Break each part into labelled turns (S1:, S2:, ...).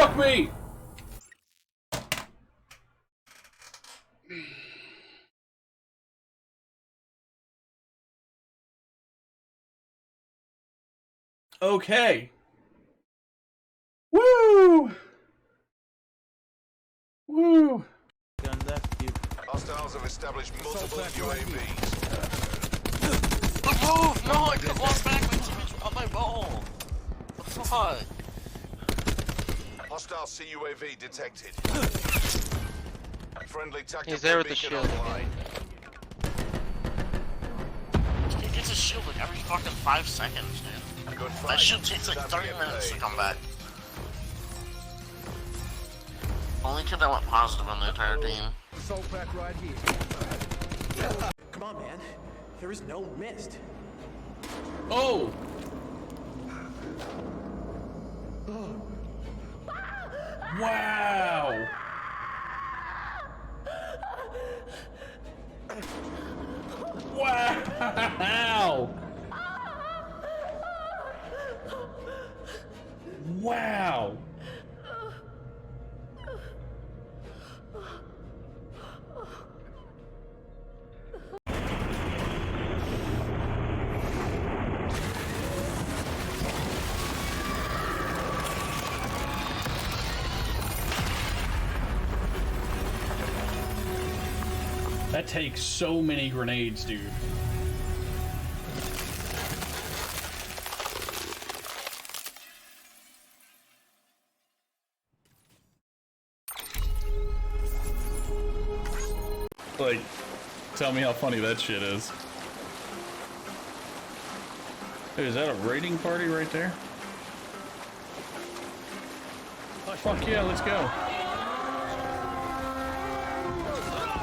S1: Fuck me! Okay. Woo! Woo!
S2: Hostiles have established multiple UAVs.
S3: Oh, no, I lost back on my ball. What the fuck?
S2: Hostile CUAV detected. Friendly tactical
S3: He's there with the
S2: beacon
S3: shield.
S2: online.
S3: He gets a shield like every fucking 5 seconds, dude.
S2: Good fight.
S3: That shit takes like
S2: Time to
S3: 30
S2: get
S3: minutes to
S2: paid.
S3: come back. Only kid that went positive on the entire team.
S4: Assault pack right here. Come on, man. There is no mist.
S1: Oh! Wow! Wow! Wow! That takes so many grenades, dude. Like, tell me how funny that shit is. Hey, is that a raiding party right there? Fuck yeah, let's go.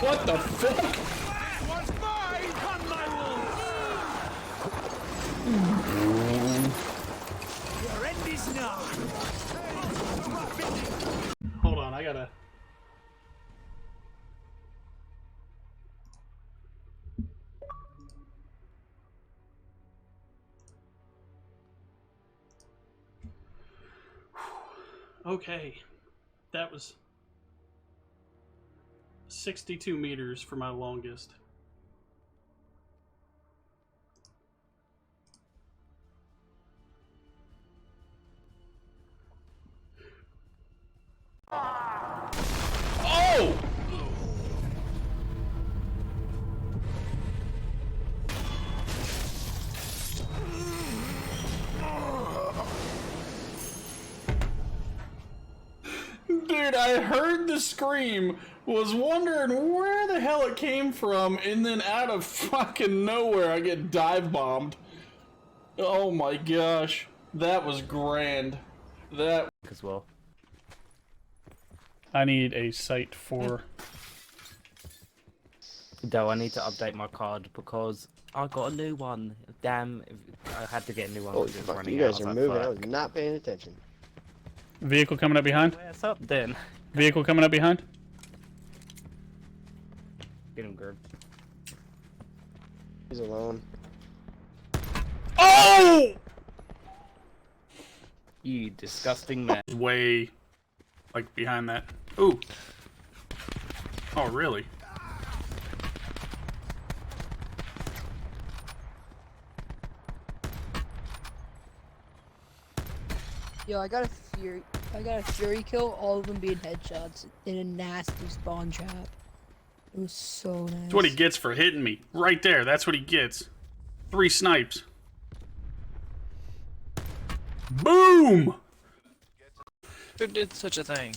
S1: What the fuck? Hold on, I gotta... Okay, that was 62 meters for my longest. Oh! Dude, I heard the scream, was wondering where the hell it came from, and then out of fucking nowhere I get dive bombed. Oh my gosh, that was grand. That
S5: as well.
S1: I need a sight for...
S5: Though I need to update my card because I got a new one. Damn, I had to get a new one.
S6: Holy
S5: because it was
S6: fuck,
S5: running
S6: you guys
S5: out.
S6: are
S5: I was
S6: moving.
S5: like,
S6: I was
S5: fuck.
S6: not paying attention.
S1: Vehicle coming up behind?
S5: What's up then?
S1: Vehicle coming up behind?
S5: Get him, Grim.
S6: He's alone.
S1: Oh!
S5: You disgusting man.
S1: Way, like, behind that. Ooh. Oh, really?
S7: Yo, I got a fury kill, all of them being headshots in a nasty spawn trap. It was so nice.
S1: That's what he gets for hitting me. Right there, that's what he gets. 3 snipes. Boom!
S8: Who did such a thing?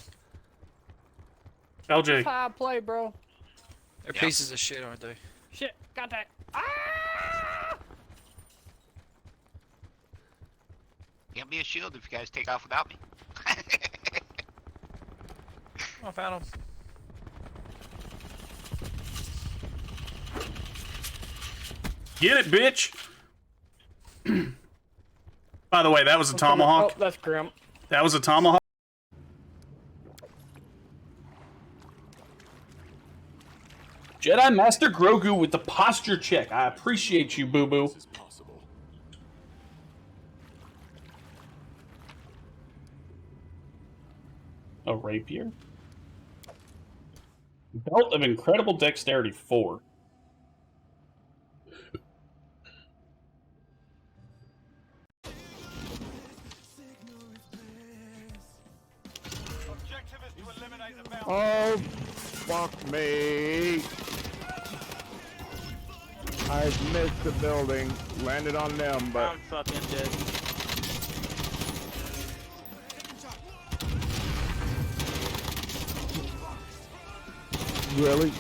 S1: LJ.
S7: Foul play, bro.
S8: They're pieces of shit, aren't they?
S7: Shit, got that. Ah!
S3: Get me a shield if you guys take off without me.
S8: Oh, I found him.
S1: Get it, bitch! By the way, that was a tomahawk.
S7: Oh, that's Grim.
S1: That was a tomahawk. Jedi Master Grogu with the posture check. I appreciate you, boo-boo. A rapier? Belt of incredible dexterity 4.
S6: Oh, fuck me. I missed the building, landed on them, but
S5: I'm fucking dead.
S6: really?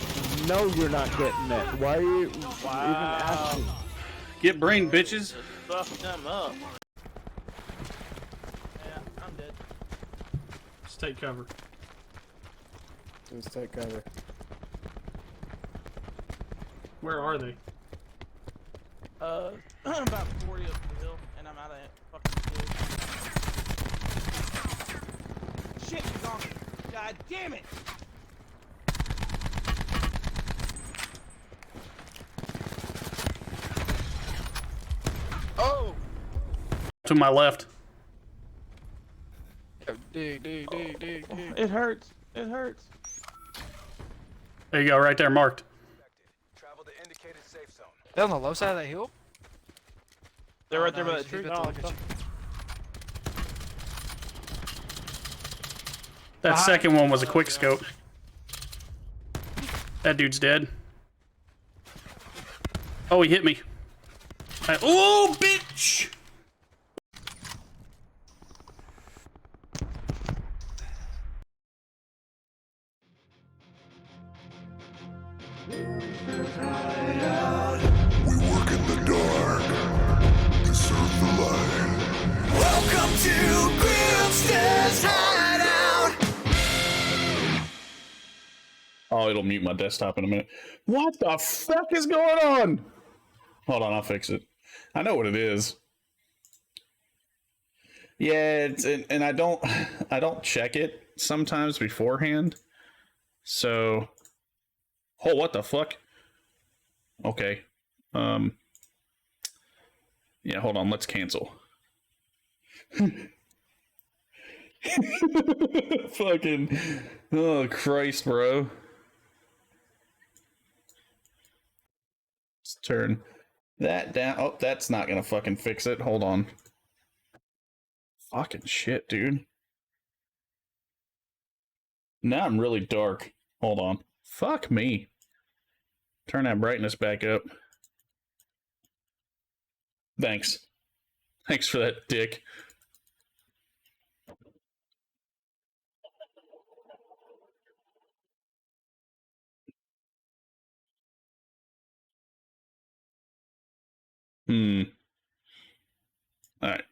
S6: No, you're not getting it. Why are you even asking?
S1: Get brain, bitches.
S5: Fuck them up. Yeah, I'm dead.
S1: Just take cover.
S6: Just take cover.
S1: Where are they?
S5: About 40 up the hill, and I'm out of fucking shit, he's on me. God damn it! Oh!
S1: To my left.
S8: Dig.
S5: It hurts. It hurts.
S1: There you go, right there, marked.
S2: Travel to indicated safe zone.
S8: They're on the low side of that hill?
S5: They're right there
S8: no,
S5: by
S8: he's
S5: that tree.
S8: about to look at you.
S1: That second one was a quick scope. That dude's dead. Oh, he hit me. Oh, bitch!
S2: We work in the dark to serve the light. Welcome to Grimster's Hideout.
S1: Oh, it'll mute my desktop in a minute. What the fuck is going on? Hold on, I'll fix it. I know what it is. Yeah, it's, and I don't check it sometimes beforehand. So, oh, what the fuck? Okay. Yeah, hold on, let's cancel. Fucking, oh Christ, bro. Let's turn that down. Oh, that's not gonna fucking fix it. Hold on. Fucking shit, dude. Now I'm really dark. Hold on. Fuck me. Turn that brightness back up. Thanks. Thanks for that, dick. Alright.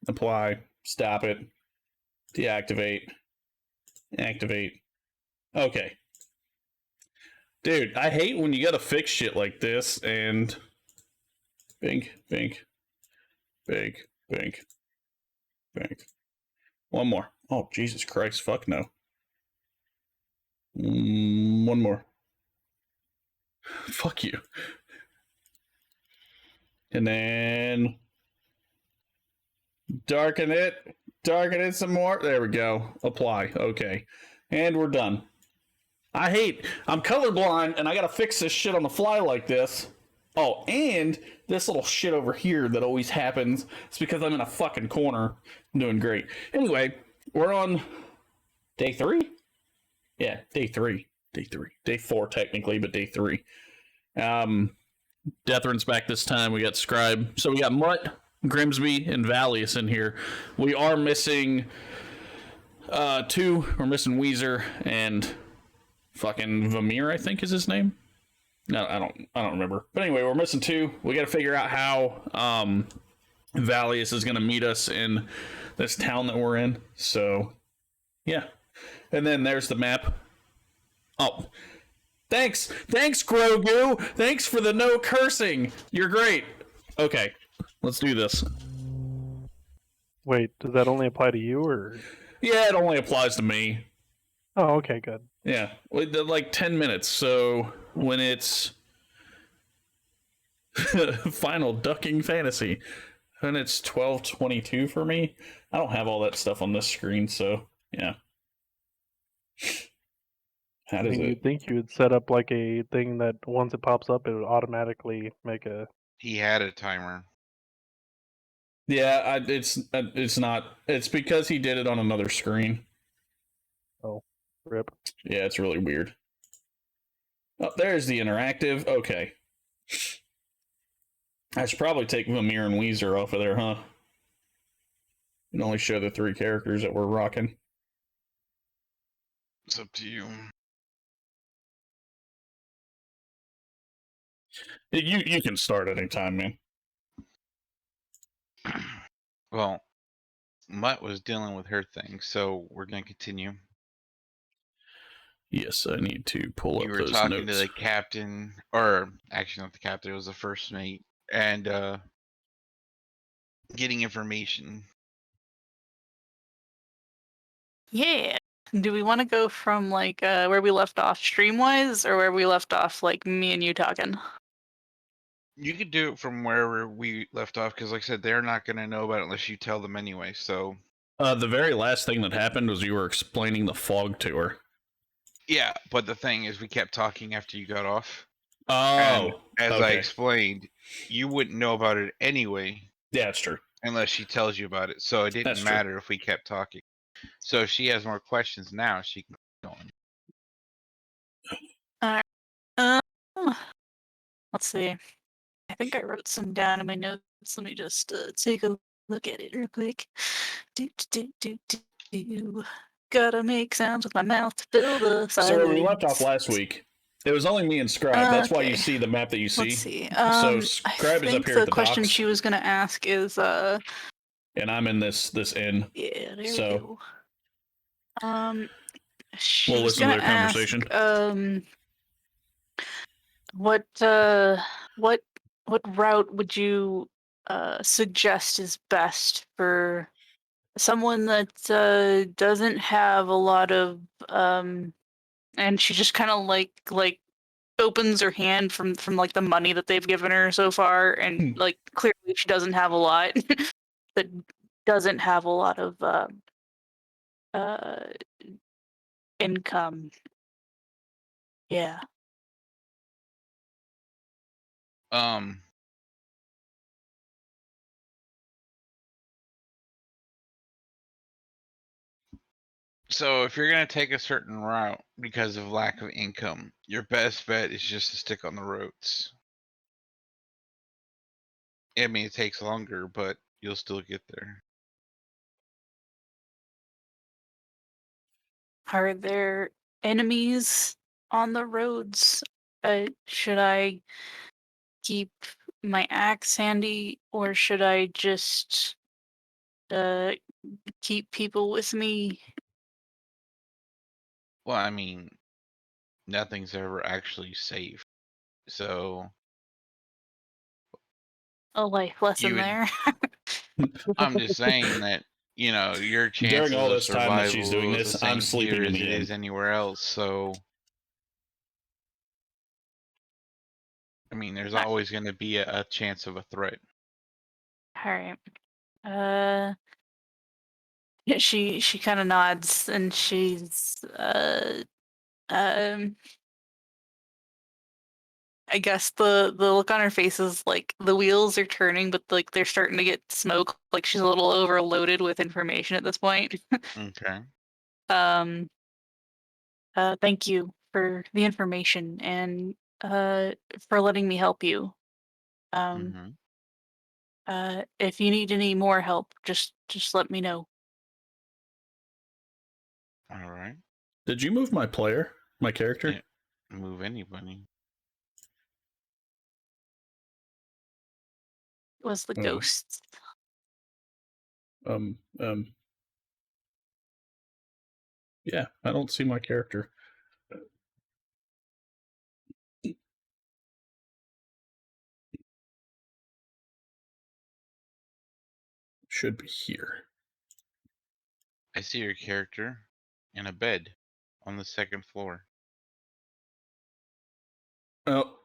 S1: Apply. Stop it. Deactivate. Activate. Okay. Dude, I hate when you gotta fix shit like this and... Bink, bink. Bink, bink. Bink. One more. Oh, Jesus Christ. Fuck no. One more. Fuck you. And then... Darken it. Darken it some more. There we go. Apply. Okay. And we're done. I'm colorblind and I gotta fix this shit on the fly like this. Oh, and this little shit over here that always happens. It's because I'm in a fucking corner. I'm doing great. Anyway, we're on day 3? Yeah, day 3. Day 3. Day 4 technically, but day 3. Deathrin's back this time. We got Scribe. So we got Mutt, Grimsby, and Vallius in here. We are missing 2. We're missing Weezer and fucking Vamir, I think is his name. No, I don't remember. But anyway, we're missing 2. We got to figure out how Vallius is going to meet us in this town that we're in. So, yeah. And then there's the map. Oh, thanks, Grogu. Thanks for the no cursing. You're great. Okay, let's do this.
S9: Wait, does that only apply to you, or?
S1: Yeah, it only applies to me.
S9: Oh, okay, good.
S1: Yeah, like 10 minutes. So when it's Final Ducking Fantasy, and it's 12:22 for me, I don't have all that stuff on this screen. So yeah. How
S9: I
S1: does
S9: mean,
S1: it?
S9: you'd think you would set up like a thing that once it pops up, it would automatically make a.
S3: He had a timer.
S1: Yeah, it's not. It's because he did it on another screen.
S9: Oh, rip.
S1: Yeah, it's really weird. Oh, there's the interactive. Okay. I should probably take Vamir and Weezer off of there, huh? You can only show the 3 characters that we're rocking.
S3: It's up to you.
S1: You can start anytime, man.
S3: Well, Mutt was dealing with her thing, so we're gonna continue.
S1: Yes, I need to pull
S3: You
S1: up
S3: were
S1: those
S3: talking to
S1: notes.
S3: the captain, or actually not the captain, it was the first mate, and getting information.
S10: Yeah. Do we want to go from like where we left off stream-wise, or where we left off like me and you talking?
S3: You could do it from wherever we left off, because like I said, they're not gonna know about it unless you tell them anyway. So
S1: The very last thing that happened was you were explaining the fog to her.
S3: yeah, but the thing is, we kept talking after you got off.
S1: Oh,
S3: And as I
S1: okay.
S3: explained, you wouldn't know about it anyway
S1: Yeah, it's true.
S3: unless she tells you about it. So it didn't
S1: That's true.
S3: matter if we kept talking. So if she has more questions now, she can keep going.
S10: Let's see. I think I wrote some down in my notes. Let me just take a look at it real quick. Do, do, do, do, do. Gotta make sounds with my mouth to fill the silence.
S1: So where we left off last week, it was only me and Scribe. That's why you
S10: Okay.
S1: see the map that you see.
S10: Let's see.
S1: So
S10: I
S1: Scribe is up
S10: think
S1: here
S10: the
S1: at the
S10: question
S1: docks,
S10: she was gonna ask is
S1: and I'm in this inn.
S10: yeah, there
S1: So
S10: we go.
S1: we'll
S10: She's
S1: listen to
S10: gonna
S1: their conversation.
S10: ask what route would you suggest is best for someone that doesn't have a lot of and she just kind of like opens her hand from like the money that they've given her so far, and like clearly she doesn't have a lot that doesn't have a lot of uh income. Yeah.
S3: Um, so if you're gonna take a certain route because of lack of income, your best bet is just to stick on the roads. I mean, it takes longer, but you'll still get there.
S10: Are there enemies on the roads? Should I keep my axe handy, or should I just keep people with me?
S3: Well, I mean, nothing's ever actually safe. So
S10: A life lesson
S3: you would.
S10: there.
S3: I'm just saying that your
S1: During
S3: chances
S1: all
S3: of
S1: this time that she's doing
S3: survival is the
S1: this, I'm
S3: same here
S1: sleeping in
S3: as
S1: the
S3: it
S1: inn.
S3: is anywhere else. So I mean, there's always going to be a chance of a threat.
S10: All right. Yeah, she kind of nods, and she's um I guess the look on her face is like the wheels are turning, but like they're starting to get smoke. Like she's a little overloaded with information at this point.
S3: Okay.
S10: um Thank you for the information and for letting me help you. Um
S3: Mm-hmm.
S10: if you need any more help, just let me know.
S3: All right.
S1: Did you move my character?
S3: Yeah. Move anybody.
S10: Was the
S1: Oh.
S10: ghost.
S1: Yeah, I don't see my character. Should be here.
S3: I see your character in a bed on the second floor.
S1: Oh.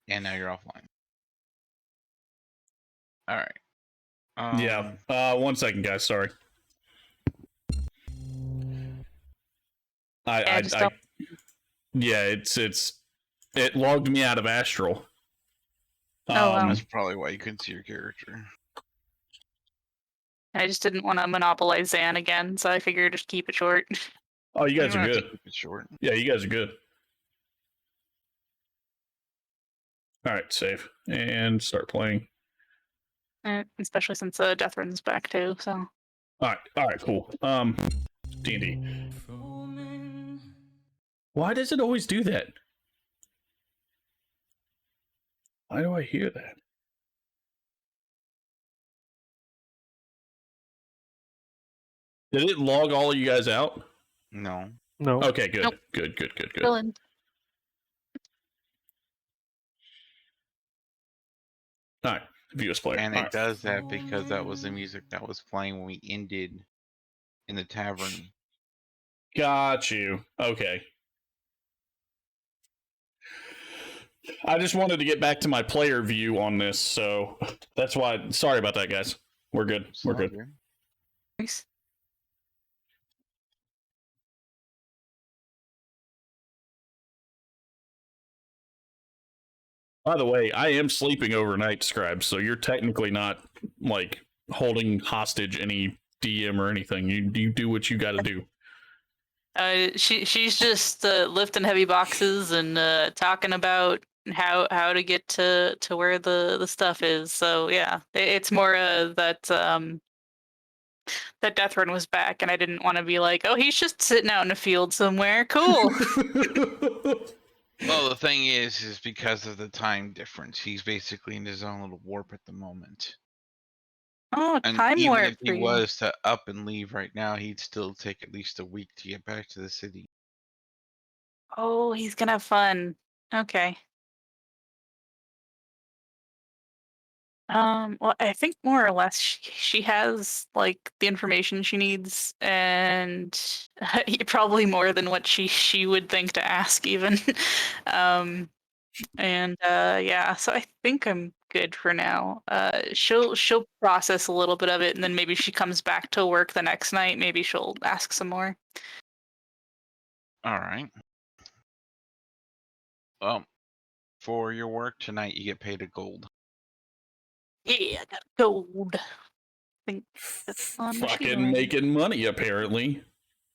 S3: And now you're offline. All right.
S1: Yeah. 1 second, guys. Sorry. Yeah, it logged me out of Astral.
S10: wow.
S3: That's probably why you couldn't see your character.
S10: I just didn't want to monopolize Zan again, so I figured just keep it short.
S1: Oh, you guys
S3: don't
S1: are
S3: have to
S1: good.
S3: keep it short.
S1: Yeah, you guys are good. All right, save and start playing.
S10: Especially since Death Run's back too, so.
S1: All right, cool. D&D. Why does it always do that? Why do I hear that? Did it log all of you guys out?
S3: No.
S9: No.
S1: Okay, good.
S10: Nope.
S1: Good.
S10: Dylan.
S1: All right, view as player.
S3: And
S1: All
S3: it
S1: right.
S3: does that because that was the music that was playing when we ended in the tavern.
S1: Got you. Okay. I just wanted to get back to my player view on this, so that's why. Sorry about that, guys. We're good. We're good.
S10: Nice.
S1: By the way, I am sleeping overnight, Scribe, so you're technically not like holding hostage any DM or anything. You do what you got to do.
S10: She's just lifting heavy boxes and talking about how to get to where the stuff is. So yeah, it's more that that Death Run was back, and I didn't want to be like, oh, he's just sitting out in a field somewhere. Cool.
S3: Well, the thing is because of the time difference, he's basically in his own little warp at the moment.
S10: Oh,
S3: And
S10: time
S3: even
S10: warp
S3: if he
S10: for you.
S3: was to up and leave right now, he'd still take at least a week to get back to the city.
S10: Oh, he's gonna have fun. Okay. Well, I think more or less she has like the information she needs, and probably more than what she would think to ask even. And yeah, so I think I'm good for now. She'll process a little bit of it, and then maybe she comes back to work the next night. Maybe she'll ask some more.
S3: All right. Well, for your work tonight, you get paid a gold.
S10: Yeah, I got gold. I think that's on the sheet
S1: Fucking
S10: already.
S1: making money, apparently.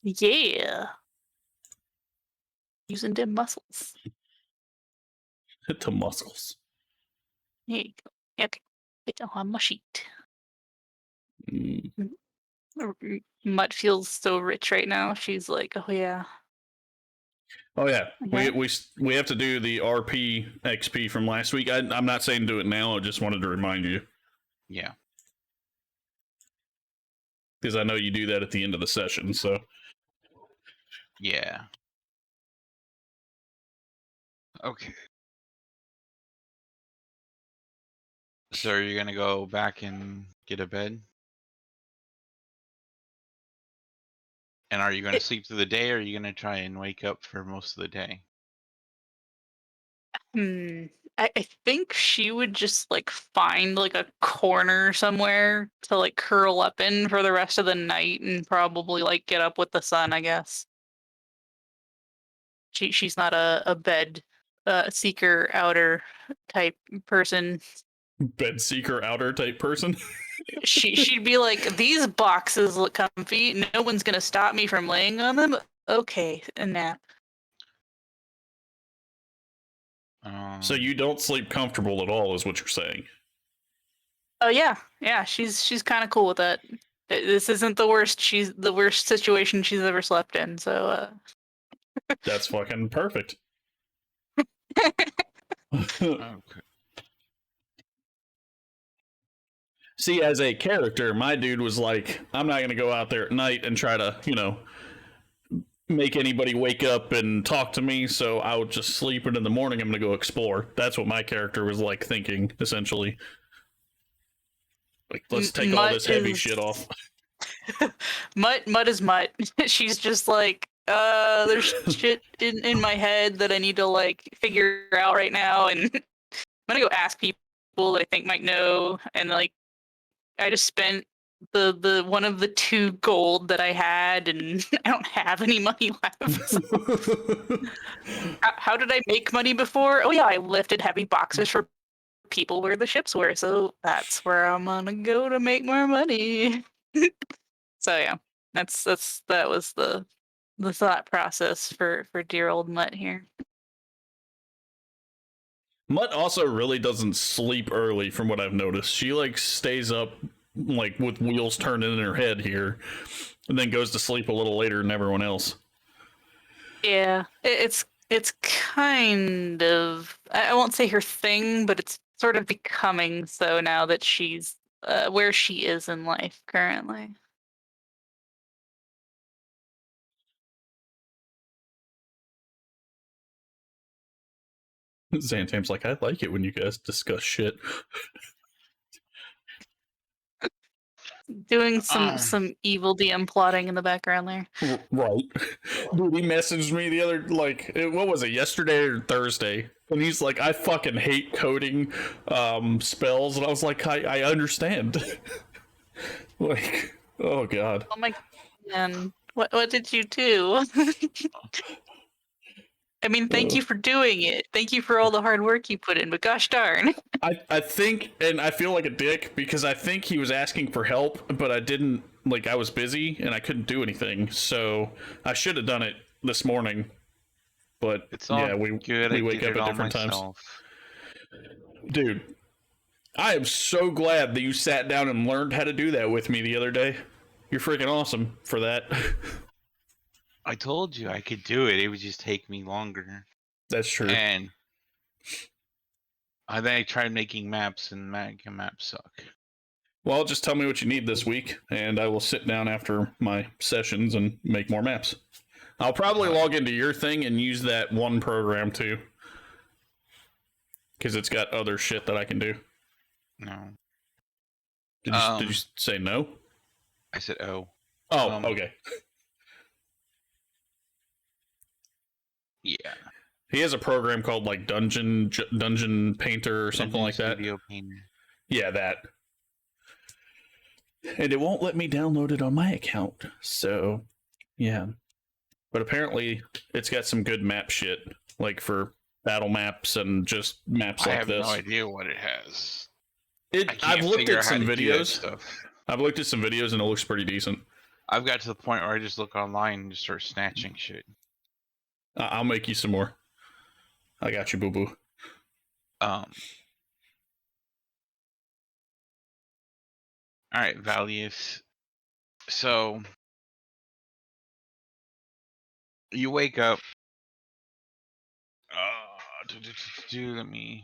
S10: Yeah. Using them muscles.
S1: The muscles.
S10: There you go. Okay. It's on my sheet. Mutt feels so rich right now. She's like, oh yeah.
S1: Oh yeah,
S10: Okay.
S1: we have to do the RP XP from last week. I'm not saying do it now. I just wanted to remind you.
S3: Yeah.
S1: Because I know you do that at the end of the session. So
S3: Yeah. Okay. So are you gonna go back and get a bed? And are you gonna sleep through the day, or are you gonna try and wake up for most of the day?
S10: I think she would just like find like a corner somewhere to like curl up in for the rest of the night and probably like get up with the sun, I guess. She's not a bed seeker outer type person.
S1: bed seeker outer type person.
S10: She'd be like, these boxes look comfy. No one's gonna stop me from laying on them. Okay, a nap.
S1: So you don't sleep comfortable at all, is what you're saying?
S10: Oh yeah. She's kind of cool with that. This isn't the worst. She's the worst situation she's ever slept in. So.
S1: That's fucking perfect.
S3: Okay.
S1: See, as a character, my dude was like, I'm not going to go out there at night and try to, make anybody wake up and talk to me, so I would just sleep, and in the morning I'm going to go explore. That's what my character was like thinking, essentially. Like, let's take all this heavy shit off.
S10: Mutt is Mutt. She's just like, there's shit in my head that I need to like figure out right now, and I'm gonna go ask people that I think might know, and like I just spent the one of the 2 gold that I had, and I don't have any money left. So. How did I make money before? Oh yeah, I lifted heavy boxes for people where the ships were. So that's where I'm gonna go to make more money. So yeah, that was the thought process for dear old Mutt here.
S1: Mutt also really doesn't sleep early, from what I've noticed. She like stays up like with wheels turning in her head here, and then goes to sleep a little later than everyone else.
S10: Yeah, it's kind of, I won't say her thing, but it's sort of becoming so now that she's where she is in life currently.
S1: Zantame's like, I like it when you guys discuss shit.
S10: Doing some evil DM plotting in the background there.
S1: Right. Dude, he messaged me the other, like, what was it, yesterday or Thursday? And he's like, I fucking hate coding spells. And I was like, I understand. Like, oh god.
S10: Oh my man, what did you do? I mean, thank you for doing it. Thank you for all the hard work you put in, but gosh darn.
S1: I think, and I feel like a dick, because I think he was asking for help, but I didn't, like, I was busy and I couldn't do anything. So I should have done it this morning. But
S3: It's all
S1: yeah, we wake up at different times. Dude, I am so glad that you sat down and learned how to do that with me the other day. You're freaking awesome for that.
S3: I told you I could do it. It would just take me longer.
S1: That's true.
S3: And then I tried making maps, and maps suck.
S1: Well, just tell me what you need this week, and I will sit down after my sessions and make more maps. I'll probably log into your thing and use that one program too, because it's got other shit that I can do.
S3: No.
S1: Did you say no?
S3: I said oh.
S1: Oh, okay.
S3: Yeah.
S1: He has a program called like Dungeon Painter or something like that.
S3: Studio Painter.
S1: Yeah, that. And it won't let me download it on my account. So, yeah. But apparently, it's got some good map shit, like for battle maps and just maps like this.
S3: I have no idea what it has.
S1: I've looked at some videos. I've looked at some videos and it looks pretty decent.
S3: I've got to the point where I just look online and just start snatching shit.
S1: I'll make you some more. I got you, boo boo.
S3: All right, Vallius. So you wake up. Let me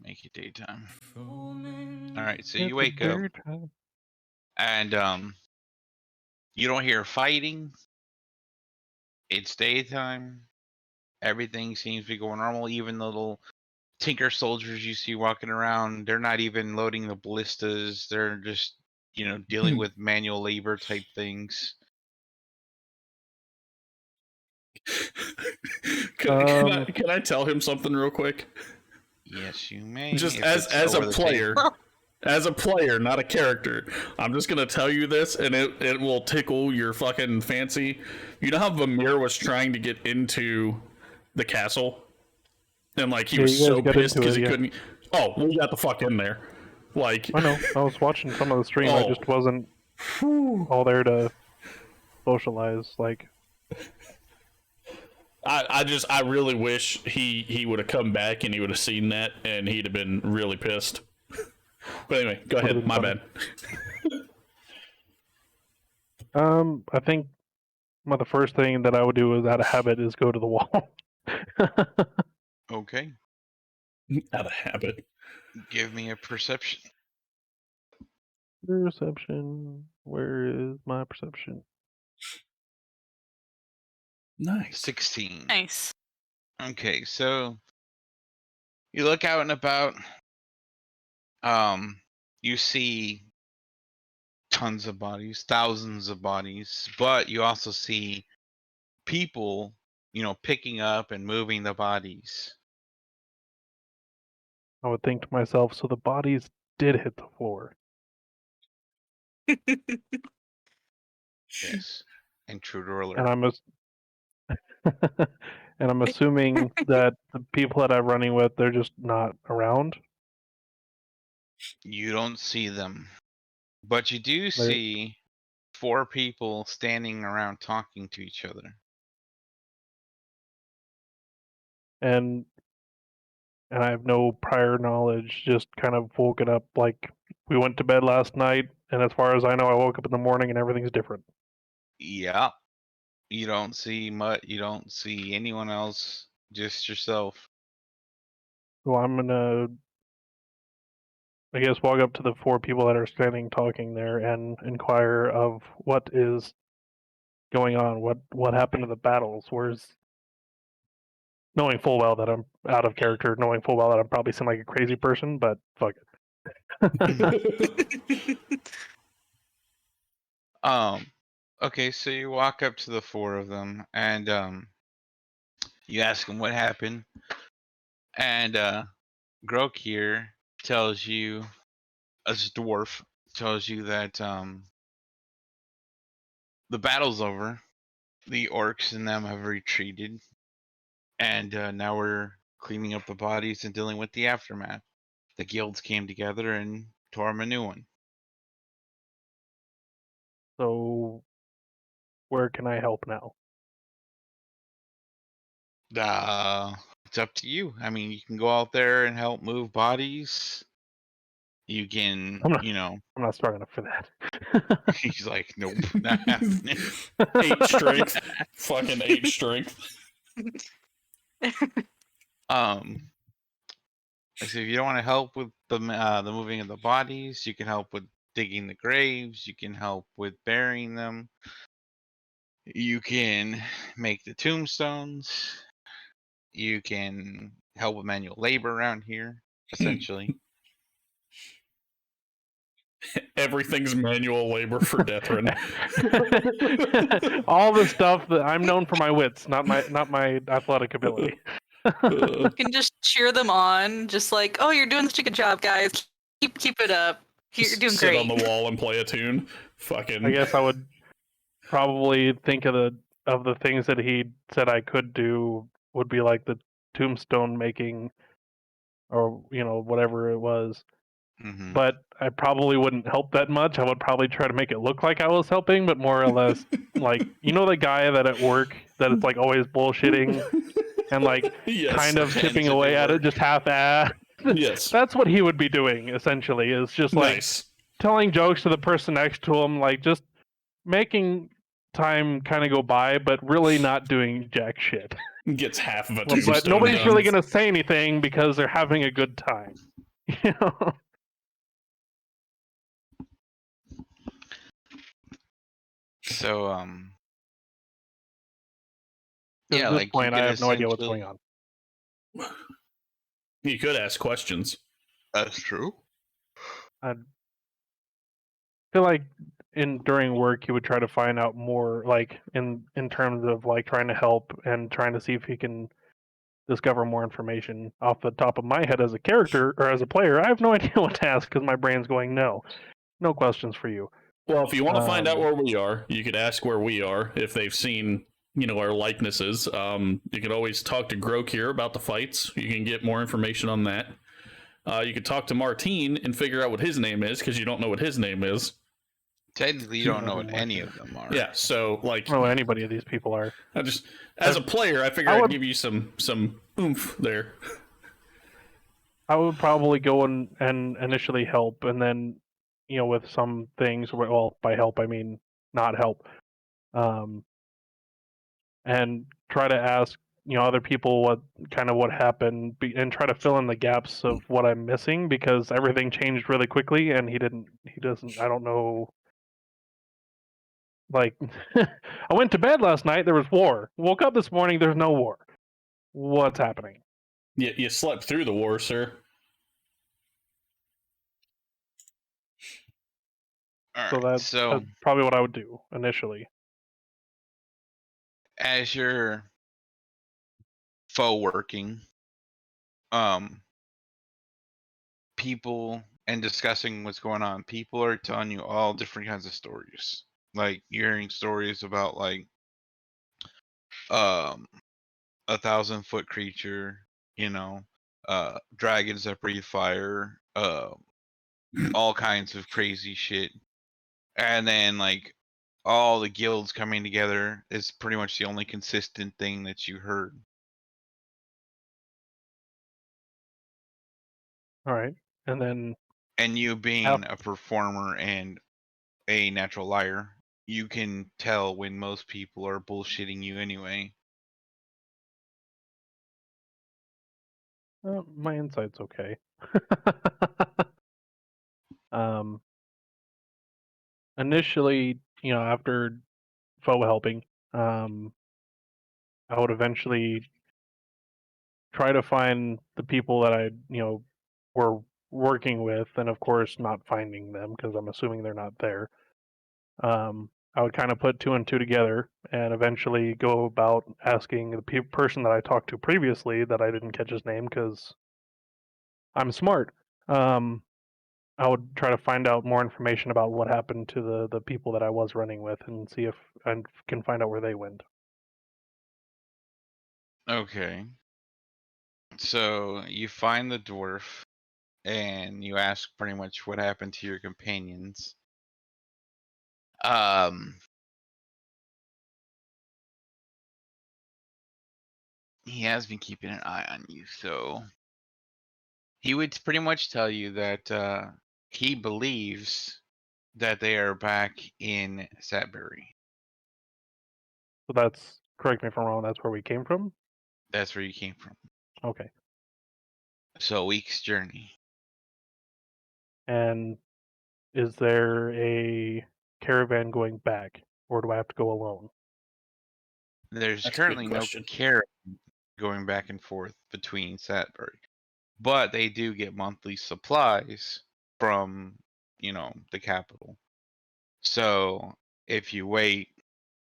S3: make it daytime. All right, so you wake up, and you don't hear fighting. It's daytime. Everything seems to be going normal. Even the little tinker soldiers you see walking around, they're not even loading the ballistas. They're just, dealing with manual labor type things.
S1: Can I tell him something real quick?
S3: Yes, you may.
S1: Just as a player. As a player, not a character, I'm just gonna tell you this, and it will tickle your fucking fancy. You know how Vamir was trying to get into the castle, and like he was so pissed because he couldn't. Oh, we got the fuck in there. Like
S9: I know. I was watching some of the stream. I just wasn't all there to socialize. Like
S1: I really wish he would have come back and he would have seen that, and he'd have been really pissed. But anyway, go ahead. My bad.
S9: I think the first thing that I would do is out of habit is go to the wall.
S3: Okay.
S1: Out of habit.
S3: Give me a perception.
S9: Perception. Where is my perception?
S1: Nice.
S3: 16.
S10: Nice.
S3: Okay, so you look out and about. You see tons of bodies, thousands of bodies, but you also see people, picking up and moving the bodies.
S9: I would think to myself, so the bodies did hit the floor.
S3: Yes. Intruder alert.
S9: And I'm assuming that the people that I'm running with, they're just not around.
S3: You don't see them, but you do see 4 people standing around talking to each other.
S9: And I have no prior knowledge, just kind of woken up like we went to bed last night, and as far as I know, I woke up in the morning and everything's different.
S3: Yeah. You don't see you don't see anyone else, just yourself.
S9: So I'm gonna, I guess, walk up to the 4 people that are standing talking there and inquire of what is going on. What happened to the battles? Where's, knowing full well that I'm out of character, knowing full well that I'm probably seem like a crazy person, but fuck it.
S3: Okay, so you walk up to the 4 of them and you ask them what happened, and Grok here tells you, as a dwarf, tells you that the battle's over. The orcs and them have retreated, and now we're cleaning up the bodies and dealing with the aftermath. The guilds came together and tore them a new one.
S9: So where can I help now?
S3: It's up to you. I mean, you can go out there and help move bodies. You can,
S9: I'm not strong enough for that.
S3: He's like, nope, not happening.
S1: 8 strength. Fucking 8 strength.
S3: So if you don't want to help with the moving of the bodies, you can help with digging the graves. You can help with burying them. You can make the tombstones. You can help with manual labor around here, essentially.
S1: Everything's manual labor for Deathrin.
S9: All the stuff that I'm known for my wits, not my athletic ability.
S10: You can just cheer them on, just like, oh, you're doing such a good job, guys. Keep it up. You're doing
S1: Sit
S10: great.
S1: on the wall and play a tune. Fucking.
S9: I guess I would probably think of the things that he said I could do would be like the tombstone making, or whatever it was.
S3: Mm-hmm.
S9: But I probably wouldn't help that much. I would probably try to make it look like I was helping, but more or less like, the guy that at work that is like always bullshitting and like
S1: Yes.
S9: kind of
S3: Pretend
S9: chipping
S3: to
S9: away
S3: do
S9: at it,
S3: work.
S9: just half-assed.
S1: Yes.
S9: That's what he would be doing essentially. Is just like
S1: Nice.
S9: telling jokes to the person next to him, like just making time kind of go by, but really not doing jack shit.
S1: Gets half of a tombstone.
S9: But nobody's
S1: done.
S9: really gonna say anything because they're having a good time.
S3: So,
S9: At
S3: yeah,
S9: this
S3: like
S9: point,
S3: you
S9: I
S3: can
S9: have no idea what's going
S3: essentially.
S9: on.
S1: You could ask questions.
S3: That's true.
S9: I feel like during work he would try to find out more, like in terms of like trying to help and trying to see if he can discover more information. Off the top of my head, as a character or as a player, I have no idea what to ask because my brain's going no questions for you.
S1: Well, if you want to find out where we are, you could ask where we are if they've seen, our likenesses. You could always talk to Grok here about the fights. You can get more information on that. You could talk to Martine and figure out what his name is because you don't know what his name is.
S3: Technically, you don't know what any of them are.
S1: Yeah, so like,
S9: I don't know what anybody of these people are.
S1: I just, as a player, I figured I'd give you some oomph there.
S9: I would probably go and initially help, and then, with some things, well, by help I mean not help, and try to ask other people what happened, and try to fill in the gaps of what I'm missing because everything changed really quickly, and he doesn't. I don't know. Like, I went to bed last night. There was war. Woke up this morning. There's no war. What's happening?
S1: You slept through the war, sir.
S3: All right, so
S9: that's probably what I would do initially.
S3: As you're working, people and discussing what's going on, people are telling you all different kinds of stories. Like you're hearing stories about like 1,000-foot creature, dragons that breathe fire, all kinds of crazy shit. And then like all the guilds coming together is pretty much the only consistent thing that you heard.
S9: All right, and then
S3: And you being a performer and a natural liar, you can tell when most people are bullshitting you anyway.
S9: my insight's okay. Initially, after foe helping, I would eventually try to find the people that I, were working with, and of course not finding them because I'm assuming they're not there. I would kind of put two and two together and eventually go about asking the person that I talked to previously that I didn't catch his name because I'm smart. I would try to find out more information about what happened to the people that I was running with and see if I can find out where they went.
S3: Okay. So you find the dwarf and you ask pretty much what happened to your companions. He has been keeping an eye on you, so he would pretty much tell you that he believes that they are back in Satbury.
S9: So that's, correct me if I'm wrong, that's where we came from?
S3: That's where you came from.
S9: Okay.
S3: So a week's journey.
S9: And is there a caravan going back, or do I have to go alone?
S3: There's
S1: That's a good
S3: currently no
S1: question.
S3: caravan going back and forth between Satbury, but they do get monthly supplies from, the capital. So if you wait,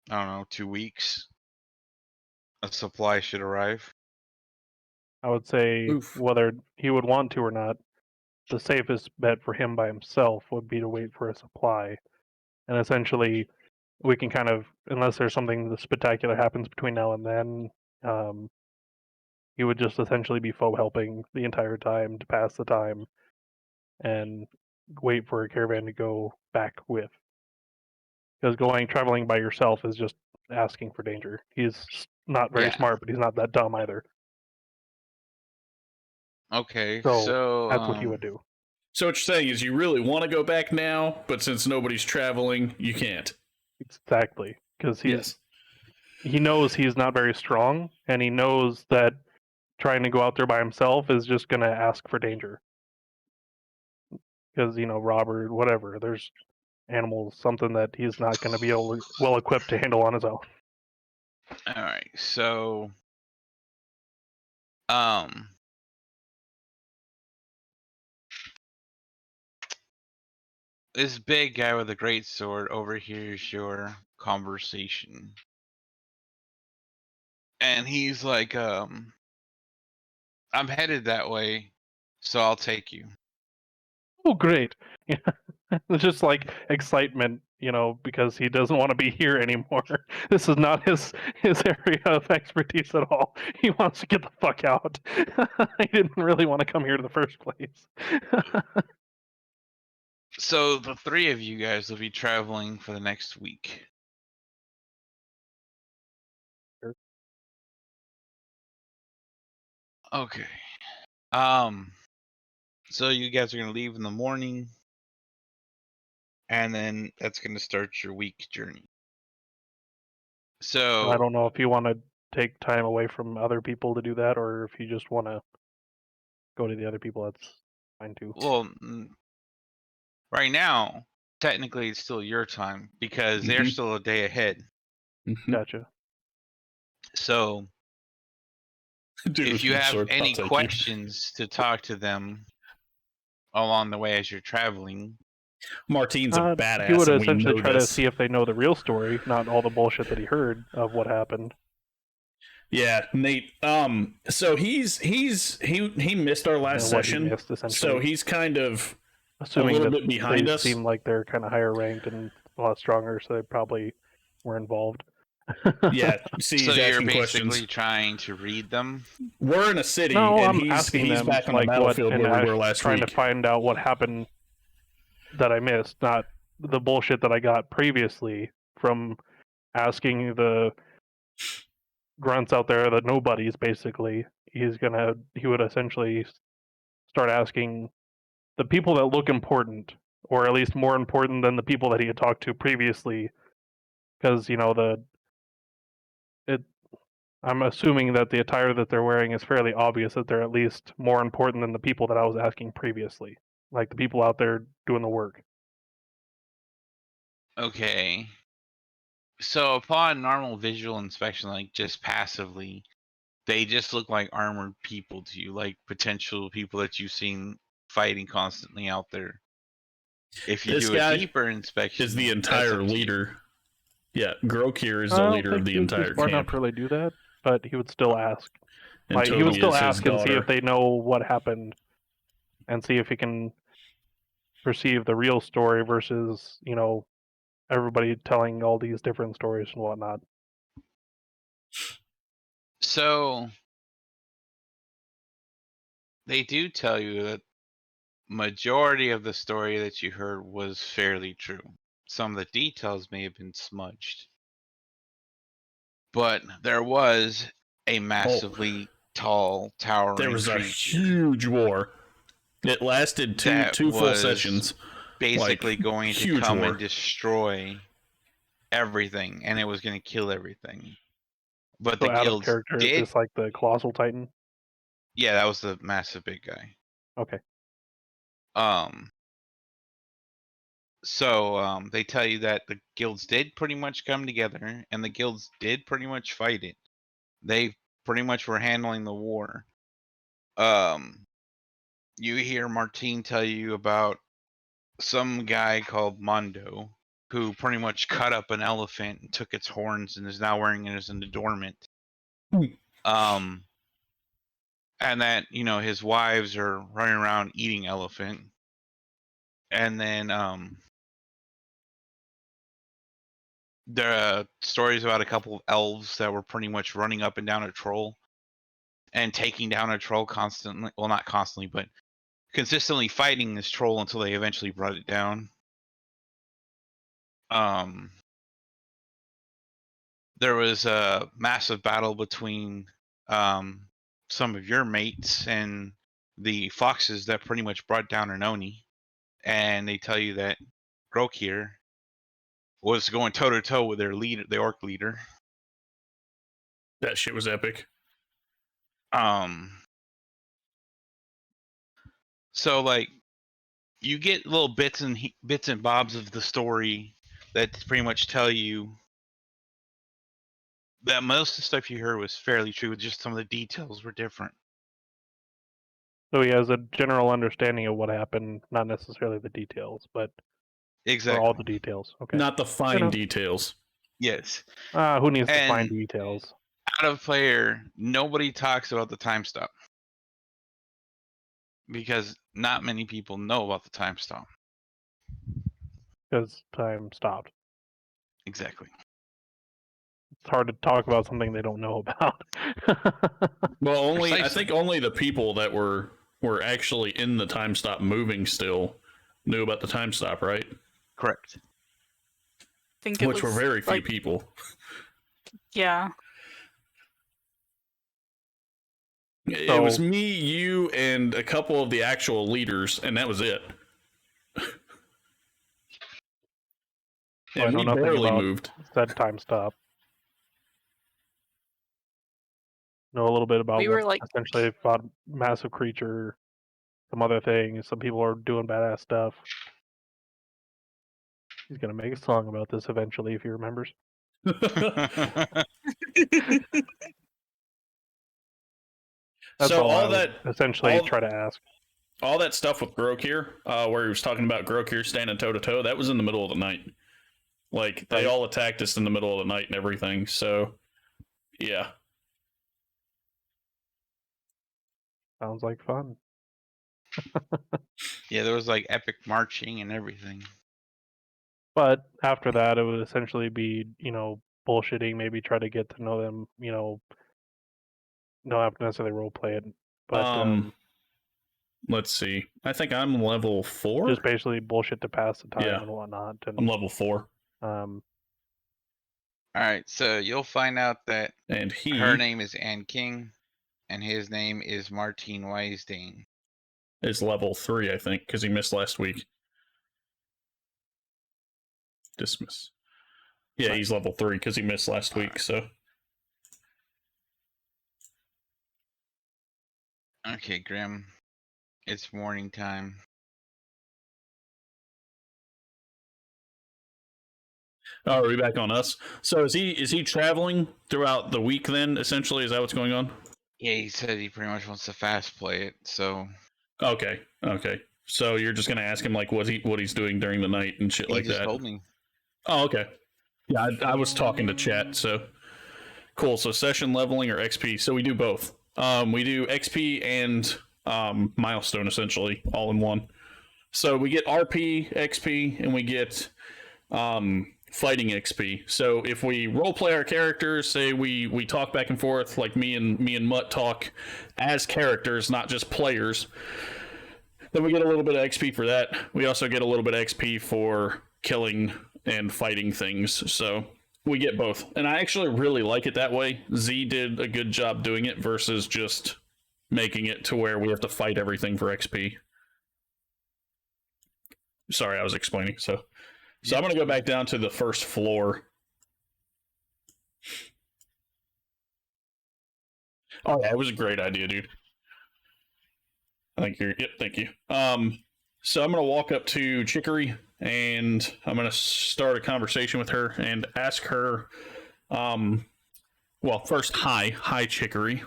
S3: I don't know, 2 weeks, a supply should arrive.
S9: I would say
S1: Oof.
S9: whether he would want to or not, the safest bet for him by himself would be to wait for a supply. And essentially, we can kind of, unless there's something spectacular happens between now and then, he would just essentially be foe helping the entire time to pass the time and wait for a caravan to go back with. Because traveling by yourself is just asking for danger. He's not very smart, but he's not that dumb either.
S3: Okay,
S9: So that's what he would do.
S1: So what you're saying is you really want to go back now, but since nobody's traveling, you can't.
S9: Exactly, because he knows he's not very strong, and he knows that trying to go out there by himself is just going to ask for danger. Because Robert, whatever, there's animals, something that he's not going to be well equipped to handle on his own.
S3: All right, so this big guy with a great sword overhears your conversation. And he's like, I'm headed that way, so I'll take you.
S9: Oh, great. It's just like excitement, because he doesn't want to be here anymore. This is not his area of expertise at all. He wants to get the fuck out. He didn't really want to come here in the first place.
S3: So the three of you guys will be traveling for the next week.
S9: Sure.
S3: Okay. So you guys are gonna leave in the morning, and then that's gonna start your week journey. So
S9: I don't know if you want to take time away from other people to do that, or if you just want to go to the other people. That's fine too.
S3: Well, right now, technically, it's still your time because they're still a day ahead.
S9: Gotcha.
S3: So, if you have any questions to talk to them along the way as you're traveling,
S1: Martine's a badass.
S9: He would
S1: and
S9: essentially
S1: we know
S9: try
S1: this.
S9: to see if they know the real story, not all the bullshit that he heard of what happened.
S1: Yeah, Nate. So he missed our last session, so he's kind of
S9: assuming
S1: little
S9: that
S1: bit behind
S9: they
S1: us.
S9: seem like they're kind of higher ranked and a lot stronger, so they probably were involved.
S1: Yeah, see,
S3: So
S1: he's
S3: you're
S1: asking
S3: basically
S1: questions.
S3: trying to read them?
S1: We're in a city,
S9: No,
S1: and
S9: I'm
S1: he's
S9: asking
S1: he's
S9: them
S1: back on the
S9: like what,
S1: battlefield
S9: and
S1: where we were last
S9: trying
S1: week.
S9: to find out what happened that I missed, not the bullshit that I got previously from asking the grunts out there, the nobodies. Basically, he would essentially start asking the people that look important, or at least more important than the people that he had talked to previously, because I'm assuming that the attire that they're wearing is fairly obvious that they're at least more important than the people that I was asking previously, like the people out there doing the work.
S3: Okay. So upon normal visual inspection, like just passively, they just look like armored people to you, like potential people that you've seen fighting constantly out there. If you
S1: This
S3: do a
S1: guy
S3: deeper inspection,
S1: is the
S3: that's
S1: entire
S3: up to you.
S1: leader. Yeah, Grokir is the
S9: I don't
S1: leader of
S9: think
S1: the
S9: he would be
S1: entire
S9: smart enough
S1: camp,
S9: to really do that, but he would still ask.
S1: and
S9: Like he would
S1: Toby
S9: still
S1: is his
S9: ask and see
S1: daughter.
S9: if they know what happened, and see if he can perceive the real story versus everybody telling all these different stories and whatnot.
S3: So they do tell you that majority of the story that you heard was fairly true. Some of the details may have been smudged. But there was a massively tall, towering
S1: There was a
S3: creature
S1: huge war. It lasted two
S3: that
S1: full
S3: was
S1: sessions.
S3: basically
S1: Like,
S3: going to
S1: huge
S3: come
S1: war.
S3: and destroy everything, and it was going to kill everything. But
S9: So
S3: the
S9: out of
S3: guilds
S9: character, is
S3: did.
S9: this like the Colossal Titan?
S3: Yeah, that was the massive big guy.
S9: Okay.
S3: So they tell you that the guilds did pretty much come together, and the guilds did pretty much fight it. They pretty much were handling the war. You hear Martine tell you about some guy called Mondo who pretty much cut up an elephant and took its horns and is now wearing it as an adornment. And that, his wives are running around eating elephant. And then there are stories about a couple of elves that were pretty much running up and down a troll and taking down a troll constantly. Well, not constantly, but consistently fighting this troll until they eventually brought it down. There was a massive battle between some of your mates and the foxes that pretty much brought down Anoni. And they tell you that Grokir was going toe to toe with their leader, the orc leader.
S1: That shit was epic.
S3: So like you get little bits and bobs of the story that pretty much tell you that most of the stuff you heard was fairly true, just some of the details were different.
S9: So he has a general understanding of what happened, not necessarily the details, but
S3: Exactly.
S9: or all the details. Okay.
S1: Not the fine details.
S3: Yes.
S9: Who needs to find
S3: And
S9: details?
S3: out of player, nobody talks about the time stop. Because not many people know about the time stop.
S9: Because time stopped.
S3: Exactly.
S9: It's hard to talk about something they don't know about.
S1: Well, I
S3: Precisely.
S1: think only the people that were actually in the time stop moving still knew about the time stop, right?
S3: Correct.
S10: think it
S1: Which were
S10: was,
S1: very few
S10: like,
S1: people.
S10: Yeah.
S1: It was me, you, and a couple of the actual leaders, and that was it.
S9: I
S1: And
S9: know
S1: we
S9: nothing
S1: barely
S9: about
S1: moved.
S9: said time stop. Know a little bit about
S10: We
S9: what
S10: were, like-
S9: essentially fought massive creature, some other things. Some people are doing badass stuff. He's gonna make a song about this eventually if he remembers. That's
S1: So
S9: all
S1: all
S9: I would
S1: that
S9: essentially try to ask.
S1: all that stuff with Grokir, where he was talking about Grokir standing toe to toe, that was in the middle of the night. Like they all attacked us in the middle of the night and everything. So, yeah.
S9: Sounds like fun.
S3: Yeah, there was like epic marching and everything.
S9: But after that, it would essentially be, bullshitting, maybe try to get to know them, don't have to necessarily role play it, but
S1: Let's see. I think I'm level 4.
S9: just basically bullshit to pass the time
S1: Yeah.
S9: and whatnot.
S1: I'm
S9: And
S1: level 4.
S3: All right, so you'll find out that
S1: And
S3: her name is Ann King, and his name is Martine Weisdane.
S1: Is level 3, I think, because he missed last week. Dismiss. Yeah, he's level 3 because he missed last week, so.
S3: Okay, Grim. It's morning time.
S1: Oh, are we back on us? So is he traveling throughout the week then, essentially? Is that what's going on?
S3: Yeah, he said he pretty much wants to fast play it, so.
S1: Okay. So you're just gonna ask him like what he's doing during the night and shit like that.
S3: He just told me.
S1: Oh, okay. Yeah, I was talking to chat, so cool. So session leveling or XP. So we do both. We do XP and milestone essentially all in one. So we get RP, XP, and we get fighting XP. So if we role play our characters, say we talk back and forth like me and Mutt talk as characters, not just players, then we get a little bit of XP for that. We also get a little bit of XP for killing and fighting things. So we get both. And I actually really like it that way. Z did a good job doing it versus just making it to where we have to fight everything for XP. Sorry, I was explaining. So I'm going to go back down to the first floor. Oh, yeah, it was a great idea, dude. I think you're... Yep, thank you. So I'm going to walk up to Chicory, and I'm going to start a conversation with her and ask her... well, first, hi, Chicory.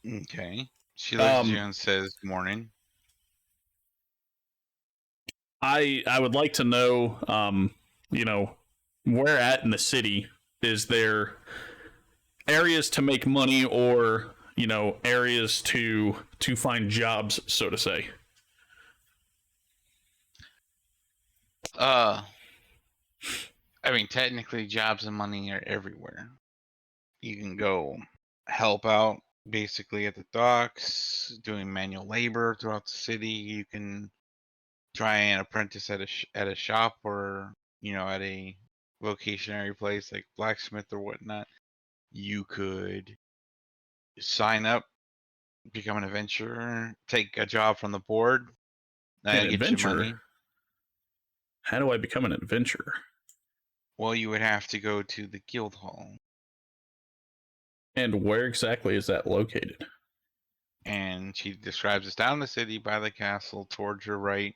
S3: Okay. She looks at you and says, morning.
S1: I would like to know, where at in the city is there areas to make money or, areas to find jobs, so to say?
S3: I mean, technically, jobs and money are everywhere. You can go help out basically at the docks, doing manual labor throughout the city. You can try and apprentice at a shop or at a vocationary place like blacksmith or whatnot. You could sign up, become an adventurer, take a job from the board,
S1: An
S3: get
S1: adventurer?
S3: your money.
S1: How do I become an adventurer?
S3: Well, you would have to go to the guild hall.
S1: And where exactly is that located?
S3: And she describes it's down the city by the castle towards your right.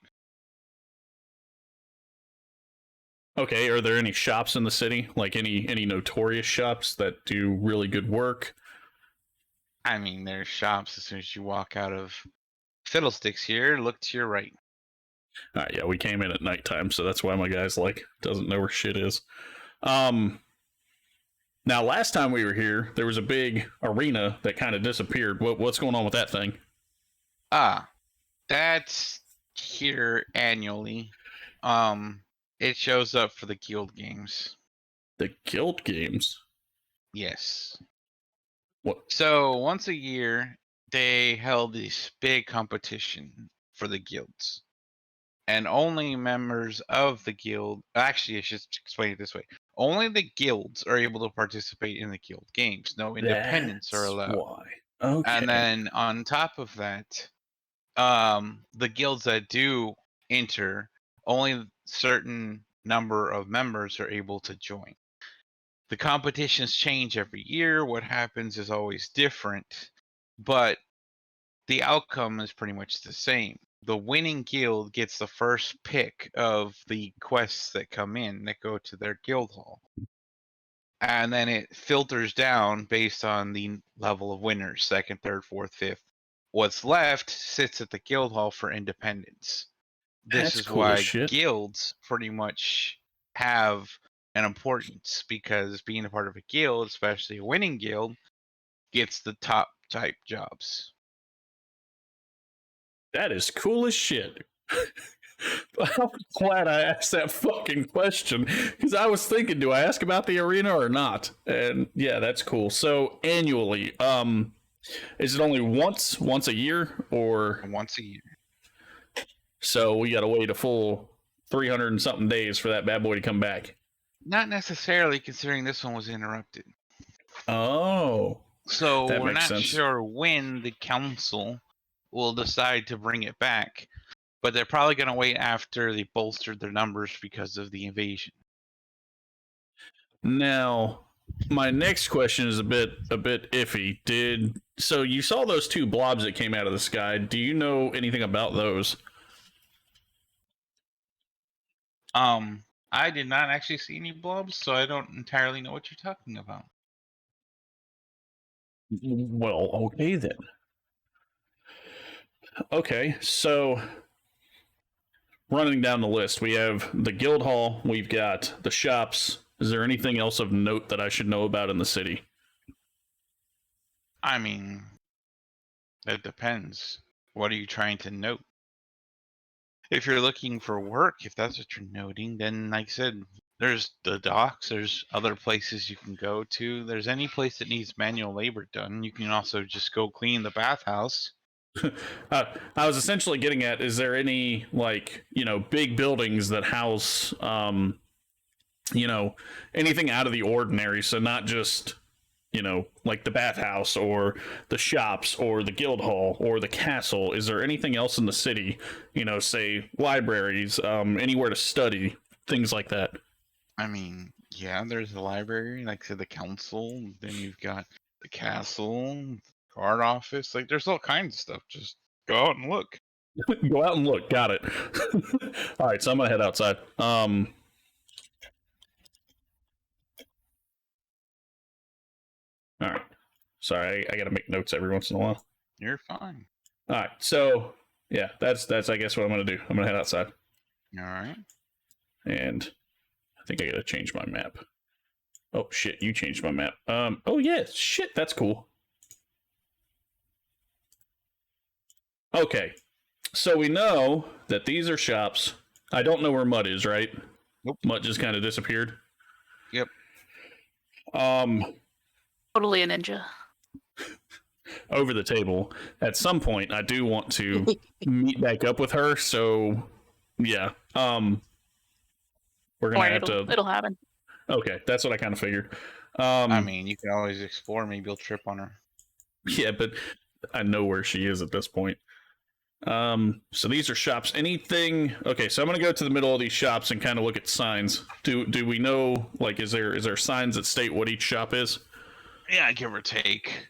S1: Okay, are there any shops in the city? Like any notorious shops that do really good work?
S3: I mean, there's shops as soon as you walk out of Fiddlesticks here. Look to your right.
S1: All right, yeah, we came in at nighttime, so that's why my guy's doesn't know where shit is. Now, last time we were here, there was a big arena that kind of disappeared. What's going on with that thing?
S3: That's here annually. It shows up for the guild games.
S1: The guild games?
S3: Yes.
S1: What?
S3: So once a year, they held this big competition for the guilds. And only members of the guild... Actually, I should explain it this way. Only the guilds are able to participate in the guild games. No independents are allowed.
S1: Why? Okay.
S3: And then on top of that, the guilds that do enter, only certain number of members are able to join. The competitions change every year. What happens is always different, but the outcome is pretty much the same. The winning guild gets the first pick of the quests that come in that go to their guild hall. And then it filters down based on the level of winners, second, third, fourth, fifth. What's left sits at the guild hall for independence. This is
S1: cool
S3: why
S1: as shit.
S3: Guilds pretty much have an importance, because being a part of a guild, especially a winning guild, gets the top type jobs.
S1: That is cool as shit. I'm glad I asked that fucking question because I was thinking, do I ask about the arena or not? And yeah, that's cool. So annually, is it only once a year or
S3: once a year?
S1: So we got to wait a full 300 and something days for that bad boy to come back.
S3: Not necessarily, considering this one was interrupted.
S1: Oh,
S3: so
S1: that
S3: we're
S1: makes
S3: not
S1: sense.
S3: sure when the council will decide to bring it back, but they're probably going to wait after they bolstered their numbers because of the invasion.
S1: Now, my next question is a bit iffy. So you saw those two blobs that came out of the sky? Do you know anything about those?
S3: I did not actually see any blobs, so I don't entirely know what you're talking about.
S1: Well, okay then. Okay, so running down the list, we have the guild hall, we've got the shops. Is there anything else of note that I should know about in the city?
S3: I mean, that depends. What are you trying to note? If you're looking for work, if that's what you're noting, then like I said, there's the docks, there's other places you can go to. There's any place that needs manual labor done. You can also just go clean the bathhouse.
S1: I was essentially getting at, is there any, like, big buildings that house, anything out of the ordinary? So not just, like the bathhouse or the shops or the guild hall or the castle. Is there anything else in the city, say libraries, anywhere to study, things like that?
S3: I mean, yeah, there's the library, like I said, the council, then you've got the castle, guard office, like there's all kinds of stuff. Just go out and look.
S1: Go out and look. Got it. All right, so I'm gonna head outside. All right. Sorry, I gotta make notes every once in a while.
S3: You're fine.
S1: All right, so yeah, that's I guess what I'm gonna do. I'm gonna head outside.
S3: All right.
S1: And I think I gotta change my map. Oh shit, you changed my map. Oh yeah, shit, that's cool. Okay, so we know that these are shops. I don't know where Mud is, right?
S3: Nope.
S1: Mud just kind of disappeared.
S3: Yep.
S10: Totally a ninja.
S1: Over the table. At some point, I do want to meet back up with her. So, yeah. We're gonna have to.
S10: It'll happen.
S1: Okay, that's what I kind of figured.
S3: I mean, you can always explore. Maybe you'll trip on her.
S1: Yeah, but I know where she is at this point. So these are shops. Anything? Okay, so I'm gonna go to the middle of these shops and kind of look at signs. Do we know, like, is there signs that state what each shop is?
S3: Yeah, give or take.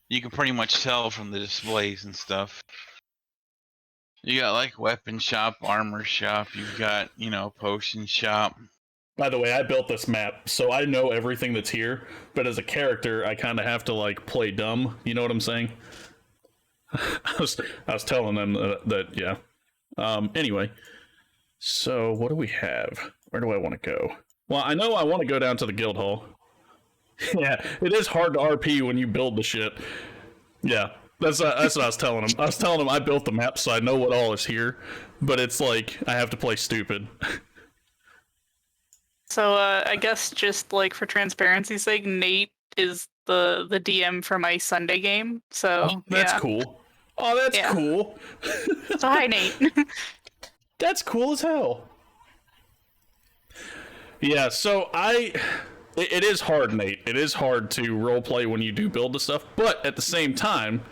S3: You can pretty much tell from the displays and stuff. You got like weapon shop, armor shop. You've got, potion shop.
S1: By the way, I built this map, so I know everything that's here. But as a character, I kind of have to like play dumb. You know what I'm saying? I was telling them that yeah. Anyway, so what do we have? Where do I want to go? Well, I know I want to go down to the guild hall. Yeah, it is hard to RP when you build the shit. Yeah, that's what I was telling him. I was telling him I built the map, so I know what all is here. But it's like I have to play stupid.
S10: So I guess just like for transparency's sake, Nate is the DM for my Sunday game. So
S1: that's
S10: yeah.
S1: cool. Oh, that's cool.
S10: So hi, Nate.
S1: That's cool as hell. Yeah, so it is hard, Nate. It is hard to roleplay when you do build the stuff, but at the same time,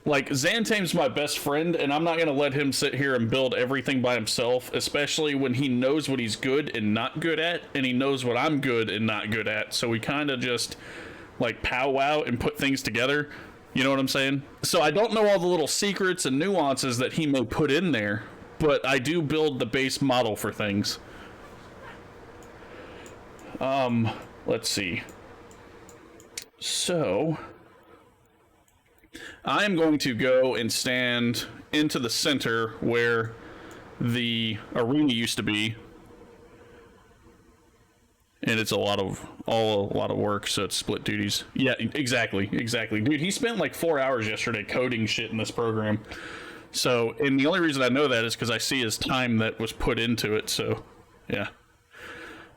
S1: like, Zantame's my best friend, and I'm not going to let him sit here and build everything by himself, especially when he knows what he's good and not good at, and he knows what I'm good and not good at, so we kind of just, like, powwow and put things together. You know what I'm saying? So I don't know all the little secrets and nuances that he may put in there, but I do build the base model for things. Let's see. So I am going to go and stand into the center where the arena used to be. And it's a lot of work, so it's split duties. Yeah, exactly. Dude, he spent like 4 hours yesterday coding shit in this program. So, and the only reason I know that is because I see his time that was put into it. So, yeah.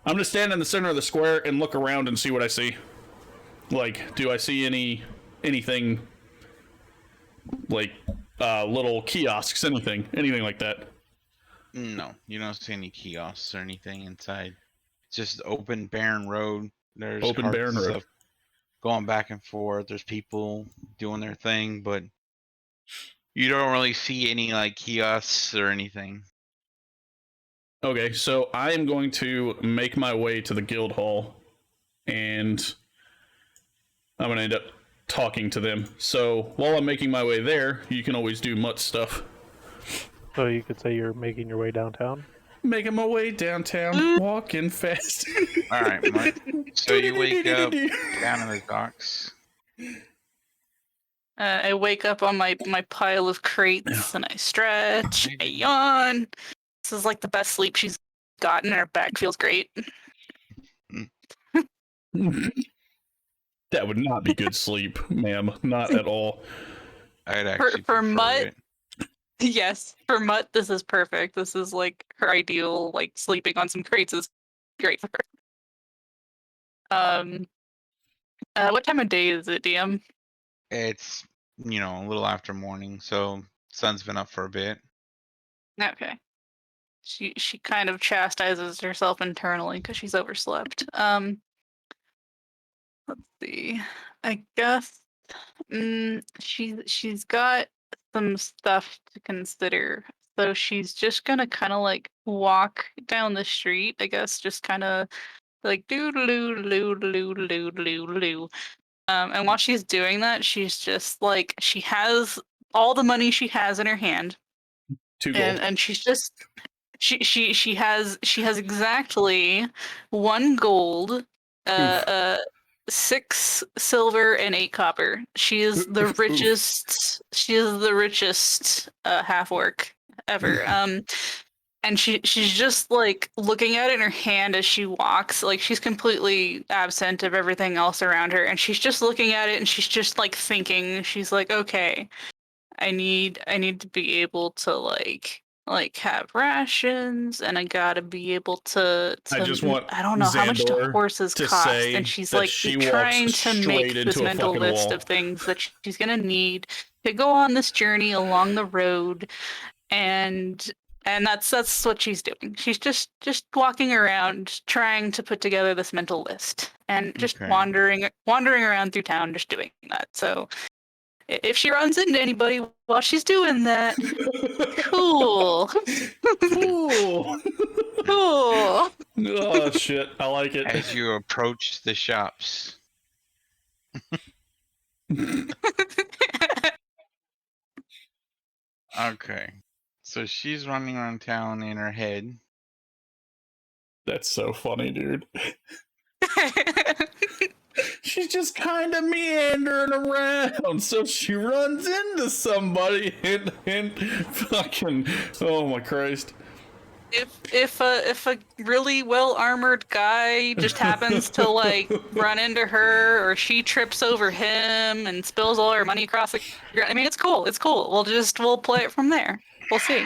S1: I'm gonna stand in the center of the square and look around and see what I see. Like, do I see anything like little kiosks, anything like that?
S3: No, you don't see any kiosks or anything inside. It's just open, barren road. There's
S1: Open,
S3: carts
S1: barren
S3: and
S1: road.
S3: stuff going back and forth. There's people doing their thing, but you don't really see any like kiosks or anything.
S1: Okay, so I am going to make my way to the guild hall, and I'm gonna end up talking to them. So while I'm making my way there, you can always do mutt stuff.
S9: So you could say you're making your way downtown?
S1: Making my way downtown, walking fast.
S3: All right, Mutt. So you wake up down in the docks.
S10: I wake up on my pile of crates and I stretch, I yawn. This is like the best sleep she's gotten. Her back feels great.
S1: That would not be good sleep, ma'am. Not at all.
S3: I'd actually
S10: For
S3: prefer
S10: Mutt,
S3: it.
S10: yes, for Mutt, this is perfect. This is like her ideal. Like sleeping on some crates is great for her. What time of day is it, DM?
S3: It's a little after morning, so sun's been up for a bit.
S10: Okay. She kind of chastises herself internally because she's overslept. Let's see. I guess she's got some stuff to consider. So she's just gonna kind of like walk down the street, I guess, just kind of like doo-doo-doo-doo-doo-doo-doo-doo. And while she's doing that, she's just like she has all the money she has in her hand,
S1: 2 gold.
S10: and she's just she has exactly 1 gold, 6 silver, and 8 copper. She is the richest. She is the richest half orc ever. And she's just like looking at it in her hand as she walks, like she's completely absent of everything else around her, and she's just looking at it and she's just like thinking. She's like, okay, I need to be able to like have rations, and I gotta be able to
S1: I just want
S10: I don't know how much do
S1: Xandor
S10: horses
S1: to
S10: cost,
S1: say
S10: and she's
S1: that
S10: like
S1: she walks
S10: trying to make
S1: straight
S10: this
S1: into a
S10: mental
S1: fucking
S10: list
S1: wall.
S10: of things that she's gonna need to go on this journey along the road, and that's what she's doing. She's just walking around trying to put together this mental list and just
S3: Okay.
S10: wandering around through town just doing that. So if she runs into anybody while she's doing that, cool.
S1: Cool.
S10: Cool.
S1: Oh shit, I like it.
S3: As you approach the shops. Okay. So she's running around town in her head.
S1: That's so funny, dude. She's just kind of meandering around, so she runs into somebody and fucking, oh my Christ.
S10: If a really well armored guy just happens to like run into her, or she trips over him and spills all her money across the ground, I mean, it's cool. It's cool. We'll play it from there. We'll see.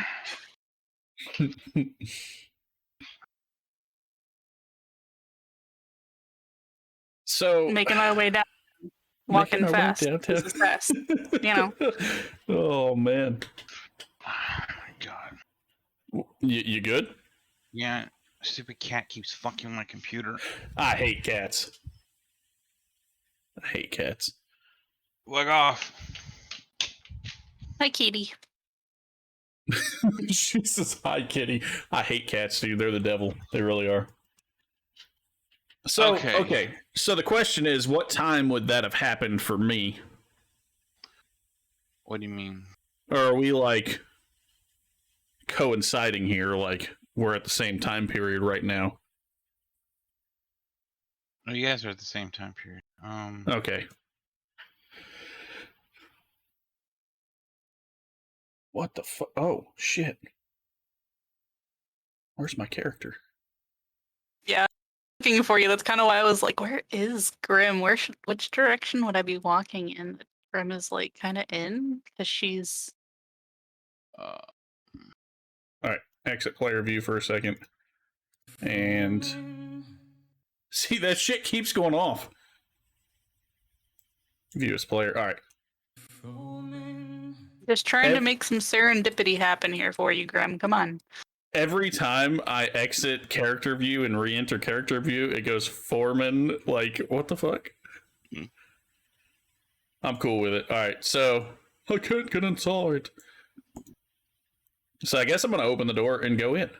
S1: So
S10: Making my way down, walking
S1: making our way
S10: fast.
S1: downtown.
S10: This is fast. You know.
S1: Oh man.
S3: Oh my god.
S1: You good?
S3: Yeah, stupid cat keeps fucking my computer.
S1: I hate cats. I hate cats.
S3: Look off.
S10: Hi, kitty.
S1: She says, hi, kitty. I hate cats, dude. They're the devil. They really are. So, okay. So the question is, what time would that have happened for me?
S3: What do you mean?
S1: Or are we, like, coinciding here? Like, we're at the same time period right now?
S3: Oh, you guys are at the same time period.
S1: Okay. What the fuck? Oh, shit. Where's my character?
S10: Yeah, looking for you. That's kind of why I was like, where is Grim? Which direction would I be walking in? Grim is like kind of in because she's
S3: Uh,
S1: Alright, exit player view for a second. And see, that shit keeps going off. View as player. Alright.
S10: Just trying to make some serendipity happen here for you, Grim. Come on.
S1: Every time I exit character view and re-enter character view, it goes Foreman. Like, what the fuck? I'm cool with it. Alright, so I can't get inside. So I guess I'm gonna open the door and go in.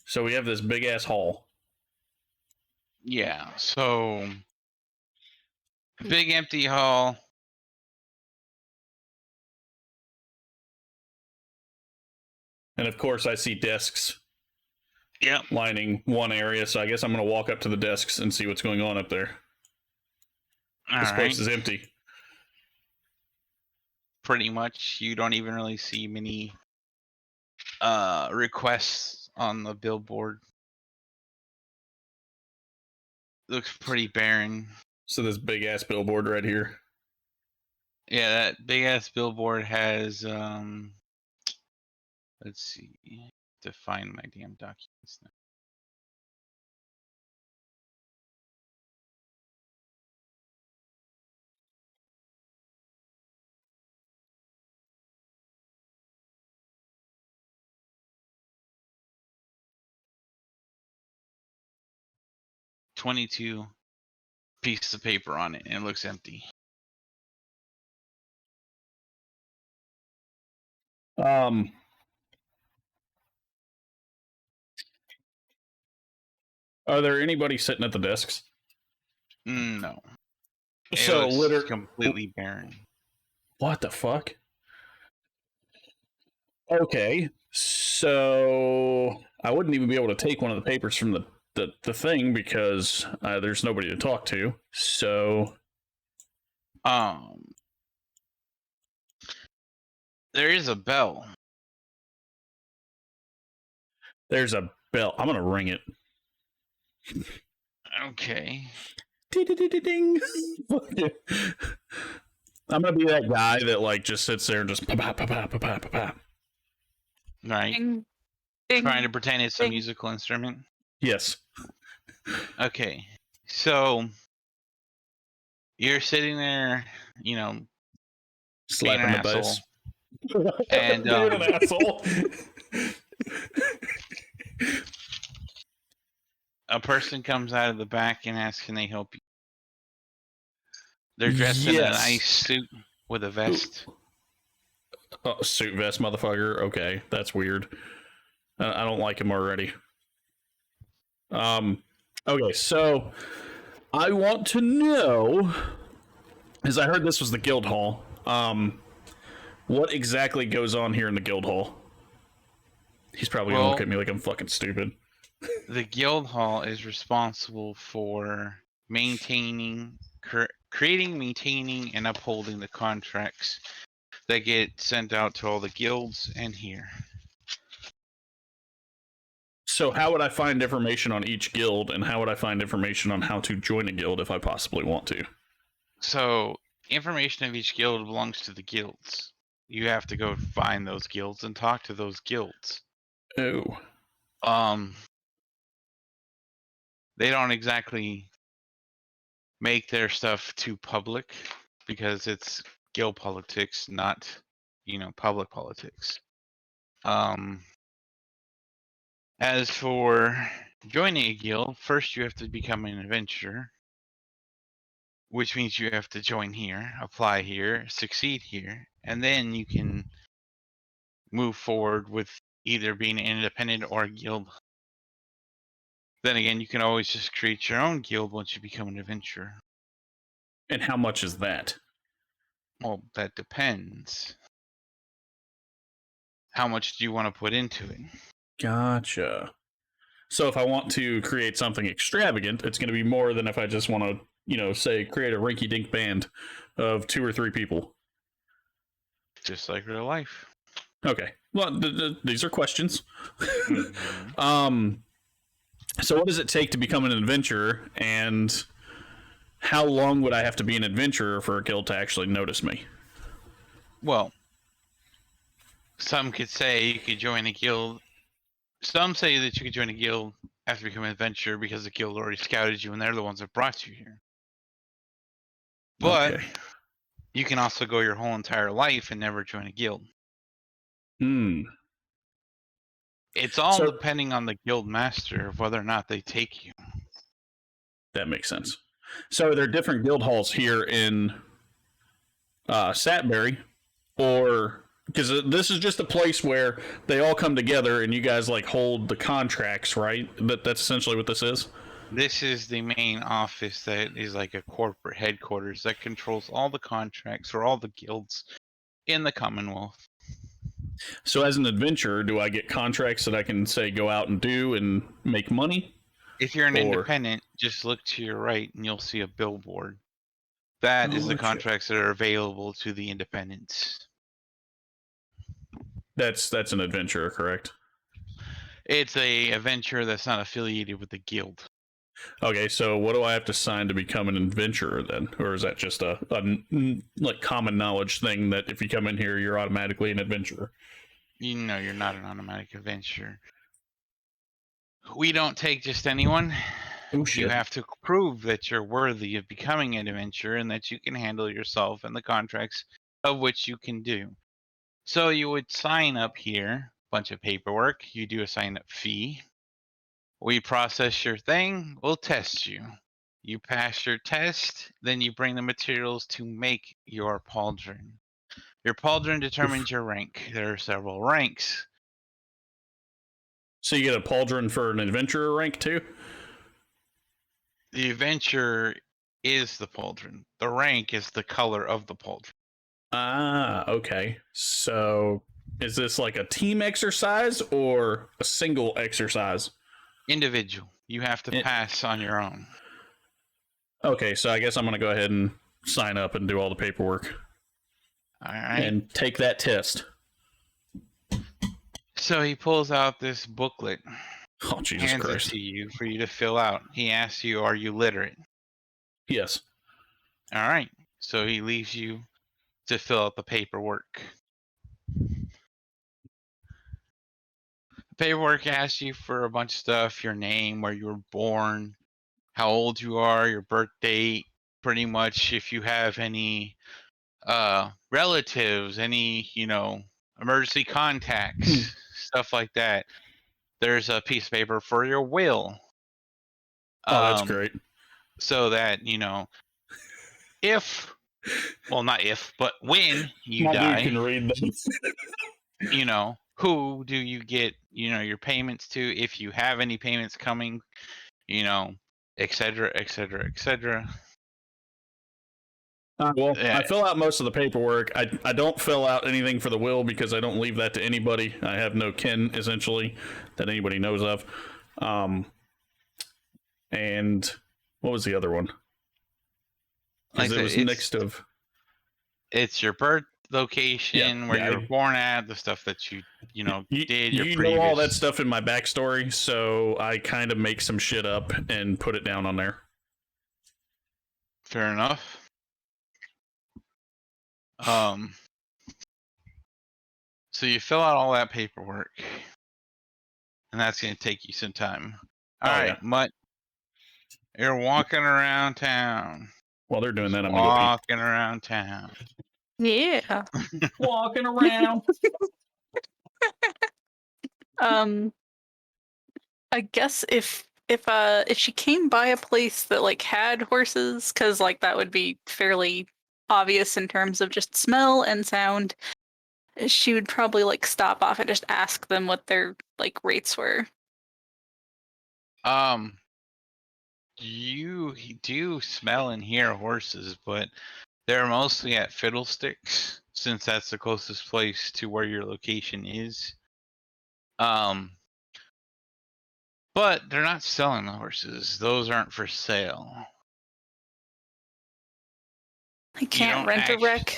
S1: So we have this big ass hall.
S3: yeah, so big empty hall.
S1: And of course I see desks
S3: Yep.
S1: lining one area, so I guess I'm gonna walk up to the desks and see what's going on up there. This place is empty.
S3: Pretty much, you don't even really see many requests on the billboard. Looks pretty barren.
S1: So this big ass billboard right here.
S3: Yeah, that big ass billboard has let's see, to find my damn documents now. $22 pieces of paper on it, and it looks empty.
S1: Are there anybody sitting at the desks?
S3: No.
S1: So
S3: literally completely barren.
S1: What the fuck? Okay, so I wouldn't even be able to take one of the papers from the thing because there's nobody to talk to. So,
S3: there is a bell.
S1: There's a bell. I'm gonna ring it.
S3: Okay.
S1: Ding. I'm gonna be that guy that like just sits there and just pa.
S3: Right.
S10: Ding, ding,
S3: trying to pretend it's a
S10: ding.
S3: musical instrument.
S1: Yes.
S3: Okay. So you're sitting there, you know,
S1: Slapping the
S3: asshole.
S1: dice.
S3: And
S1: Being an asshole.
S3: A person comes out of the back and asks, "Can they help you?" They're dressed in a nice suit with a vest.
S1: Oh, suit vest, motherfucker. Okay, that's weird. I don't like him already. Okay, so I want to know, as I heard this was the guild hall, what exactly goes on here in the guild hall? He's probably gonna look at me like I'm fucking stupid.
S3: The guild hall is responsible for maintaining, creating, maintaining, and upholding the contracts that get sent out to all the guilds and here.
S1: So how would I find information on each guild, and how would I find information on how to join a guild if I possibly want to?
S3: So information of each guild belongs to the guilds. You have to go find those guilds and talk to those guilds.
S1: Oh.
S3: They don't exactly make their stuff too public because it's guild politics, not, public politics. As for joining a guild, first you have to become an adventurer, which means you have to join here, apply here, succeed here, and then you can move forward with either being an independent or a guild. Then again, you can always just create your own guild once you become an adventurer.
S1: And how much is that?
S3: Well, that depends. How much do you want to put into it?
S1: Gotcha. So if I want to create something extravagant, it's going to be more than if I just want to, say, create a rinky-dink band of 2 or 3 people.
S3: Just like real life.
S1: Okay. Well, these are questions. Mm-hmm. So what does it take to become an adventurer, and how long would I have to be an adventurer for a guild to actually notice me?
S3: Well, Some could say you could join a guild. Some say that you could join a guild after becoming an adventurer because the guild already scouted you and they're the ones that brought you here. But
S11: Okay.
S3: you can also go your whole entire life and never join a guild.
S11: Hmm.
S3: It's all
S11: So-
S3: depending on the guild master of whether or not they take you.
S11: That makes sense. So are there different guild halls here in Satbury, or because this is just a place where they all come together and you guys like hold the contracts, right? That's essentially what this is.
S3: This is the main office that is like a corporate headquarters that controls all the contracts for all the guilds in the Commonwealth.
S11: So as an adventurer, do I get contracts that I can say go out and do and make money?
S3: If you're an
S11: Or-
S3: independent, just look to your right and you'll see a billboard. That is the
S11: Okay.
S3: contracts that are available to the independents.
S11: That's an adventurer, correct?
S3: It's a adventurer that's not affiliated with the guild.
S11: Okay, so what do I have to sign to become an adventurer then? Or is that just a like common knowledge thing that if you come in here, you're automatically an adventurer?
S3: You know you're not an automatic adventurer. We don't take just anyone.
S11: Oh, shit.
S3: You have to prove that you're worthy of becoming an adventurer and that you can handle yourself and the contracts of which you can do. So you would sign up here, bunch of paperwork, you do a sign up fee. We process your thing, we'll test you. You pass your test, then you bring the materials to make your pauldron. Your pauldron determines your rank. There are several ranks.
S11: So you get a pauldron for an adventurer rank too?
S3: The adventure is the pauldron. The rank is the color of the pauldron.
S11: Ah, okay. So is this like a team exercise or a single exercise?
S3: Individual. You have to pass on your own.
S11: Okay, so I guess I'm going to go ahead and sign up and do all the paperwork.
S3: All right.
S11: And take that test.
S3: So he pulls out this booklet,
S11: Oh, Jesus
S3: hands
S11: Christ.
S3: it to you for you to fill out. He asks you, are you literate?
S11: Yes.
S3: All right. So he leaves you to fill out the paperwork. The paperwork asks you for a bunch of stuff, your name, where you were born, how old you are, your birth date, pretty much if you have any relatives, any, emergency contacts, stuff like that. There's a piece of paper for your will.
S11: Oh, that's great.
S3: So that, if, well, not if, but when you
S11: My
S3: die,
S11: dude can read them.
S3: who do you get, your payments to, if you have any payments coming, et cetera, et cetera, et cetera.
S11: Well, I fill out most of the paperwork. I don't fill out anything for the will because I don't leave that to anybody. I have no kin, essentially, that anybody knows of. And what was the other one? Because it was next of...
S3: It's your birth location, where you were born at, the stuff that you did. Your previous...
S11: know all that stuff in my backstory, so I kind of make some shit up and put it down on there.
S3: Fair enough. So you fill out all that paperwork, and that's going to take you some time. All right, Mutt, you're walking around town.
S11: While they're doing that, I'm going to go
S3: walking around town.
S10: Yeah.
S11: Walking around.
S10: I guess if she came by a place that like had horses, because like that would be fairly obvious in terms of just smell and sound, she would probably like stop off and just ask them what their like rates were.
S3: You do smell and hear horses, but they're mostly at Fiddlesticks, since that's the closest place to where your location is. But they're not selling the horses. Those aren't for sale.
S10: I can't rent a wreck.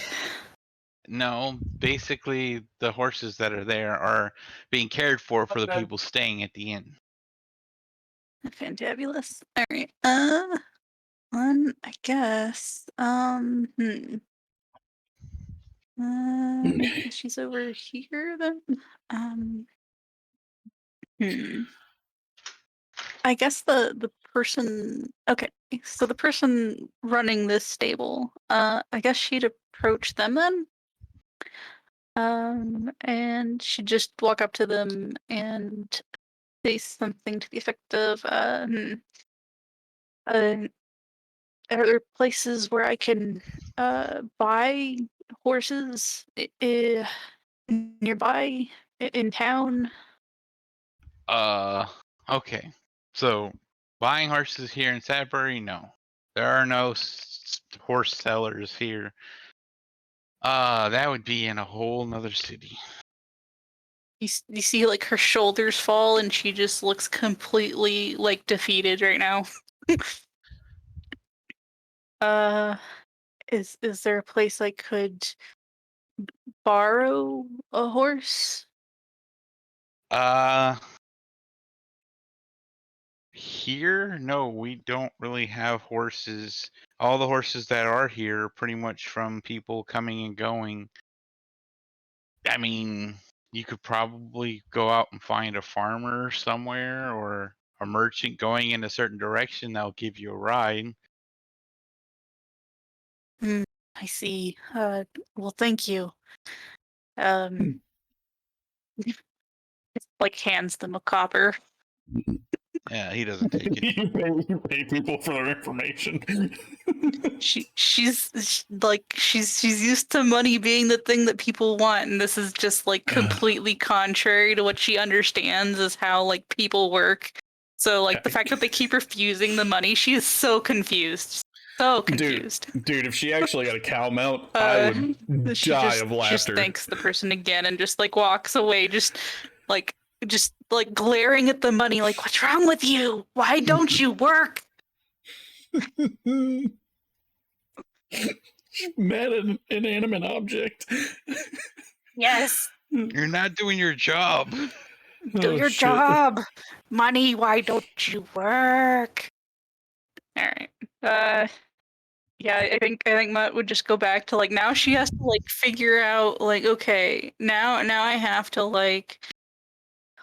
S3: No, basically the horses that are there are being cared for the people staying at the inn.
S10: Fantabulous. All right. I guess. She's over here then. I guess the person. Okay, so the person running this stable. I guess she'd approach them then. And she'd just walk up to them and say something to the effect of, are there places where I can buy horses nearby in town?
S3: Okay. So, buying horses here in Sudbury? No. There are no horse sellers here. That would be in a whole nother city.
S10: You see, like, her shoulders fall, and she just looks completely, like, defeated right now. Is there a place I could borrow a horse?
S3: Here? No, we don't really have horses. All the horses that are here are pretty much from people coming and going. I mean, you could probably go out and find a farmer somewhere or a merchant going in a certain direction that'll give you a ride.
S10: I see. Well, thank you. Like, hands them a copper.
S3: Yeah, he doesn't take it.
S11: You pay people for their information.
S10: She's used to money being the thing that people want, and this is just like completely contrary to what she understands is how like people work. So like the fact that they keep refusing the money, she is so confused. So confused.
S11: Dude, if she actually got a cow mount, I would die of laughter.
S10: She just thanks the person again and just like walks away, just like glaring at the money, like, what's wrong with you? Why don't you work?
S11: Mad at an inanimate object.
S10: Yes.
S3: You're not doing your job.
S10: Do your job. Money, why don't you work? All right. Yeah, I think Mutt would just go back to like now she has to like figure out like, okay, now I have to like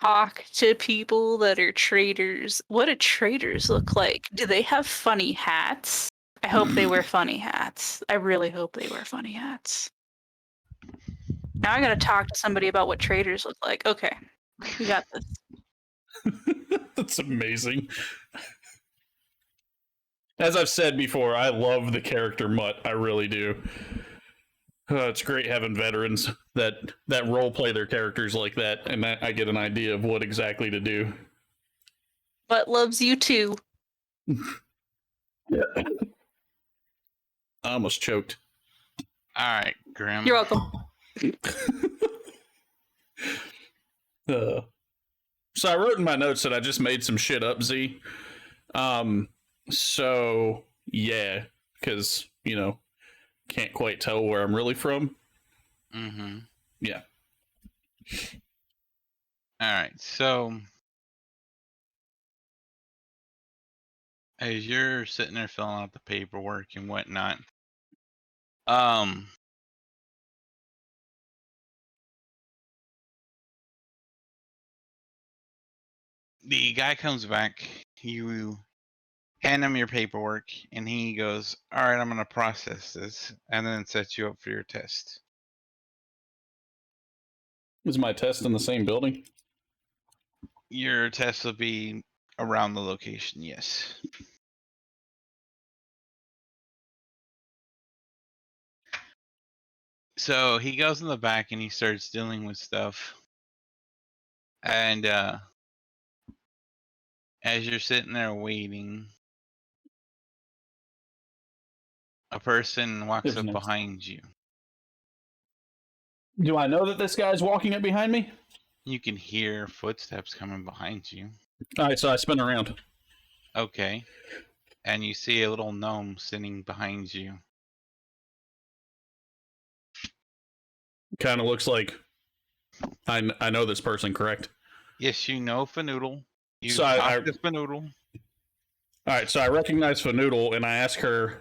S10: talk to people that are traders. What do traders look like? Do they have funny hats? I hope they wear funny hats. I really hope they wear funny hats. Now I gotta talk to somebody about what traders look like. Okay, we got this.
S11: That's amazing. As I've said before, I love the character Mutt. I really do. It's great having veterans that role play their characters like that, and I get an idea of what exactly to do.
S10: Mutt loves you too.
S11: Yeah. I almost choked.
S3: All right, Grim.
S10: You're welcome.
S11: So I wrote in my notes that I just made some shit up, Z. So yeah, because can't quite tell where I'm really from.
S3: Mm-hmm.
S11: Yeah.
S3: All right, so as you're sitting there filling out the paperwork and whatnot, the guy comes back, you hand him your paperwork, and he goes, all right, I'm going to process this, and then set you up for your test.
S11: Is my test in the same building?
S3: Your test will be around the location, yes. So he goes in the back and he starts dealing with stuff. And as you're sitting there waiting, a person walks up behind you.
S11: Do I know that this guy's walking up behind me?
S3: You can hear footsteps coming behind you.
S11: All right, so I spin around.
S3: Okay. And you see a little gnome sitting behind you.
S11: Kind of looks like I know this person, correct?
S3: Yes, you know Fanoodle. You
S11: so
S3: talk to Fanoodle.
S11: All right, so I recognize Fanoodle, and I ask her,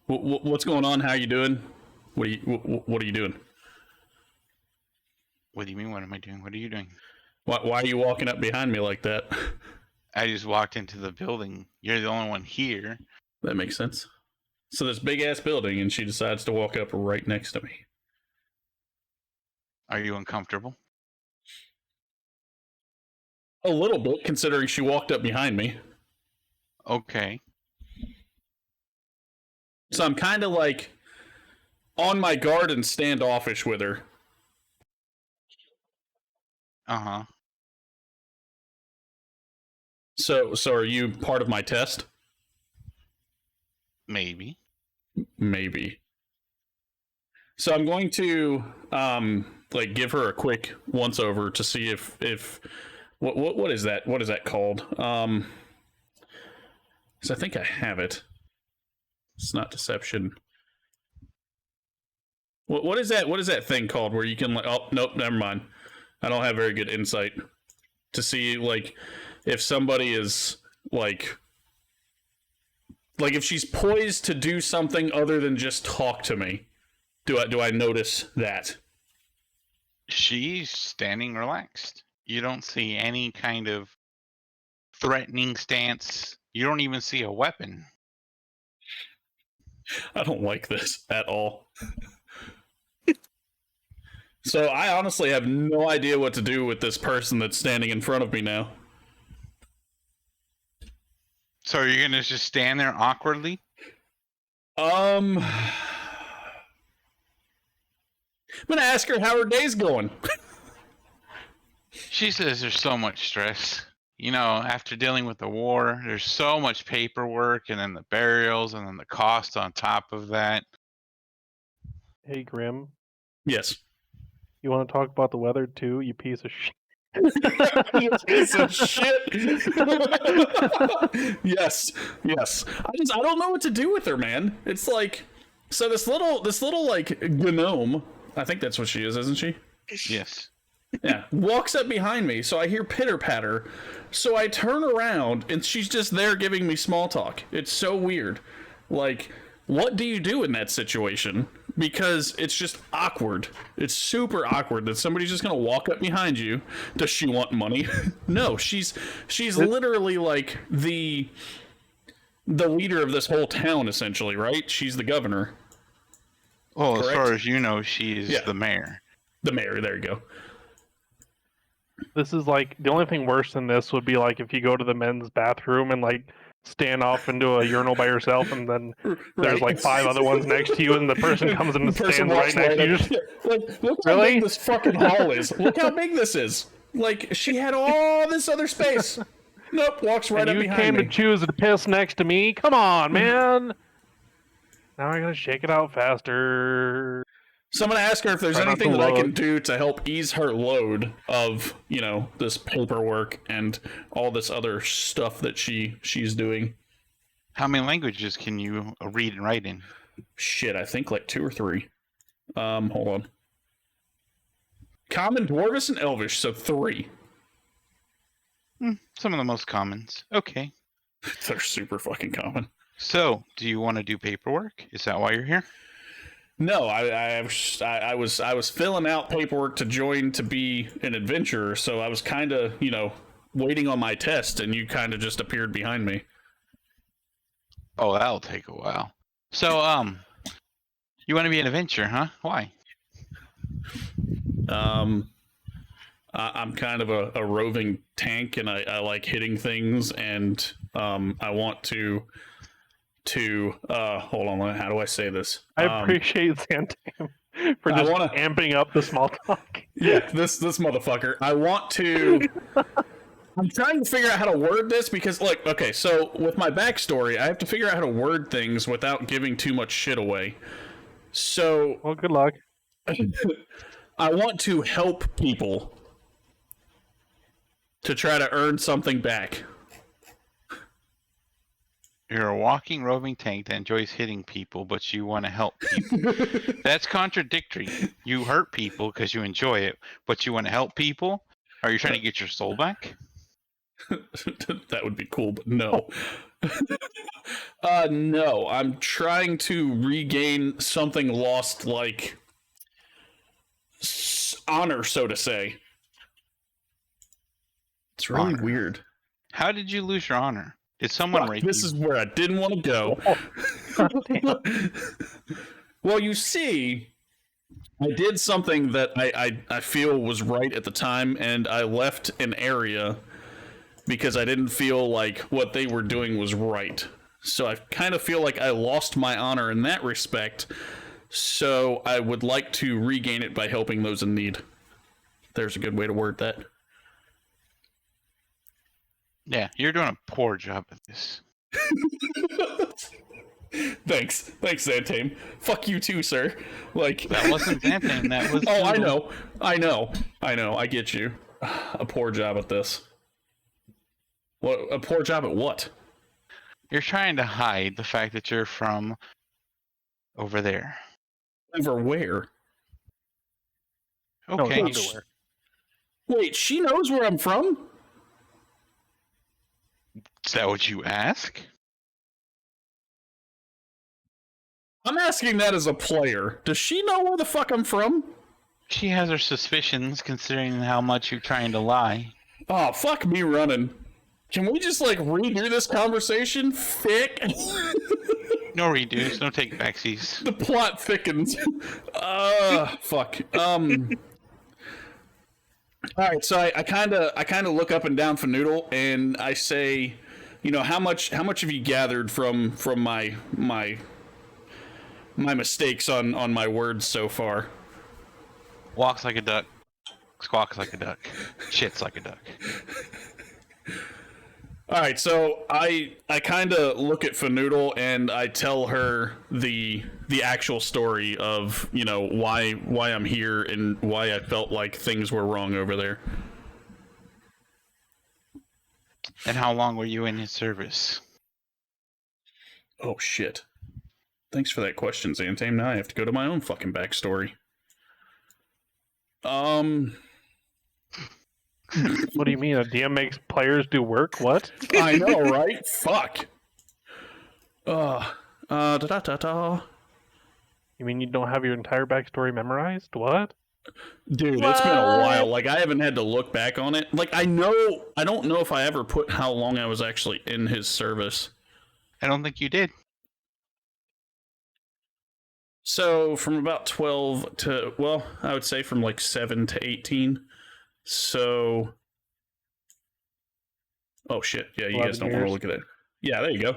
S11: what's going on? How you doing? What are you doing?
S3: What do you mean? What am I doing? What are you doing?
S11: Why are you walking up behind me like that?
S3: I just walked into the building. You're the only one here.
S11: That makes sense. So this big ass building, and she decides to walk up right next to me.
S3: Are you uncomfortable?
S11: A little bit, considering she walked up behind me.
S3: Okay.
S11: So I'm kind of like on my guard and standoffish with her.
S3: Uh-huh.
S11: So are you part of my test?
S3: Maybe.
S11: Maybe. So I'm going to like give her a quick once over to see if what is that? What is that called? So I think I have it. It's not deception. What is that? What is that thing called where you can like? Oh nope, never mind. I don't have very good insight to see like if somebody is like if she's poised to do something other than just talk to me. Do I notice that?
S3: She's standing relaxed. You don't see any kind of threatening stance. You don't even see a weapon.
S11: I don't like this at all. So I honestly have no idea what to do with this person that's standing in front of me now.
S3: So you're gonna just stand there awkwardly?
S11: I'm gonna ask her how her day's going.
S3: She says there's so much stress. You know, after dealing with the war, there's so much paperwork, and then the burials, and then the cost on top of that.
S9: Hey, Grim.
S11: Yes.
S9: You want to talk about the weather too, you piece of shit?
S11: You piece of shit. Yes. I don't know what to do with her, man. It's like, so this little like gnome, I think that's what she is, isn't she?
S3: Yes.
S11: Yeah, walks up behind me, so I hear pitter patter. So I turn around, and she's just there giving me small talk. It's so weird. Like, what do you do in that situation? Because it's just awkward. It's super awkward that somebody's just gonna walk up behind you. Does she want money? No, she's literally like the leader of this whole town, essentially, right? She's the governor.
S3: Well,
S11: Correct?
S3: as far as you know, she's the mayor.
S11: The mayor, there you go.
S9: This is like the only thing worse than this would be like if you go to the men's bathroom and like stand off into a urinal by yourself, and then there's like 5 other ones next to you, and the person comes in and stands right next to you. Just,
S11: like, look how big this fucking hall is. Look how big this is. Like, she had all this other space. Nope, walks right up behind me.
S9: You came to choose to piss next to me? Come on, man. Now I gotta shake it out faster.
S11: So I'm gonna ask her if there's anything that I can do to help ease her load of, you know, this paperwork and all this other stuff that she's doing.
S3: How many languages can you read and write in?
S11: Shit, I think like 2 or 3. Hold on. Common, Dwarvish, and Elvish, so 3.
S3: Some of the most commons. Okay.
S11: They're super fucking common.
S3: So, do you want to do paperwork? Is that why you're here?
S11: No, I was filling out paperwork to join to be an adventurer, so I was kind of, you know, waiting on my test, and you kind of just appeared behind me.
S3: Oh, that'll take a while. So, you want to be an adventurer, huh? Why?
S11: I'm kind of a roving tank, and I like hitting things, and I want to hold on, how do I say this?
S9: I appreciate Zantame for just amping up the small talk.
S11: Yeah, this motherfucker. I want to. I'm trying to figure out how to word this because, like, okay, so with my backstory, I have to figure out how to word things without giving too much shit away. So,
S9: well, good luck.
S11: I want to help people to try to earn something back.
S3: You're a walking, roving tank that enjoys hitting people, but you want to help people. That's contradictory. You hurt people because you enjoy it, but you want to help people? Are you trying to get your soul back?
S11: That would be cool, but no. No, I'm trying to regain something lost, like honor, so to say. It's really
S3: Honor.
S11: weird.
S3: How did you lose your honor? Did someone
S11: Fuck,
S3: rape
S11: this
S3: you?
S11: is where I didn't want to go. Well, you see, I did something that I feel was right at the time, and I left an area because I didn't feel like what they were doing was right. So I kind of feel like I lost my honor in that respect. So I would like to regain it by helping those in need. There's a good way to word that.
S3: Yeah, you're doing a poor job at this.
S11: Thanks, Zantame. Fuck you too, sir. Like
S3: that wasn't Zantame. That was.
S11: Oh, I know. I get you. A poor job at this. What? A poor job at what?
S3: You're trying to hide the fact that you're from over there.
S11: Over where?
S3: Okay.
S11: No, wait, she knows where I'm from?
S3: Is that what you ask?
S11: I'm asking that as a player. Does she know where the fuck I'm from?
S3: She has her suspicions, considering how much you're trying to lie.
S11: Oh, fuck me running. Can we just, like, redo this conversation? Thick?
S3: No redos, no take backsies.
S11: The plot thickens. Fuck. Alright, so I kinda look up and down for Noodle, and I say, you know, how much have you gathered from my mistakes on my words so far?
S3: Walks like a duck, squawks like a duck, shits like a duck.
S11: All right, so I kind of look at Fanoodle and I tell her the actual story of, you know, why I'm here and why I felt like things were wrong over there.
S3: And how long were you in his service?
S11: Oh shit. Thanks for that question, Zantame. Now I have to go to my own fucking backstory.
S9: What do you mean? A DM makes players do work? What?
S11: I know, right? Fuck. Da-da-da-da.
S9: You mean you don't have your entire backstory memorized? What?
S11: Dude, it's been a while. Like, I haven't had to look back on it. Like, I don't know if I ever put how long I was actually in his service.
S3: I don't think you did.
S11: So, from about 12 to, well, I would say from like 7 to 18. So, oh shit, yeah, you guys don't want to look at it. Yeah, there you go.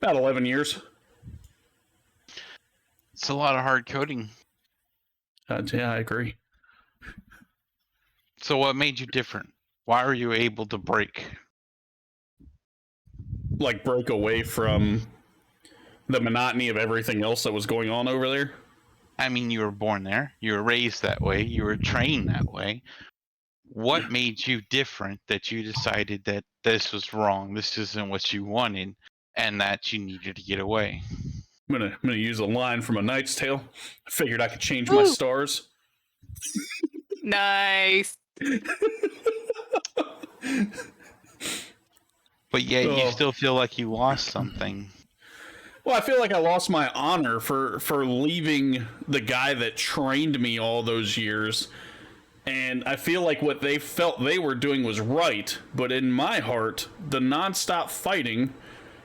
S11: About 11 years.
S3: It's a lot of hard coding.
S11: Yeah, I agree.
S3: So what made you different? Why were you able to break?
S11: Like, break away from the monotony of everything else that was going on over there?
S3: I mean, you were born there. You were raised that way. You were trained that way. What made you different that you decided that this was wrong, this isn't what you wanted, and that you needed to get away?
S11: I'm gonna use a line from A Knight's Tale. I figured I could change my stars.
S10: Nice.
S3: But yet you still feel like you lost something.
S11: Well, I feel like I lost my honor for leaving the guy that trained me all those years. And I feel like what they felt they were doing was right, but in my heart, the nonstop fighting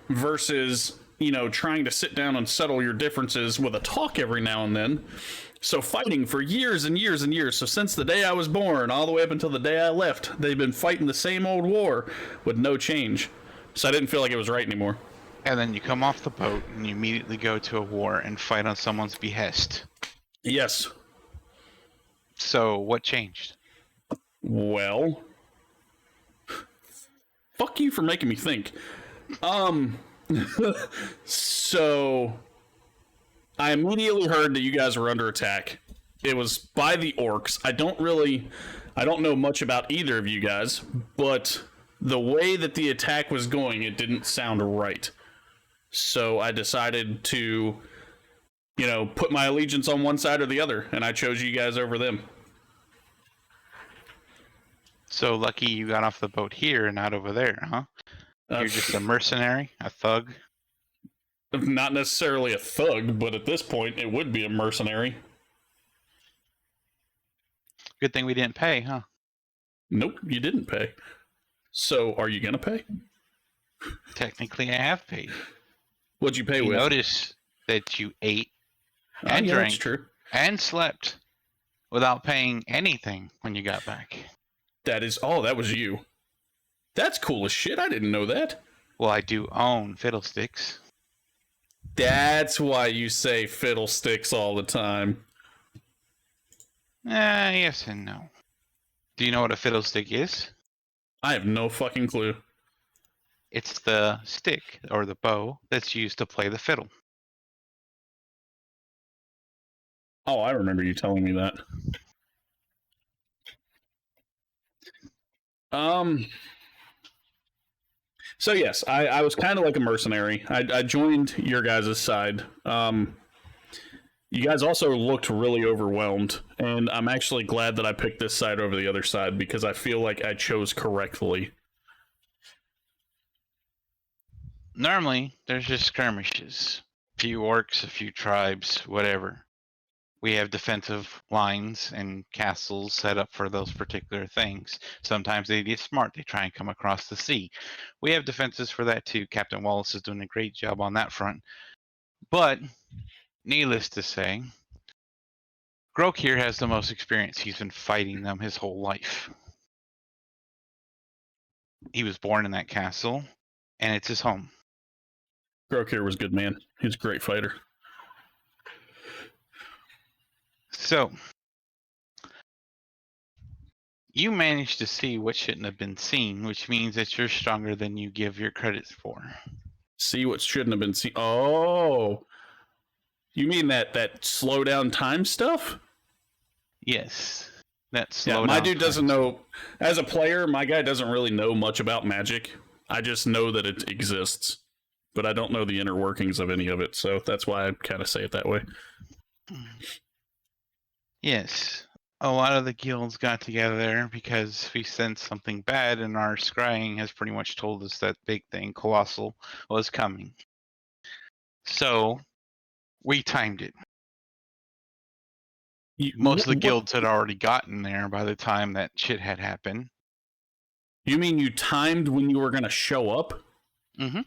S11: versus, you know, trying to sit down and settle your differences with a talk every now and then. So fighting for years and years and years. So since the day I was born, all the way up until the day I left, they've been fighting the same old war with no change. So I didn't feel like it was right anymore.
S3: And then you come off the boat and you immediately go to a war and fight on someone's behest.
S11: Yes.
S3: So what changed?
S11: Well, fuck you for making me think. So I immediately heard that you guys were under attack. It was by the orcs. I don't know much about either of you guys, but the way that the attack was going, it didn't sound right. So I decided to, you know, put my allegiance on one side or the other, and I chose you guys over them.
S3: So lucky you got off the boat here and not over there, huh? You're just a mercenary, a thug.
S11: Not necessarily a thug, but at this point, it would be a mercenary.
S3: Good thing we didn't pay, huh?
S11: Nope, you didn't pay. So, are you gonna pay?
S3: Technically, I have paid.
S11: What'd you pay with?
S3: Notice that you ate and
S11: yeah,
S3: drank
S11: that's true.
S3: and slept without paying anything when you got back.
S11: That was you. That's cool as shit. I didn't know that.
S3: Well, I do own fiddlesticks.
S11: That's why you say fiddlesticks all the time.
S3: Yes and no. Do you know what a fiddlestick is?
S11: I have no fucking clue.
S3: It's the stick or the bow that's used to play the fiddle.
S11: Oh, I remember you telling me that. So yes, I was kind of like a mercenary. I joined your guys' side. You guys also looked really overwhelmed, and I'm actually glad that I picked this side over the other side because I feel like I chose correctly.
S3: Normally, there's just skirmishes. A few orcs, a few tribes, whatever. We have defensive lines and castles set up for those particular things. Sometimes they get smart. They try and come across the sea. We have defenses for that too. Captain Wallace is doing a great job on that front. But, needless to say, Grok here has the most experience. He's been fighting them his whole life. He was born in that castle, and it's his home.
S11: Grok here was a good man. He's a great fighter.
S3: So, you managed to see what shouldn't have been seen, which means that you're stronger than you give your credits for.
S11: See what shouldn't have been seen. Oh, you mean that slow down time stuff?
S3: Yes, that slow
S11: Yeah, my
S3: down
S11: dude doesn't know. As a player, my guy doesn't really know much about magic. I just know that it exists, but I don't know the inner workings of any of it. So that's why I kind of say it that way.
S3: Yes, a lot of the guilds got together because we sensed something bad, and our scrying has pretty much told us that big thing, Colossal, was coming. So, we timed it. Most of the guilds had already gotten there by the time that shit had happened.
S11: You mean you timed when you were going to show up?
S3: Mm-hmm.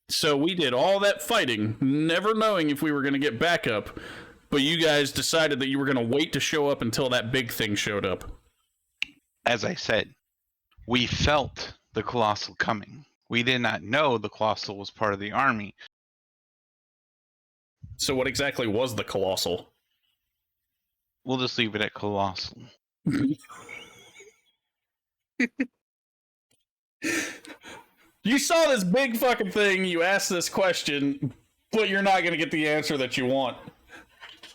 S11: So we did all that fighting, never knowing if we were going to get backup. But you guys decided that you were going to wait to show up until that big thing showed up.
S3: As I said, we felt the Colossal coming. We did not know the Colossal was part of the army.
S11: So what exactly was the Colossal?
S3: We'll just leave it at Colossal.
S11: You saw this big fucking thing, you asked this question, but you're not going to get the answer that you want.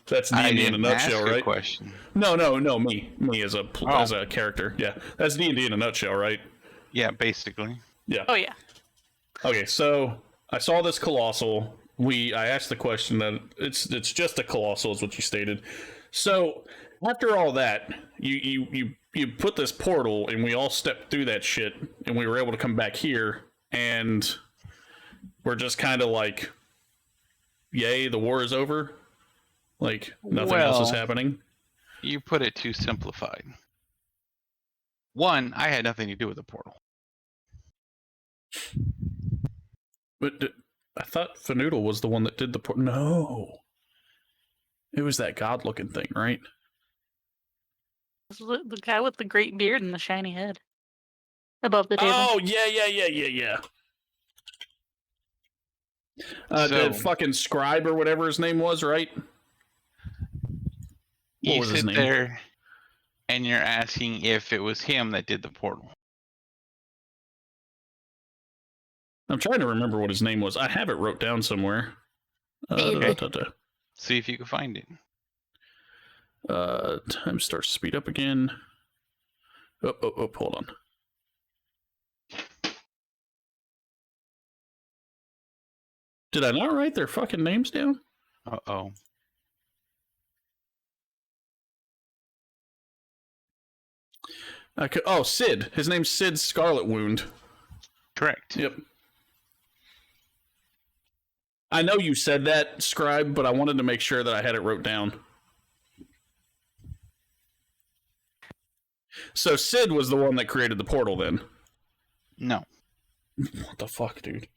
S11: That's D&D in a nutshell, right?
S3: Question.
S11: No, me as a character. Yeah, that's D&D in a nutshell, right?
S3: Yeah, basically.
S11: Yeah.
S10: Oh yeah.
S11: Okay, so I saw this Colossal. I asked the question that it's just a Colossal, is what you stated. So after all that, you put this portal, and we all stepped through that shit, and we were able to come back here, and we're just kind of like, yay, the war is over. Like, nothing else is happening?
S3: You put it too simplified. One, I had nothing to do with the portal.
S11: But I thought Fanoodle was the one that did the portal. No. It was that god-looking thing, right?
S10: The guy with the great beard and the shiny head. Above the table.
S11: Oh, yeah. The fucking scribe or whatever his name was, right?
S3: You sit there and you're asking if it was him that did the portal.
S11: I'm trying to remember what his name was. I have it wrote down somewhere.
S3: See if you can find it.
S11: Time starts to speed up again. Oh, hold on. Did I not write their fucking names down?
S3: Uh-oh.
S11: Sid. His name's Sid Scarlet Wound.
S3: Correct.
S11: Yep. I know you said that, Scribe, but I wanted to make sure that I had it wrote down. So Sid was the one that created the portal then?
S3: No.
S11: What the fuck, dude?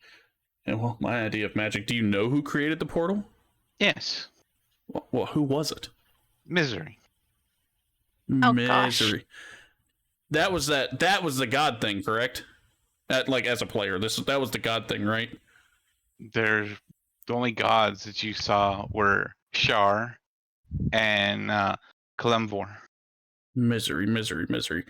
S11: And well, my idea of magic. Do you know who created the portal?
S3: Yes.
S11: Well, who was it?
S3: Misery.
S10: Oh,
S11: Misery.
S10: gosh.
S11: That was the god thing, correct? Like as a player, that was the god thing, right?
S3: The only gods that you saw were Shar and Kalemvor.
S11: Misery.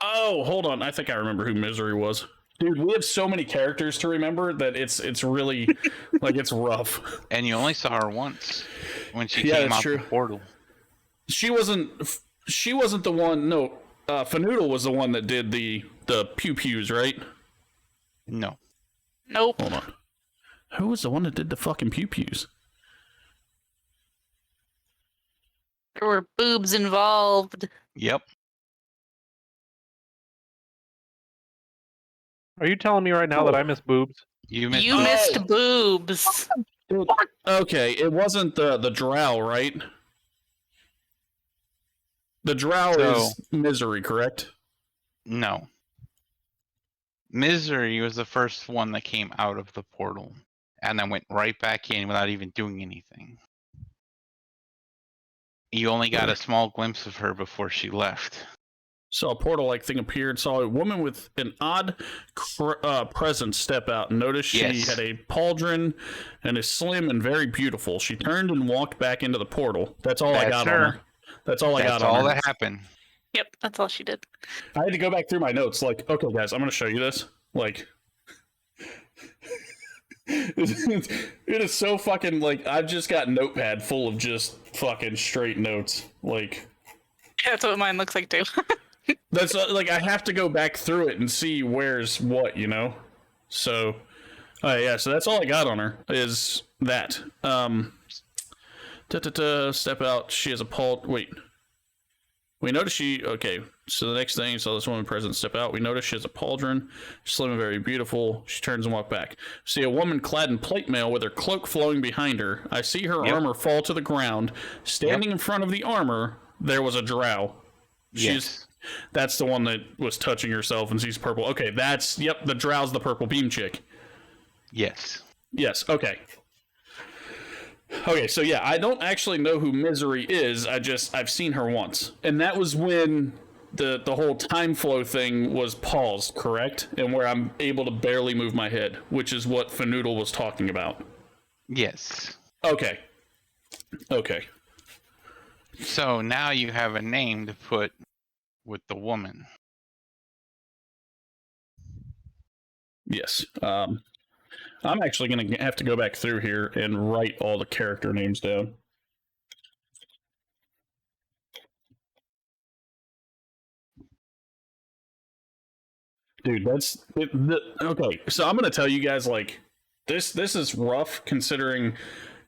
S11: Oh, hold on. I think I remember who Misery was. Dude, we have so many characters to remember that it's really like it's rough.
S3: And you only saw her once when she
S11: Yeah,
S3: came
S11: that's
S3: out
S11: true.
S3: the portal.
S11: She wasn't the one. No, Fanoodle was the one that did the pew pews, right?
S3: No.
S10: Nope.
S11: Hold on. Who was the one that did the fucking pew pews?
S10: There were boobs involved.
S3: Yep.
S9: Are you telling me right now that I miss boobs?
S3: You missed.
S10: You missed boobs.
S11: Okay, it wasn't the drow, right? The drow is Misery, correct?
S3: No. Misery was the first one that came out of the portal and then went right back in without even doing anything. You only got a small glimpse of her before she left.
S11: Saw a portal-like thing appeared, saw a woman with an odd presence step out, and noticed she had a pauldron and is slim and very beautiful. She turned and walked back into the portal. That's all I got on her. That's all I got on her.
S3: That's all that happened.
S10: Yep, that's all she did.
S11: I had to go back through my notes, like, okay, guys, I'm going to show you this. Like, it is so fucking, like, I've just got Notepad full of just fucking straight notes. Like,
S10: That's what mine looks like, too.
S11: that's, like, I have to go back through it and see where's what, you know? So, yeah, so that's all I got on her, is that. Step out, she has a wait. We notice okay, so the next thing, so this woman present step out. We notice she has a pauldron, slim and very beautiful. She turns and walks back. See a woman clad in plate mail with her cloak flowing behind her. I see her armor fall to the ground. Standing in front of the armor, there was a drow. That's the one that was touching herself and sees purple. Okay, the drow's the purple beam chick. Yes, okay. Okay, so yeah, I don't actually know who Misery is. I've seen her once. And that was when the whole time flow thing was paused, correct? And where I'm able to barely move my head, which is what Fanoodle was talking about.
S3: Yes.
S11: Okay.
S3: So now you have a name to put with the woman.
S11: Yes. I'm actually going to have to go back through here and write all the character names down. Dude, okay. So I'm going to tell you guys, like, this is rough considering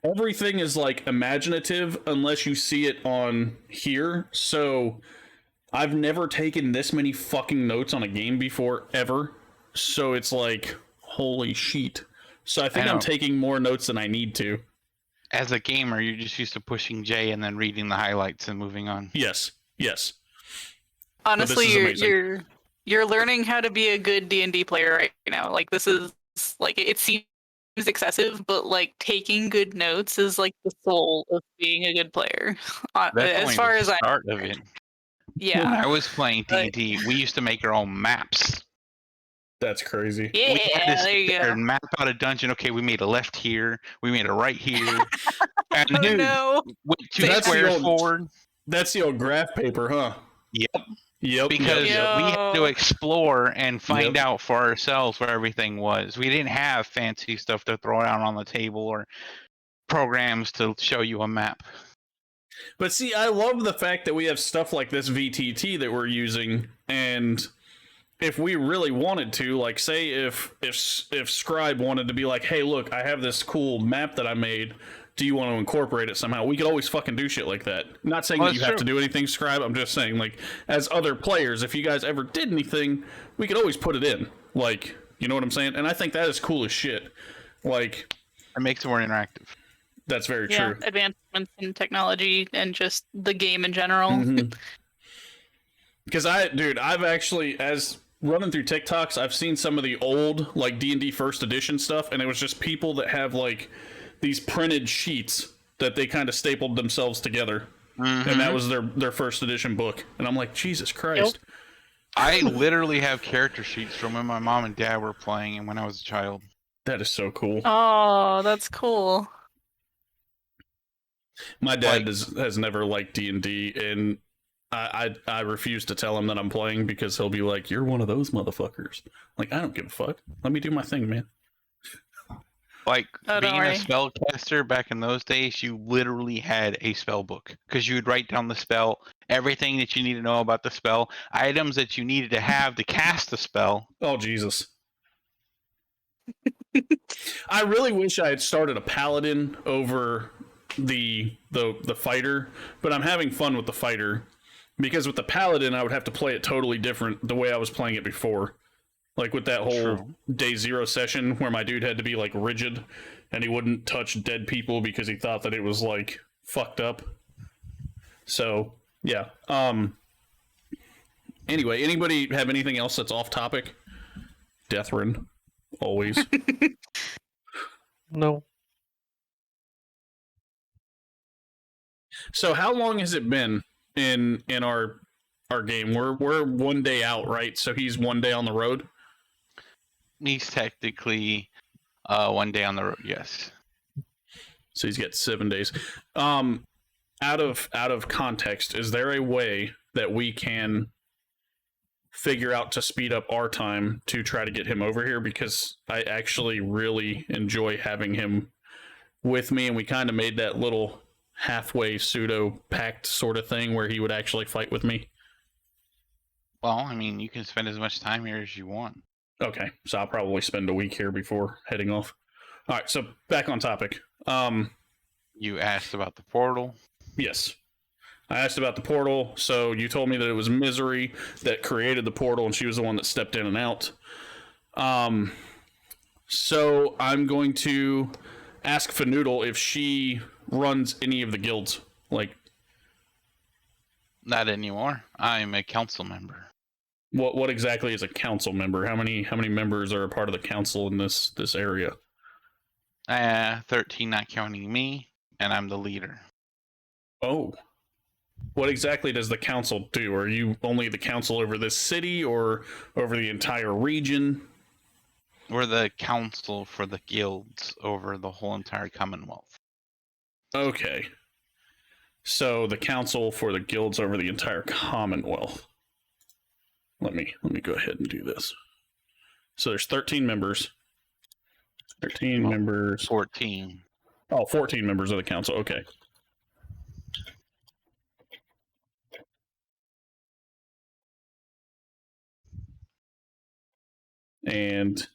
S11: everything is, like, imaginative unless you see it on here. So I've never taken this many fucking notes on a game before, ever. So it's like, holy shit. So I think I'm taking more notes than I need to.
S3: As a gamer, you're just used to pushing J and then reading the highlights and moving on.
S11: Yes.
S10: Honestly, you're learning how to be a good D&D player right now. Like, this is, like, it seems excessive, but, like, taking good notes is, like, the soul of being a good player. As far as I
S3: start of it.
S10: Yeah.
S3: When I was playing D&D, we used to make our own maps.
S11: That's crazy.
S10: Yeah,
S3: we had to
S10: there you go.
S3: map out a dungeon. Okay, we made a left here. We made a right here. And dude, went 2 squares forward.
S11: That's the old graph paper, huh?
S3: Yep. Because we had to explore and find out for ourselves where everything was. We didn't have fancy stuff to throw out on the table or programs to show you a map.
S11: But see, I love the fact that we have stuff like this VTT that we're using, and if we really wanted to, like, say if Scribe wanted to be like, hey, look, I have this cool map that I made, do you want to incorporate it somehow? We could always fucking do shit like that. Not saying that you have to do anything, Scribe. I'm just saying, like, as other players, if you guys ever did anything, we could always put it in. Like, you know what I'm saying? And I think that is cool as shit. Like,
S3: It makes it more interactive.
S11: That's very
S10: Yeah,
S11: true.
S10: advancements in technology and just the game in general.
S11: Because I've actually, as running through TikToks, I've seen some of the old like D&D first edition stuff, and it was just people that have like these printed sheets that they kind of stapled themselves together, and that was their first edition book. And I'm like, Jesus Christ.
S3: I literally have character sheets from when my mom and dad were playing and when I was a child.
S11: That is so cool.
S10: Oh, that's cool.
S11: My dad has never liked D&D, and I refuse to tell him that I'm playing because he'll be like, "You're one of those motherfuckers." Like, I don't give a fuck. Let me do my thing, man.
S3: Like,
S10: Oh,
S3: being
S10: don't worry.
S3: a spellcaster back in those days, you literally had a spell book because you would write down the spell, everything that you need to know about the spell, items that you needed to have to cast the spell.
S11: Oh, Jesus. I really wish I had started a paladin over the fighter, but I'm having fun with the fighter because with the paladin I would have to play it totally different the way I was playing it before. Like with that whole day 0 session where my dude had to be like rigid and he wouldn't touch dead people because he thought that it was like fucked up. So, yeah. Anyway, anybody have anything else that's off topic? Deathrin, always.
S9: No.
S11: So how long has it been in our game? We're 1 day out, right? So he's 1 day on the road.
S3: He's technically 1 day on the road, yes.
S11: So he's got 7 days. Out of context, is there a way that we can figure out to speed up our time to try to get him over here? Because I actually really enjoy having him with me, and we kind of made that little halfway pseudo pact sort of thing where he would actually fight with me.
S3: Well, I mean, you can spend as much time here as you want.
S11: Okay, so I'll probably spend a week here before heading off. All right, so back on topic.
S3: You asked about the portal.
S11: Yes. I asked about the portal, so you told me that it was Misery that created the portal, and she was the one that stepped in and out. So I'm going to ask Fanoodle if she runs any of the guilds. Like,
S3: not anymore. I'm a council member.
S11: What exactly is a council member? How many members are a part of the council in this area?
S3: 13, not counting me, and I'm the leader.
S11: Oh. What exactly does the council do? Are you only the council over this city or over the entire region?
S3: We're the council for the guilds over the whole entire Commonwealth.
S11: Okay. So the council for the guilds over the entire Commonwealth. Let me go ahead and do this. So there's 13 members. 13 members.
S3: 14.
S11: Oh, 14 members of the council. Okay. And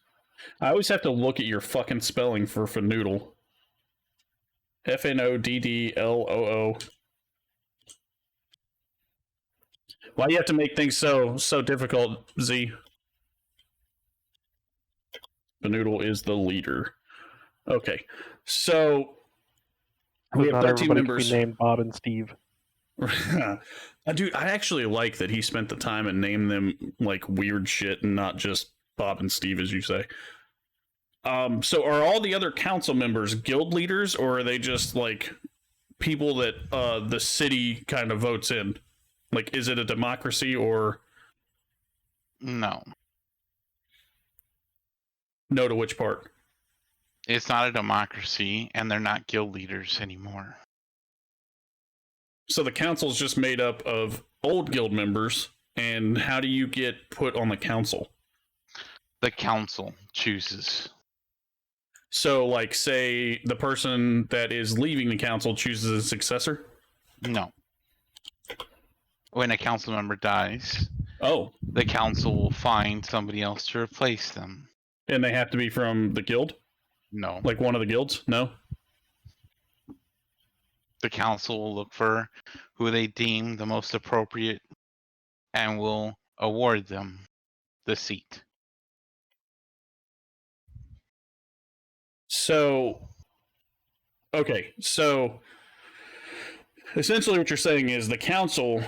S11: I always have to look at your fucking spelling for Fanoodle. Fnoddloo. Why do you have to make things so difficult, Z? Fanoodle is the leader. Okay, so we have 13 members.
S9: Can be named Bob and Steve.
S11: Dude, I actually like that he spent the time and named them like weird shit and not just Bob and Steve, as you say. So are all the other council members guild leaders, or are they just like people that the city kind of votes in? Like, is it a democracy or
S3: no?
S11: No to which part?
S3: It's not a democracy, and they're not guild leaders anymore.
S11: So the council's just made up of old guild members, and how do you get put on the council?
S3: The council chooses.
S11: So, like, say the person that is leaving the council chooses a successor?
S3: No. When a council member dies,
S11: the
S3: council will find somebody else to replace them.
S11: And they have to be from the guild?
S3: No.
S11: Like one of the guilds? No?
S3: The council will look for who they deem the most appropriate and will award them the seat.
S11: So, Okay, so essentially what you're saying is the council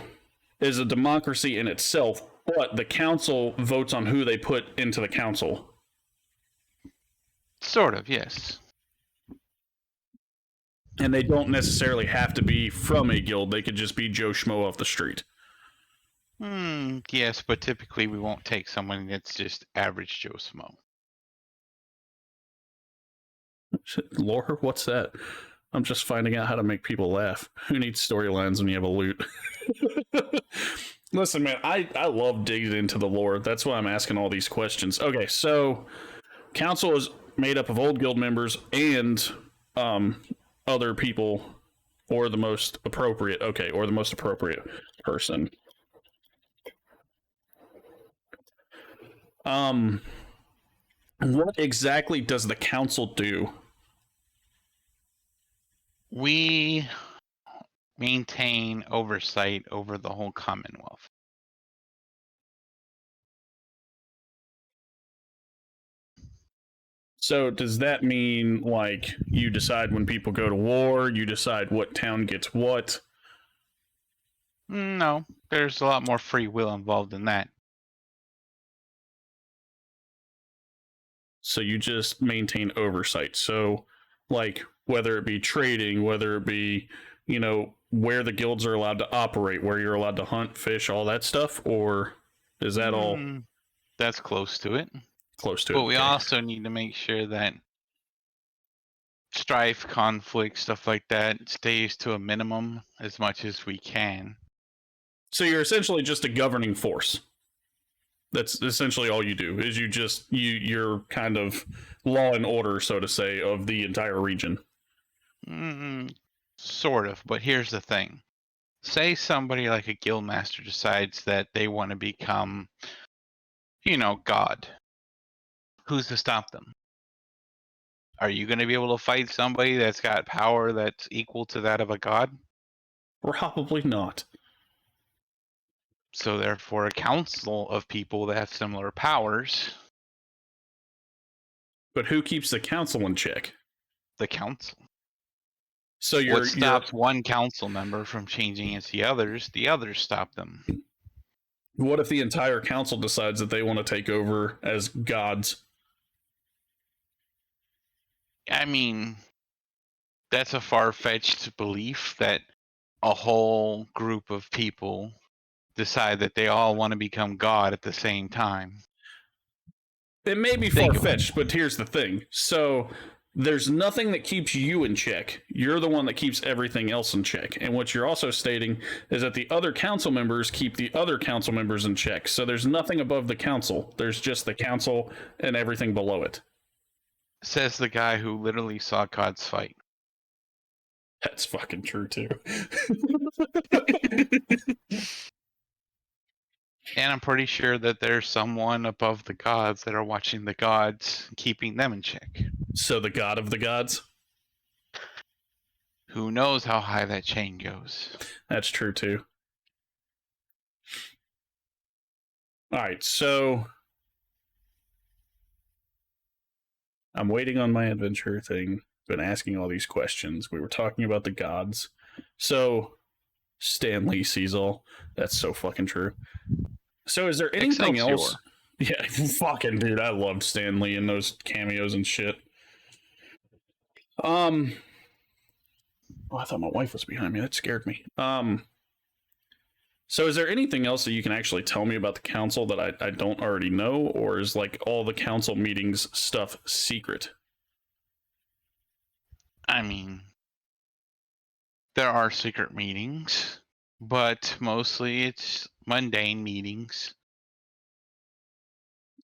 S11: is a democracy in itself, but the council votes on who they put into the council.
S3: Sort of, yes.
S11: And they don't necessarily have to be from a guild. They could just be Joe Schmo off the street.
S3: Yes, but typically we won't take someone that's just average Joe Schmo.
S11: Lore? What's that? I'm just finding out how to make people laugh. Who needs storylines when you have a loot? Listen, man, I love digging into the lore. That's why I'm asking all these questions. Okay, so council is made up of old guild members and other people, or the most appropriate. Okay, or the most appropriate person. What exactly does the council do?
S3: We maintain oversight over the whole Commonwealth.
S11: So does that mean, like, you decide when people go to war, you decide what town gets what?
S3: No, there's a lot more free will involved in that.
S11: So you just maintain oversight. So, like, whether it be trading, whether it be, you know, where the guilds are allowed to operate, where you're allowed to hunt, fish, all that stuff, or is that all?
S3: That's close to it.
S11: Close to it.
S3: But we also need to make sure that strife, conflict, stuff like that stays to a minimum as much as we can.
S11: So you're essentially just a governing force. That's essentially all you do. Is you're kind of law and order, so to say, of the entire region.
S3: Sort of, but here's the thing. Say somebody like a guild master decides that they want to become, you know, God. Who's to stop them? Are you going to be able to fight somebody that's got power that's equal to that of a god?
S11: Probably not.
S3: So therefore, a council of people that have similar powers.
S11: But who keeps the council in check?
S3: The council.
S11: So
S3: what stops one council member from changing against the others stop them.
S11: What if the entire council decides that they want to take over as gods?
S3: I mean, that's a far-fetched belief that a whole group of people decide that they all want to become God at the same time.
S11: It may be far-fetched, but here's the thing. So there's nothing that keeps you in check. You're the one that keeps everything else in check. And what you're also stating is that the other council members keep the other council members in check. So there's nothing above the council. There's just the council and everything below it.
S3: Says the guy who literally saw gods fight.
S11: That's fucking true, too.
S3: And I'm pretty sure that there's someone above the gods that are watching the gods, keeping them in check.
S11: So the god of the gods?
S3: Who knows how high that chain goes?
S11: That's true, too. Alright, so I'm waiting on my adventure thing. Been asking all these questions. We were talking about the gods. So Stan Lee sees all. That's so fucking true. So is there anything else? Yeah, fucking dude, I loved Stan Lee and those cameos and shit. Oh, I thought my wife was behind me. That scared me. So is there anything else that you can actually tell me about the council that I don't already know, or is like all the council meetings stuff secret?
S3: I mean, there are secret meetings, but mostly it's mundane meetings.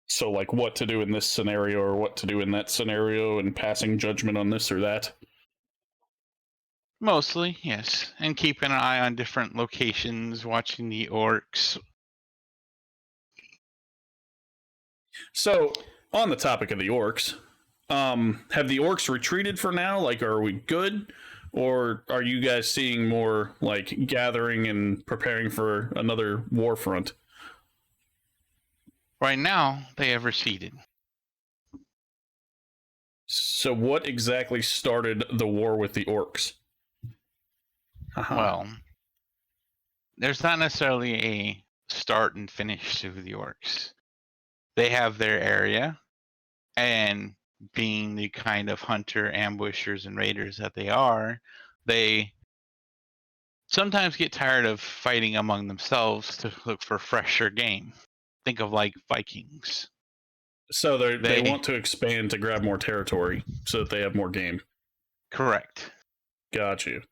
S11: So like what to do in this scenario or what to do in that scenario and passing judgment on this or that?
S3: Mostly, yes. And keeping an eye on different locations, watching the orcs.
S11: So, on the topic of the orcs, have the orcs retreated for now? Like, are we good? Or are you guys seeing more, like, gathering and preparing for another war front?
S3: Right now, they have receded.
S11: So what exactly started the war with the orcs?
S3: Well, there's not necessarily a start and finish to the orcs. They have their area, and being the kind of hunter, ambushers, and raiders that they are, they sometimes get tired of fighting among themselves to look for fresher game. Think of like Vikings.
S11: So they want to expand to grab more territory so that they have more game.
S3: Correct.
S11: Got you.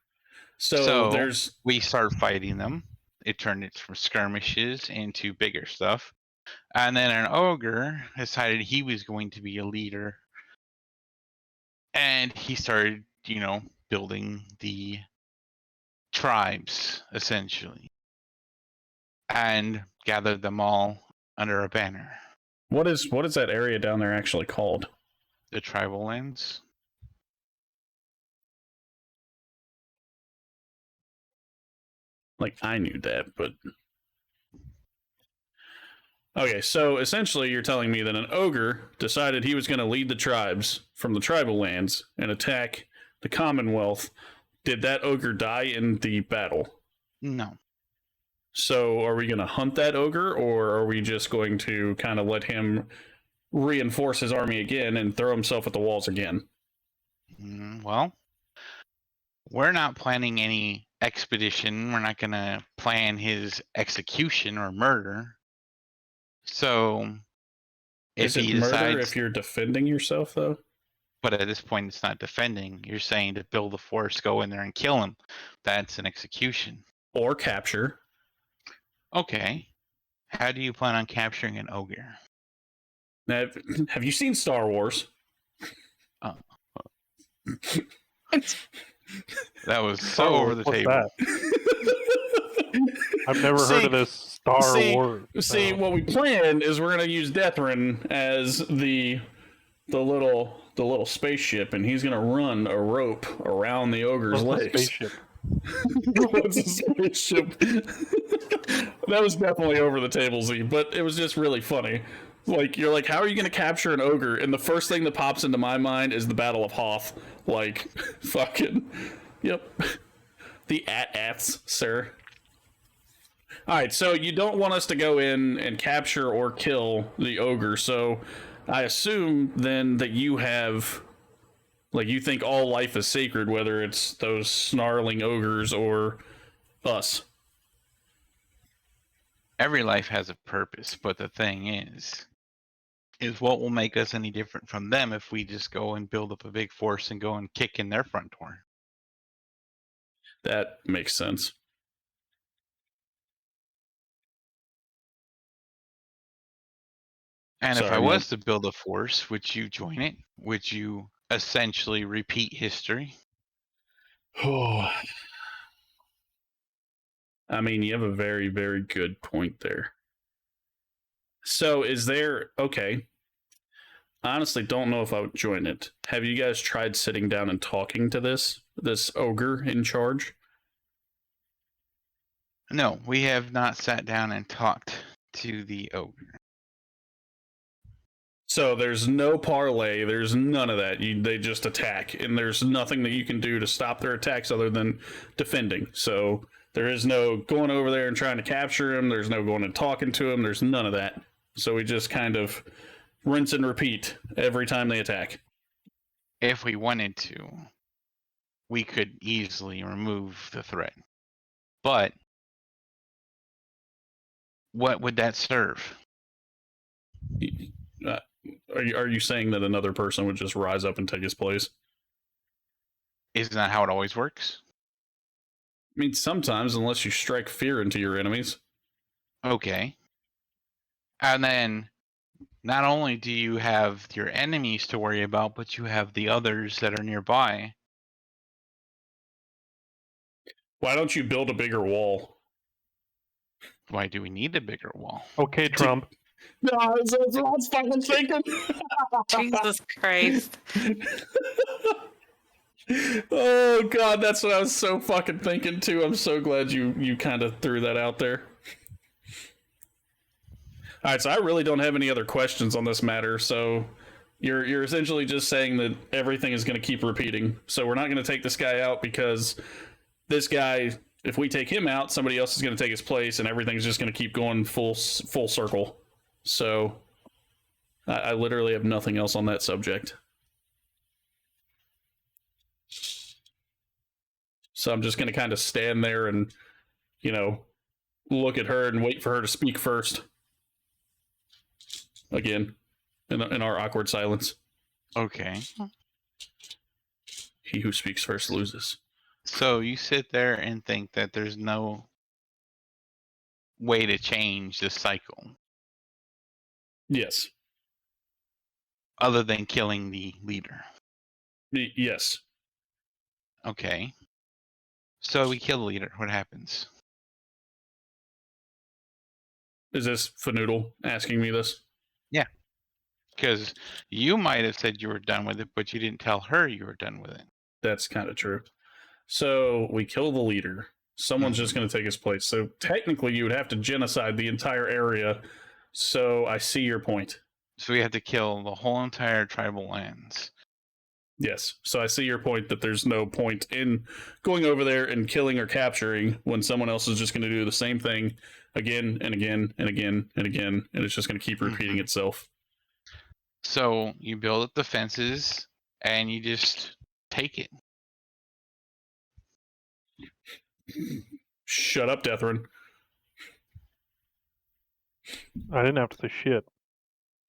S11: So
S3: we start fighting them. It turned it from skirmishes into bigger stuff. And then an ogre decided he was going to be a leader. And he started, building the tribes, essentially. And gathered them all under a banner.
S11: What is that area down there actually called?
S3: The tribal lands.
S11: Like, I knew that, but... Okay, so essentially you're telling me that an ogre decided he was going to lead the tribes from the tribal lands and attack the Commonwealth. Did that ogre die in the battle?
S3: No.
S11: So are we going to hunt that ogre, or are we just going to kind of let him reinforce his army again and throw himself at the walls again?
S3: Well, we're not planning any expedition. We're not going to plan his execution or murder. So,
S11: Is it murder if you're defending yourself, though?
S3: But at this point, it's not defending. You're saying to build a force, go in there and kill him. That's an execution.
S11: Or capture.
S3: Okay. How do you plan on capturing an ogre?
S11: Now, have you seen Star Wars?
S3: Oh. That was so over the table.
S9: I've never heard of this Star Wars.
S11: See, what we plan is we're gonna use Deathrin as the little spaceship, and he's gonna run a rope around the ogre's legs.
S9: Spaceship?
S11: What's a spaceship? That was definitely over the table, Z, but it was just really funny. Like, you're like, how are you gonna capture an ogre? And the first thing that pops into my mind is the Battle of Hoth. Like, fucking, yep. The AT-ATs, sir. Alright, so you don't want us to go in and capture or kill the ogre, so I assume then that you have, like, you think all life is sacred, whether it's those snarling ogres or us.
S3: Every life has a purpose, but the thing is what will make us any different from them if we just go and build up a big force and go and kick in their front door?
S11: That makes sense.
S3: And if I was to build a force, would you join it? Would you essentially repeat history?
S11: Oh, I mean, you have a very, very good point there. So is there, okay, I honestly don't know if I would join it. Have you guys tried sitting down and talking to this ogre in charge?
S3: No, we have not sat down and talked to the ogre.
S11: So there's no parlay, there's none of that. They just attack, and there's nothing that you can do to stop their attacks other than defending. So there is no going over there and trying to capture him, there's no going and talking to him, there's none of that. So we just kind of rinse and repeat every time they attack.
S3: If we wanted to, we could easily remove the threat. But what would that serve?
S11: Are you saying that another person would just rise up and take his place?
S3: Isn't that how it always works?
S11: I mean, sometimes, unless you strike fear into your enemies.
S3: Okay. And then, not only do you have your enemies to worry about, but you have the others that are nearby.
S11: Why don't you build a bigger wall?
S3: Why do we need a bigger wall?
S9: Okay, Trump.
S11: No, that's what I was fucking thinking.
S10: Jesus Christ.
S11: Oh god, that's what I was so fucking thinking too. I'm so glad you kind of threw that out there. Alright, so I really don't have any other questions on this matter, so You're essentially just saying that everything is going to keep repeating. So we're not going to take this guy out because this guy, if we take him out, somebody else is going to take his place, and everything's just going to keep going full circle. So I literally have nothing else on that subject. So I'm just going to kind of stand there and, look at her and wait for her to speak first. Again, in our awkward silence.
S3: Okay.
S11: He who speaks first loses.
S3: So you sit there and think that there's no way to change the cycle.
S11: Yes.
S3: Other than killing the leader.
S11: Yes.
S3: Okay. So we kill the leader. What happens?
S11: Is this Fanoodle asking me this?
S3: Yeah. Because you might have said you were done with it, but you didn't tell her you were done with it.
S11: That's kind of true. So we kill the leader. Someone's just going to take his place. So technically, you would have to genocide the entire area. So I see your point.
S3: So we have to kill the whole entire tribal lands.
S11: Yes. So I see your point that there's no point in going over there and killing or capturing when someone else is just going to do the same thing again and again and again and again, and it's just going to keep repeating itself.
S3: So you build up the fences and you just take it.
S11: Shut up, Deathrin.
S9: I didn't have to say shit.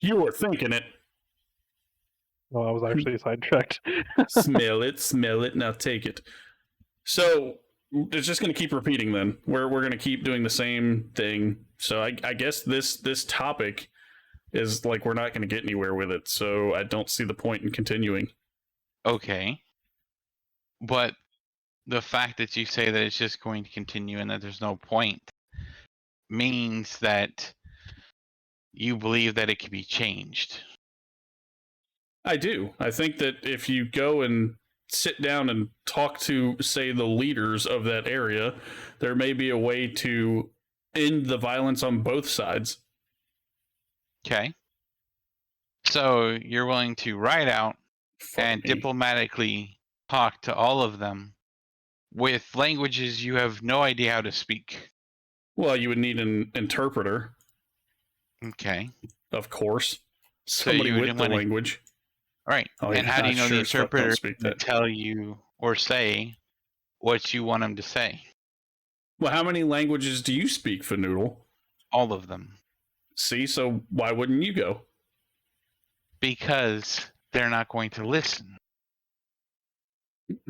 S11: You were thinking it.
S9: Well, I was actually sidetracked.
S11: Smell it, now take it. So it's just going to keep repeating then. We're going to keep doing the same thing. So I guess this topic is like we're not going to get anywhere with it. So I don't see the point in continuing.
S3: Okay. But the fact that you say that it's just going to continue and that there's no point means that you believe that it can be changed.
S11: I do. I think that if you go and sit down and talk to, say, the leaders of that area, there may be a way to end the violence on both sides.
S3: Okay. So you're willing to ride out and diplomatically talk to all of them with languages you have no idea how to speak.
S11: Well, you would need an interpreter.
S3: Okay.
S11: Of course.
S3: So
S11: Somebody
S3: you
S11: with the language.
S3: Right.
S11: Oh,
S3: and
S11: yeah,
S3: how do you know the interpreter
S11: speak
S3: to
S11: that.
S3: tell you or say what you want him to say?
S11: Well, how many languages do you speak, Fanoodle?
S3: All of them.
S11: See, so why wouldn't you go?
S3: Because they're not going to listen.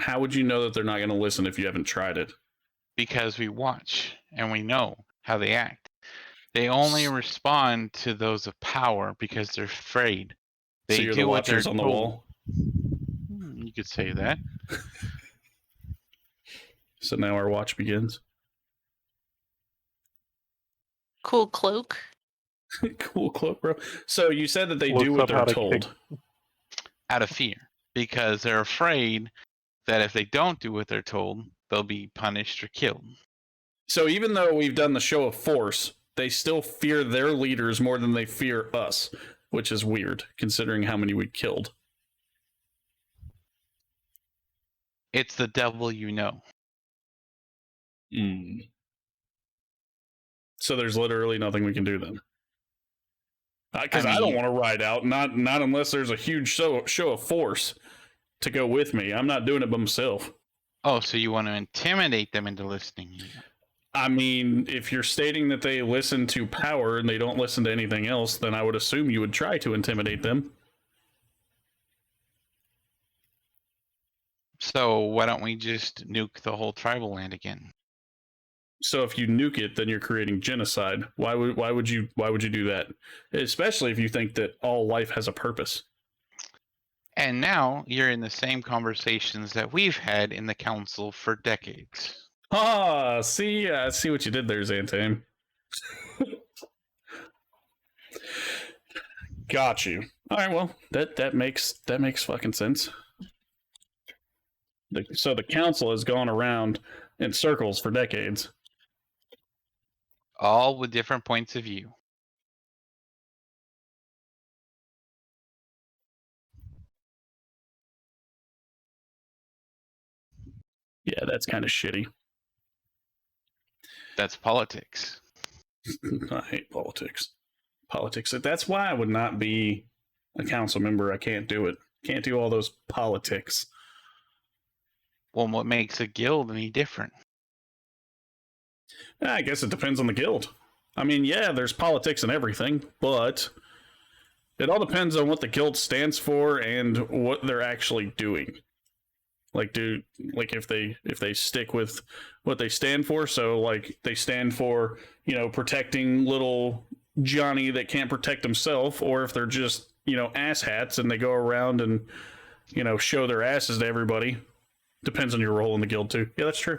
S11: How would you know that they're not going to listen if you haven't tried it?
S3: Because we watch and we know how they act. They only respond to those of power because they're afraid. They
S11: so you're
S3: do
S11: the
S3: what they're
S11: watchers on the
S3: told.
S11: wall?
S3: You could say that.
S11: So now our watch begins.
S10: Cool cloak.
S11: Cool cloak, bro. So you said that they
S9: Looks
S11: do what
S9: up how
S11: they're
S9: to
S11: told.
S3: Out of fear. Because they're afraid that if they don't do what they're told, they'll be punished or killed.
S11: So even though we've done the show of force, they still fear their leaders more than they fear us, which is weird, considering how many we killed.
S3: It's the devil you know.
S11: So there's literally nothing we can do then. Because I
S3: mean,
S11: don't want to ride out, not unless there's a huge show of force to go with me. I'm not doing it by myself.
S3: Oh, so you want to intimidate them into listening?
S11: I mean, if you're stating that they listen to power and they don't listen to anything else, then I would assume you would try to intimidate them.
S3: So why don't we just nuke the whole tribal land again?
S11: So if you nuke it, then you're creating genocide. Why would you do that? Especially if you think that all life has a purpose.
S3: And now you're in the same conversations that we've had in the council for decades.
S11: Ah, see what you did there, Zantame. Got you. All right, well, that makes fucking sense. So the council has gone around in circles for decades.
S3: All with different points of view.
S11: Yeah, that's kind of shitty.
S3: That's politics.
S11: I hate politics. That's why I would not be a council member. I can't do it. Can't do all those politics.
S3: Well, what makes a guild any different?
S11: I guess it depends on the guild. I mean, yeah, there's politics and everything, but it all depends on what the guild stands for and what they're actually doing. Like, if they stick with what they stand for, so like they stand for, protecting little Johnny that can't protect himself, or if they're just, asshats and they go around and, show their asses to everybody. Depends on your role in the guild too. Yeah, that's true.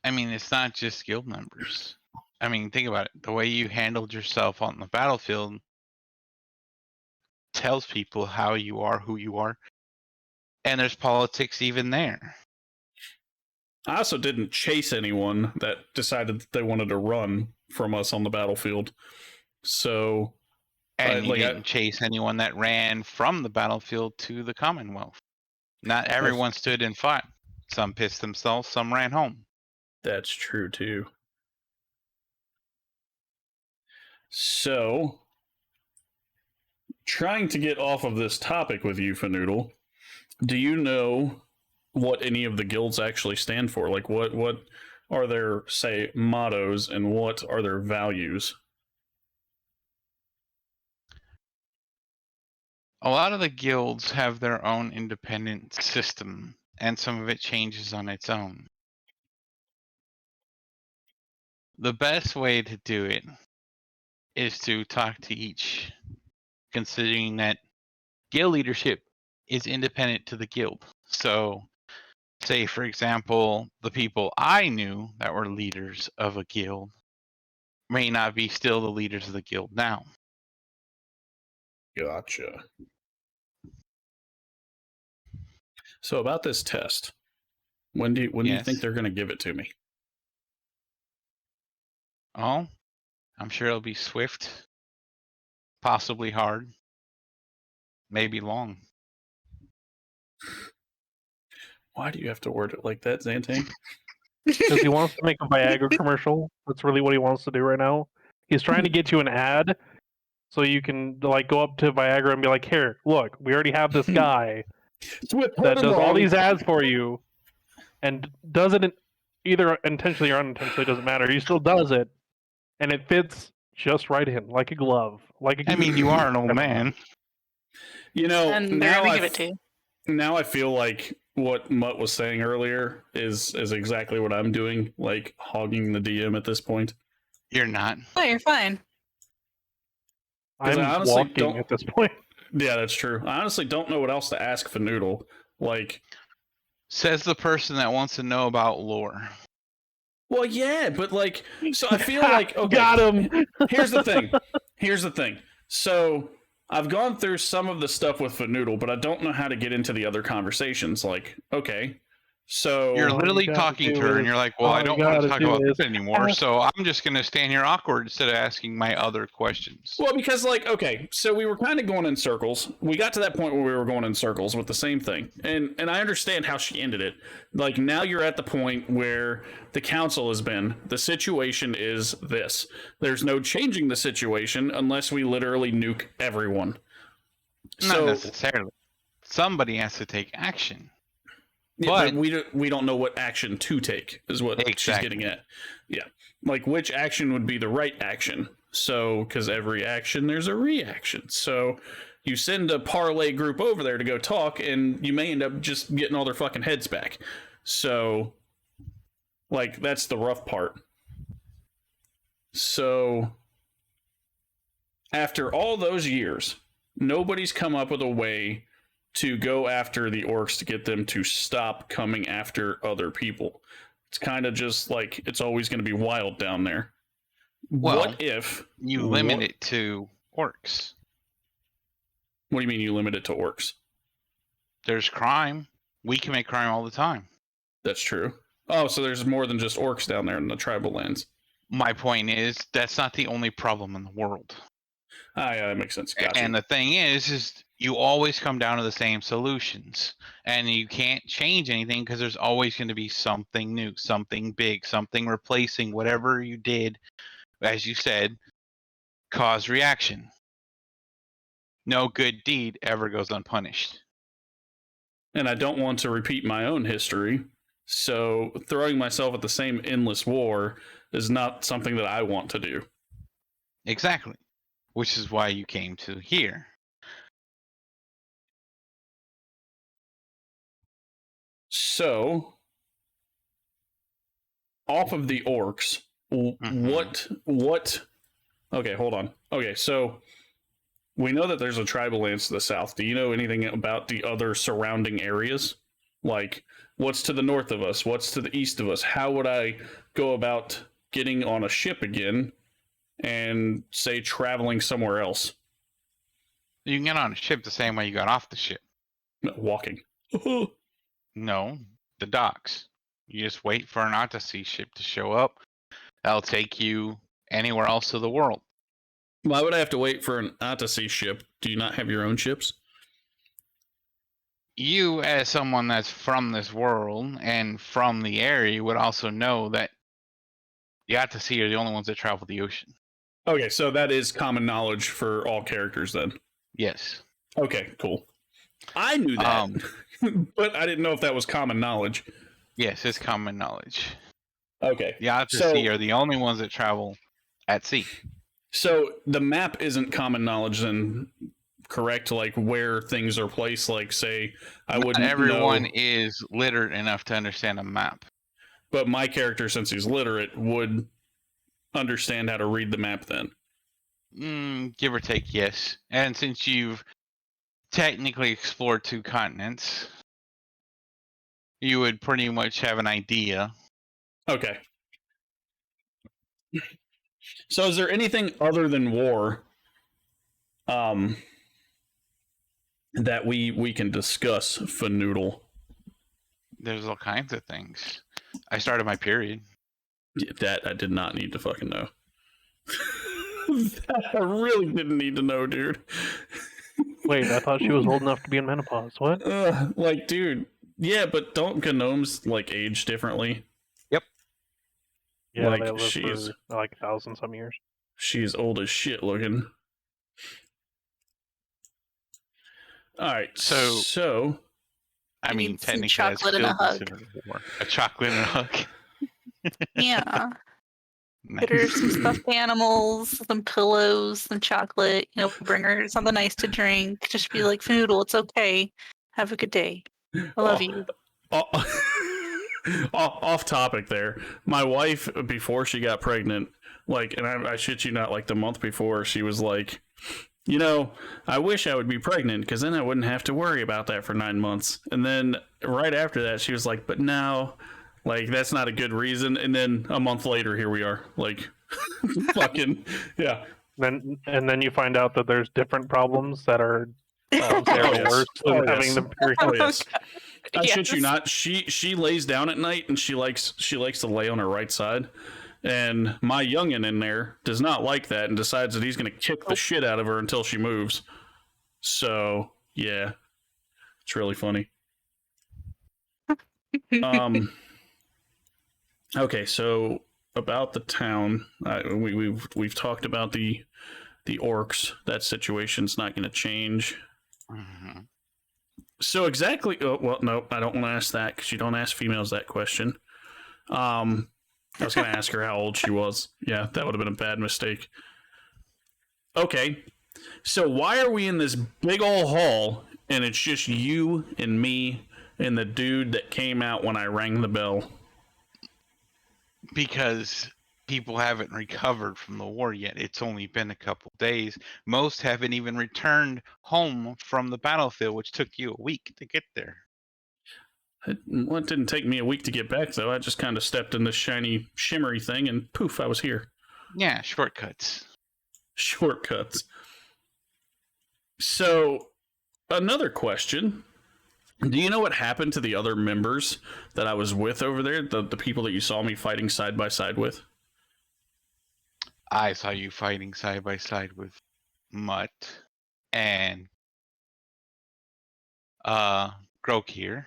S3: I mean, it's not just guild members. I mean, think about it. The way you handled yourself on the battlefield tells people how you are, who you are, and there's politics even there.
S11: I also didn't chase anyone that decided that they wanted to run from us on the battlefield. So,
S3: and you didn't chase anyone that ran from the battlefield to the Commonwealth. Not everyone stood and fought. Some pissed themselves, some ran home.
S11: That's true too. So, trying to get off of this topic with you, Fanoodle, do you know what any of the guilds actually stand for? Like, what are their, say, mottos, and what are their values?
S3: A lot of the guilds have their own independent system, and some of it changes on its own. The best way to do it is to talk to each, considering that guild leadership is independent to the guild. So, say, for example, the people I knew that were leaders of a guild may not be still the leaders of the guild now.
S11: Gotcha. So about this test, when do you think they're going to give it to me?
S3: Oh, I'm sure it'll be swift, possibly hard, maybe long.
S11: Why do you have to word it like that, Zantame?
S9: Because he wants to make a Viagra commercial. That's really what he wants to do right now. He's trying to get you an ad so you can like go up to Viagra and be like, "Here, look, we already have this guy that does all these ads for you, and does it either intentionally or unintentionally, doesn't matter. He still does it, and it fits just right in, like a glove.
S3: I mean, you are an old man.
S10: And they're gonna give it to you.
S11: Now I feel like what Mutt was saying earlier is exactly what I'm doing, like hogging the DM at this point.
S3: You're not.
S10: No, you're fine.
S9: I'm walking at this point.
S11: Yeah, that's true. I honestly don't know what else to ask Fanoodle. Like,
S3: says the person that wants to know about lore.
S11: Well, yeah, but like, so I feel like, okay,
S9: got him.
S11: Here's the thing. So I've gone through some of the stuff with Fanoodle, but I don't know how to get into the other conversations. Like, okay, so
S3: you're literally talking to her, and you're like, "Well, I don't want to talk about this anymore, so I'm just going to stand here awkward instead of asking my other questions."
S11: Well, because like, okay, so we were kind of going in circles. We got to that point where we were going in circles with the same thing, and I understand how she ended it. Like, now you're at the point where the council has been. The situation is this. There's no changing the situation unless we literally nuke everyone.
S3: Not necessarily. Somebody has to take action.
S11: Yeah, but we don't know what action to take, is what she's getting at. Yeah. Like, which action would be the right action? So, because every action, there's a reaction. So, you send a parlay group over there to go talk, and you may end up just getting all their fucking heads back. So, like, that's the rough part. So, after all those years, nobody's come up with a way to go after the orcs to get them to stop coming after other people. It's kind of just like, it's always going to be wild down there.
S3: Well,
S11: what if
S3: you limit it to orcs?
S11: What do you mean you limit it to orcs?
S3: There's crime. We commit crime all the time.
S11: That's true. Oh, so there's more than just orcs down there in the tribal lands.
S3: My point is, that's not the only problem in the world.
S11: Yeah, that makes sense. Gotcha.
S3: And the thing is you always come down to the same solutions, and you can't change anything because there's always going to be something new, something big, something replacing whatever you did, as you said, cause reaction. No good deed ever goes unpunished.
S11: And I don't want to repeat my own history, so throwing myself at the same endless war is not something that I want to do.
S3: Exactly. Which is why you came to here.
S11: So, off of the orcs, what? Okay, hold on. Okay, so we know that there's a tribal lands to the south. Do you know anything about the other surrounding areas? Like, what's to the north of us? What's to the east of us? How would I go about getting on a ship again and, say, traveling somewhere else?
S3: You can get on a ship the same way you got off the ship.
S11: Walking.
S3: No, the docks. You just wait for an Odyssey ship to show up. That'll take you anywhere else of the world.
S11: Why would I have to wait for an Odyssey ship? Do you not have your own ships?
S3: You, as someone that's from this world and from the area, would also know that the Odyssey are the only ones that travel the ocean.
S11: Okay, so that is common knowledge for all characters then.
S3: Yes.
S11: Okay, cool. I knew that, but I didn't know if that was common knowledge.
S3: Yes, it's common knowledge.
S11: Okay.
S3: The Odyssey are the only ones that travel at sea.
S11: So the map isn't common knowledge then, correct? Like where things are placed, like say, I wouldn't know.
S3: Everyone is literate enough to understand a map.
S11: But my character, since he's literate, would understand how to read the map then.
S3: Give or take, yes. And since you've technically explored 2 continents, you would pretty much have an idea.
S11: Okay. So is there anything other than war that we can discuss, Fanoodle?
S3: There's all kinds of things. I started my period.
S11: That I did not need to fucking know. That I really didn't need to know, dude.
S9: Wait, I thought she was old enough to be in menopause. What?
S11: Like, dude. Yeah, but don't gnomes like age differently?
S3: Yep.
S9: Yeah,
S11: like,
S9: they live for like 1,000 some years.
S11: She's old as shit looking. Alright, so
S3: I mean,
S10: some
S3: technically,
S10: chocolate and a hug.
S3: A chocolate and a hug.
S10: Yeah.
S3: Nice.
S10: Get her some stuffed animals, some pillows, some chocolate. You know, bring her something nice to drink. Just be like, Fanoodle, it's okay. Have a good day. I love you.
S11: Off topic there. My wife, before she got pregnant, like, and I shit you not, like the month before, she was like, you know, I wish I would be pregnant because then I wouldn't have to worry about that for 9 months. And then right after that, she was like, but now, like, that's not a good reason. And then a month later, here we are. Like, fucking, yeah.
S9: And then you find out that there's different problems that are worse than having the period.
S11: Oh, yes. I
S10: Yes.
S11: shit you not. She lays down at night and she likes to lay on her right side. And my youngin' in there does not like that and decides that he's going to kick the shit out of her until she moves. So, yeah. It's really funny. Okay, so about the town, we've talked about the orcs. That situation's not going to change.
S3: Mm-hmm.
S11: So exactly. Oh, well, no, I don't want to ask that because you don't ask females that question. I was going to ask her how old she was. Yeah, that would have been a bad mistake. Okay, so why are we in this big old hall and it's just you and me and the dude that came out when I rang the bell?
S3: Because people haven't recovered from the war yet. It's only been a couple days. Most haven't even returned home from the battlefield, which took you a week to get there.
S11: It didn't take me a week to get back, though. I just kind of stepped in this shiny, shimmery thing, and poof, I was here.
S3: Yeah, shortcuts.
S11: Shortcuts. So, another question. Do you know what happened to the other members that I was with over there? The people that you saw me fighting side by side with?
S3: I saw you fighting side by side with Mutt, and Grok here.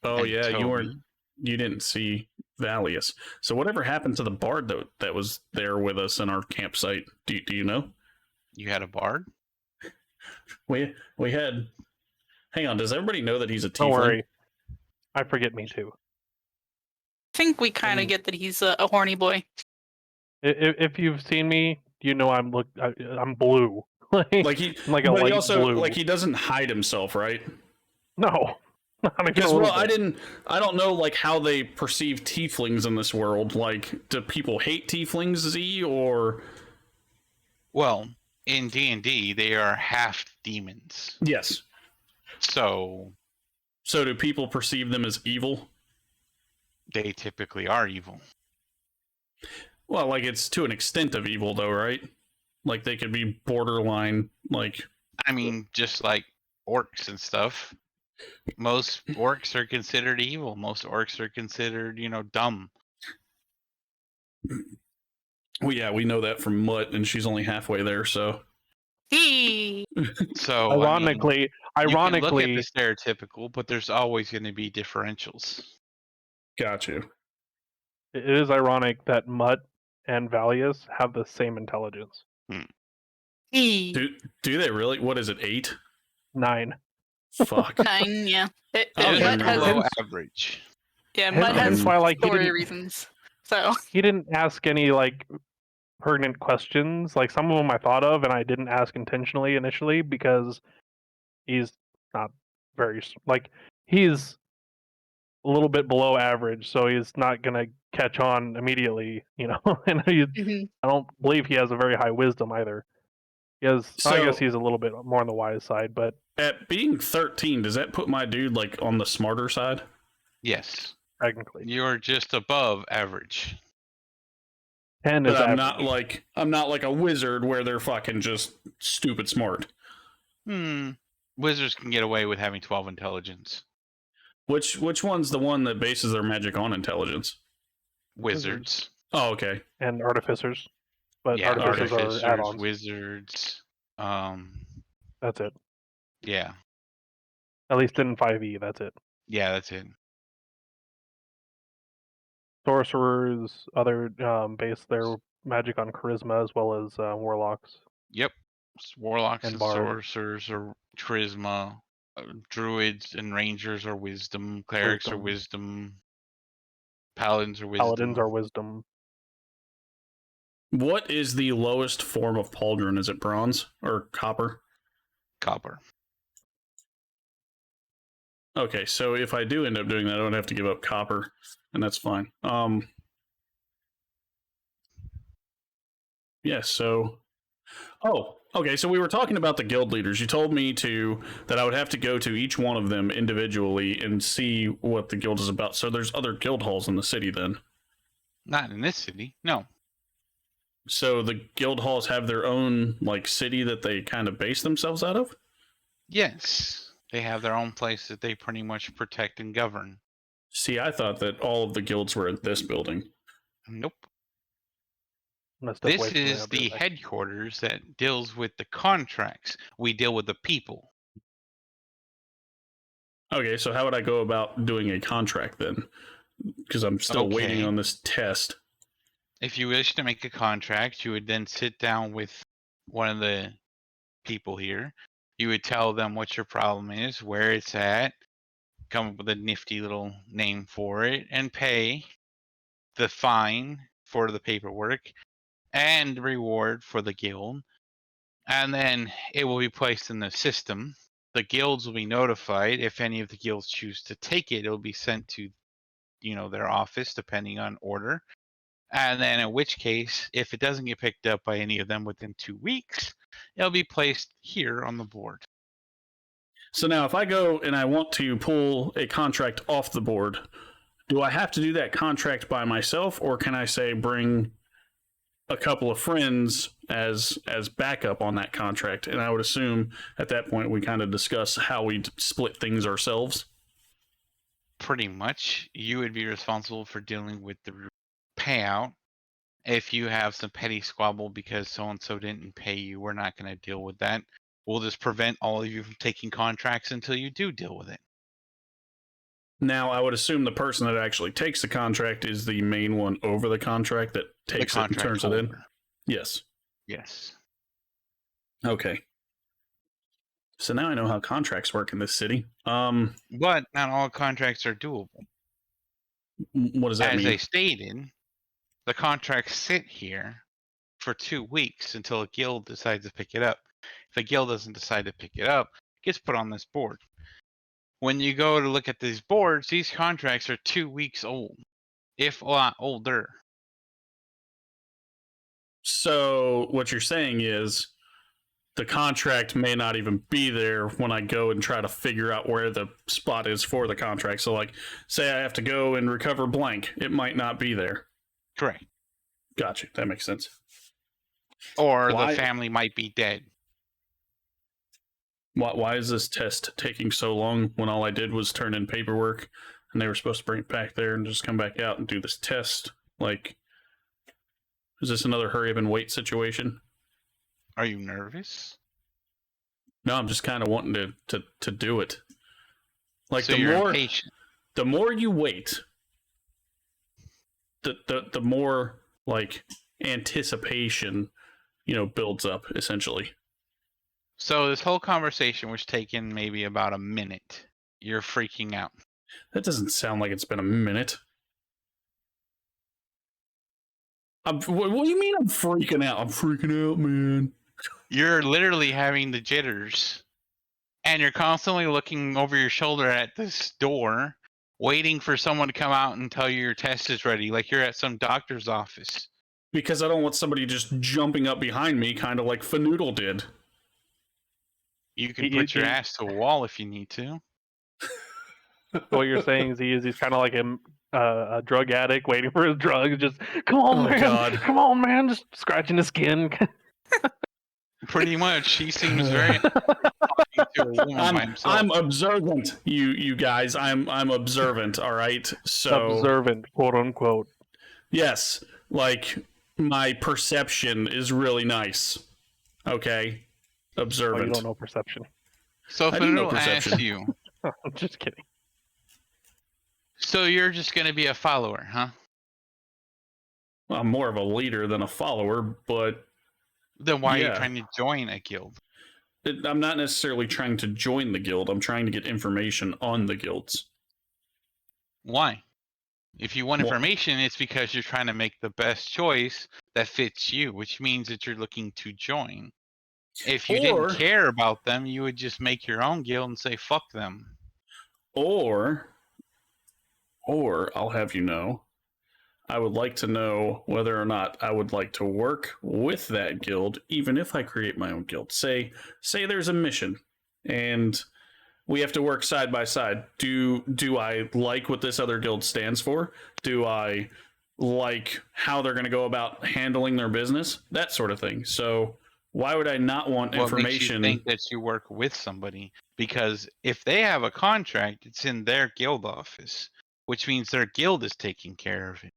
S11: Oh
S3: and
S11: yeah,
S3: Toby.
S11: you didn't see Vallius. So whatever happened to the bard that was there with us in our campsite? Do you know?
S3: You had a bard?
S11: We had. Hang on, does everybody know that he's a tiefling?
S9: Don't worry. I forget me too.
S10: I think we kind of get that he's a horny boy.
S9: If you've seen me, you know I'm blue.
S11: Like he,
S9: I'm like a
S11: but
S9: light
S11: he also
S9: blue.
S11: like he doesn't hide himself, right?
S9: No, not even a
S11: Because
S9: little
S11: well,
S9: bit.
S11: I don't know like how they perceive tieflings in this world. Like, do people hate tieflings, Z, or?
S3: Well, in D&D, they are half demons.
S11: Yes.
S3: So
S11: do people perceive them as evil?
S3: They typically are evil.
S11: Well, like it's to an extent of evil, though, right? Like they could be borderline, like.
S3: I mean, just like orcs and stuff. Most orcs are considered evil. Most orcs are considered, dumb.
S11: Well, yeah, we know that from Mutt, and she's only halfway there, so.
S3: So
S9: ironically,
S3: you can look at the stereotypical, but there's always going to be differentials.
S11: Got you.
S9: It is ironic that Mutt and Vallius have the same intelligence.
S11: Do they really? What is it? 8?
S9: 9.
S11: Fuck.
S10: 9, yeah.
S3: It was
S10: Mutt has
S3: below average.
S10: Yeah, Mutt has
S9: why, like,
S10: story reasons. So
S9: he didn't ask any like pertinent questions. Like some of them I thought of, and I didn't ask intentionally initially because he's not very like he's a little bit below average, so he's not gonna catch on immediately, And I don't believe he has a very high wisdom either. He has, I guess he's a little bit more on the wise side, but
S11: at being 13, does that put my dude like on the smarter side?
S3: Yes.
S9: Technically,
S3: you're just above average.
S9: 10
S11: but
S9: is
S11: I'm
S9: average.
S11: not like a wizard where they're fucking just stupid smart.
S3: Wizards can get away with having 12 intelligence.
S11: Which one's the one that bases their magic on intelligence?
S3: Wizards.
S11: Oh, okay.
S9: And artificers. But
S3: yeah,
S9: artificers are add-ons.
S3: Wizards.
S9: That's it.
S3: Yeah.
S9: At least in 5e, that's it.
S3: Yeah, that's it.
S9: Sorcerers, other base their magic on charisma as well as warlocks.
S3: Yep. Warlocks and
S9: bard.
S3: sorcerers are charisma. Druids and rangers are wisdom. Clerics are wisdom. Paladins are wisdom.
S9: Paladins are wisdom.
S11: What is the lowest form of pauldron? Is it bronze or copper?
S3: Copper.
S11: Okay, so if I do end up doing that, I don't have to give up copper, and that's fine. Yeah, so... Oh, okay, so we were talking about the guild leaders. You told me that I would have to go to each one of them individually and see what the guild is about. So there's other guild halls in the city then?
S3: Not in this city, no.
S11: So the guild halls have their own, like, city that they kind of base themselves out of?
S3: Yes. They have their own place that they pretty much protect and govern.
S11: See, I thought that all of the guilds were at this building.
S3: Nope. This is the headquarters that deals with the contracts. We deal with the people.
S11: Okay, so how would I go about doing a contract then? Because I'm still waiting on this test.
S3: If you wish to make a contract, you would then sit down with one of the people here. You would tell them what your problem is, where it's at, come up with a nifty little name for it, and pay the fine for the paperwork and reward for the guild. And then it will be placed in the system. The guilds will be notified. If any of the guilds choose to take it, it'll be sent to, their office, depending on order. And then in which case, if it doesn't get picked up by any of them within 2 weeks, it'll be placed here on the board.
S11: So now if I go and I want to pull a contract off the board, do I have to do that contract by myself, or can I say bring a couple of friends as backup on that contract? And I would assume at that point we kind of discuss how we split things ourselves.
S3: Pretty much. You would be responsible for dealing with the payout if you have some petty squabble because so-and-so didn't pay you, we're not going to deal with that. We'll just prevent all of you from taking contracts until you do deal with it.
S11: Now, I would assume the person that actually takes the contract is the main one over the contract that takes it and turns it in? Yes.
S3: Yes.
S11: Okay. So now I know how contracts work in this city.
S3: But not all contracts are doable.
S11: What does that mean?
S3: As I stated, the contracts sit here for 2 weeks until a guild decides to pick it up. If a guild doesn't decide to pick it up, it gets put on this board. When you go to look at these boards, these contracts are 2 weeks old, if a lot older.
S11: So what you're saying is the contract may not even be there when I go and try to figure out where the spot is for the contract. So, like, say I have to go and recover blank, it might not be there.
S3: Correct.
S11: Gotcha. That makes sense.
S3: Or the family might be dead.
S11: Why is this test taking so long when all I did was turn in paperwork and they were supposed to bring it back there and just come back out and do this test? Like, is this another hurry up and wait situation?
S3: Are you nervous?
S11: No, I'm just kind of wanting to do it. Like,
S3: so
S11: the more you wait, the more, like, anticipation, builds up, essentially.
S3: So this whole conversation was taken maybe about a minute. You're freaking out.
S11: That doesn't sound like it's been a minute. What do you mean I'm freaking out? I'm freaking out, man.
S3: You're literally having the jitters. And you're constantly looking over your shoulder at this door, waiting for someone to come out and tell you your test is ready, like you're at some doctor's office.
S11: Because I don't want somebody just jumping up behind me, kind of like Fanoodle did.
S3: You can put your ass to a wall if you need to.
S9: What you're saying is he's kind of like a drug addict waiting for his drugs. Just come on, man.
S11: God.
S9: Come on, man. Just scratching his skin.
S3: Pretty much. He seems very.
S11: I'm observant, you guys. I'm observant. All right. So
S9: observant, quote unquote.
S11: Yes, like my perception is really nice. Okay. Observant.
S9: Oh, you don't know perception.
S3: So if Fanoodle asks you,
S9: I'm just kidding.
S3: So you're just going to be a follower, huh?
S11: Well, I'm more of a leader than a follower, but
S3: then why are you trying to join a guild?
S11: I'm not necessarily trying to join the guild. I'm trying to get information on the guilds.
S3: Why? If you want information, it's because you're trying to make the best choice that fits you, which means that you're looking to join. If you didn't care about them, you would just make your own guild and say, fuck them.
S11: Or I'll have you know, I would like to know whether or not I would like to work with that guild, even if I create my own guild. Say there's a mission, and we have to work side by side. Do I like what this other guild stands for? Do I like how they're going to go about handling their business? That sort of thing. So why would I not want information?
S3: What makes you think that you work with somebody? Because if they have a contract, it's in their guild office, which means their guild is taking care of it.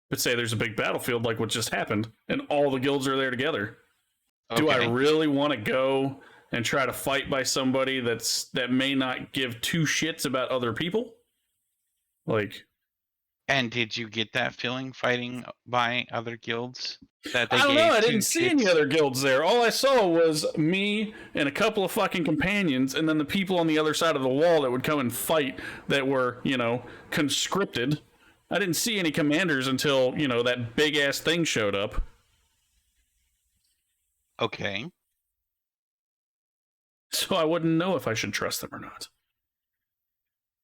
S11: But say there's a big battlefield like what just happened, and all the guilds are there together. Okay. Do I really want to go and try to fight by somebody that may not give two shits about other people? Like,
S3: and did you get that feeling fighting by other guilds? That they
S11: I don't know. I didn't see any other guilds there. All I saw was me and a couple of fucking companions, and then the people on the other side of the wall that would come and fight that were, conscripted. I didn't see any commanders until, that big ass thing showed up.
S3: Okay.
S11: So I wouldn't know if I should trust them or not.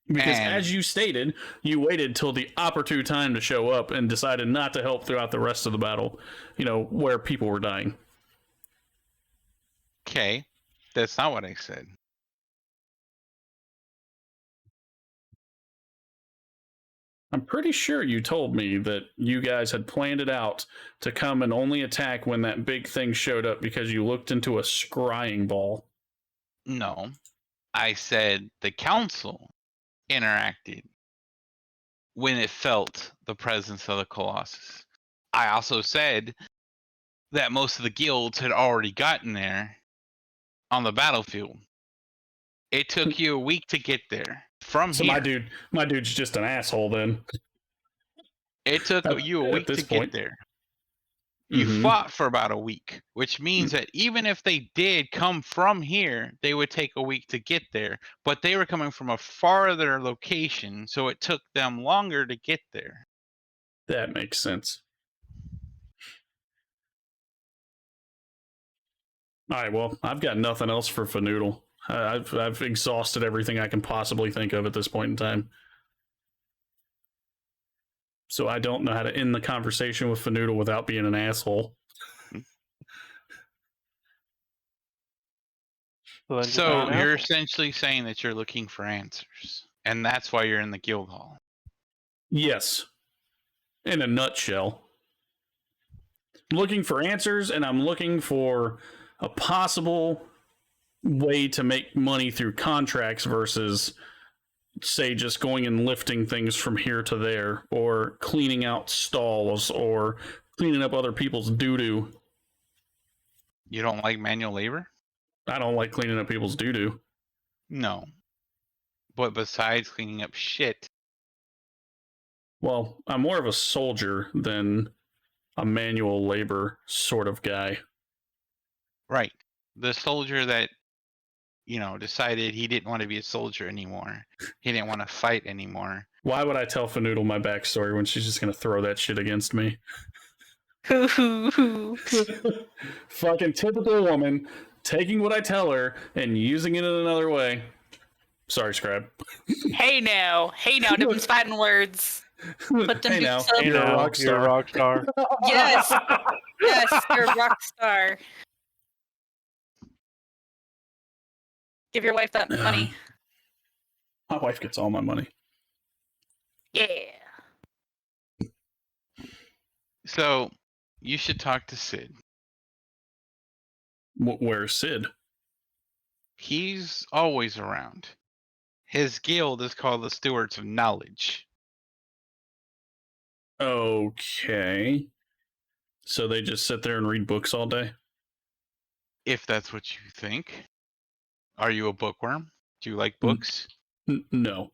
S11: Because as you stated, you waited till the opportune time to show up and decided not to help throughout the rest of the battle, where people were dying.
S3: Okay. That's not what I said.
S11: I'm pretty sure you told me that you guys had planned it out to come and only attack when that big thing showed up because you looked into a scrying ball.
S3: No. I said the council interacted when it felt the presence of the Colossus. I also said that most of the guilds had already gotten there on the battlefield. It took you a week to get there from
S11: So
S3: here.
S11: my dude's just an asshole then.
S3: It took you a week
S11: this
S3: to
S11: point.
S3: get there. You fought for about a week, which means that even if they did come from here, they would take a week to get there. But they were coming from a farther location, so it took them longer to get there.
S11: That makes sense. All right, well, I've got nothing else for Fanoodle. I've exhausted everything I can possibly think of at this point in time. So I don't know how to end the conversation with Fanoodle without being an asshole.
S3: So you're essentially saying that you're looking for answers, and that's why you're in the guild hall.
S11: Yes. In a nutshell. I'm looking for answers, and I'm looking for a possible way to make money through contracts versus, say, just going and lifting things from here to there, or cleaning out stalls, or cleaning up other people's doo-doo.
S3: You don't like manual labor?
S11: I don't like cleaning up people's doo-doo.
S3: No. But besides cleaning up shit.
S11: Well, I'm more of a soldier than a manual labor sort of guy.
S3: Right. The soldier that, decided he didn't want to be a soldier anymore. He didn't want to fight anymore.
S11: Why would I tell Fanoodle my backstory when she's just going to throw that shit against me?
S10: Fucking
S11: typical woman, taking what I tell her and using it in another way. Sorry, Scrab.
S10: Hey now, different fighting words. Put them
S11: Hey now,
S10: up.
S11: you're a rock star.
S9: You're a rock star.
S10: Yes, you're a rock star. Give your wife that money.
S11: My wife gets all my money.
S10: Yeah.
S3: So, you should talk to Sid.
S11: Where's Sid?
S3: He's always around. His guild is called the Stewards of Knowledge.
S11: Okay. So they just sit there and read books all day?
S3: If that's what you think. Are you a bookworm? Do you like books?
S11: No.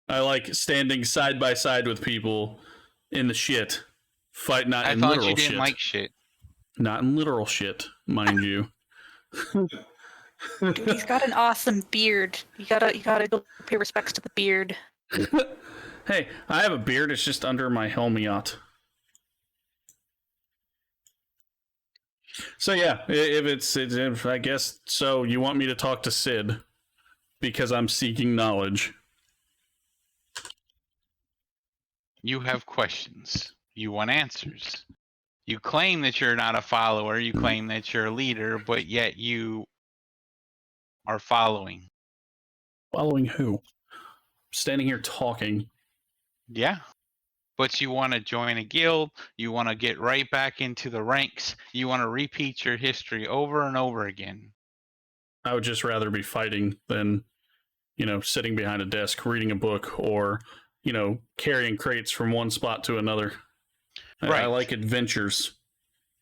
S11: I like standing side by side with people in the shit. Fight not in literal shit. I thought you didn't
S3: like shit.
S11: Not in literal shit, mind you.
S10: Dude, he's got an awesome beard. You gotta go pay respects to the beard.
S11: Hey, I have a beard. It's just under my helmet. So yeah, if I guess so, you want me to talk to Sid because I'm seeking knowledge.
S3: You have questions. You want answers. You claim that you're not a follower. You claim that you're a leader, but yet you are following.
S11: Following who? Standing here talking.
S3: Yeah. But you want to join a guild. You want to get right back into the ranks. You want to repeat your history over and over again.
S11: I would just rather be fighting than, sitting behind a desk, reading a book, or, carrying crates from one spot to another. Right. I like adventures.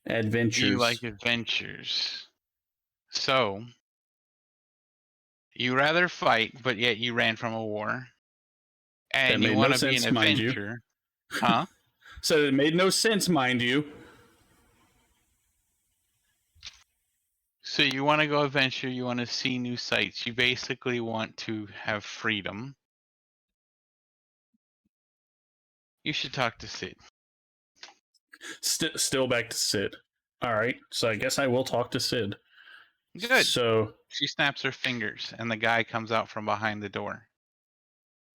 S11: You
S3: like adventures. So, you rather fight, but yet you ran from a war. And you want to be an adventurer. Huh?
S11: So it made no sense, mind you.
S3: So you want to go adventure, you want to see new sights. You basically want to have freedom. You should talk to Sid.
S11: Still back to Sid. All right, so I guess I will talk to Sid.
S3: Good.
S11: So
S3: she snaps her fingers, and the guy comes out from behind the door.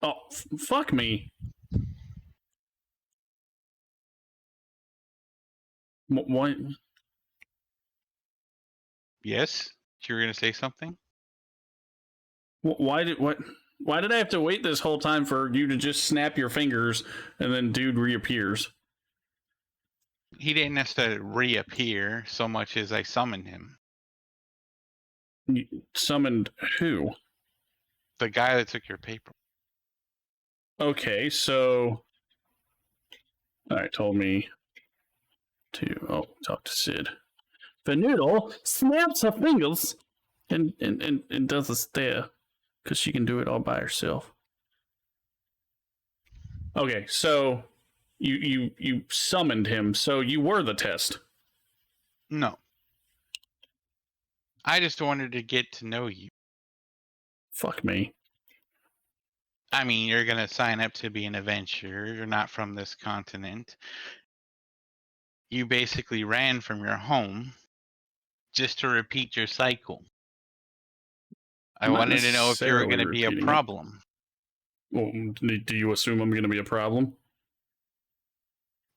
S11: Oh, fuck me. What?
S3: Yes? You were going to say something?
S11: Why did I have to wait this whole time for you to just snap your fingers and then dude reappears?
S3: He didn't necessarily reappear so much as I summoned him.
S11: You summoned who?
S3: The guy that took your paper.
S11: Okay, so alright, told me to talk to Sid. The noodle snaps her fingers and does a stare because she can do it all by herself. Okay, so you summoned him, so you were the test.
S3: No. I just wanted to get to know you.
S11: Fuck me.
S3: I mean, you're going to sign up to be an adventurer. You're not from this continent. You basically ran from your home just to repeat your cycle. I wanted to know if you were going to be a problem.
S11: Well, do you assume I'm going to be a problem?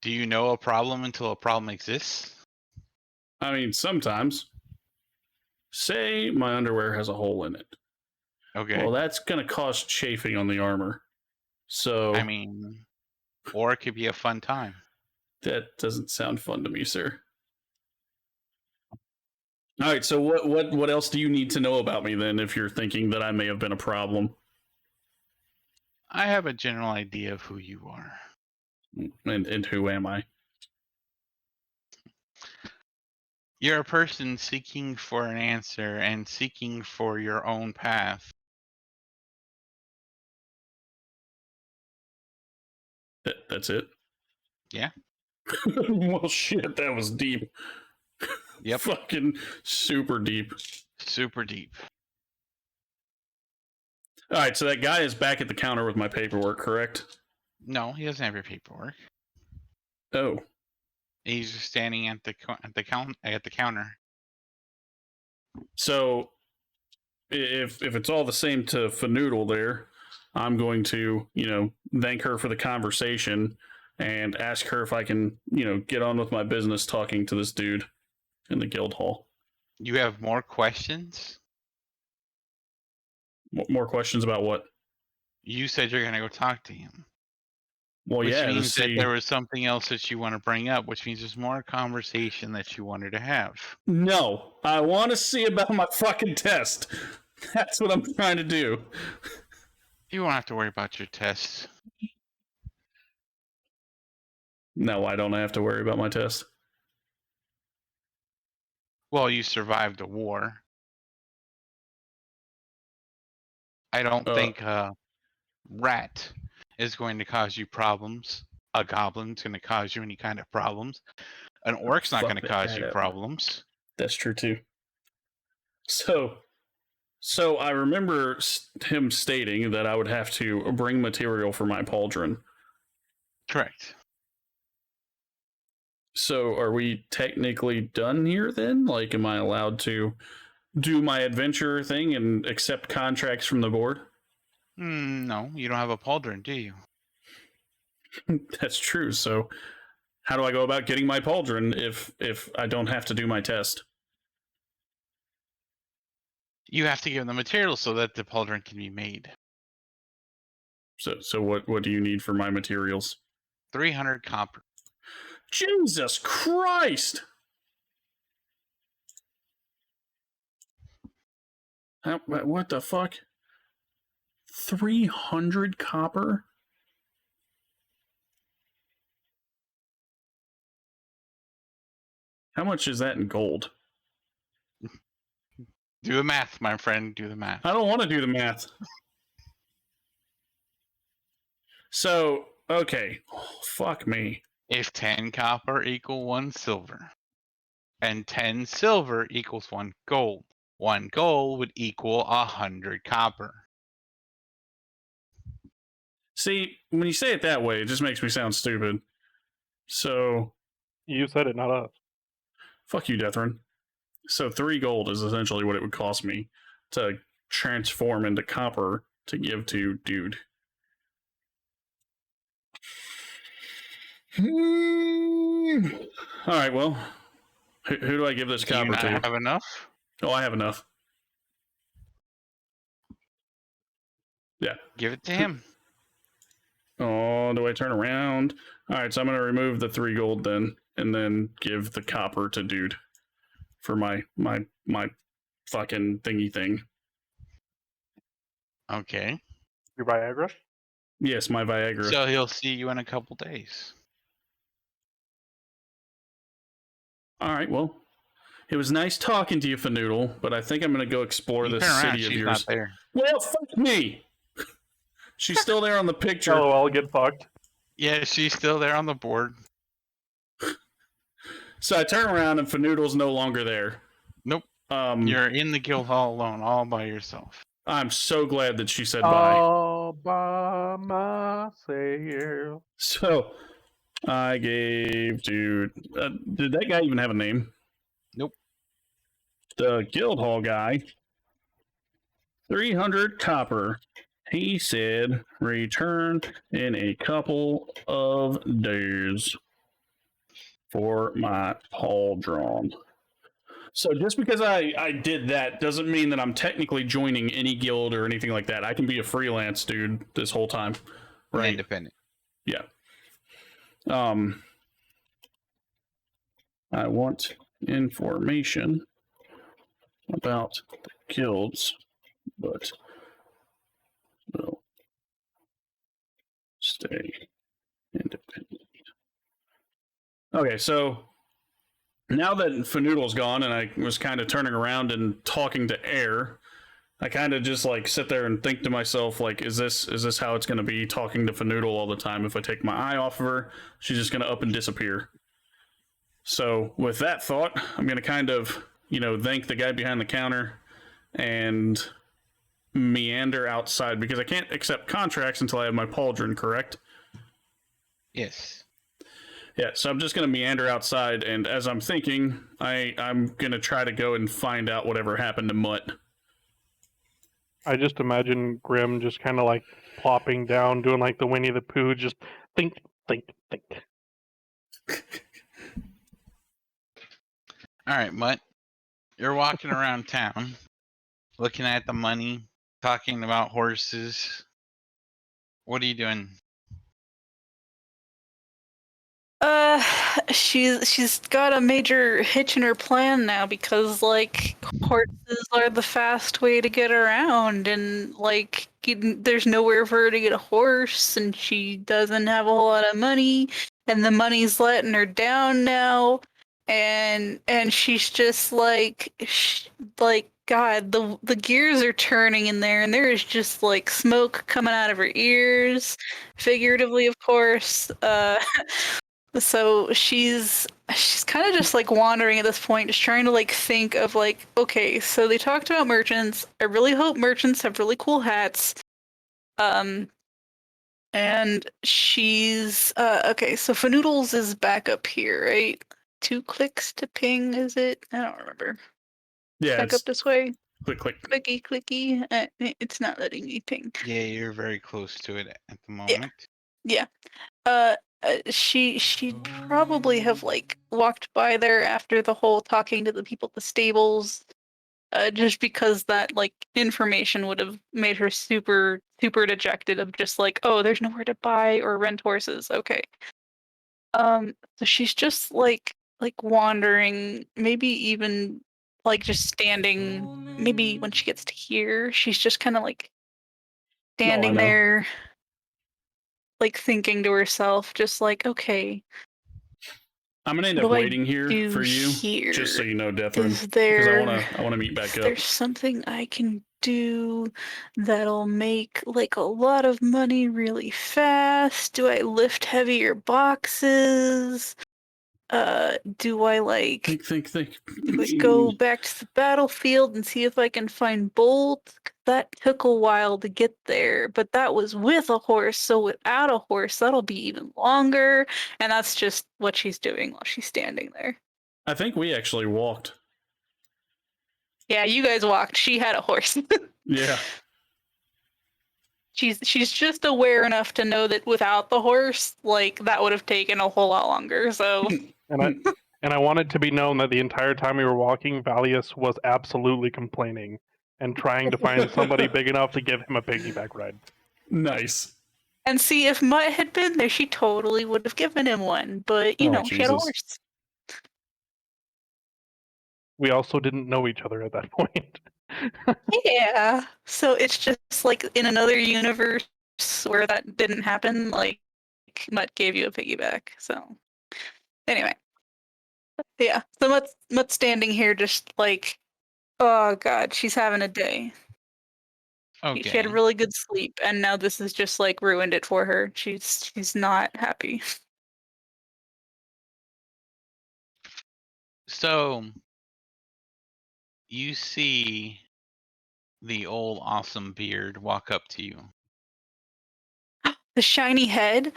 S3: Do you know a problem until a problem exists?
S11: I mean, sometimes. Say my underwear has a hole in it.
S3: Okay.
S11: Well, that's going to cause chafing on the armor. So
S3: I mean, or it could be a fun time.
S11: That doesn't sound fun to me, sir. All right, so what else do you need to know about me then if you're thinking that I may have been a problem?
S3: I have a general idea of who you are.
S11: And who am I?
S3: You're a person seeking for an answer and seeking for your own path.
S11: That's it?
S3: Yeah.
S11: Well, shit, that was deep.
S3: Yep.
S11: Fucking super deep.
S3: Super deep.
S11: All right, so that guy is back at the counter with my paperwork, correct?
S3: No, he doesn't have your paperwork.
S11: Oh.
S3: He's just standing at the counter.
S11: So, if it's all the same to Fanoodle there, I'm going to, thank her for the conversation and ask her if I can, get on with my business talking to this dude in the guild hall.
S3: You have more questions?
S11: More questions about what?
S3: You said you're going to go talk to him.
S11: Well,
S3: which
S11: yeah,
S3: means that there was something else that you want to bring up, which means there's more conversation that you wanted to have.
S11: No, I want to see about my fucking test. That's what I'm trying to do.
S3: You won't have to worry about your tests.
S11: No, I don't have to worry about my test.
S3: Well, you survived the war. I don't think a rat is going to cause you problems. A goblin's going to cause you any kind of problems. An orc's not going to cause you problems.
S11: That's true too. So I remember him stating that I would have to bring material for my pauldron.
S3: Correct.
S11: So are we technically done here then? Like, am I allowed to do my adventure thing and accept contracts from the board?
S3: No, you don't have a pauldron, do you?
S11: That's true. So how do I go about getting my pauldron if I don't have to do my test?
S3: You have to give them the materials so that the pauldron can be made.
S11: So what do you need for my materials?
S3: 300 copper.
S11: Jesus Christ! What the fuck? 300 copper? How much is that in gold?
S3: Do the math, my friend. Do the math.
S11: I don't want to do the math. So, okay. Oh, fuck me.
S3: If 10 copper equal 1 silver, and 10 silver equals 1 gold, 1 gold would equal 100 copper.
S11: See, when you say it that way, it just makes me sound stupid. So...
S9: You said it, not us.
S11: Fuck you, Deathrin. So 3 gold is essentially what it would cost me to transform into copper to give to dude. Alright, well, who do I give this copper to?
S3: Do you not have enough?
S11: Oh, I have enough. Yeah.
S3: Give it to him.
S11: Oh, do I turn around? Alright, so I'm going to remove the 3 gold then, and then give the copper to dude for my fucking thingy thing.
S3: Okay.
S9: Your Viagra?
S11: Yes, my Viagra.
S3: So he'll see you in a couple days.
S11: All right, well, it was nice talking to you, Fanoodle, but I think I'm going to go explore
S3: You
S11: this
S3: turn around,
S11: city of
S3: she's
S11: yours.
S3: not there.
S11: Well, fuck me! She's still there on the picture.
S9: LOL, get fucked.
S3: Yeah, she's still there on the board.
S11: So I turn around and Fanoodle's no longer there.
S3: Nope. You're in the guild hall alone, all by yourself.
S11: I'm so glad that she said bye.
S9: All by myself.
S11: So I gave to. Did that guy even have a name?
S3: Nope.
S11: The guild hall guy. 300 copper. He said return in a couple of days for my pauldron. So just because I did that doesn't mean that I'm technically joining any guild or anything like that. I can be a freelance dude this whole time. Right.
S3: Independent.
S11: Yeah. I want information about the guilds, but will stay independent. Okay, so now that Fanoodle's gone and I was kind of turning around and talking to air, I kind of just like sit there and think to myself, like, is this how it's going to be talking to Fanoodle all the time? If I take my eye off of her, she's just going to up and disappear. So with that thought, I'm going to kind of, thank the guy behind the counter and meander outside because I can't accept contracts until I have my pauldron, correct?
S3: Yes.
S11: Yeah, so I'm just going to meander outside, and as I'm thinking, I'm going to try to go and find out whatever happened to Mutt.
S9: I just imagine Grim just kind of like plopping down, doing like the Winnie the Pooh, just think.
S3: All right, Mutt. You're walking around town, looking at the money, talking about horses. What are you doing?
S10: She's got a major hitch in her plan now because like horses are the fast way to get around, and like there's nowhere for her to get a horse, and she doesn't have a whole lot of money, and the money's letting her down now, and she's just like God, the gears are turning in there, and there is just like smoke coming out of her ears, figuratively, of course. So she's kind of just like wandering at this point, just trying to like think of like, okay, so they talked about merchants. I really hope merchants have really cool hats. And she's okay, so Fanoodles is back up here, right? 2 clicks to ping, is it? I don't remember.
S11: Yeah,
S10: back up this way.
S11: Click.
S10: Clicky. It's not letting me ping.
S3: Yeah, you're very close to it at the moment.
S10: Yeah. She'd probably have like walked by there after the whole talking to the people at the stables, just because that like information would have made her super dejected of just like, oh, there's nowhere to buy or rent horses. Okay. So she's just like wandering, maybe even like just standing. Maybe when she gets to here, she's just kind of like standing there, like thinking to herself, just like, okay.
S11: I'm gonna end up waiting here for you, just so you know, Deathrin, because I wanna meet back up.
S10: There's something I can do that'll make like a lot of money really fast. Do I lift heavier boxes? Do I like
S11: think?
S10: Do I go back to the battlefield and see if I can find bolts? That took a while to get there, but that was with a horse, so without a horse, that'll be even longer. And that's just what she's doing while she's standing there.
S11: I think we actually walked.
S10: Yeah, you guys walked. She had a horse.
S11: Yeah.
S10: She's just aware enough to know that without the horse, like that would have taken a whole lot longer. So
S9: And I want it to be known that the entire time we were walking, Vallius was absolutely complaining and trying to find somebody big enough to give him a piggyback ride.
S11: Nice.
S10: And see, if Mutt had been there, she totally would have given him one. But you know, she had a horse.
S9: We also didn't know each other at that point.
S10: Yeah. So it's just like in another universe, where that didn't happen, like Mutt gave you a piggyback. So anyway, yeah. So Mutt's standing here just like, oh god, she's having a day. She had a
S3: Okay.
S10: really good sleep, and now this has just like ruined it for her. She's not happy.
S3: So you see the old awesome beard walk up to you.
S10: The shiny head.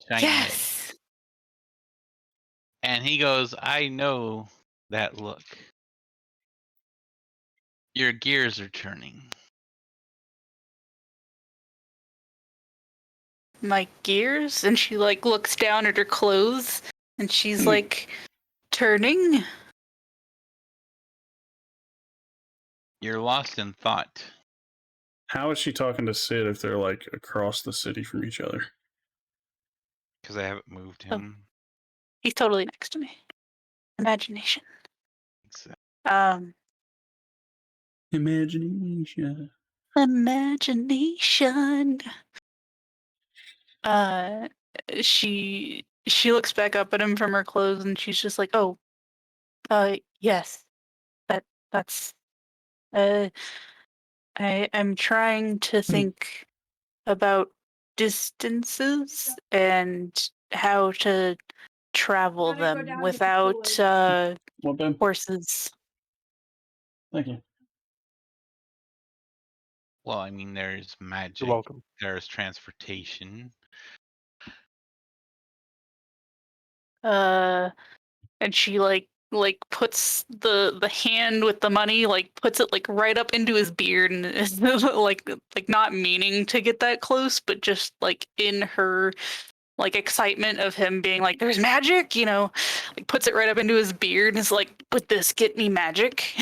S3: Shiny head.
S10: Yes.
S3: And he goes, I know that look. Your gears are turning.
S10: My gears, and she like looks down at her clothes, and she's like turning.
S3: You're lost in thought.
S11: How is she talking to Sid if they're like across the city from each other?
S3: Because I haven't moved him.
S10: He's totally next to me. Imagination.
S3: So,
S11: Imagination.
S10: Imagination. She looks back up at him from her clothes, and she's just like, oh, yes, that's I'm trying to think about distances and how to travel them without
S11: Well, Ben,
S10: horses.
S11: thank you.
S3: well, I mean, there's magic.
S9: You're welcome.
S3: There's transportation.
S10: And she like puts the hand with the money, like puts it like right up into his beard, and is like not meaning to get that close, but just like in her like excitement of him being like, there's magic, you know, like puts it right up into his beard and is like, would this get me magic?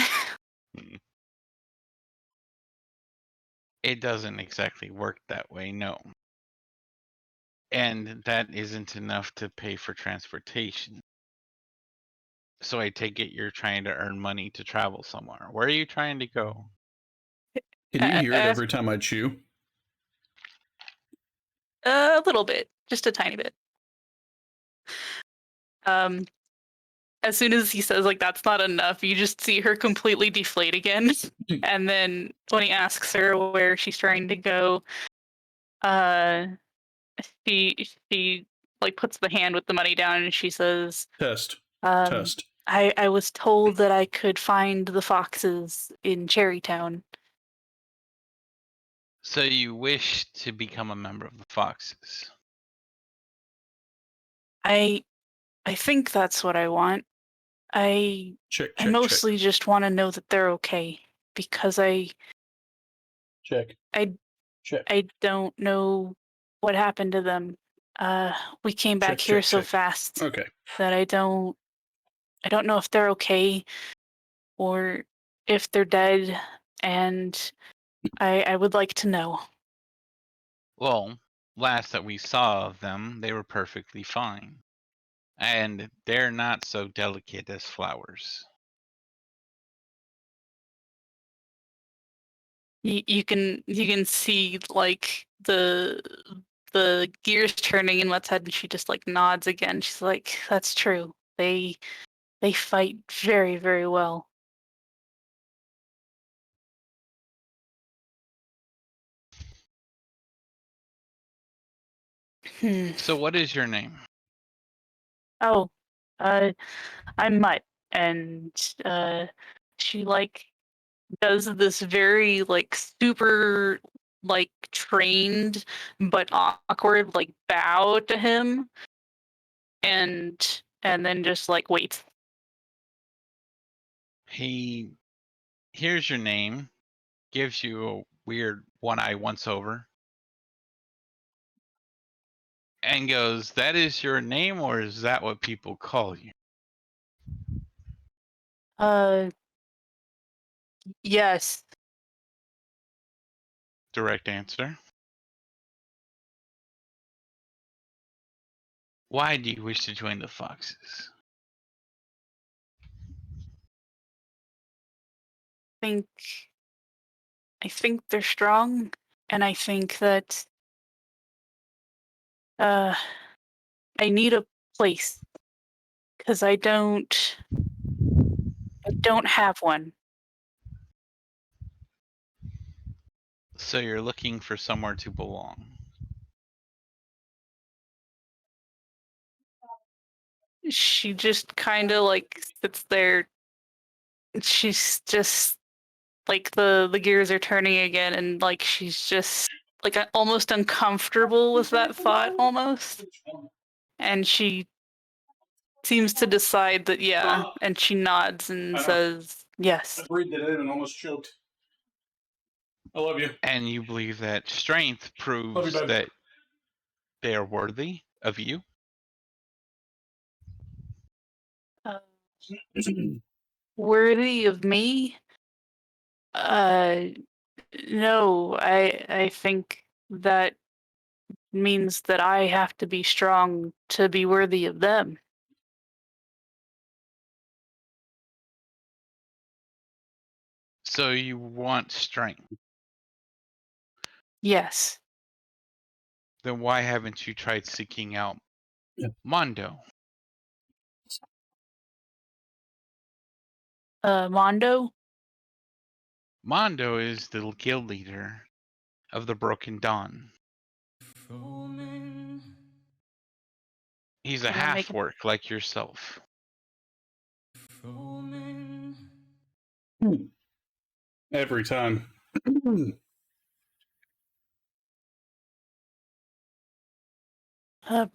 S3: It doesn't exactly work that way, no. And that isn't enough to pay for transportation. So I take it you're trying to earn money to travel somewhere. Where are you trying to go?
S11: Can you hear it every time I chew?
S10: A little bit, just a tiny bit. As soon as he says like that's not enough, you just see her completely deflate again. And then when he asks her where she's trying to go, she like puts the hand with the money down and she says,
S11: Test.
S10: I was told that I could find the foxes in Cherrytown.
S3: So you wish to become a member of the Foxes?
S10: I think that's what I want. I mostly just want to know that they're okay, because I don't know what happened to them. We came back here so fast that I don't know if they're okay or if they're dead, and I would like to know.
S3: Well, last that we saw of them, they were perfectly fine. And they're not so delicate as flowers.
S10: You can see like the gears turning in Let's Head, and she just like nods again. She's like, that's true. They fight very, very well.
S3: So what is your name?
S10: Oh, I'm Mutt, and she like does this very like super like trained but awkward like bow to him, and then just like waits.
S3: He hears your name, gives you a weird one-eye once-over, and goes, that is your name, or is that what people call you?
S10: Yes.
S3: Direct answer. Why do you wish to join the Foxes?
S10: I think they're strong, and I think that I need a place because I don't have one.
S3: So you're looking for somewhere to belong.
S10: She just kind of like sits there. She's just like the gears are turning again, and like she's just like almost uncomfortable with that thought almost. And she seems to decide that yeah, and she nods and says yes.
S11: I breathed it in and almost choked. I love you.
S3: And you believe that strength proves
S11: Love you, babe.
S3: that they are worthy of you?
S10: Worthy of me? No, I think that means that I have to be strong to be worthy of them.
S3: So you want strength.
S10: Yes.
S3: Then why haven't you tried seeking out Mondo?
S10: Mondo?
S3: Mondo is the guild leader of the Broken Dawn. He's a
S10: Can I make
S3: half-orc like yourself.
S11: Every time.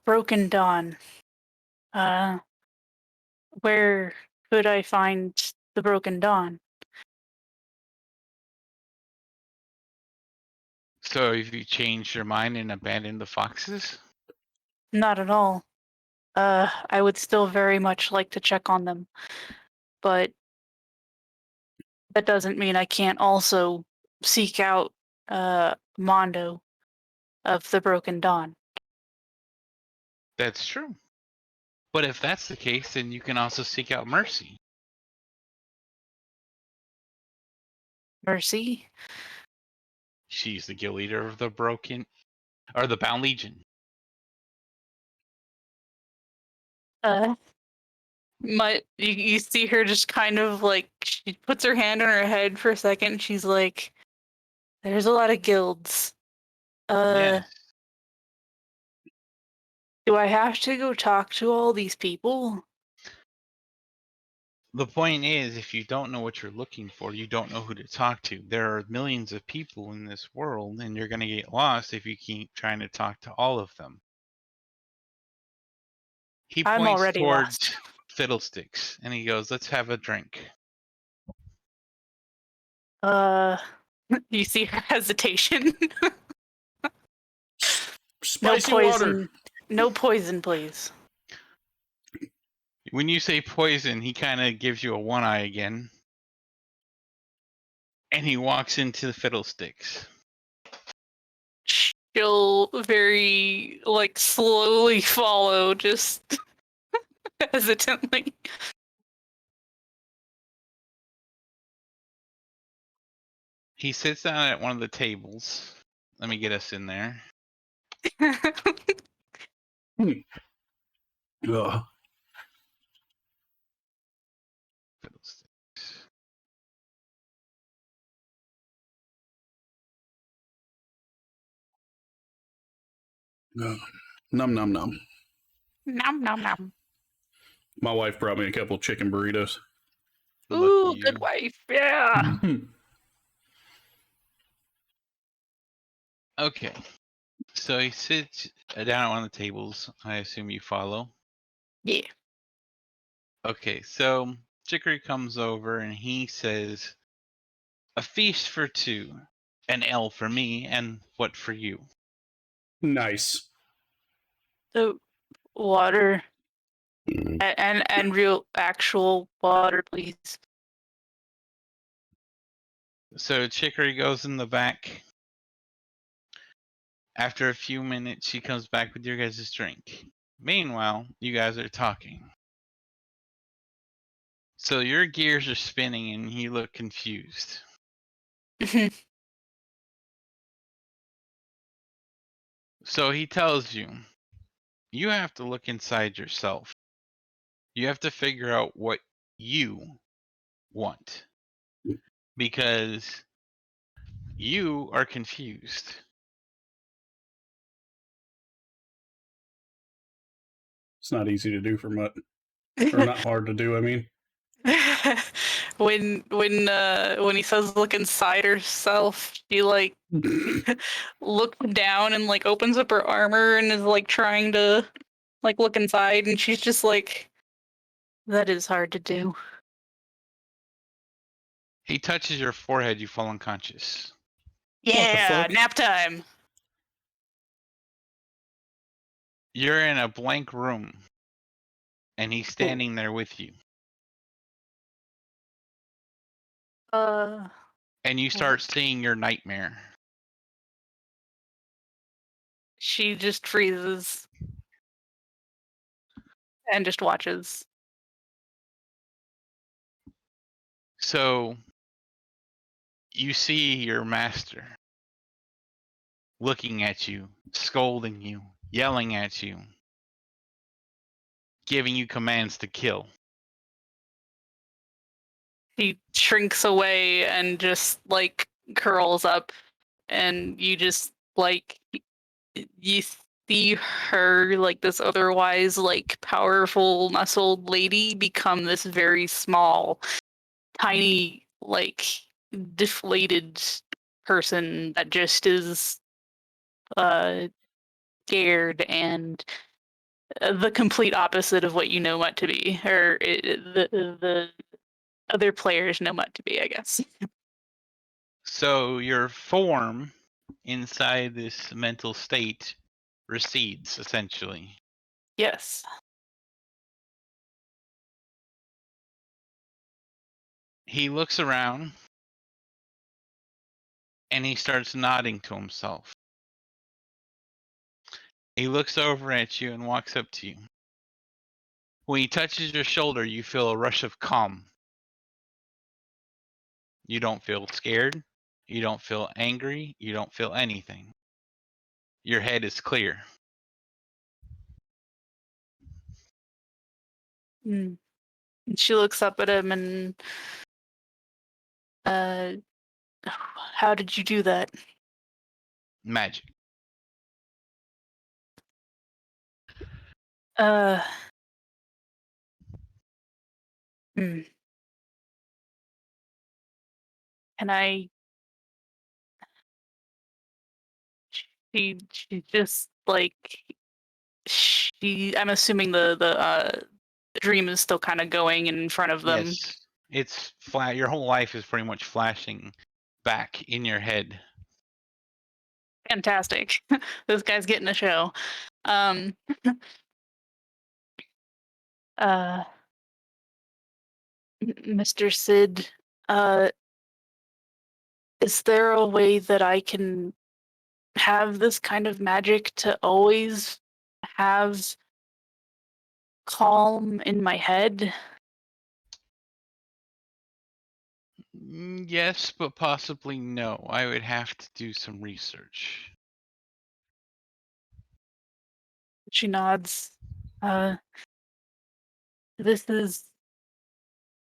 S10: Broken Dawn. Where could I find the Broken Dawn?
S3: So have you changed your mind and abandoned the foxes?
S10: Not at all. I would still very much like to check on them, but that doesn't mean I can't also seek out Mondo of the Broken Dawn.
S3: That's true. But if that's the case, then you can also seek out Mercy.
S10: Mercy?
S3: She's the guild leader of the the Bound Legion.
S10: You see her just kind of like she puts her hand on her head for a second. And she's like, "There's a lot of guilds.
S3: Yes.
S10: Do I have to go talk to all these people?"
S3: The point is, if you don't know what you're looking for, you don't know who to talk to. There are millions of people in this world, and you're going to get lost if you keep trying to talk to all of them. He
S10: I'm
S3: points
S10: already
S3: towards
S10: lost.
S3: Fiddlesticks, and he goes, "Let's have a drink."
S10: You see her hesitation.
S11: Spicy
S10: no poison.
S11: water.
S10: No poison, please.
S3: When you say poison, he kind of gives you a one eye again. And he walks into the Fiddlesticks.
S10: She'll very, like, slowly follow, just hesitantly.
S3: He sits down at one of the tables. Let me get us in there.
S11: Ugh.
S3: Fiddlesticks.
S11: Ugh. Num num num.
S10: Nom nom nom.
S11: My wife brought me a couple chicken burritos.
S10: Ooh, good wife. Yeah.
S3: Okay. So he sits down at one of the tables. I assume you follow.
S10: Yeah.
S3: Okay, so Chicory comes over and he says, "A feast for two, an ale for me, and what for you?"
S11: Nice.
S10: The water and real actual water, please.
S3: So Chicory goes in the back. After a few minutes, she comes back with your guys' drink. Meanwhile, you guys are talking. So your gears are spinning and you look confused. So he tells you, you have to look inside yourself. You have to figure out what you want. Because you are confused.
S11: It's not easy to do for Mutt. Or not hard to do, I mean.
S10: when he says look inside herself, she like looks down and like opens up her armor and is like trying to like look inside, and she's just like, that is hard to do.
S3: He touches your forehead, you fall unconscious.
S10: Yeah, nap time.
S3: You're in a blank room, and he's standing there with you. And you start seeing your nightmare.
S10: She just freezes and just watches.
S3: So you see your master looking at you, scolding you, yelling at you, giving you commands to kill.
S10: He shrinks away and just like curls up, and you just like you see her, like this otherwise like powerful muscled lady, become this very small, tiny, like deflated person that just is scared and the complete opposite of what you know Mutt to be, or the other players know Mutt to be, I guess.
S3: So your form inside this mental state recedes, essentially.
S10: Yes.
S3: He looks around and he starts nodding to himself. He looks over at you and walks up to you. When he touches your shoulder, you feel a rush of calm. You don't feel scared. You don't feel angry. You don't feel anything. Your head is clear.
S10: Mm. And she looks up at him and, how did you do that?
S3: Magic.
S10: Hmm. Can I? She just like I'm assuming the dream is still kind of going in front of them.
S3: Yes. It's flat. Your whole life is pretty much flashing back in your head.
S10: Fantastic. This guy's getting a show. Mr. Sid, is there a way that I can have this kind of magic to always have calm in my head?
S3: Yes, but possibly no. I would have to do some research.
S10: She nods. This is,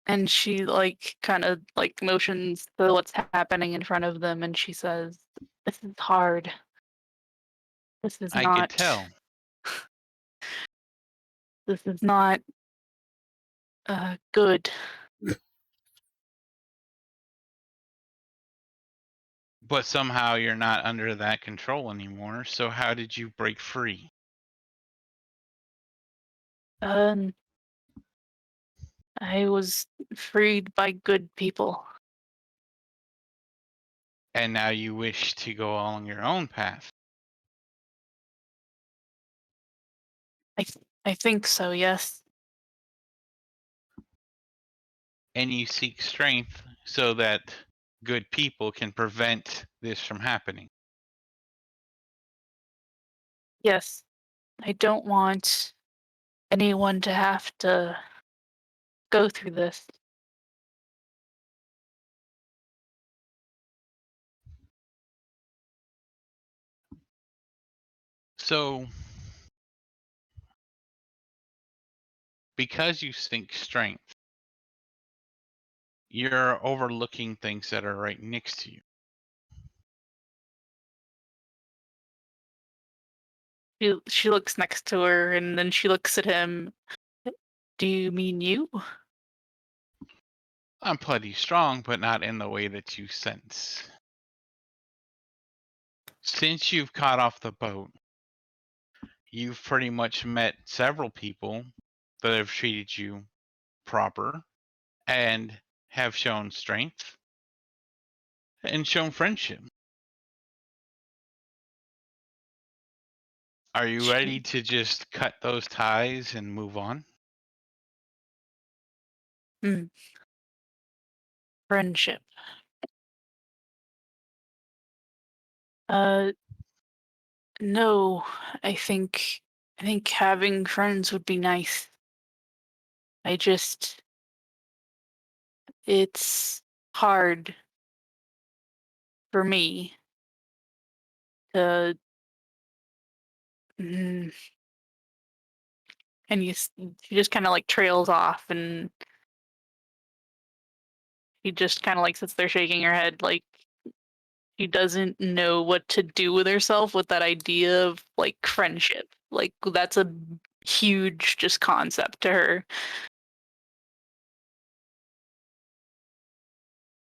S10: and she like kind of like motions to what's happening in front of them, and she says, "This is hard. This is
S3: I could
S10: not.
S3: tell.
S10: This is not good."
S3: But somehow you're not under that control anymore. So how did you break free?
S10: I was freed by good people.
S3: And now you wish to go along your own path.
S10: I think so, yes.
S3: And you seek strength so that good people can prevent this from happening.
S10: Yes. I don't want anyone to have to go through this.
S3: So because you think strength, you're overlooking things that are right next to you.
S10: She looks next to her and then she looks at him. Do you mean you?
S3: I'm plenty strong, but not in the way that you sense. Since you've caught off the boat, you've pretty much met several people that have treated you proper and have shown strength and shown friendship. Are you ready to just cut those ties and move on?
S10: Friendship. No, I think having friends would be nice. It's hard for me to mm, and she just kind of like trails off and he just kind of like sits there shaking her head like she doesn't know what to do with herself with that idea of like friendship. Like that's a huge just concept to her.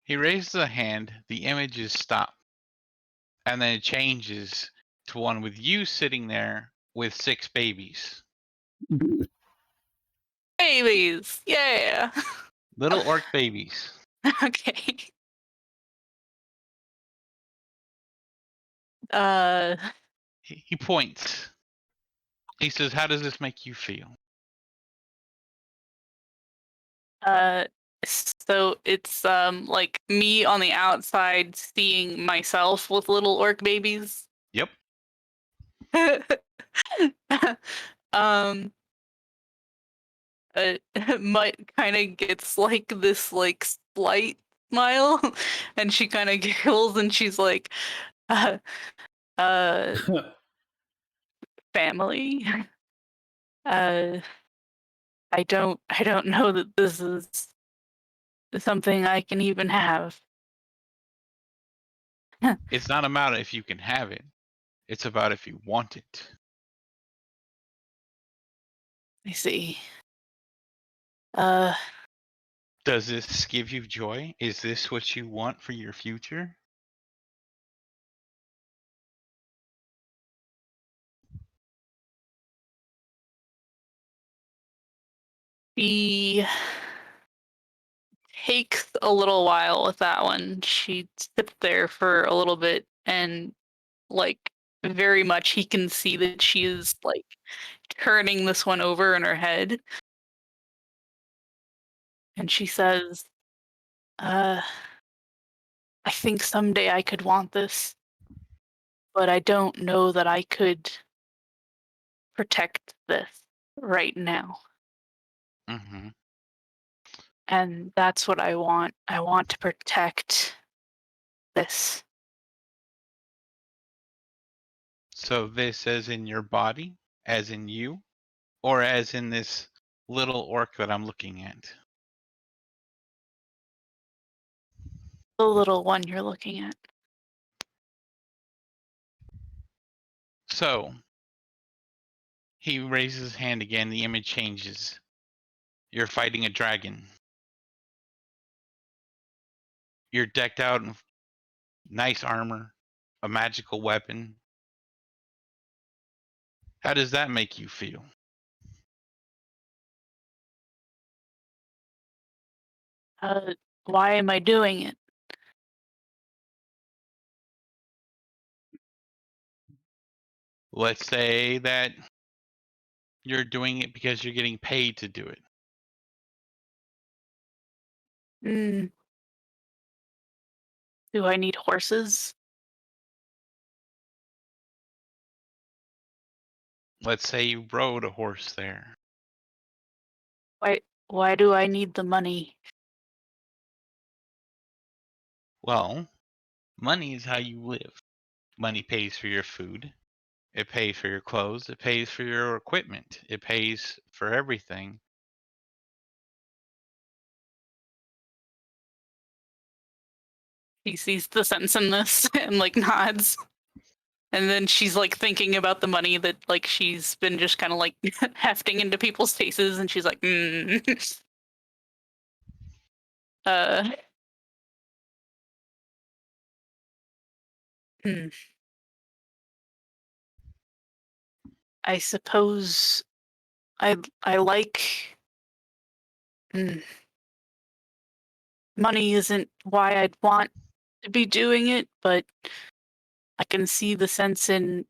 S3: He raises a hand, the images stop, and then it changes to one with you sitting there with 6 babies.
S10: Babies, yeah.
S3: Little orc babies.
S10: Okay.
S3: He points. He says, "How does this make you feel?"
S10: So it's like me on the outside seeing myself with little orc babies.
S3: Yep.
S10: um Mutt kind of gets like this like slight smile and she kind of giggles and she's like uh family. uh I don't know that this is something I can even have.
S3: It's not about if you can have it. It's about if you want it.
S10: I see.
S3: Does this give you joy? Is this what you want for your future?
S10: She takes a little while with that one. She sits there for a little bit and like very much he can see that she is like turning this one over in her head. And she says, I think someday I could want this, but I don't know that I could protect this right now.
S3: Mm-hmm.
S10: And that's what I want. I want to protect this.
S3: So this as in your body, as in you, or as in this little orc that I'm looking at?
S10: The little one you're looking at.
S3: So he raises his hand again, the image changes. You're fighting a dragon. You're decked out in nice armor, a magical weapon. How does that make you feel?
S10: Why am I doing it?
S3: Let's say that you're doing it because you're getting paid to do it.
S10: Do I need horses?
S3: Let's say you rode a horse there.
S10: Why do I need the money?
S3: Well, money is how you live. Money pays for your food. It pays for your clothes. It pays for your equipment. It pays for everything
S10: He sees the sense in this and like nods. And then she's like thinking about the money that like she's been just kind of like hefting into people's faces, and she's like, uh, hmm. I suppose I like money isn't why I'd want to be doing it, but I can see the sense in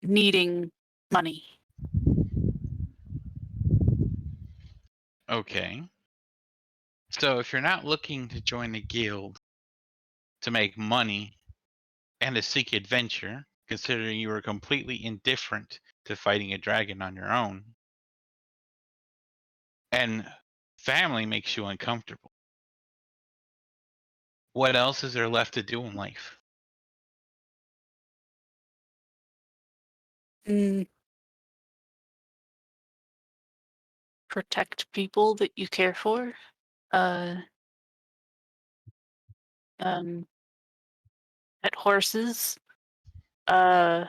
S10: needing money.
S3: Okay. So if you're not looking to join a guild to make money and to seek adventure, considering you were completely indifferent to fighting a dragon on your own, and family makes you uncomfortable, what else is there left to do in life?
S10: Protect people that you care for. Pet horses. The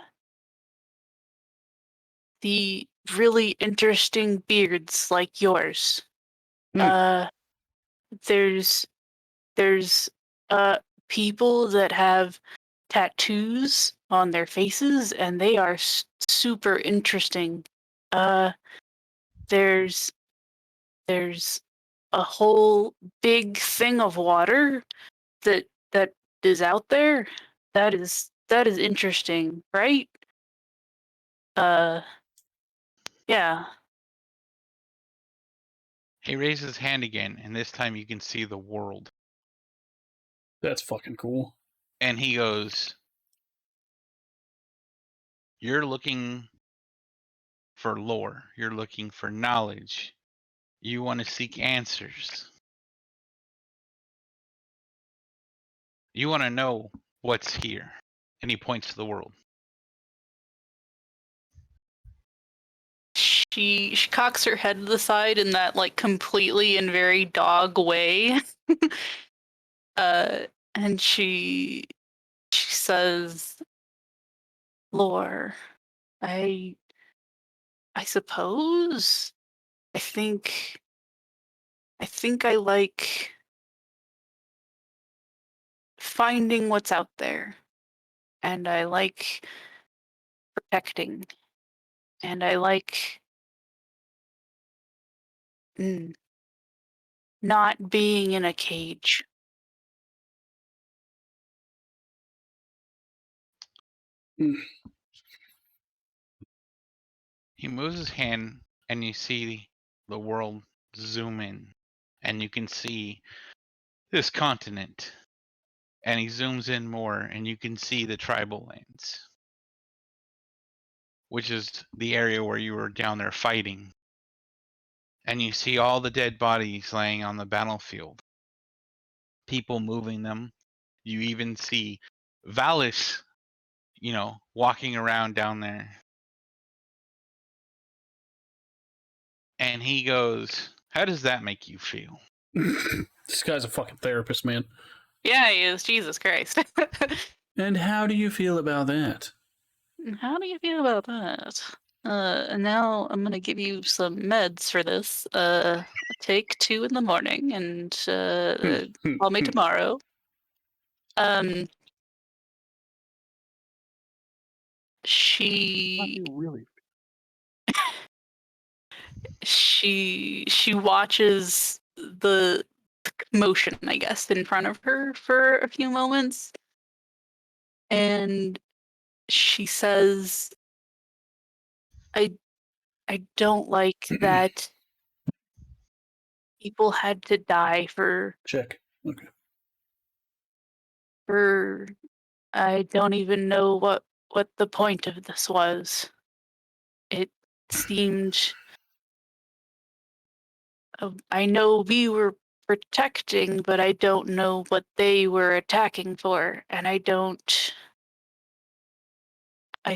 S10: really interesting beards like yours. There's people that have tattoos on their faces, and they are super interesting. There's a whole big thing of water that is out there. That is interesting, right? Yeah.
S3: He raises his hand again, and this time you can see the world.
S11: That's fucking cool.
S3: And he goes, you're looking for lore. You're looking for knowledge. You want to seek answers. You want to know what's here. And he points to the world.
S10: She cocks her head to the side in that like completely and very dog way. And she says, lore. I suppose. I think I like finding what's out there. And I like protecting. And I like not being in a cage.
S3: He moves his hand, and you see the world zoom in. And you can see this continent. And he zooms in more, and you can see the tribal lands, which is the area where you were down there fighting. And you see all the dead bodies laying on the battlefield, people moving them. You even see Vallius, walking around down there. And he goes, how does that make you feel?
S11: This guy's a fucking therapist, man.
S10: Yeah, he is. Jesus Christ.
S11: And how do you feel about that?
S10: How do you feel about that? And now I'm gonna give you some meds for this. Take 2 in the morning and call me tomorrow. She
S9: really?
S10: she watches the commotion, I guess, in front of her for a few moments, and she says, I don't like that people had to die for
S11: Check. Okay.
S10: I don't even know what the point of this was. It seemed I know we were protecting, but I don't know what they were attacking for, and I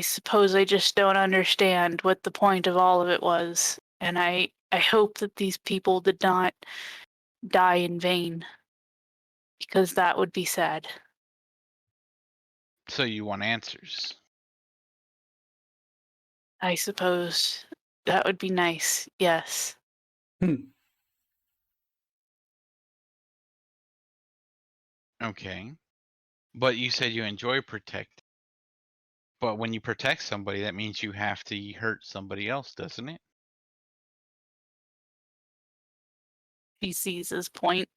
S10: suppose I just don't understand what the point of all of it was, and I hope that these people did not die in vain. because that would be sad.
S3: So you want answers.
S10: I suppose that would be nice. Yes.
S3: Okay. But you said you enjoy protect. But when you protect somebody, that means you have to hurt somebody else, doesn't it?
S10: He sees his point.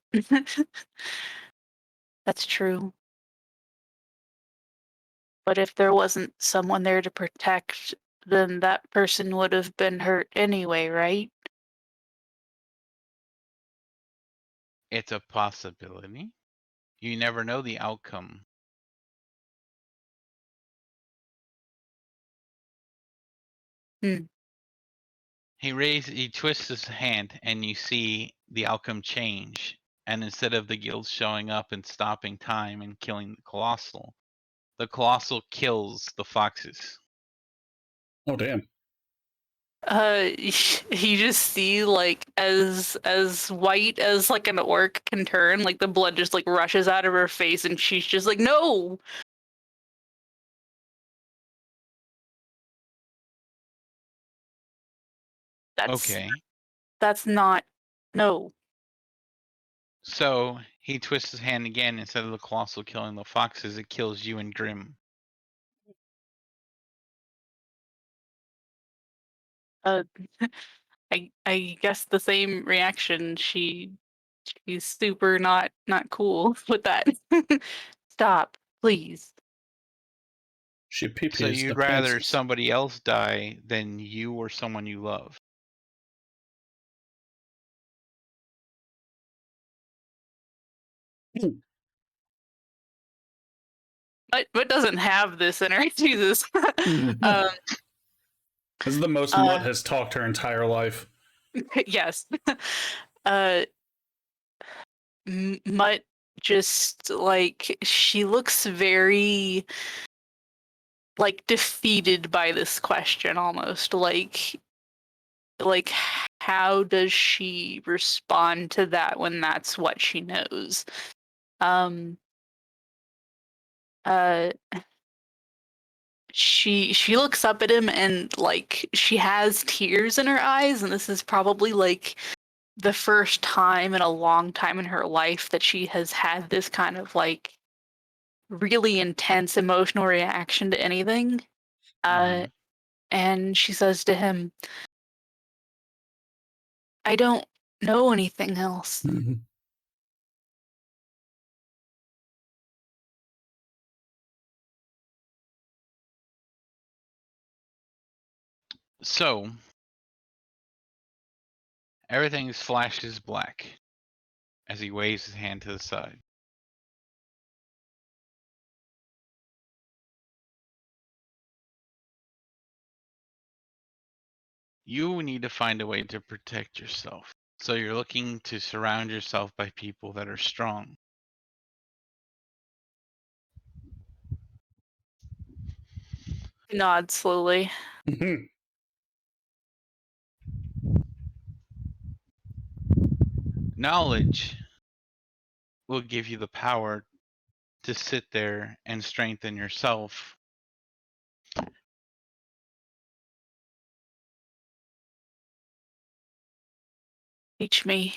S10: That's true. But if there wasn't someone there to protect, then that person would have been hurt anyway, right?
S3: It's a possibility. You never know the outcome.
S10: Hmm.
S3: He twists his hand, and you see the outcome change. And instead of the guild showing up and stopping time and killing the Colossal kills the foxes.
S11: Oh damn.
S10: You just see like as white as like an orc can turn, like the blood just like rushes out of her face, and she's just like, no.
S3: Okay.
S10: That's not no.
S3: So he twists his hand again. Instead of the Colossal killing the foxes, it kills you and Grim.
S10: Uh, I guess the same reaction. She's super not cool with that. Stop, please.
S11: She pee-pees
S3: So
S11: the
S3: you'd rather
S11: pansies.
S3: somebody else die than you or someone you love.
S10: What doesn't have this in her? Jesus.
S11: This is the most Mutt has talked her entire life.
S10: Yes. Mutt just like she looks very like defeated by this question, almost like how does she respond to that when that's what she knows? Uh she looks up at him, and like she has tears in her eyes, and this is probably like the first time in a long time in her life that she has had this kind of like really intense emotional reaction to anything. And she says to him, I don't know anything else.
S3: So everything flashes black as he waves his hand to the side. You need to find a way to protect yourself. So you're looking to surround yourself by people that are strong.
S10: Nod slowly.
S3: Knowledge will give you the power to sit there and strengthen yourself.
S10: Teach me.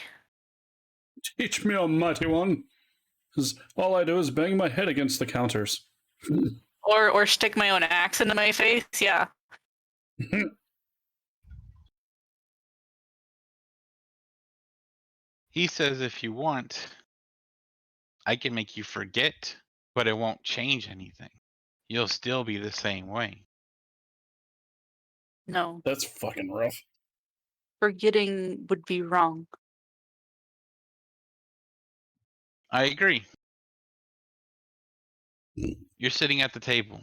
S11: Teach me, almighty one. Because all I do is bang my head against the counters.
S10: Or stick my own axe into my face, yeah.
S3: He says if you want, I can make you forget, but it won't change anything. You'll still be the same way.
S10: No.
S11: That's fucking rough.
S10: Forgetting would be wrong.
S3: I agree. You're sitting at the table.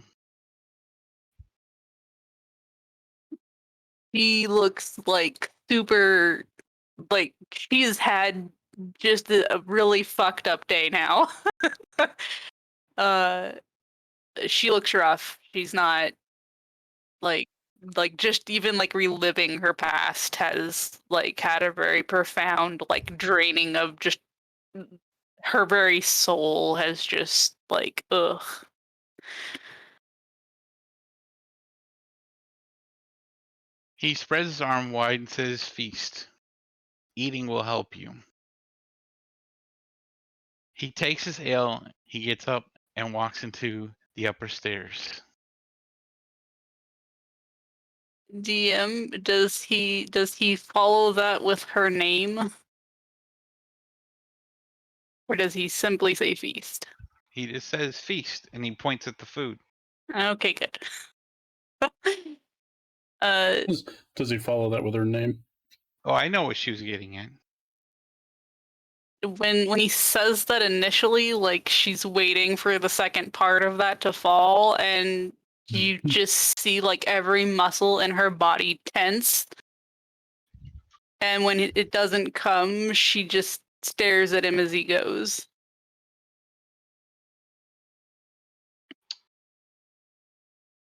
S10: She looks like super, like she's had just a really fucked up day now. She looks rough. She's not like just even like reliving her past has like had a very profound like draining of just her very soul has just like, ugh.
S3: He spreads his arm wide and says, "Feast. Eating will help you." He takes his ale, he gets up and walks into the upper stairs.
S10: DM, does he follow that with her name? Or does he simply say feast?
S3: He just says feast and he points at the food.
S10: Okay, good.
S11: Does he follow that with her name?
S3: Oh, I know what she was getting at.
S10: When he says that initially, like she's waiting for the second part of that to fall, and you just see like every muscle in her body tense. And when it doesn't come, she just stares at him as he goes.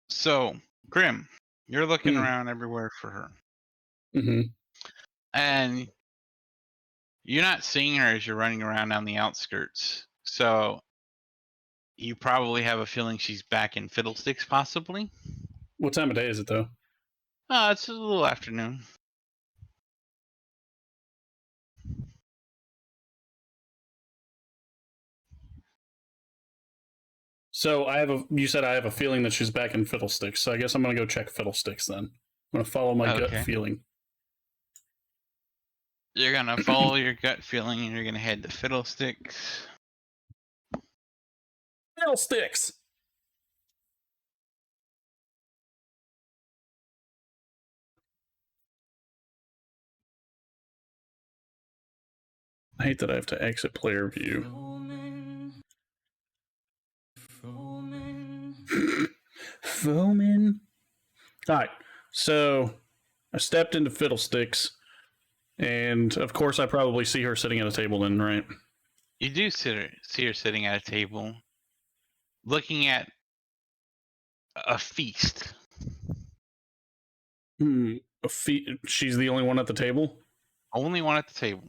S3: So, Grim, you're looking around everywhere for her.
S11: Mm-hmm.
S3: And you're not seeing her as you're running around on the outskirts. So, you probably have a feeling she's back in Fiddlesticks, possibly.
S11: What time of day is it, though?
S3: It's a little afternoon.
S11: So you said I have a feeling that she's back in Fiddlesticks, so I guess I'm gonna go check Fiddlesticks then. I'm gonna follow my gut feeling.
S3: You're gonna follow your gut feeling and you're gonna head to Fiddlesticks.
S11: Fiddlesticks! I hate that I have to exit player view. Foaming. Alright, so I stepped into Fiddlesticks, and of course I probably see her sitting at a table then, right?
S3: You do see her sitting at a table, looking at a feast.
S11: She's the only one at the table?
S3: Only one at the table.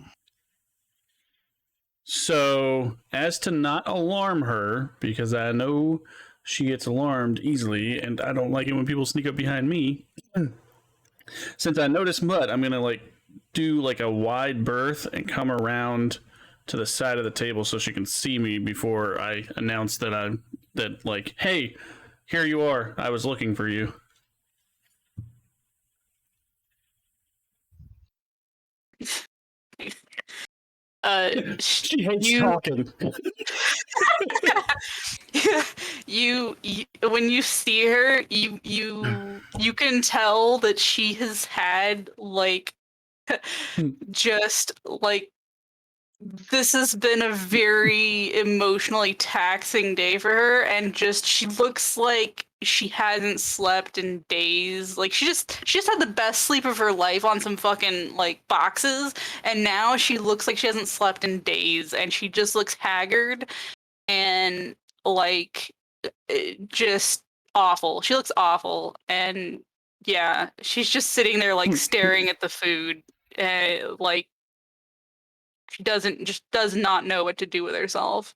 S11: So, as to not alarm her, because I know she gets alarmed easily, and I don't like it when people sneak up behind me, since I noticed Mutt, I'm going to do a wide berth and come around to the side of the table so she can see me before I announce that hey, here you are. I was looking for you. She hates talking.
S10: you when you see her, you can tell that she has had just this has been a very emotionally taxing day for her, and just she looks like she hasn't slept in days. Like she just had the best sleep of her life on some fucking boxes, and now she looks like she hasn't slept in days, and she just looks haggard and just awful. She looks awful, and yeah, she's just sitting there staring at the food, she does not know what to do with herself.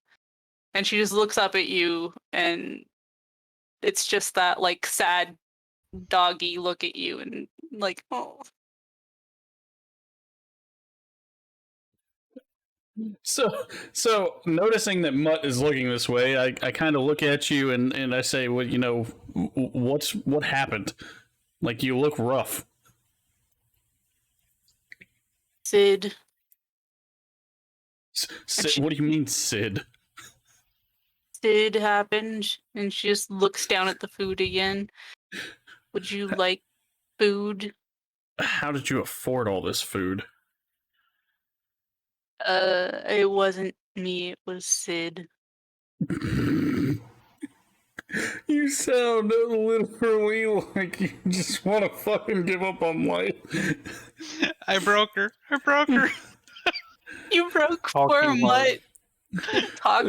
S10: And she just looks up at you, and it's just that sad doggy look at you, and oh.
S11: So noticing that Mutt is looking this way, I kind of look at you and I say, well, what happened? You look rough.
S10: Sid.
S11: Sid, what do you mean, Sid?
S10: Sid happened, and she just looks down at the food again. Would you like food?
S11: How did you afford all this food?
S10: It wasn't me, it was Sid.
S11: You sound literally like you just want to fucking give up on life.
S3: I broke her.
S10: You broke poor Mutt. Talk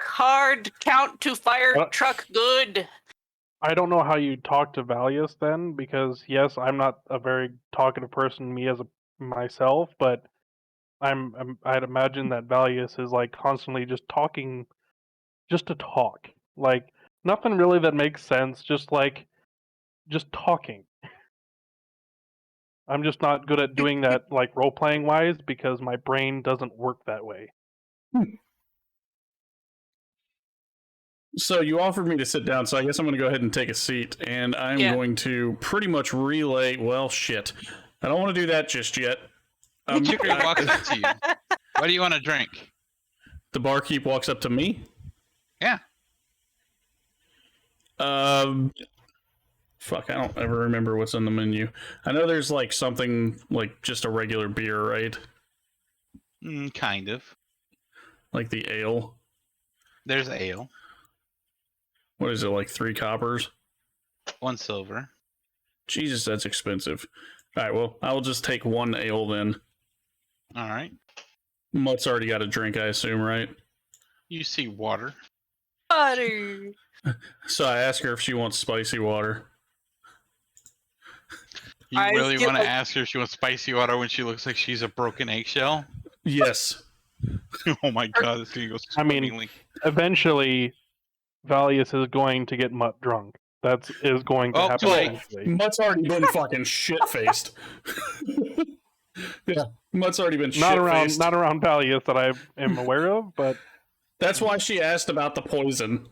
S10: hard. Count to fire truck good.
S9: I don't know how you talk to Vallius then, because yes, I'm not a very talkative person, me as myself, but I'd imagine that Vallius is like constantly just talking, just to talk. Like nothing really that makes sense. Just talking. I'm just not good at doing that, like role playing wise, because my brain doesn't work that way.
S11: So you offered me to sit down, so I guess I'm going to go ahead and take a seat, and I'm going to pretty much relay. Well, shit, I don't want to do that just yet.
S3: Chicory walks up to you. What do you want to drink?
S11: The barkeep walks up to me.
S3: Yeah.
S11: Fuck, I don't ever remember what's on the menu. I know there's like something like just a regular beer, right?
S3: Kind of.
S11: Like the ale.
S3: There's ale.
S11: What is it, like 3 coppers?
S3: 1 silver.
S11: Jesus, that's expensive. All right, well, I'll just take 1 ale then.
S3: All right.
S11: Mutt's already got a drink, I assume, right?
S3: You see water.
S10: Butter.
S11: So I ask her if she wants spicy water.
S3: You really want to ask her if she wants spicy water when she looks like she's a broken eggshell?
S11: Yes.
S3: Oh my god, this thing goes swimmingly.
S9: I mean, eventually, Vallius is going to get Mutt drunk. That is going to happen eventually.
S11: Mutt's already been fucking shit-faced. Yeah, Mutt's already been shit-faced.
S9: Not around Vallius that I am aware of, but...
S11: That's why she asked about the poison.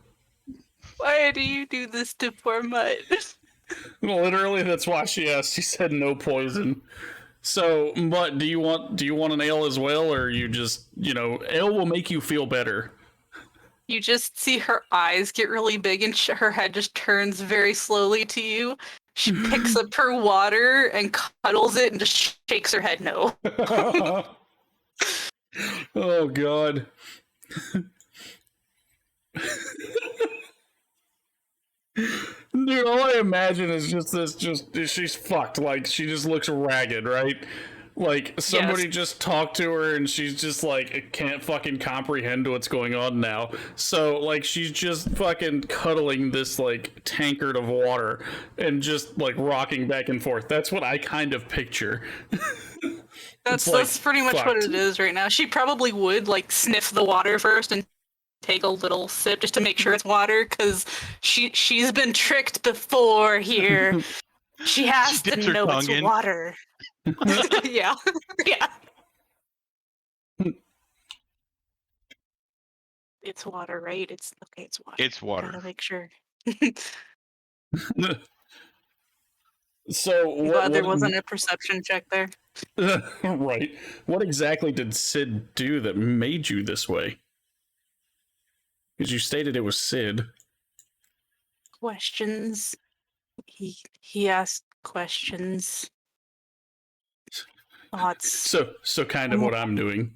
S10: Why do you do this to poor Mutt?
S11: Literally, that's why she asked. She said no poison. So, Mutt, do you want an ale as well, or you just, ale will make you feel better.
S10: You just see her eyes get really big and her head just turns very slowly to you. She picks up her water and cuddles it and just shakes her head no.
S11: Oh, God. Dude, all I imagine is she's fucked. Like, she just looks ragged, right? Like, somebody just talked to her and she's just like, can't fucking comprehend what's going on now. So, like, she's just fucking cuddling this, like, tankard of water and just, like, rocking back and forth. That's what I kind of picture.
S10: That's pretty much what it is right now. She probably would, like, sniff the water first and take a little sip just to make sure it's water, because she's been tricked before here. She has to know it's water. Yeah. It's water, right? It's water.
S3: It's water.
S10: Gotta make sure.
S11: So
S10: Glad there wasn't a perception check there.
S11: Right. What exactly did Sid do that made you this way? Because you stated it was Sid.
S10: Questions. He asked questions. Thoughts.
S11: So kind of what I'm doing.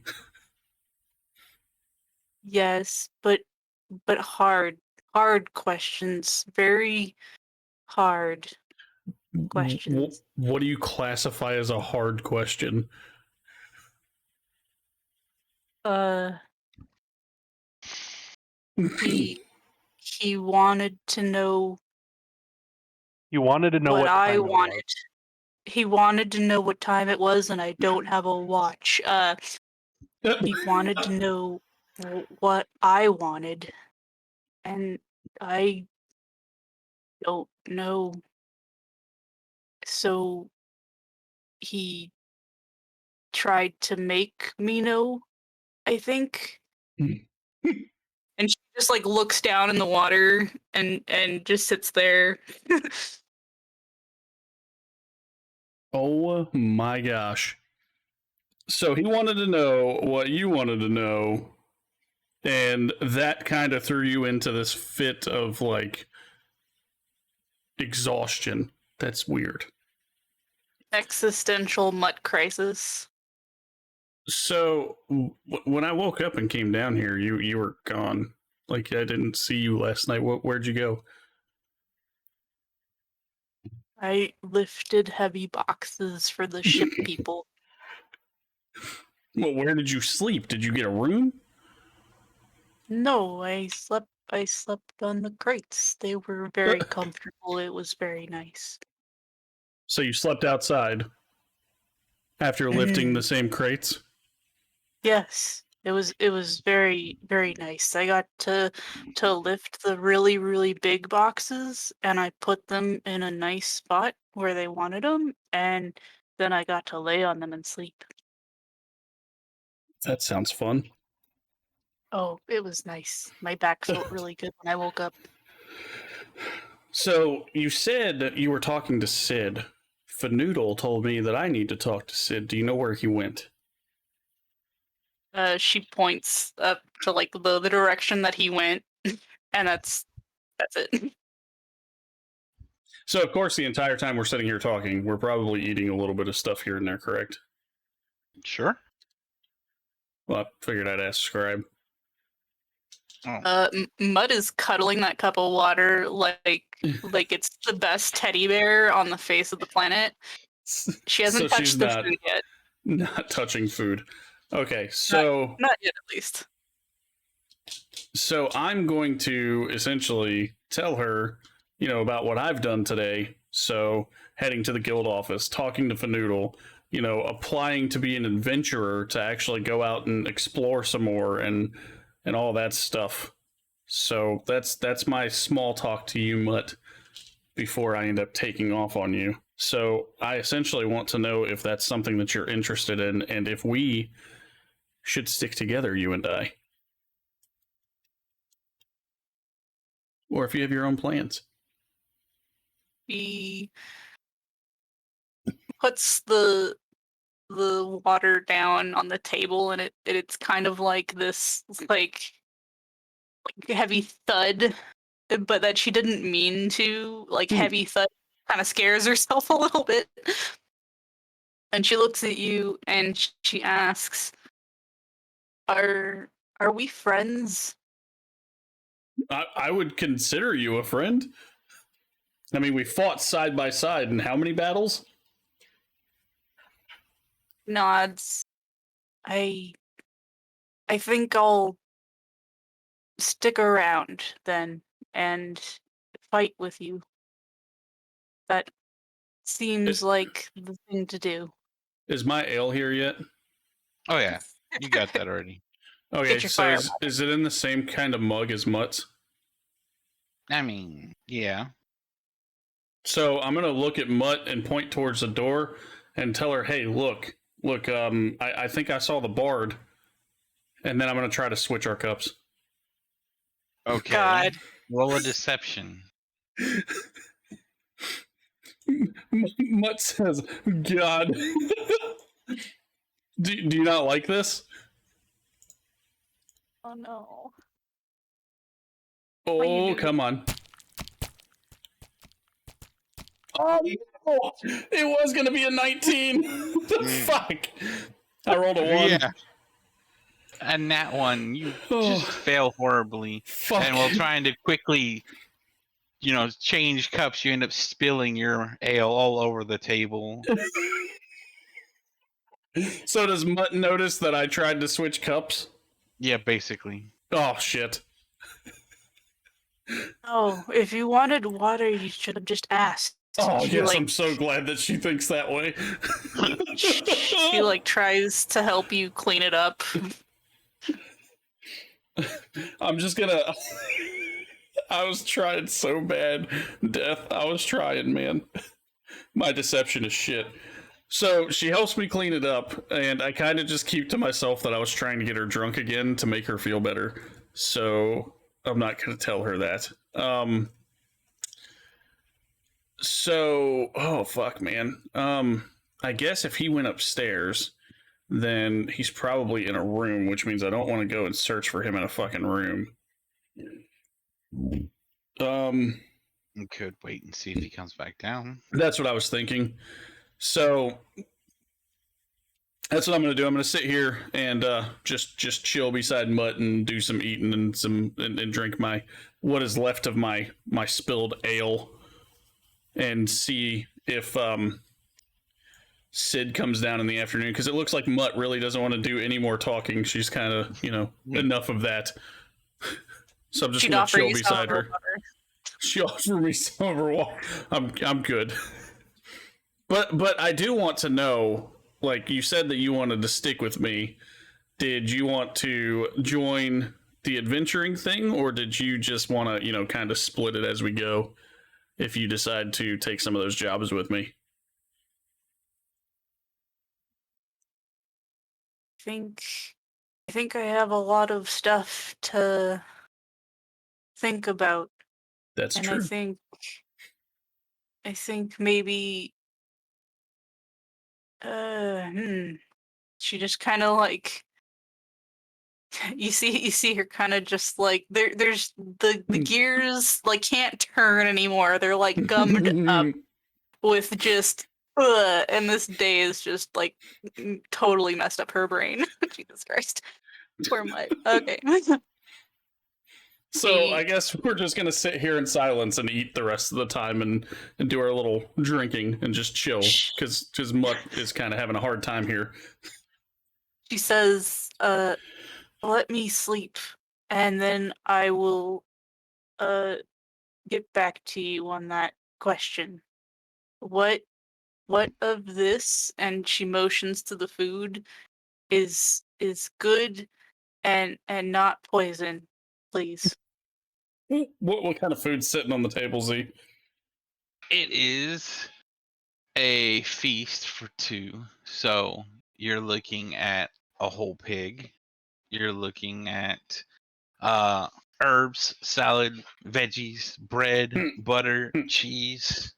S10: Yes, but hard questions. Very hard questions.
S11: What do you classify as a hard question?
S10: He wanted to know.
S9: You wanted to know what
S10: I wanted. He wanted to know what time it was, and I don't have a watch. He wanted to know what I wanted, and I don't know. So he tried to make me know, I think. And she just like looks down in the water and just sits there.
S11: Oh my gosh. So he wanted to know what you wanted to know, and that kind of threw you into this fit of like exhaustion. That's weird.
S10: Existential Mutt crisis.
S11: So when I woke up and came down here, you were gone. Like, I didn't see you last night. Where'd you go?
S10: I lifted heavy boxes for the ship people.
S11: Well, where did you sleep? Did you get a room?
S10: No, I slept on the crates. They were very comfortable. It was very nice.
S11: So you slept outside after lifting the same crates?
S10: Yes, it was very very nice. I got to lift the really really big boxes and I put them in a nice spot where they wanted them, and then I got to lay on them and sleep.
S11: That sounds fun.
S10: Oh, it was nice. My back felt really good when I woke up.
S11: So you said you were talking to Sid. Fanoodle told me that I need to talk to Sid. Do you know where he went?
S10: She points up to like the direction that he went, and that's it.
S11: So, of course, the entire time we're sitting here talking, we're probably eating a little bit of stuff here and there, correct?
S3: Sure.
S11: Well, I figured I'd ask Scribe.
S10: Mud is cuddling that cup of water like it's the best teddy bear on the face of the planet. She hasn't touched the food yet.
S11: Not touching food. Okay, so
S10: not yet, at least.
S11: So I'm going to essentially tell her, about what I've done today. So heading to the guild office, talking to Fanoodle, applying to be an adventurer to actually go out and explore some more and all that stuff. So that's my small talk to you, Mutt, before I end up taking off on you. So I essentially want to know if that's something that you're interested in, and if we should stick together, you and I. Or if you have your own plans.
S10: He puts the water down on the table, and it's kind of like this like heavy thud, but that she didn't mean to. Like heavy thud kind of scares herself a little bit. And she looks at you and she asks, Are we friends?
S11: I would consider you a friend. I mean, we fought side by side in how many battles?
S10: Nods. I think I'll stick around then and fight with you. That seems like the thing to do.
S11: Is my ale here yet?
S3: Oh yeah, you got that already.
S11: Okay, so is it in the same kind of mug as Mutt's?
S3: I mean, yeah.
S11: So I'm gonna look at Mutt and point towards the door and tell her, "Hey, look, I think I saw the bard," and then I'm gonna try to switch our cups.
S3: Okay.
S10: God.
S3: Roll a deception.
S11: Mutt says, "God." Do you not like this?
S10: Oh no.
S11: Oh, come on. Oh, no. It was going to be a 19. Fuck. I rolled a 1.
S3: Yeah. And that one, you just fail horribly.
S11: Fuck.
S3: And while trying to quickly, change cups, you end up spilling your ale all over the table.
S11: So does Mutt notice that I tried to switch cups?
S3: Yeah, basically.
S11: Oh, shit.
S10: Oh, if you wanted water, you should have just asked.
S11: Oh,
S10: She,
S11: yes, I'm so glad that she thinks that way.
S10: she tries to help you clean it up.
S11: I'm just gonna... I was trying so bad, Death. I was trying, man. My deception is shit. So she helps me clean it up, and I kind of just keep to myself that I was trying to get her drunk again to make her feel better. So I'm not going to tell her that. Oh, fuck, man. I guess if he went upstairs, then he's probably in a room, which means I don't want to go and search for him in a fucking room.
S3: You could wait and see if he comes back down.
S11: That's what I was thinking. So that's what I'm going to do. I'm going to sit here and just chill beside Mutt and do some eating and drink what is left of my spilled ale, and see if Sid comes down in the afternoon, because it looks like Mutt really doesn't want to do any more talking. She's kind of enough of that. So I'm just going to chill beside her. She offered me some of her water. I'm good. But I do want to know, like, you said that you wanted to stick with me, did you want to join the adventuring thing, or did you just want to, kind of split it as we go if you decide to take some of those jobs with me?
S10: I think I have a lot of stuff to think about.
S11: That's
S10: and
S11: true.
S10: I think maybe she just kind of like you see her kind of just like there's the gears like can't turn anymore. They're like gummed up with just and this day is just like totally messed up her brain. Jesus Christ. Poor Mutt. Okay.
S11: So I guess we're just gonna sit here in silence and eat the rest of the time and do our little drinking and just chill because Mutt is kind of having a hard time here.
S10: She says, let me sleep and then I will get back to you on that question. What of this, and she motions to the food, is good and not poison, please?
S11: What kind of food's sitting on the table, Z?
S3: It is a feast for two. So you're looking at a whole pig. You're looking at herbs, salad, veggies, bread, butter, cheese.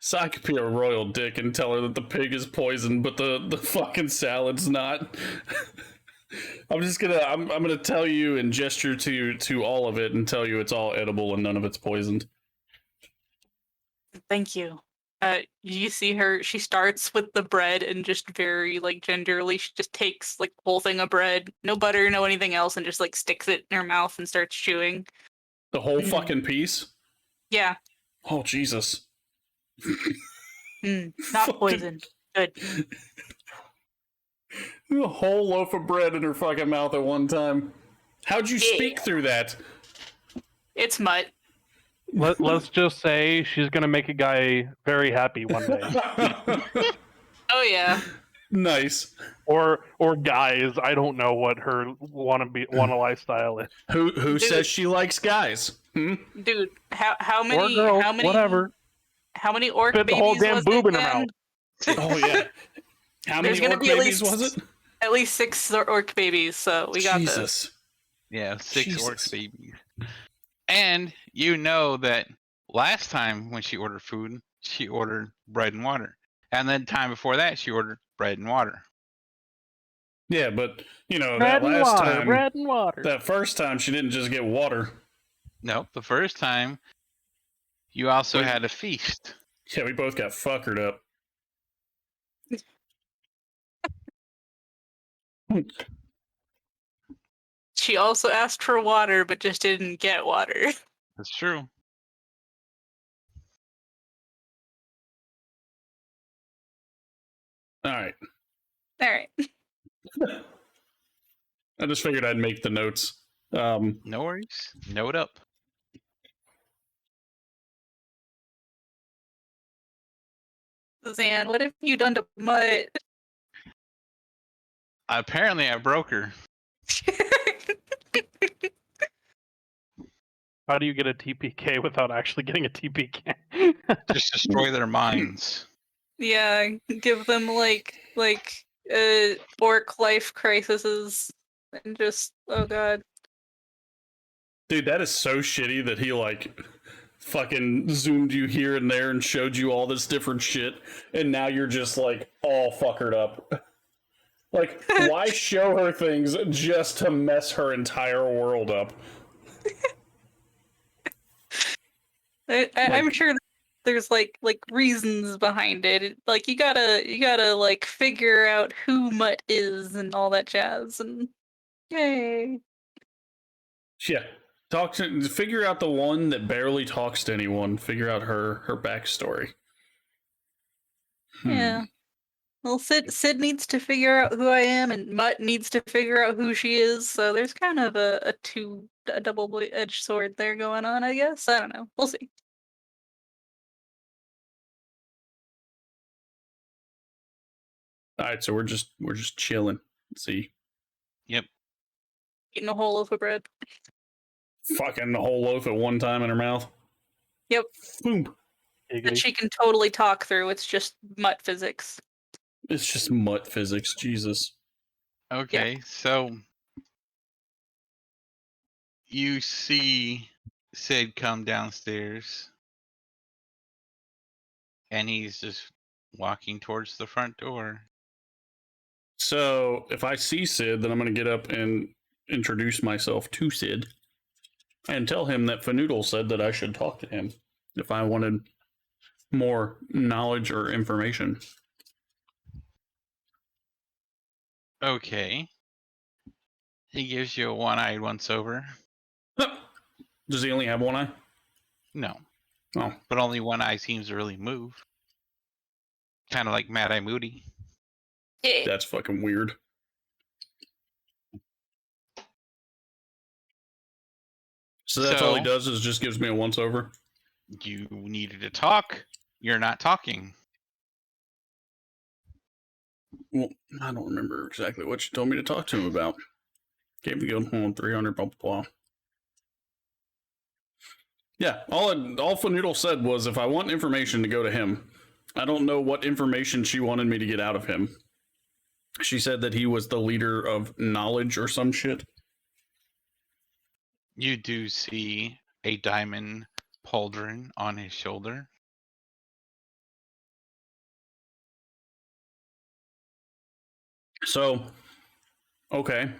S11: So I could be a royal dick and tell her that the pig is poisoned, but the fucking salad's not. I'm gonna tell you and gesture to all of it and tell you it's all edible and none of it's poisoned.
S10: Thank you. You see her, she starts with the bread and just very like gingerly she just takes like the whole thing of bread, no butter, no anything else, and just like sticks it in her mouth and starts chewing.
S11: The whole fucking piece?
S10: Yeah.
S11: Oh Jesus.
S10: Not poison. Good.
S11: A whole loaf of bread in her fucking mouth at one time. How'd you speak through that?
S10: It's Mutt.
S9: Let's just say she's gonna make a guy very happy one day.
S10: Oh yeah.
S11: Nice.
S9: Or guys, I don't know what her wanna lifestyle is.
S11: Who says she likes guys?
S10: Dude, how many
S9: or girls,
S10: how many
S9: whatever.
S10: How many orc
S9: Fit the
S10: babies
S9: whole damn
S10: was
S9: boob
S10: it
S9: in her
S10: again?
S9: mouth.
S11: Oh yeah. How
S10: There's
S11: many
S10: gonna
S11: orc
S10: be at
S11: babies
S10: least,
S11: was it?
S10: At least 6 orc babies, so we got
S11: Jesus.
S10: this.
S3: Yeah, 6
S11: Jesus.
S3: orc babies. And you know that last time when she ordered food, she ordered bread and water. And then time before that, she ordered bread and water.
S11: Yeah, but
S9: Bread
S11: that
S9: and
S11: last
S9: water,
S11: time,
S9: bread and water.
S11: that first time she didn't just get water.
S3: Nope, the first time you also had a feast.
S11: Yeah, we both got fuckered up.
S10: She also asked for water, but just didn't get water.
S3: That's true.
S11: All right.
S10: All right.
S11: I just figured I'd make the notes.
S3: No worries. Note up.
S10: Zan, what have you done to Mutt?
S3: Apparently, I broke her.
S9: How do you get a TPK without actually getting a TPK?
S3: Just destroy their minds.
S10: Yeah, give them like orc life crises and just oh god.
S11: Dude, that is so shitty that he fucking zoomed you here and there and showed you all this different shit, and now you're just all fuckered up. Why show her things just to mess her entire world up?
S10: I'm sure there's like reasons behind it. Like you gotta like figure out who Mutt is and all that jazz, and yay.
S11: Yeah. Figure out the one that barely talks to anyone. Figure out her backstory.
S10: Yeah. Well, Sid needs to figure out who I am, and Mutt needs to figure out who she is. So there's kind of a double-edged sword there going on, I guess. I don't know. We'll see.
S11: All right, so we're just chilling. Let's see.
S3: Yep.
S10: Eating a whole loaf of bread.
S11: Fucking the whole loaf at one time in her mouth.
S10: Yep.
S11: Boom.
S10: That she can totally talk through. It's just mutt physics.
S11: It's just mutt physics. Jesus.
S3: Okay, so you see Sid come downstairs, and he's just walking towards the front door.
S11: So if I see Sid, then I'm going to get up and introduce myself to Sid and tell him that Fanoodle said that I should talk to him if I wanted more knowledge or information.
S3: Okay. He gives you a one-eyed once-over.
S11: Does he only have one eye?
S3: No.
S11: Oh.
S3: But only one eye seems to really move. Kind of like Mad Eye Moody.
S11: That's fucking weird. So that's all he does is just gives me a once-over?
S3: You needed to talk. You're not talking.
S11: Well, I don't remember exactly what you told me to talk to him about. Gave the guild home 300, blah, blah, blah. Yeah, all Fanoodle said was if I want information to go to him. I don't know what information she wanted me to get out of him. She said that he was the leader of knowledge or some shit.
S3: You do see a diamond pauldron on his shoulder.
S11: So, okay.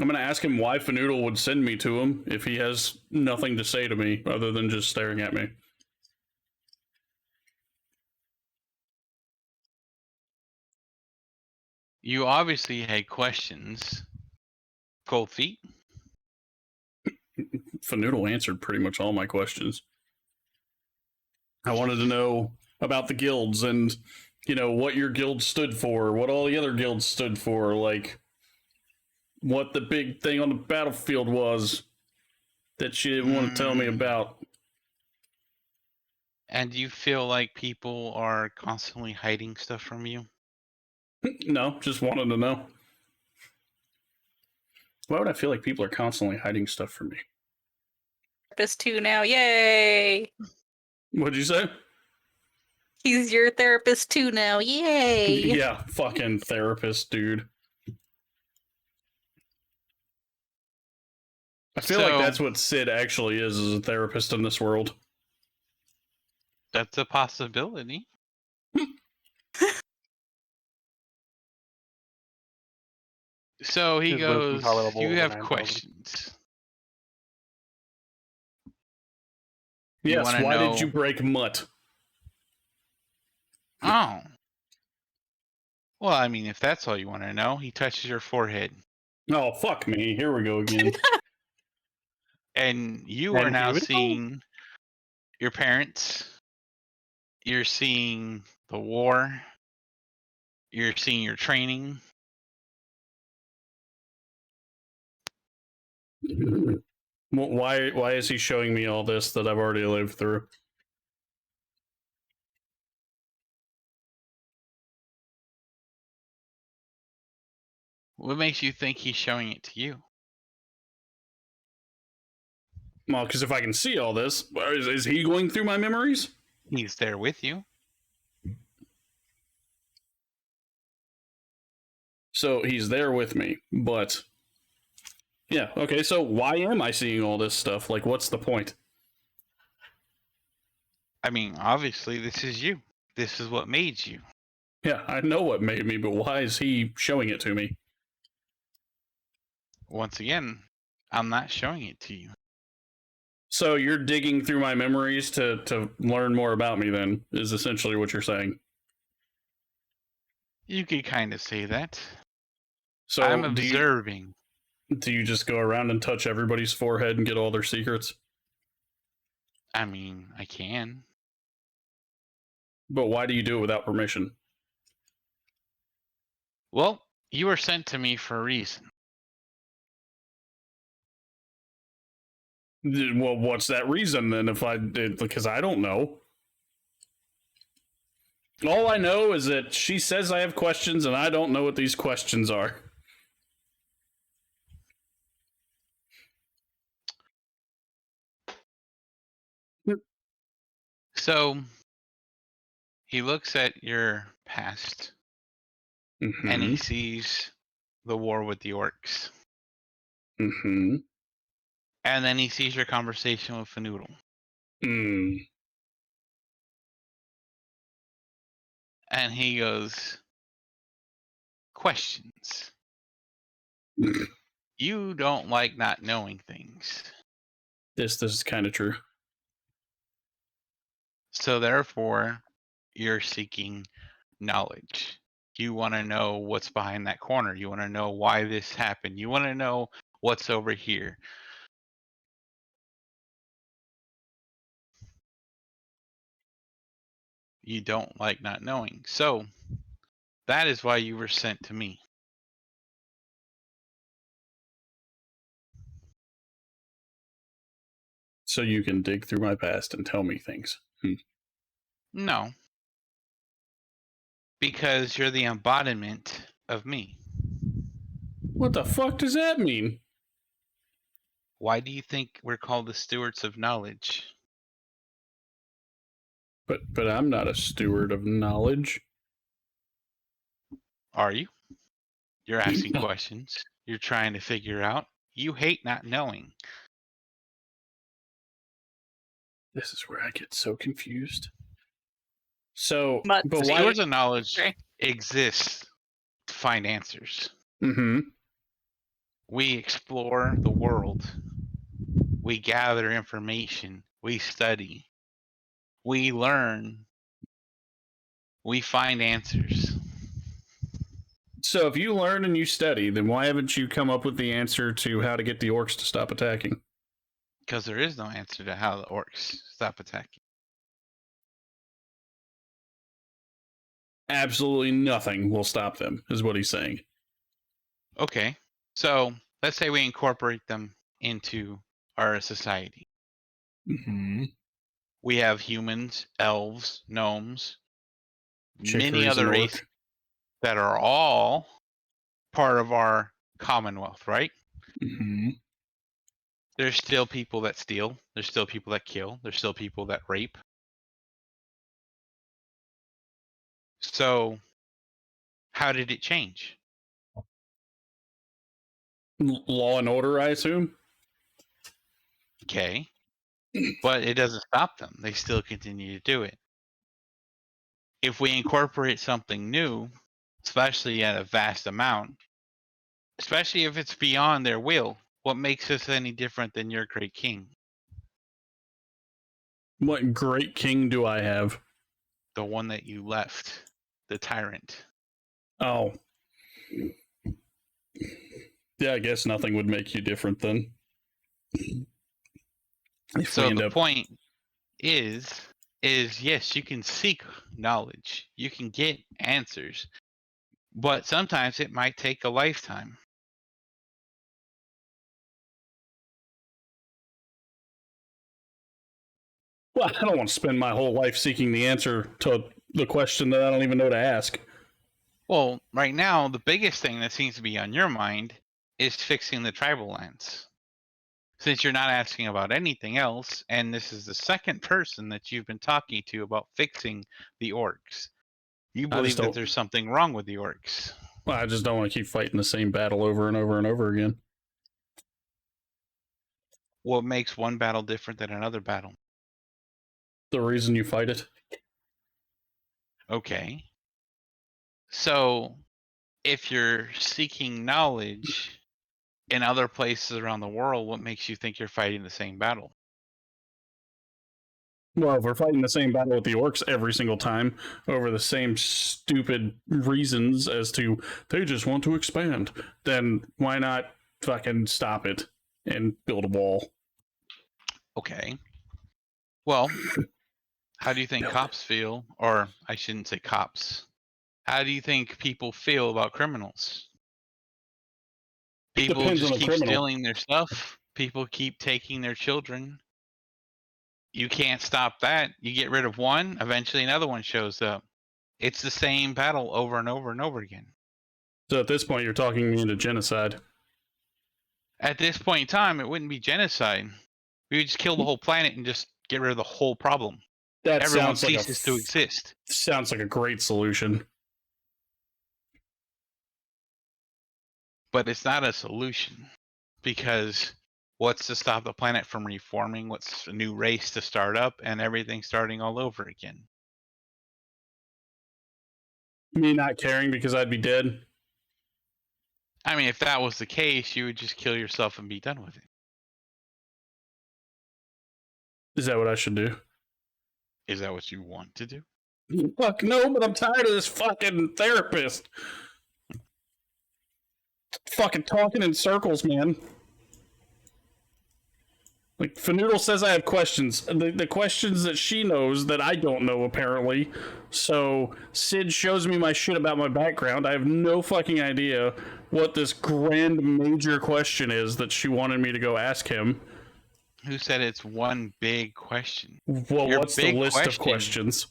S11: I'm going to ask him why Fanoodle would send me to him if he has nothing to say to me other than just staring at me.
S3: You obviously had questions. Cold feet?
S11: Fanoodle answered pretty much all my questions. I wanted to know about the guilds and, you know, what your guild stood for, what all the other guilds stood for, like, what the big thing on the battlefield was that she didn't want to tell me about.
S3: And do you feel like people are constantly hiding stuff from you?
S11: No, just wanted to know. Why would I feel like people are constantly hiding stuff from me?
S10: Therapist 2 now, yay!
S11: What'd you say?
S10: He's your therapist 2 now, yay!
S11: Yeah, fucking therapist, dude. I feel like that's what Sid actually is a therapist in this world.
S3: That's a possibility. So he goes, you have questions.
S11: Yes, why did you break Mutt?
S3: Oh. Well, I mean, if that's all you want to know, he touches your forehead.
S11: Oh, fuck me. Here we go again.
S3: And you are now seeing your parents. You're seeing the war. You're seeing your training.
S11: Why is he showing me all this that I've already lived through?
S3: What makes you think he's showing it to you?
S11: Well, because if I can see all this, is he going through my memories?
S3: He's there with you.
S11: So he's there with me, but... Yeah, okay, so why am I seeing all this stuff? Like, what's the point?
S3: I mean, obviously, this is you. This is what made you.
S11: Yeah, I know what made me, but why is he showing it to me?
S3: Once again, I'm not showing it to you.
S11: So you're digging through my memories to learn more about me, then, is essentially what you're saying.
S3: You could kind of say that.
S11: So
S3: I'm observing.
S11: Do you just go around and touch everybody's forehead and get all their secrets?
S3: I mean, I can.
S11: But why do you do it without permission?
S3: Well, you were sent to me for a reason.
S11: Well, what's that reason then? If I did, because I don't know. All I know is that she says I have questions, and I don't know what these questions are.
S3: So he looks at your past and he sees the war with the orcs.
S11: Mm-hmm.
S3: And then he sees your conversation with Fanoodle.
S11: Mm.
S3: And he goes, questions. You don't like not knowing things.
S11: This is kind of true.
S3: So therefore, you're seeking knowledge. You want to know what's behind that corner. You want to know why this happened. You want to know what's over here. You don't like not knowing. So that is why you were sent to me.
S11: So you can dig through my past and tell me things.
S3: No. Because you're the embodiment of me.
S11: What the fuck does that mean?
S3: Why do you think we're called the stewards of knowledge?
S11: But I'm not a steward of knowledge.
S3: Are you? You're asking questions. You're trying to figure out. You hate not knowing.
S11: This is where I get so confused. So,
S10: But
S11: why?
S3: Stewards of knowledge exist to find answers.
S11: Mm-hmm.
S3: We explore the world. We gather information. We study. We learn. We find answers.
S11: So if you learn and you study, then why haven't you come up with the answer to how to get the orcs to stop attacking?
S3: Because there is no answer to how the orcs stop attacking.
S11: Absolutely nothing will stop them, is what he's saying.
S3: Okay, so let's say we incorporate them into our society.
S11: Mm-hmm.
S3: We have humans, elves, gnomes, many
S11: Chicory's
S3: other
S11: an orc.
S3: races that are all part of our commonwealth, right?
S11: Mm-hmm.
S3: There's still people that steal. There's still people that kill. There's still people that rape. So, how did it change?
S11: Law and order, I assume?
S3: Okay. But it doesn't stop them. They still continue to do it. If we incorporate something new, especially at a vast amount, especially if it's beyond their will, what makes us any different than your great king?
S11: What great king do I have?
S3: The one that you left, the tyrant.
S11: Oh. Yeah, I guess nothing would make you different then.
S3: So the point is yes, you can seek knowledge. You can get answers. But sometimes it might take a lifetime.
S11: Well, I don't want to spend my whole life seeking the answer to the question that I don't even know to ask.
S3: Well, right now, the biggest thing that seems to be on your mind is fixing the tribal lands. Since you're not asking about anything else, and this is the second person that you've been talking to about fixing the orcs, you believe that there's something wrong with the orcs.
S11: I just don't want to keep fighting the same battle over and over and over again.
S3: What makes one battle different than another battle?
S11: The reason you fight it.
S3: Okay. So, if you're seeking knowledge in other places around the world, what makes you think you're fighting the same battle?
S11: Well, if we're fighting the same battle with the orcs every single time over the same stupid reasons as to they just want to expand, then why not fucking stop it and build a wall?
S3: Okay. Well, how do you think cops feel? Or I shouldn't say cops. How do you think people feel about criminals? People
S11: Depends
S3: just
S11: on the
S3: keep
S11: criminal.
S3: stealing their stuff. People keep taking their children. You can't stop that. You get rid of one, eventually another one shows up. It's the same battle over and over and over again.
S11: So at this point, you're talking me into genocide.
S3: At this point in time, it wouldn't be genocide. We would just kill the whole planet and just get rid of the whole problem.
S11: That
S3: Everyone
S11: sounds like
S3: ceases to exist.
S11: Sounds like a great solution.
S3: But it's not a solution, because what's to stop the planet from reforming? What's a new race to start up and everything starting all over again?
S11: Me not caring because I'd be dead.
S3: I mean, if that was the case, you would just kill yourself and be done with it.
S11: Is that what I should do?
S3: Is that what you want to do?
S11: Fuck no, but I'm tired of this fucking therapist. Fucking talking in circles, man. Like, Fanoodle says I have questions. The questions that she knows that I don't know, apparently. So, Sid shows me my shit about my background. I have no fucking idea what this grand major question is that she wanted me to go ask him.
S3: Who said it's one big question?
S11: Well, what's the list of questions?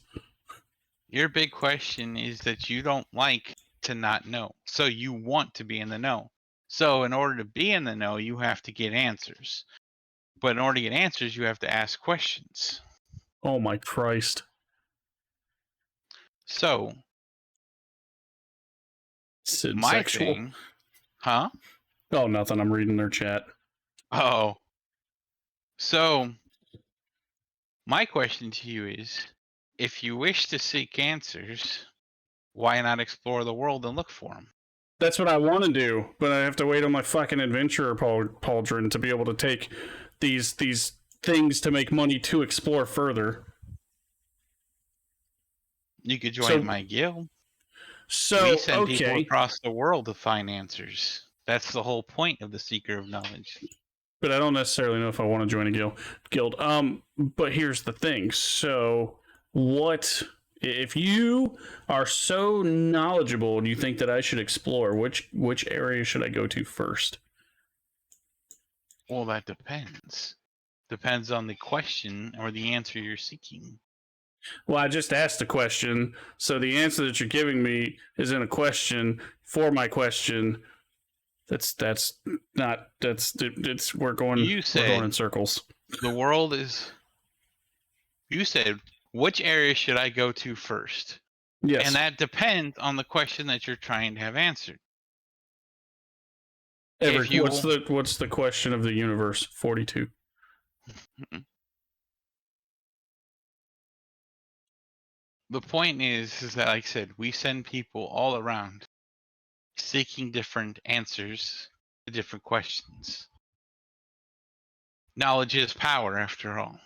S3: Your big question is that you don't like to not know. So you want to be in the know. So in order to be in the know, you have to get answers. But in order to get answers, you have to ask questions.
S11: Oh my Christ.
S3: So,
S11: Sid
S3: my
S11: sexual.
S3: thing... Huh?
S11: Oh, nothing. I'm reading their chat.
S3: Oh. So, my question to you is, if you wish to seek answers, why not explore the world and look for them?
S11: That's what I want to do, but I have to wait on my fucking adventurer pauldron to be able to take these things to make money to explore further.
S3: You could join my guild.
S11: So,
S3: we send people
S11: okay.
S3: across the world to find answers. That's the whole point of the Seeker of Knowledge.
S11: But I don't necessarily know if I want to join a guild. But here's the thing. So, what if you are so knowledgeable and you think that I should explore? Which area should I go to first?
S3: Well, that depends. Depends on the question or the answer you're seeking.
S11: Well, I just asked a question, so the answer that you're giving me is in a question for my question. We're going in circles.
S3: The world is. You said, which area should I go to first?
S11: Yes.
S3: And that depends on the question that you're trying to have answered.
S11: What's the question of the universe? 42.
S3: The point is that, like I said, we send people all around seeking different answers to different questions. Knowledge is power, after all.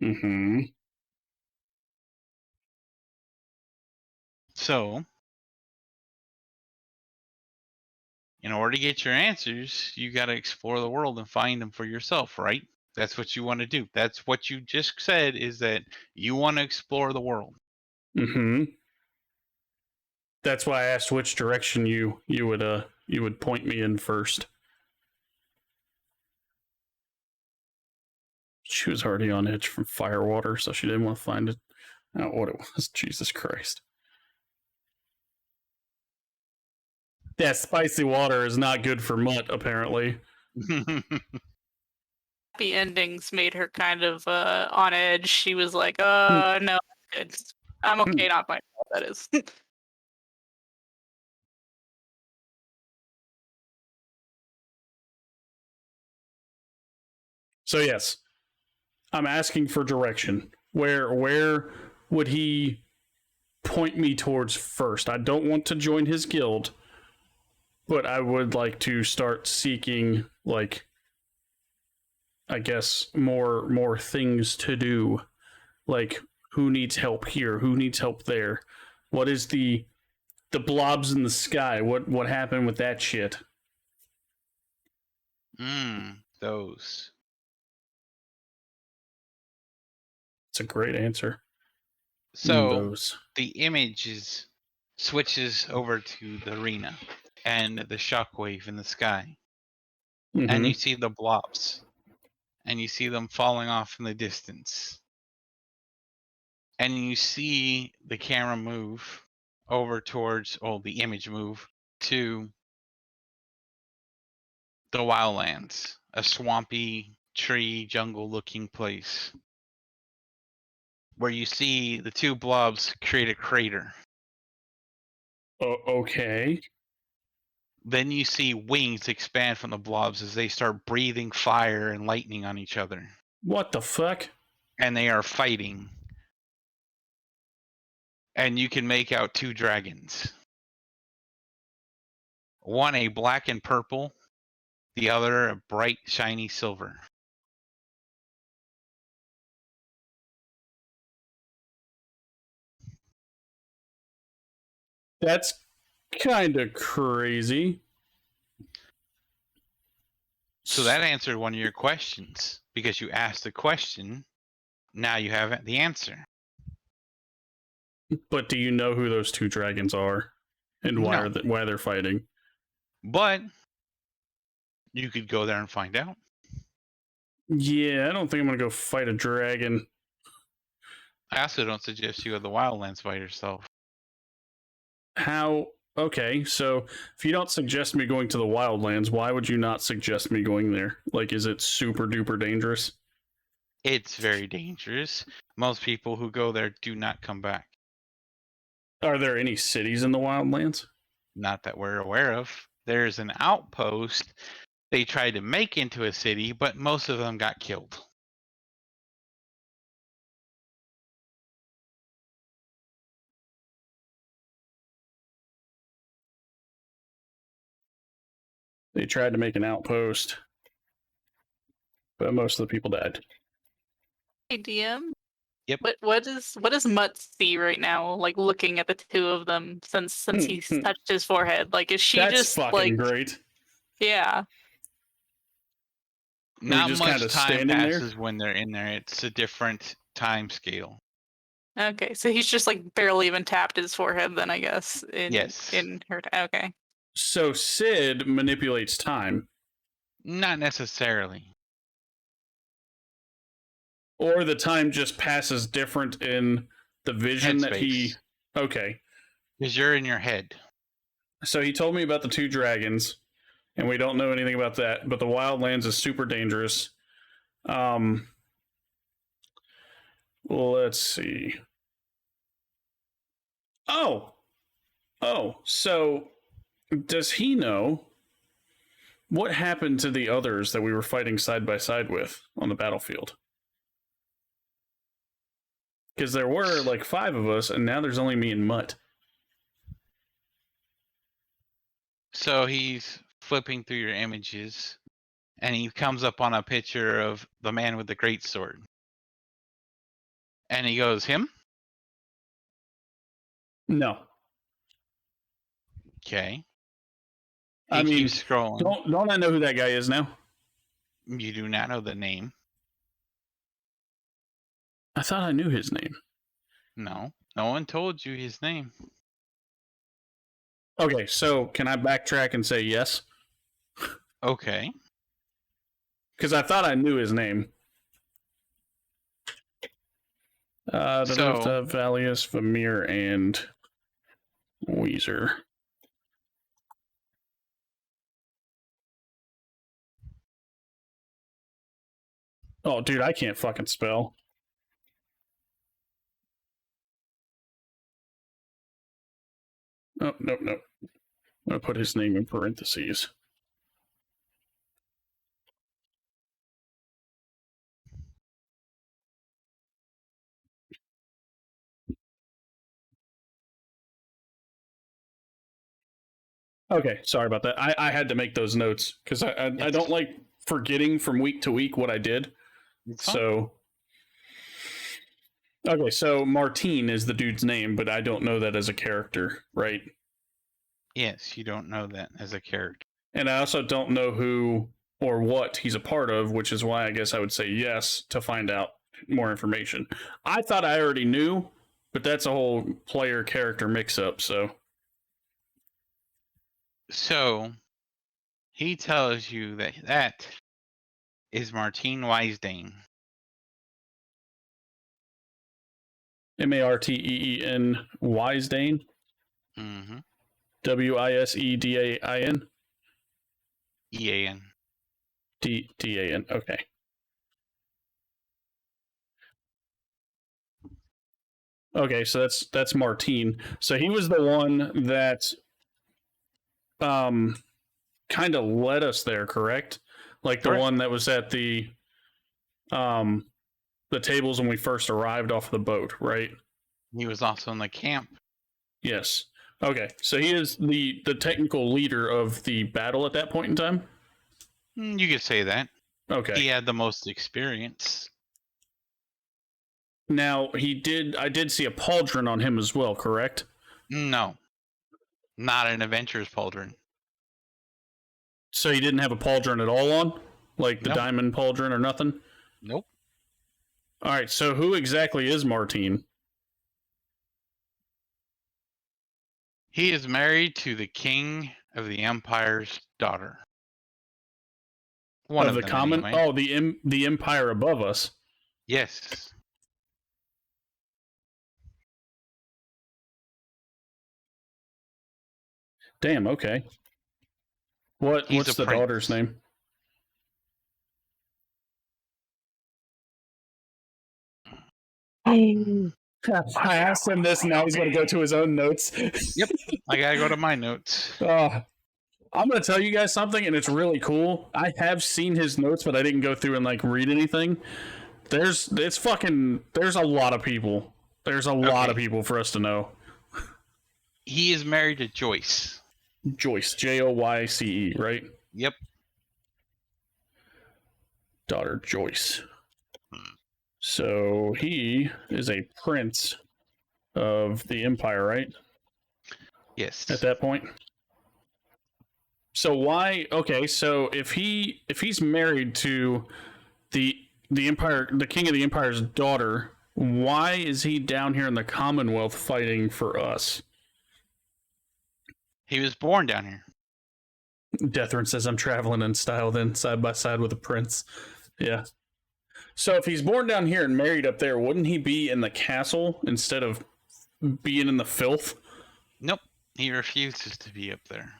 S11: Mm-hmm.
S3: So, in order to get your answers, you got to explore the world and find them for yourself, right? That's what you want to do. That's what you just said, is that you want to explore the world.
S11: Mm-hmm. That's why I asked which direction you would point me in first. She was already on edge from firewater, so she didn't want to find out what it was. Jesus Christ. Yeah, spicy water is not good for mutt, apparently.
S10: Happy endings made her kind of on edge. She was like, no, I'm good. I'm okay not finding out what that is.
S11: So yes, I'm asking for direction. Where would he point me towards first? I don't want to join his guild, but I would like to start seeking, like, I guess, more things to do. Like, who needs help here? Who needs help there? What is the blobs in the sky? What happened with that shit?
S3: Those.
S11: It's a great answer.
S3: So, the image switches over to the arena and the shockwave in the sky.
S11: Mm-hmm.
S3: And you see the blobs. And you see them falling off in the distance. and you see the camera move over towards, the image move to the wildlands, a swampy tree jungle looking place where you see the two blobs create a crater.
S11: Okay.
S3: Then you see wings expand from the blobs as they start breathing fire and lightning on each other.
S11: What the fuck?
S3: And they are fighting. And you can make out two dragons. One a black and purple, the other a bright, shiny silver.
S11: That's kind of crazy.
S3: So that answered one of your questions. Because you asked the question, now you have the answer.
S11: But do you know who those two dragons are? And why why they're fighting?
S3: But you could go there and find out.
S11: Yeah, I don't think I'm gonna go fight a dragon.
S3: I also don't suggest you go to the Wildlands by yourself.
S11: How? Okay, so if you don't suggest me going to the Wildlands, why would you not suggest me going there? Like, is it super duper dangerous?
S3: It's very dangerous. Most people who go there do not come back.
S11: Are there any cities in the Wildlands?
S3: Not that we're aware of. There's an outpost they tried to make into a city, but most of them got killed.
S11: They tried to make an outpost, but most of the people died.
S10: Hey, DM.
S3: Yep.
S10: What does Mutt see right now? Like looking at the two of them since he's touched his forehead. Like, is she
S11: That's
S10: just
S11: fucking
S10: like
S11: great?
S10: Yeah.
S3: Not
S11: just
S3: much
S11: kinda
S3: time
S11: standing there?
S3: passes when they're in there. It's a different time scale.
S10: Okay, so he's just like barely even tapped his forehead then, I guess.
S3: Yes.
S10: In her okay.
S11: So Sid manipulates time.
S3: Not necessarily.
S11: Or the time just passes different in the vision that he...
S3: Headspace.
S11: Okay.
S3: Because you're in your head.
S11: So he told me about the two dragons, and we don't know anything about that, but the Wildlands is super dangerous. Let's see. Oh, so does he know what happened to the others that we were fighting side by side with on the battlefield? Because there were like 5 of us, and now there's only me and Mutt.
S3: So he's flipping through your images, and he comes up on a picture of the man with the great sword. And he goes, him?
S11: No.
S3: Okay.
S11: I mean,
S3: keeps scrolling.
S11: Don't I know who that guy is now?
S3: You do not know the name.
S11: I thought I knew his name.
S3: No. No one told you his name.
S11: Okay, so can I backtrack and say yes?
S3: Okay.
S11: Because I thought I knew his name. Vallius, Vamir, and Weezer. Oh, dude, I can't fucking spell. Oh, nope. I'm going to put his name in parentheses. Okay, sorry about that. I had to make those notes because I don't like forgetting from week to week what I did. So, okay, so Martine is the dude's name, but I don't know that as a character, right?
S3: Yes, you don't know that as a character.
S11: And I also don't know who or what he's a part of, which is why I guess I would say yes to find out more information. I thought I already knew, but that's a whole player character mix-up, so...
S3: So, he tells you that is Martine Weisdane.
S11: Marteen Wisedane.
S3: Mm-hmm.
S11: Wisedain.
S3: EAN.
S11: Dan. Okay. Okay, so that's Martine. So he was the one that kind of led us there, correct? Like the
S3: Correct.
S11: one that was at the tables when we first arrived off the boat, right?
S3: He was also in the camp.
S11: Yes. Okay, so he is the technical leader of the battle at that point in time?
S3: You could say that.
S11: Okay.
S3: He had the most experience.
S11: Now, I did see a pauldron on him as well, correct?
S3: No. Not an adventurer's pauldron.
S11: So he didn't have a pauldron at all on? Like the
S3: Nope.
S11: diamond pauldron or nothing?
S3: Nope.
S11: Alright, so who exactly is Martine?
S3: He is married to the king of the Empire's daughter. One
S11: of the
S3: them,
S11: common?
S3: anyway.
S11: Oh, the empire above us.
S3: Yes.
S11: Damn, okay.
S3: He's
S11: What's
S3: a
S11: the
S3: prince.
S11: daughter's name? I asked him this, and now he's going to go to his own notes.
S3: Yep, I gotta go to my notes.
S11: I'm going to tell you guys something, and it's really cool. I have seen his notes, but I didn't go through and like read anything. There's a lot of people. There's a lot of people for us to know.
S3: He is married to Joyce.
S11: Joyce, Joyce, right?
S3: Yep.
S11: Daughter Joyce. So he is a prince of the empire, right?
S3: Yes.
S11: At that point. So why? Okay, so if he's married to the empire, the king of the empire's daughter, why is he down here in the Commonwealth fighting for us?
S3: He was born down here.
S11: Deathrin says I'm traveling in style then, side by side with a prince. Yeah. So if he's born down here and married up there, wouldn't he be in the castle instead of being in the filth?
S3: Nope. He refuses to be up there.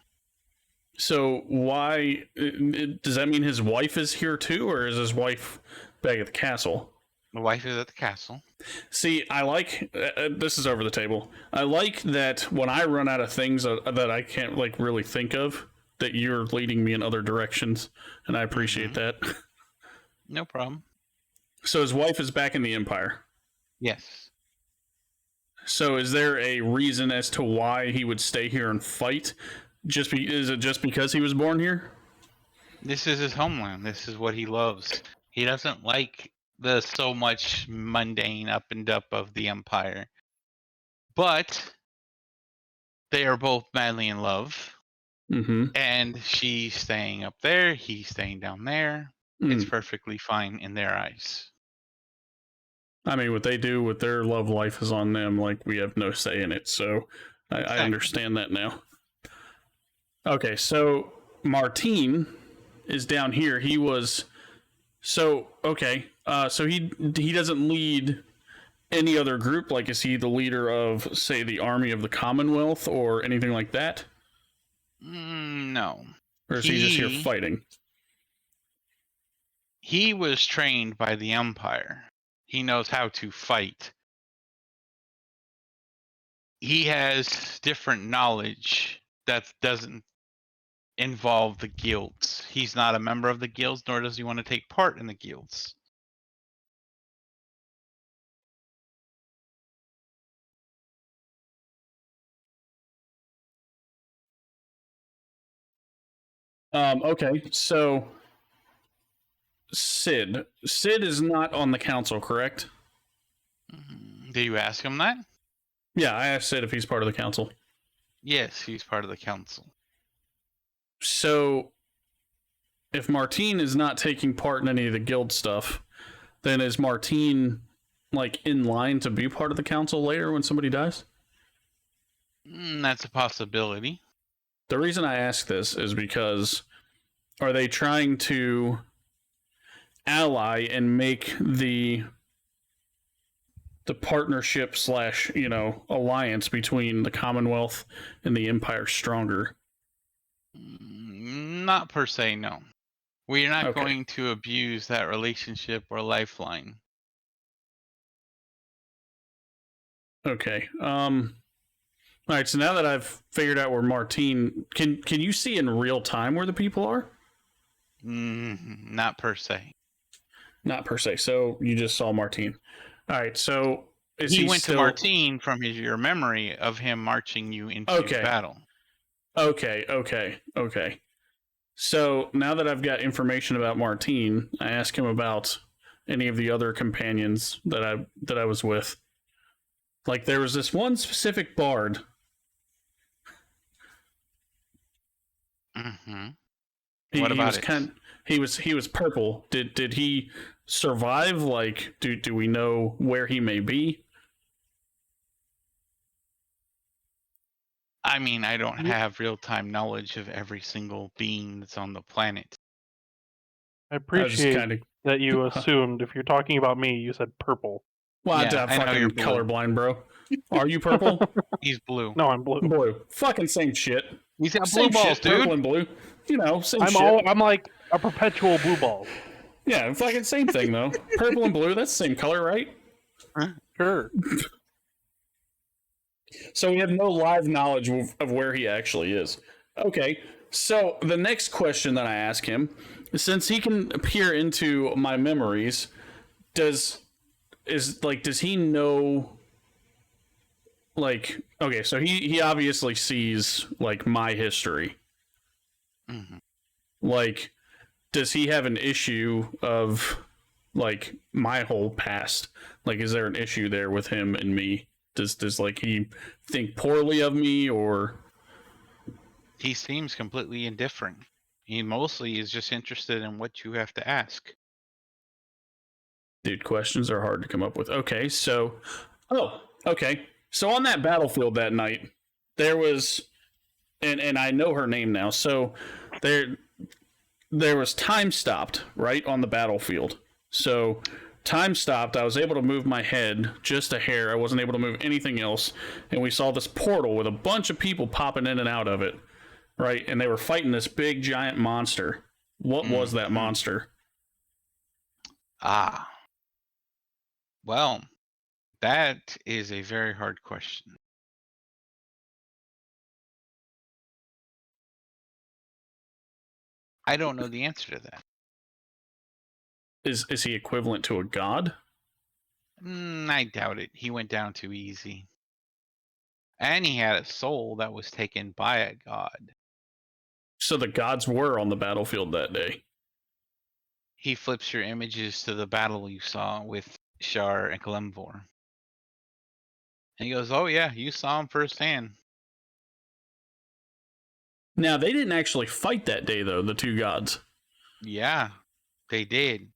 S11: So why does that mean his wife is here too, or is his wife back at the castle?
S3: The wife is at the castle.
S11: See, I like this is over the table. I like that when I run out of things that I can't like really think of, that you're leading me in other directions, and I appreciate that.
S3: No problem.
S11: So his wife is back in the Empire.
S3: Yes.
S11: So is there a reason as to why he would stay here and fight? Is it just because he was born here?
S3: This is his homeland. This is what he loves. He doesn't like the so much mundane up and up of the Empire. But they are both madly in love.
S11: Mm-hmm.
S3: And she's staying up there. He's staying down there. It's perfectly fine in their eyes.
S11: I mean, what they do with their love life is on them. Like, we have no say in it. So I understand that now. Okay, so Martine is down here. He was... So, okay. So he doesn't lead any other group? Like, is he the leader of, say, the Army of the Commonwealth or anything like that?
S3: No.
S11: Or is he just here fighting?
S3: He was trained by the Empire. He knows how to fight. He has different knowledge that doesn't involve the guilds. He's not a member of the guilds, nor does he want to take part in the guilds.
S11: Okay, so Sid is not on the council, correct?
S3: Did you ask him that?
S11: Yeah, I asked Sid if he's part of the council.
S3: Yes, he's part of the council.
S11: So, if Martine is not taking part in any of the guild stuff, then is Martine, like, in line to be part of the council later when somebody dies?
S3: That's a possibility.
S11: The reason I ask this is because are they trying to ally and make the partnership / alliance between the Commonwealth and the Empire stronger?
S3: Not per se, no. We're not
S11: Okay.
S3: going to abuse that relationship or lifeline.
S11: Okay. All right. So now that I've figured out where Martine, can you see in real time where the people are?
S3: Not per se.
S11: Not per se. So you just saw Martine. All right. So
S3: he went to Martine from your memory of him marching you into battle.
S11: Okay. So now that I've got information about Martine, I ask him about any of the other companions that I was with. Like there was this one specific bard.
S3: What about it?
S11: He was purple. Did he survive? Like, do we know where he may be?
S3: I mean, I don't have real-time knowledge of every single being that's on the planet.
S9: I appreciate that you assumed, if you're talking about me, you said purple.
S11: Well, I'm fucking colorblind, bro. Are you purple?
S3: He's blue.
S9: No, I'm blue.
S11: Blue. Fucking same shit.
S3: He's got
S11: same
S3: blue balls,
S11: shit,
S3: dude.
S11: Purple and blue. Same shit.
S9: I'm like a perpetual blue ball.
S11: Yeah, fucking same thing though. Purple and blue, that's the same color, right?
S9: Sure.
S11: So we have no live knowledge of where he actually is. Okay, so the next question that I ask him, since he can peer into my memories, does he know? Like, okay, so he obviously sees like my history. Like, does he have an issue of like my whole past? Like, is there an issue there with him and me? Does like he think poorly of me, or
S3: he seems completely indifferent? He mostly is just interested in what you have to ask.
S11: Dude, questions are hard to come up with. Okay, so so on that battlefield that night, there was, and I know her name now. So there was time stopped right on the battlefield. So time stopped. I was able to move my head just a hair. I wasn't able to move anything else. And we saw this portal with a bunch of people popping in and out of it, right? And they were fighting this big giant monster. What was that monster?
S3: Well, that is a very hard question. I don't know the answer to that.
S11: Is he equivalent to a god?
S3: I doubt it. He went down too easy. And he had a soul that was taken by a god.
S11: So the gods were on the battlefield that day.
S3: He flips your images to the battle you saw with Shar and Glemvor. And he goes, oh yeah, you saw him firsthand.
S11: Now, they didn't actually fight that day, though, the two gods.
S3: Yeah, they did.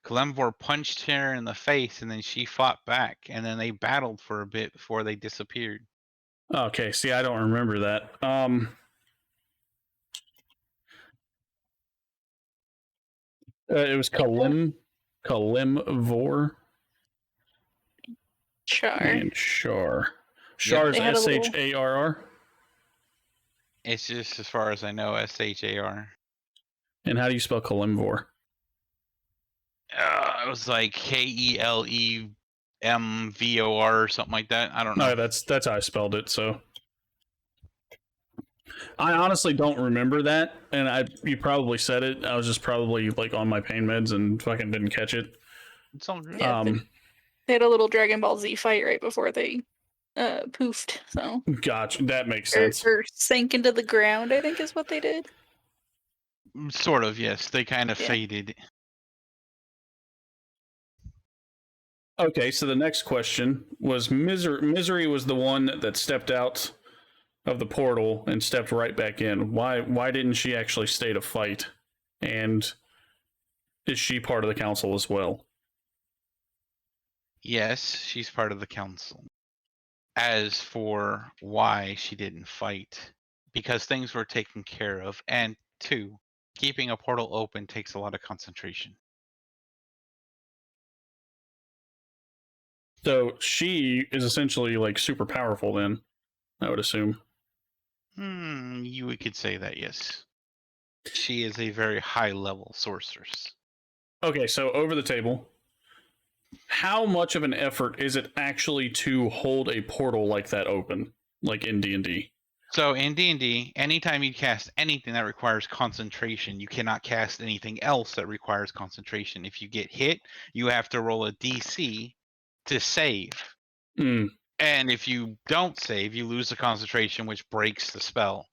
S3: Glemvor punched her in the face, and then she fought back, and then they battled for a bit before they disappeared.
S11: Okay, see, I don't remember that. It was Kalimvor.
S10: Char.
S11: And Shar. Shar's Sharr.
S3: It's just, as far as I know, Shar.
S11: And how do you spell Kalimvor?
S3: It was like Kelemvor or something like that. I don't know.
S11: No, that's how I spelled it. So I honestly don't remember that, and you probably said it. I was just probably like on my pain meds and fucking didn't catch it.
S3: It's all good.
S10: They had a little Dragon Ball Z fight right before they poofed. So
S11: gotcha. That makes sense.
S10: Or sank into the ground, I think is what they did.
S3: Sort of, yes. They kind of faded.
S11: Okay, so the next question was Misery was the one that stepped out of the portal and stepped right back in. Why didn't she actually stay to fight? And is she part of the council as well?
S3: Yes, she's part of the council. As for why she didn't fight, because things were taken care of, and 2, keeping a portal open takes a lot of concentration.
S11: So she is essentially like super powerful then, I would assume.
S3: You could say that, yes. She is a very high level sorceress.
S11: Okay, so over the table, how much of an effort is it actually to hold a portal like that open, like in D&D?
S3: So in D&D, anytime you cast anything that requires concentration, you cannot cast anything else that requires concentration. If you get hit, you have to roll a DC to save.
S11: Mm.
S3: And if you don't save, you lose the concentration, which breaks the spell.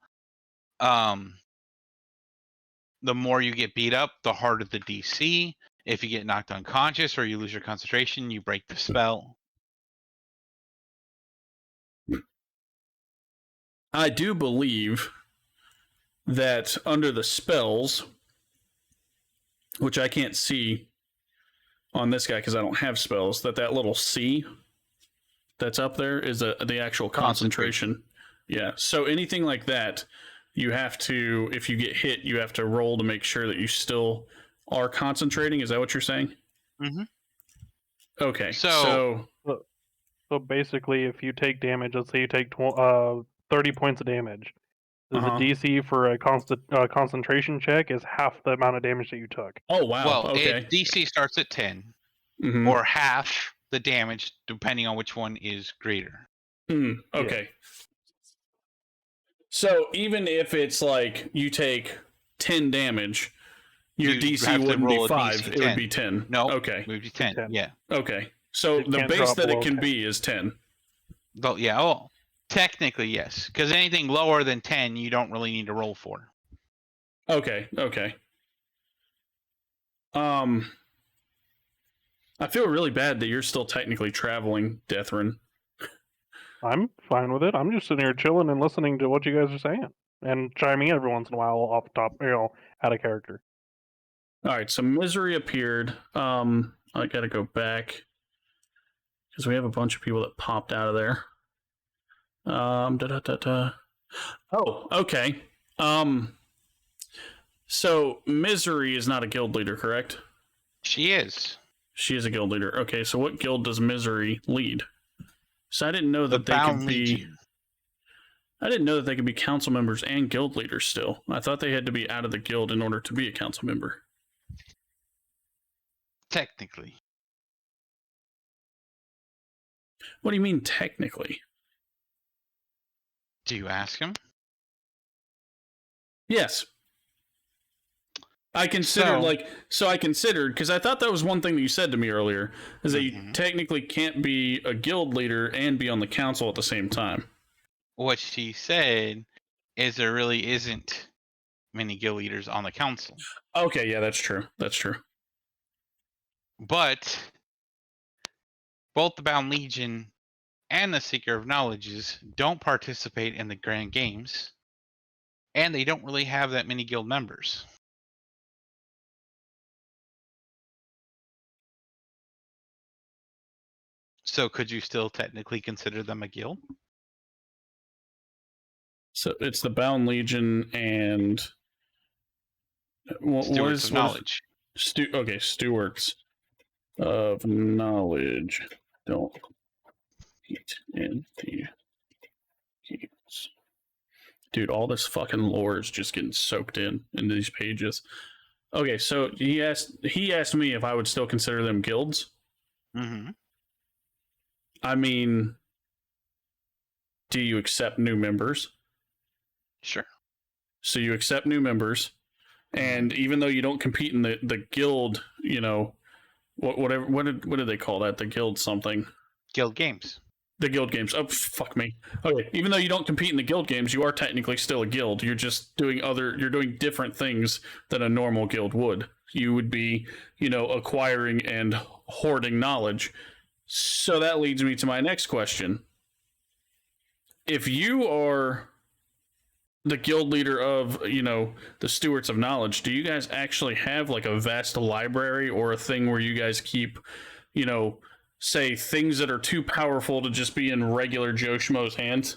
S3: The more you get beat up, the harder the DC. If you get knocked unconscious or you lose your concentration, you break the spell.
S11: I do believe that under the spells, which I can't see on this guy because I don't have spells, that little C that's up there is the actual concentration. Yeah. So anything like that, you have to, if you get hit, you have to roll to make sure that you still are concentrating. Is that what you're saying?
S3: Mm-hmm.
S11: Okay.
S9: So basically, if you take damage, let's say you take 30 points of damage, the DC for a concentration check is half the amount of damage that you took.
S11: Oh, wow.
S3: Well,
S11: okay.
S3: DC starts at 10, or half the damage, depending on which one is greater.
S11: Okay. Yeah. So even if it's like you take 10 damage, your DC wouldn't be 5, it would be 10.
S3: No,
S11: okay.
S3: It would be 10. Yeah.
S11: Okay. So the base that it can be is 10.
S3: Yeah, well, technically, yes. Because anything lower than 10, you don't really need to roll for.
S11: Okay. I feel really bad that you're still technically traveling, Deathrin.
S9: I'm fine with it. I'm just sitting here chilling and listening to what you guys are saying and chiming in every once in a while off the top, out of character.
S11: All right, so Misery appeared. I gotta go back because we have a bunch of people that popped out of there. Oh, okay. So Misery is not a guild leader, correct?
S3: She is.
S11: She is a guild leader. Okay, so what guild does Misery lead? So I didn't know that they could be. I didn't know that they could be council members and guild leaders still. I thought they had to be out of the guild in order to be a council member.
S3: Technically.
S11: What do you mean technically?
S3: Do you ask him?
S11: Yes. I considered I considered, because I thought that was one thing that you said to me earlier, is that you technically can't be a guild leader and be on the council at the same time.
S3: What she said is there really isn't many guild leaders on the council.
S11: Okay, yeah, that's true.
S3: But both the Bound Legion and the Seeker of Knowledges don't participate in the Grand Games, and they don't really have that many guild members. So could you still technically consider them a guild?
S11: So it's the Bound Legion and
S3: Stewards of Knowledge.
S11: Stewards of Knowledge don't eat in the games. Dude, all this fucking lore is just getting soaked into these pages. Okay, so he asked me if I would still consider them guilds.
S3: Mm-hmm.
S11: I mean, do you accept new members?
S3: Sure.
S11: So you accept new members, and even though you don't compete in the guild, what did they call that? The guild something.
S3: Guild games.
S11: The guild games. Oh, fuck me. Okay, even though you don't compete in the guild games, you are technically still a guild. You're just you're doing different things than a normal guild would. You would be, acquiring and hoarding knowledge. So that leads me to my next question. If you are the guild leader of, the Stewards of Knowledge, do you guys actually have like a vast library or a thing where you guys keep, say things that are too powerful to just be in regular Joe Schmo's hands?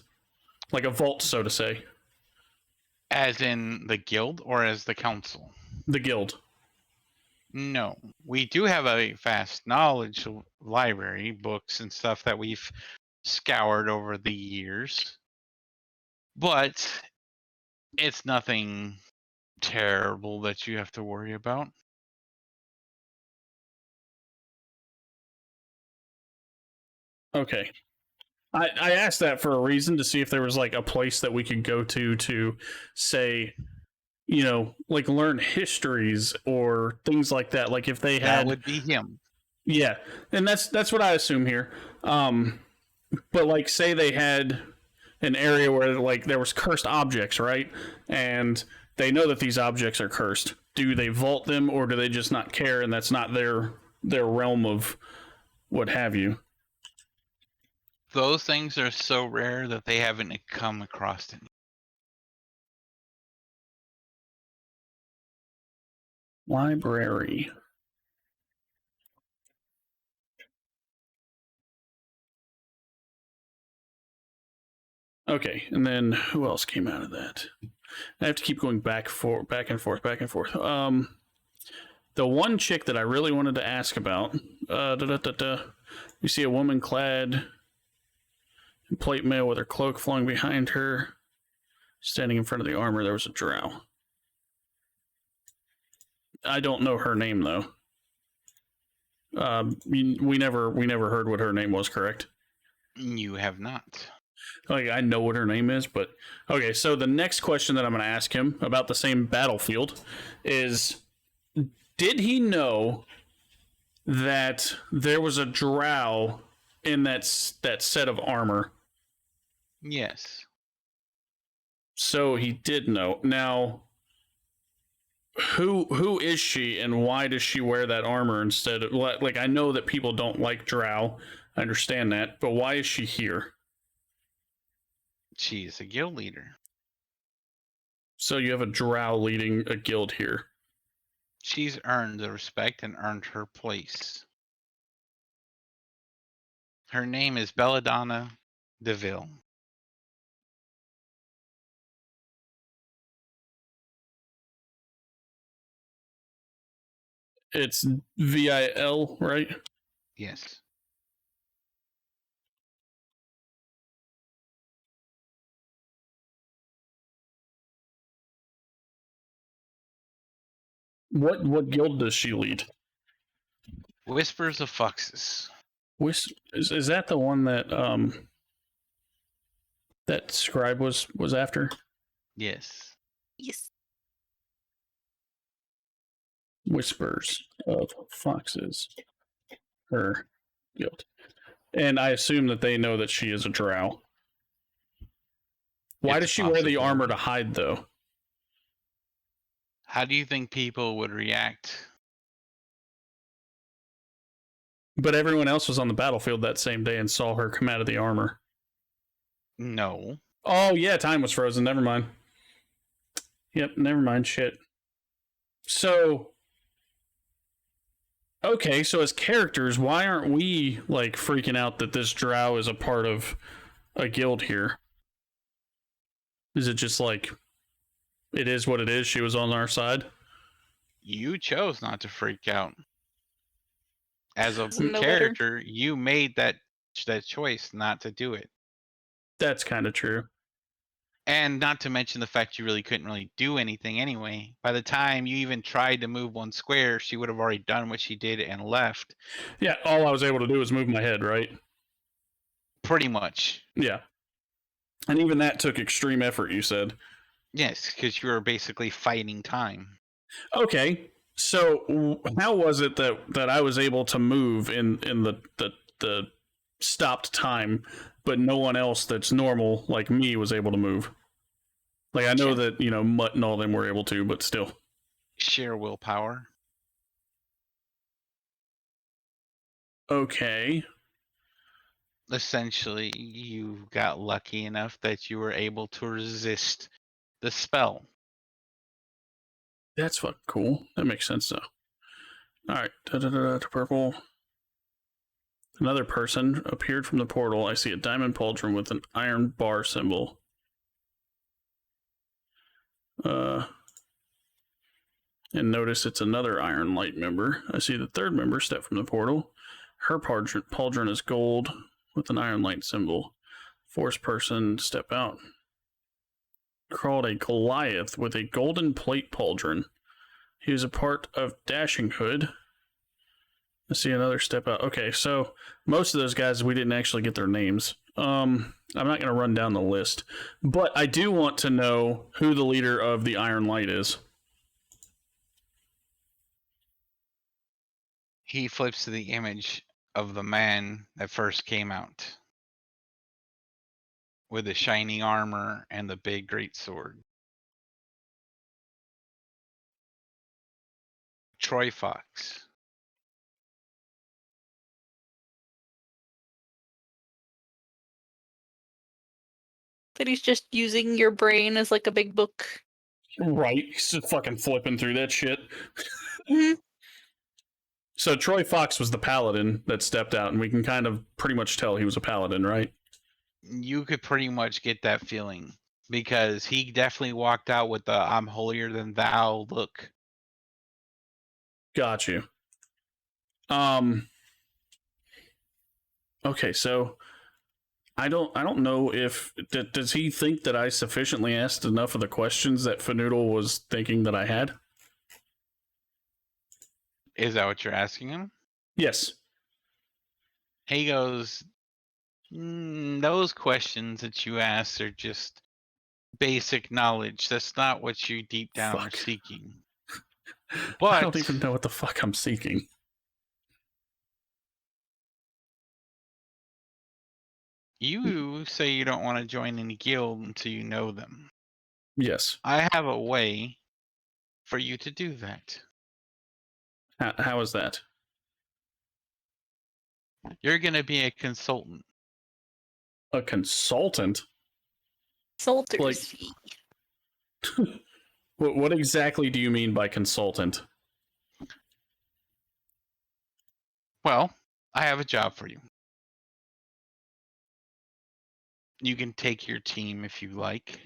S11: Like a vault, so to say.
S3: As in the guild or as the council?
S11: The guild.
S3: No, we do have a vast knowledge library, books and stuff that we've scoured over the years. But it's nothing terrible that you have to worry about.
S11: Okay. I asked that for a reason, to see if there was like a place that we could go to say, like learn histories or things like that. Like if they had,
S3: That would be him.
S11: Yeah, and that's what I assume here. But like say they had an area where like there was cursed objects, right? And they know that these objects are cursed. Do they vault them, or do they just not care and that's not their realm of what have you?
S3: Those things are so rare that they haven't come across it.
S11: Library. Okay, and then who else came out of that? I have to keep going back and forth. The one chick that I really wanted to ask about. You see a woman clad in plate mail with her cloak flowing behind her, standing in front of the armor. There was a drow. I don't know her name though. We never heard what her name was, correct?
S3: You have not.
S11: Like, I know what her name is, but okay. So the next question that I'm going to ask him about the same battlefield is: did he know that there was a drow in that set of armor?
S3: Yes.
S11: So he did know. Now, who is she, and why does she wear that armor instead of, like, I know that people don't like drow, I understand that, but why is she here?
S3: She is a guild leader.
S11: So you have a drow leading a guild here.
S3: She's earned the respect and earned her place. Her name is Belladonna DeVille.
S11: It's VIL, right?
S3: Yes.
S11: What guild does she lead?
S3: Whispers of Foxes.
S11: Is that the one that that Scribe was after?
S3: Yes.
S10: Yes.
S11: Whispers of Foxes. Her guild. And I assume that they know that she is a drow. Why does she wear the armor to hide, though?
S3: How do you think people would react?
S11: But everyone else was on the battlefield that same day and saw her come out of the armor.
S3: No.
S11: Oh, yeah, time was frozen. Never mind. Yep, never mind. Shit. So, okay, so as characters, why aren't we, like, freaking out that this drow is a part of a guild here? Is it just like, it is what it is, she was on our side?
S3: You chose not to freak out. As a
S10: No
S3: character, you made that choice not to do it.
S11: That's kind of true.
S3: And not to mention the fact you really couldn't really do anything anyway. By the time you even tried to move one square, she would have already done what she did and left.
S11: Yeah, all I was able to do was move my head, right?
S3: Pretty much.
S11: Yeah. And even that took extreme effort, you said.
S3: Yes, because you were basically fighting time.
S11: Okay, so how was it that I was able to move in the stopped time, but no one else that's normal like me was able to move? Like, I know that, Mutt and all them were able to, but still.
S3: Sheer willpower.
S11: Okay.
S3: Essentially, you got lucky enough that you were able to resist the spell.
S11: That's fucking cool. That makes sense, though. Alright. Purple. Another person appeared from the portal. I see a diamond pauldron with an iron bar symbol. and notice it's another Iron Light member. I see the third member step from the portal. Her pauldron is gold with an Iron Light symbol. Force person step out. Crawled a Goliath with a golden plate pauldron. He was a part of Dashing Hood. I see another step out. Okay, so most of those guys, we didn't actually get their names. I'm not going to run down the list, but I do want to know who the leader of the Iron Light is.
S3: He flips to the image of the man that first came out with the shining armor and the big great sword. Troy Fox.
S10: That he's just using your brain as like a big book.
S11: Right, he's just fucking flipping through that shit.
S10: Mhm.
S11: So Troy Fox was the paladin that stepped out, and we can kind of pretty much tell he was a paladin, right?
S3: You could pretty much get that feeling because he definitely walked out with the "I'm holier than thou" look.
S11: Got you. Okay, so I don't know if does he think that I sufficiently asked enough of the questions that Fanoodle was thinking that I had?
S3: Is that what you're asking him?
S11: Yes.
S3: He goes, those questions that you asked are just basic knowledge. That's not what you deep down are seeking. But
S11: I don't even know what the fuck I'm seeking.
S3: You say you don't want to join any guild until you know them.
S11: Yes.
S3: I have a way for you to do that.
S11: How is that?
S3: You're going to be a consultant.
S11: A consultant?
S10: Consultant's fee.
S11: What exactly do you mean by consultant?
S3: Well, I have a job for you. You can take your team if you like.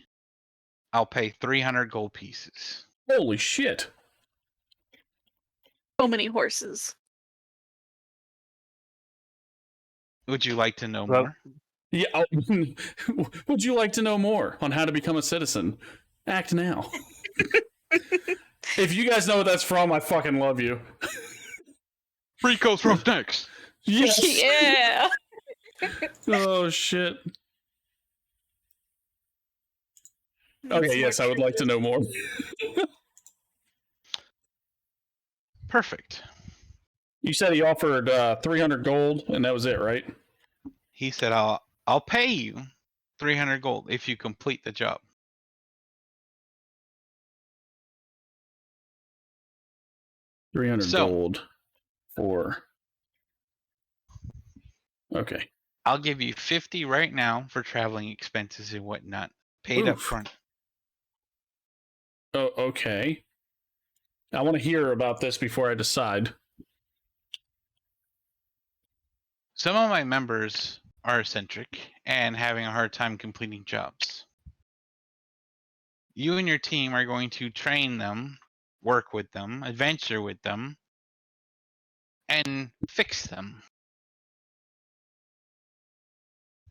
S3: I'll pay 300 gold pieces.
S11: Holy shit.
S10: So many horses.
S3: Would you like to know more?
S11: Yeah. Would you like to know more on how to become a citizen? Act now. If you guys know what that's from, I fucking love you.
S3: Rico's Roughnecks.
S11: Yes.
S10: Yeah.
S11: Oh shit. Okay, yes, I would like to know more.
S3: Perfect.
S11: You said he offered 300 gold, and that was it, right?
S3: He said, I'll pay you 300 gold if you complete the job.
S11: $300
S3: So,
S11: gold for... Okay.
S3: I'll give you 50 right now for traveling expenses and whatnot, paid up front.
S11: Oh, okay. I want to hear about this before I decide.
S3: Some of my members are eccentric and having a hard time completing jobs. You and your team are going to train them, work with them, adventure with them, and fix them.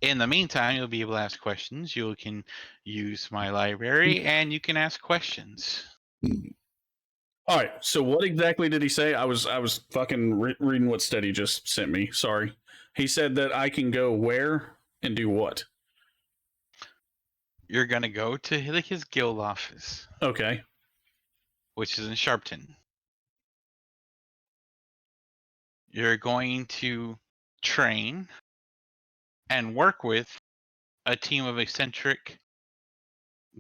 S3: In the meantime, you'll be able to ask questions. You can use my library, and you can ask questions.
S11: All right. So, what exactly did he say? I was fucking reading what Steady just sent me. Sorry. He said that I can go where and do what?
S3: You're gonna go to his guild office.
S11: Okay.
S3: Which is in Sharpton. You're going to train and work with a team of eccentric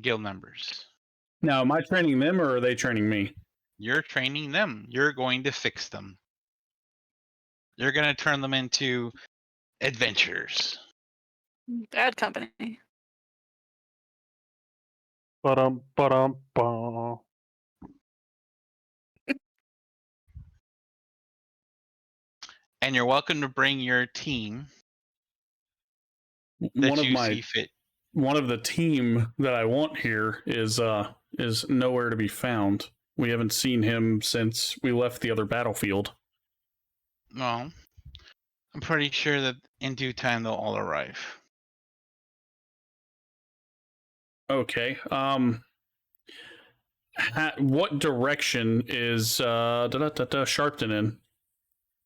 S3: guild members.
S11: Now, am I training them or are they training me?
S3: You're training them. You're going to fix them. You're going to turn them into adventurers.
S10: Bad company.
S9: Ba-dum-ba-dum-ba.
S3: And you're welcome to bring your team that
S11: One of
S3: you
S11: my
S3: see fit.
S11: one of the team that I want here is nowhere to be found. We haven't seen him since we left the other battlefield.
S3: Well, I'm pretty sure that in due time they'll all arrive.
S11: Okay. What direction is Sharpton in?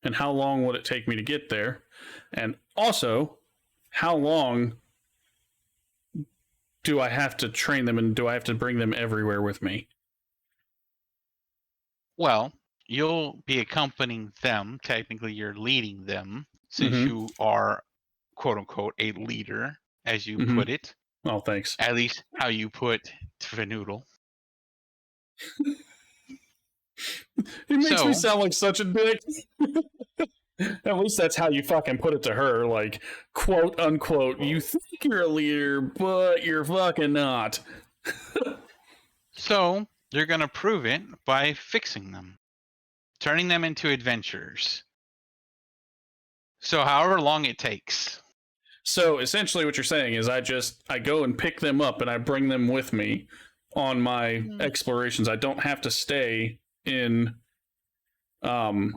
S11: And how long would it take me to get there? And also, how long do I have to train them, and do I have to bring them everywhere with me?
S3: Well, you'll be accompanying them. Technically, you're leading them, since you are, quote unquote, a leader, as you put it.
S11: Oh, thanks.
S3: At least how you put Tvanoodle.
S11: It makes me sound like such a dick. At least that's how you fucking put it to her, like, quote unquote, you think you're a leader, but you're fucking not.
S3: So, you're going to prove it by fixing them, turning them into adventurers. So, however long it takes.
S11: So, essentially what you're saying is I go and pick them up and I bring them with me on my explorations. I don't have to stay in Sharpton.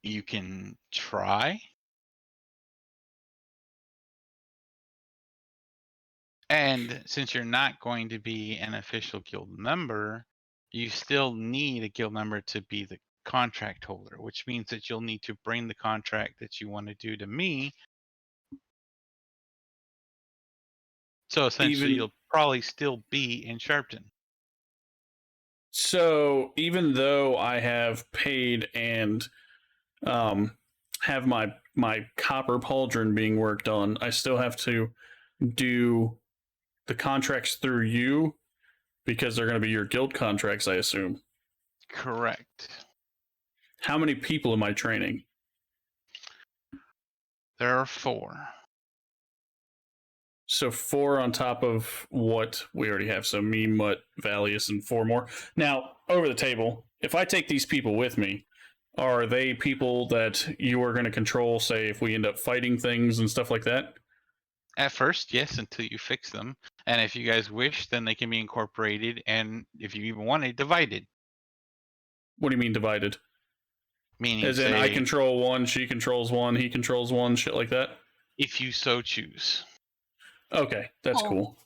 S3: You can try. And since you're not going to be an official guild member, you still need a guild member to be the contract holder, which means that you'll need to bring the contract that you want to do to me. So essentially, you'll probably still be in Sharpton.
S11: So even though I have paid and have my copper pauldron being worked on, I still have to do the contracts through you because they're going to be your guild contracts, I assume.
S3: Correct.
S11: How many people am I training?
S3: There are 4.
S11: So 4 on top of what we already have. So me, Mutt, Vallius, and 4 more. Now, over the table, if I take these people with me, are they people that you are going to control, say, if we end up fighting things and stuff like that?
S3: At first, yes, until you fix them. And if you guys wish, then they can be incorporated, and if you even want it, divided.
S11: What do you mean divided?
S3: Meaning,
S11: as in, I control one, she controls one, he controls one, shit like that?
S3: If you so choose.
S11: Okay, that's cool.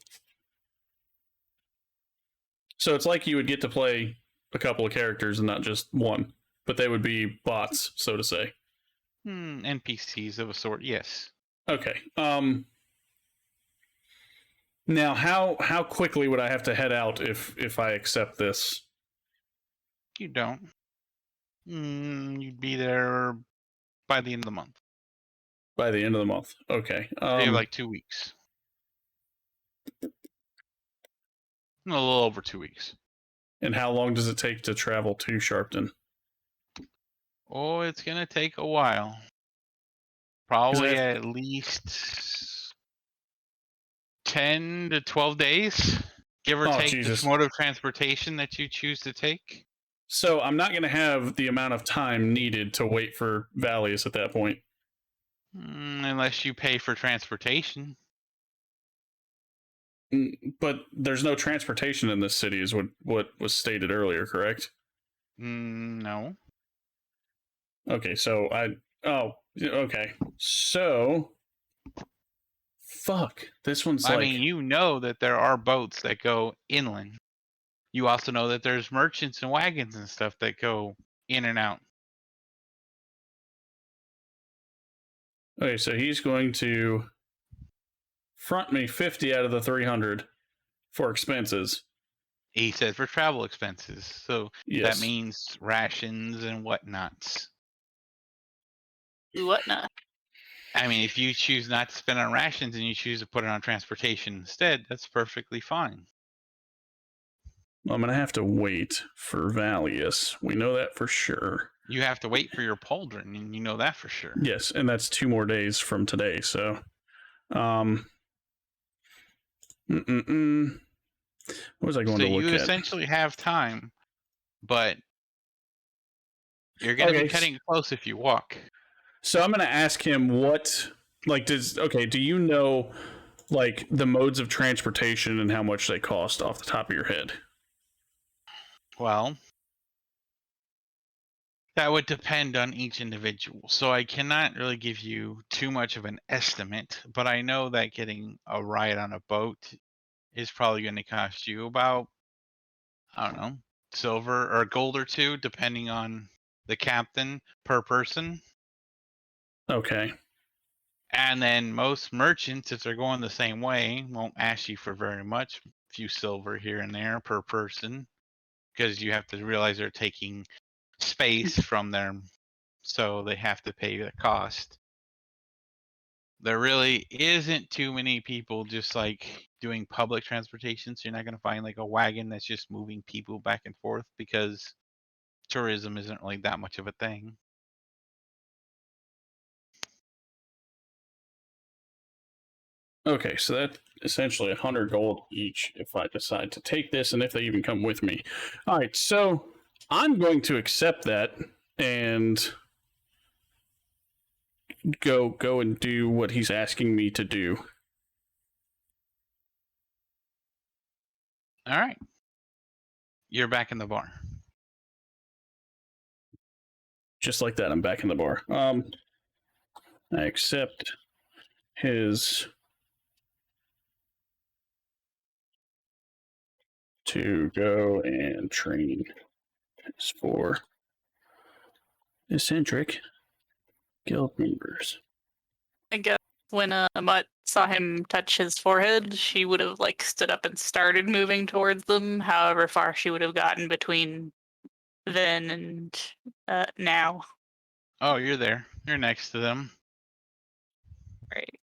S11: So it's like you would get to play a couple of characters and not just one, but they would be bots, so to say.
S3: NPCs of a sort, yes.
S11: Okay. Now, how quickly would I have to head out if I accept this?
S3: You don't. You'd be there by the end of the month.
S11: By the end of the month. Okay.
S3: You have like 2 weeks. A little over 2 weeks.
S11: And how long does it take to travel to Sharpton?
S3: Oh, it's going to take a while. Probably at least 10 to 12 days, give or take,
S11: Jesus.
S3: the mode of transportation that you choose to take.
S11: So I'm not going to have the amount of time needed to wait for Vallius at that point.
S3: Unless you pay for transportation.
S11: But there's no transportation in this city, is what was stated earlier, correct?
S3: No.
S11: Okay, so okay. So, fuck. This one's
S3: I mean, you know that there are boats that go inland. You also know that there's merchants and wagons and stuff that go in and out.
S11: Okay, so he's going to front me 50 out of the 300 for expenses.
S3: He said for travel expenses. So
S11: Yes.
S3: that means rations and whatnots.
S10: Whatnot.
S3: I mean, if you choose not to spend on rations and you choose to put it on transportation instead, that's perfectly fine.
S11: I'm going to have to wait for Vallius. We know that for sure.
S3: You have to wait for your pauldron, and you know that for sure.
S11: Yes, and that's 2 more days from today, so... What was I going to look at?
S3: So you essentially have time, but you're going to be cutting it close if you walk.
S11: So I'm going to ask him what... do you know like the modes of transportation and how much they cost off the top of your head?
S3: Well, that would depend on each individual. So I cannot really give you too much of an estimate, but I know that getting a ride on a boat is probably going to cost you about, I don't know, silver or gold or two, depending on the captain per person.
S11: Okay.
S3: And then most merchants, if they're going the same way, won't ask you for very much, a few silver here and there per person, because you have to realize they're taking space from them, so they have to pay the cost. There really isn't too many people just like doing public transportation, so you're not going to find like a wagon that's just moving people back and forth because tourism isn't really that much of a thing.
S11: Okay, so that's essentially 100 gold each if I decide to take this, and if they even come with me. All right, so I'm going to accept that and go and do what he's asking me to do.
S3: All right, you're back in the bar.
S11: Just like that, I'm back in the bar. I accept his to go and train as for eccentric guild members.
S10: I guess when Mutt saw him touch his forehead, she would have like stood up and started moving towards them. However far she would have gotten between then and now.
S3: Oh, you're there. You're next to them.
S10: Right.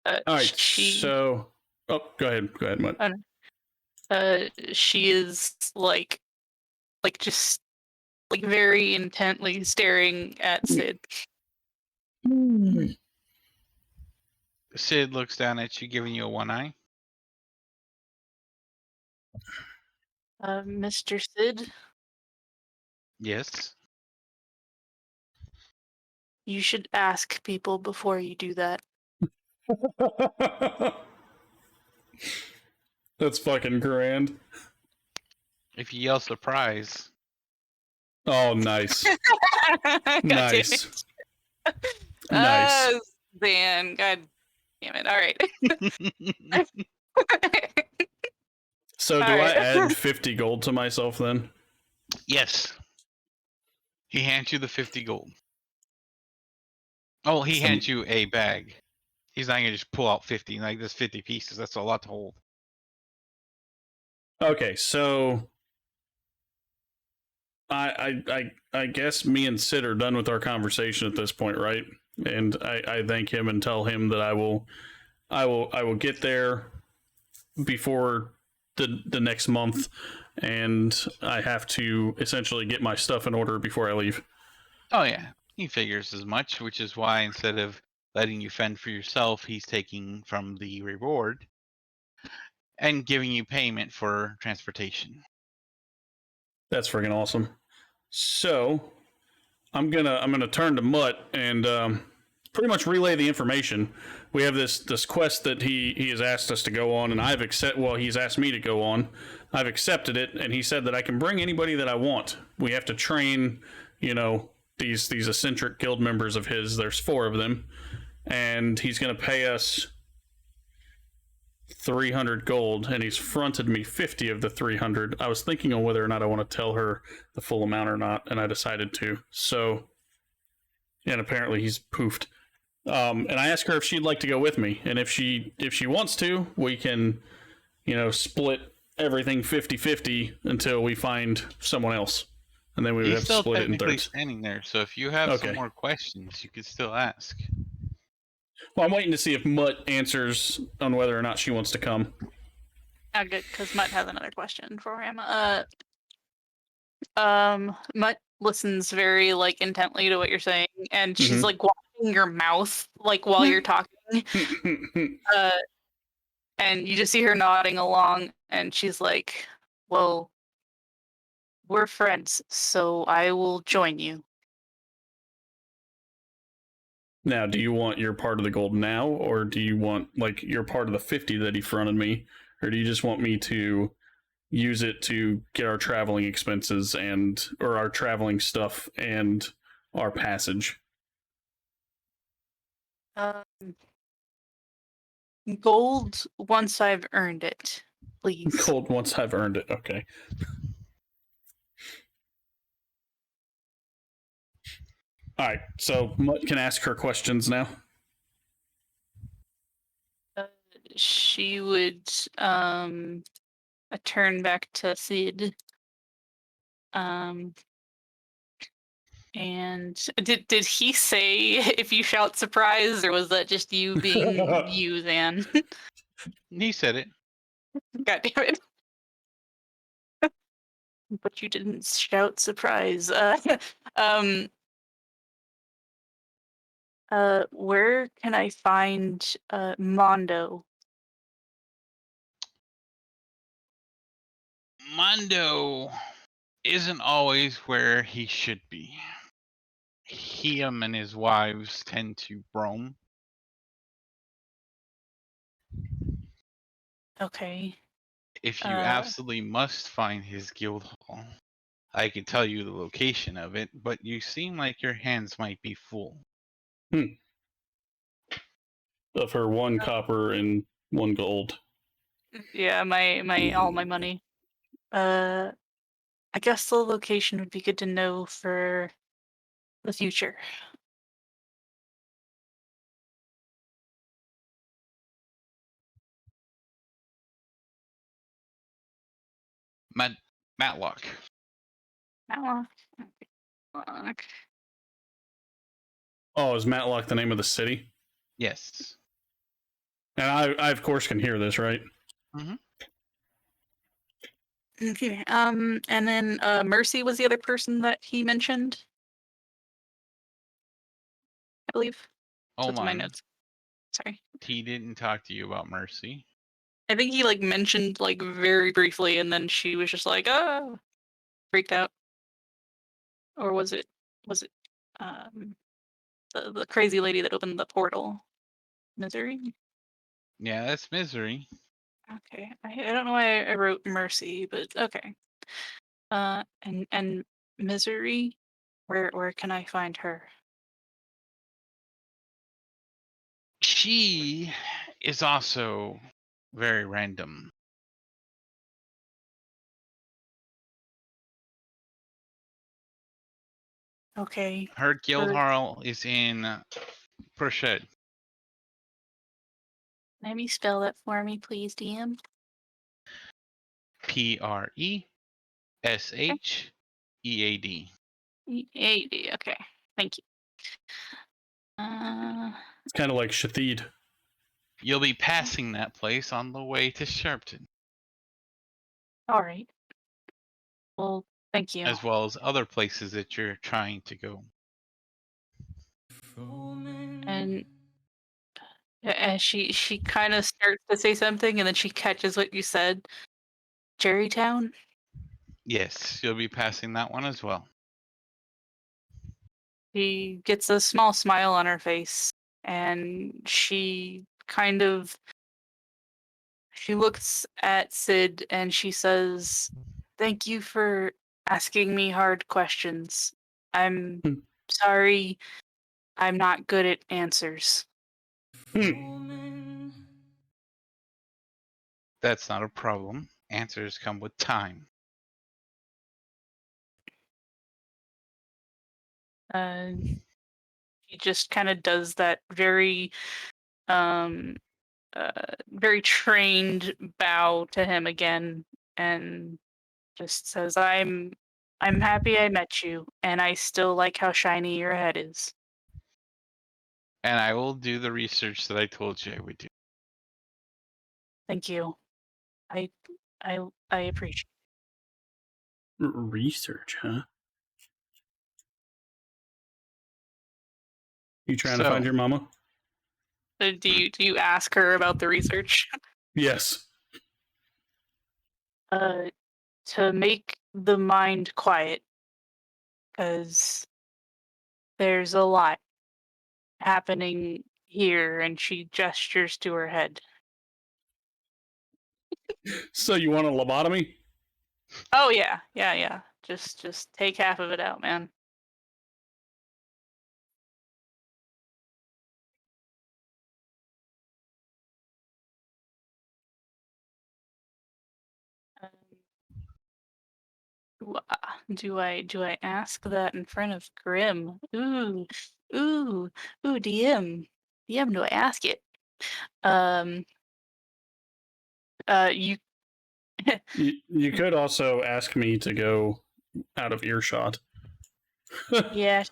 S11: All right. So, oh, go ahead, Mutt.
S10: She is like just like very intently staring at Sid.
S3: Sid looks down at you, giving you a one eye.
S10: Mr. Sid,
S3: Yes.
S10: you should ask people before you do that.
S11: That's fucking grand.
S3: If you yell surprise.
S11: Oh, nice. Nice.
S10: Nice. Dan, God damn it. All right.
S11: So do I add 50 gold to myself then?
S3: Yes. He hands you the 50 gold. Oh, he hands you a bag. He's not going to just pull out 50. Like, there's 50 pieces. That's a lot to hold.
S11: Okay, so I guess me and Sid are done with our conversation at this point, right? And I thank him and tell him that I will get there before the next month, and I have to essentially get my stuff in order before I leave.
S3: Oh, yeah. He figures as much, which is why instead of letting you fend for yourself, he's taking from the reward and giving you payment for transportation.
S11: That's freaking awesome. So I'm gonna turn to Mutt and pretty much relay the information. We have this quest that he has asked us to go on, and he's asked me to go on. I've accepted it, and he said that I can bring anybody that I want. We have to train, these eccentric guild members of his. There's 4 of them, and he's gonna pay us 300 gold, and he's fronted me 50 of the 300. I was thinking on whether or not I want to tell her the full amount or not, and I decided to. So, and apparently he's poofed. And I asked her if she'd like to go with me, and if she wants to, we can, split everything 50-50 until we find someone else, and then we would have to split it in thirds.
S3: He's still standing there, so if you have some more questions, you could still ask.
S11: Well, I'm waiting to see if Mutt answers on whether or not she wants to come.
S10: Oh, good, because Mutt has another question for him. Mutt listens very intently to what you're saying, and she's watching your mouth while you're talking. And you just see her nodding along, and she's like, "Well, we're friends, so I will join you."
S11: Now, do you want your part of the gold now, or do you want like your part of the 50 that he fronted me, or do you just want me to use it to get our traveling expenses or our traveling stuff and our passage?
S10: Gold once I've earned it, please.
S11: Gold once I've earned it. Okay. All right. So Mutt can ask her questions now.
S10: She would turn back to Sid. And did he say if you shout surprise, or was that just you being you, Zan?
S3: He said it.
S10: God damn it. But you didn't shout surprise. Where can I find Mondo?
S3: Mondo isn't always where he should be. Him and his wives tend to roam.
S10: Okay.
S3: If you absolutely must find his guild hall, I can tell you the location of it, but you seem like your hands might be full.
S11: Of her 1 copper and 1 gold.
S10: Yeah, my all my money. I guess the location would be good to know for the future.
S3: Matlock.
S10: Matlock.
S11: Oh, is Matlock the name of the city?
S3: Yes.
S11: And I of course can hear this, right?
S3: Mm-hmm.
S10: Okay. And then Mercy was the other person that he mentioned, I believe.
S3: Oh
S10: That's my
S3: my.
S10: notes. Sorry.
S3: He didn't talk to you about Mercy.
S10: I think he like mentioned like very briefly, and then she was just like, freaked out. Or was it the crazy lady that opened the portal? Misery?
S3: Yeah, that's Misery.
S10: Okay. I don't know why I wrote Mercy, but okay. And Misery? Where can I find her?
S3: She is also very random.
S10: Okay.
S3: Her guild hall is in Preched.
S10: Let me spell that for me, please, DM.
S3: Presead.
S10: EAD. Okay. Thank you.
S11: It's kind of like Shathid.
S3: You'll be passing that place on the way to Sharpton.
S10: All right. Well, thank you.
S3: As well as other places that you're trying to go.
S10: And she kind of starts to say something, and then she catches what you said. Jerrytown?
S3: Yes, you'll be passing that one as well.
S10: She gets a small smile on her face, and she looks at Sid and she says, "Thank you for asking me hard questions. I'm sorry, I'm not good at answers."
S3: That's not a problem. Answers come with time.
S10: He just kind of does that very very trained bow to him again, and just says, I'm happy I met you, and I still like how shiny your head is."
S3: And I will do the research that I told you I would do.
S10: Thank you. I appreciate
S11: Research, huh? You trying to find your mama?
S10: it. Do you ask her about the research?
S11: Yes.
S10: To make the mind quiet, because there's a lot happening here, and she gestures to her head.
S11: So you want a lobotomy?
S10: Oh yeah. Just take half of it out, man. Do I ask that in front of Grim? Ooh, DM. DM, do I ask it? You
S11: You could also ask me to go out of earshot.
S10: yeah,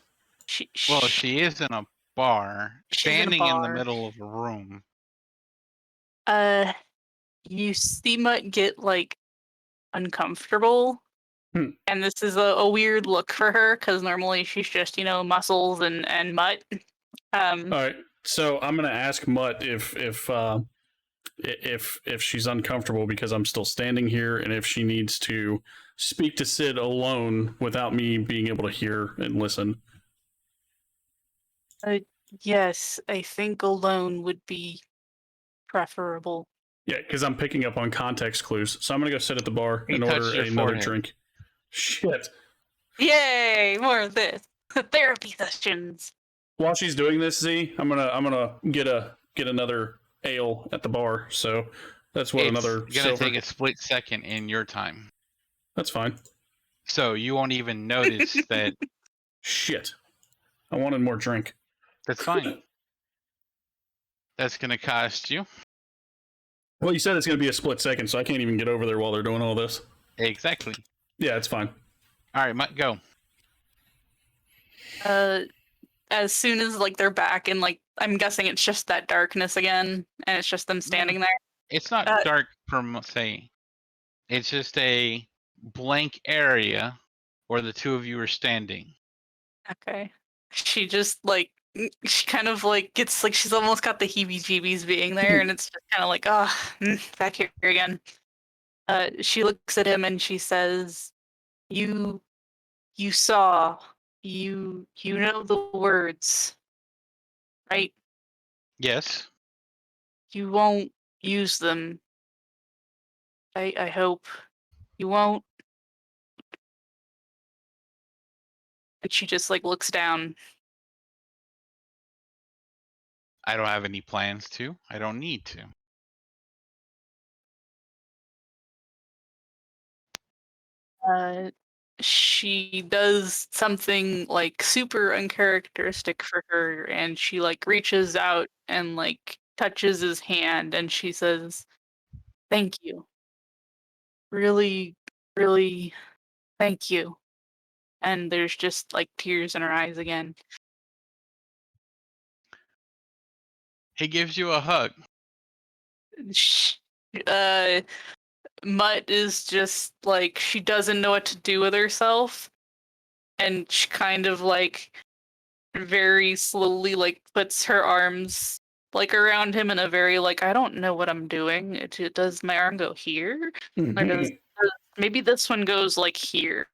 S3: Well, she is in a bar,
S10: she's in a
S3: standing in the
S10: bar.
S3: middle of a room.
S10: You see Mutt get like uncomfortable,
S11: Hmm.
S10: and this is a weird look for her because normally she's just muscles and Mutt.
S11: All right, so I'm gonna ask Mutt if she's uncomfortable because I'm still standing here, and if she needs to speak to Sid alone without me being able to hear and listen.
S10: Yes, I think alone would be preferable.
S11: Yeah, because I'm picking up on context clues. So I'm gonna go sit at the bar
S3: He
S11: and
S3: touched
S11: order
S3: your
S11: another
S3: forehead.
S11: drink. Shit.
S10: Yay! More of this. Therapy sessions.
S11: While she's doing this, Z, I'm gonna get another ale at the bar. So that's what
S3: It's
S11: another
S3: gonna
S11: silver.
S3: take a split second in your time,
S11: That's fine.
S3: so you won't even notice that.
S11: Shit. I wanted more drink.
S3: That's fine. That's gonna cost you
S11: Well, you said it's gonna be a split second, so I can't even get over there while they're doing all this.
S3: exactly.
S11: Yeah, it's fine.
S3: All right, Mutt, go.
S10: As soon as like they're back and like I'm guessing it's just that darkness again, and it's just them standing there.
S3: It's not dark per se. It's just a blank area where the two of you are standing.
S10: Okay. She just like she kind of like gets like she's almost got the heebie-jeebies being there, and it's just kind of like back here again. She looks at him and she says, "You saw, you know the words, right?
S3: Yes.
S10: You won't use them. I hope you won't." And she just like looks down.
S3: I don't have any plans to. I don't need to.
S10: She does something like super uncharacteristic for her, and she like reaches out and like touches his hand, and she says, "Thank you. Really, really, thank you." And there's just like tears in her eyes again.
S3: He gives you a hug.
S10: Mutt is just like she doesn't know what to do with herself, and she kind of like very slowly like puts her arms like around him in a very like I don't know what I'm doing. Does my arm go here? Or does maybe this one goes like here?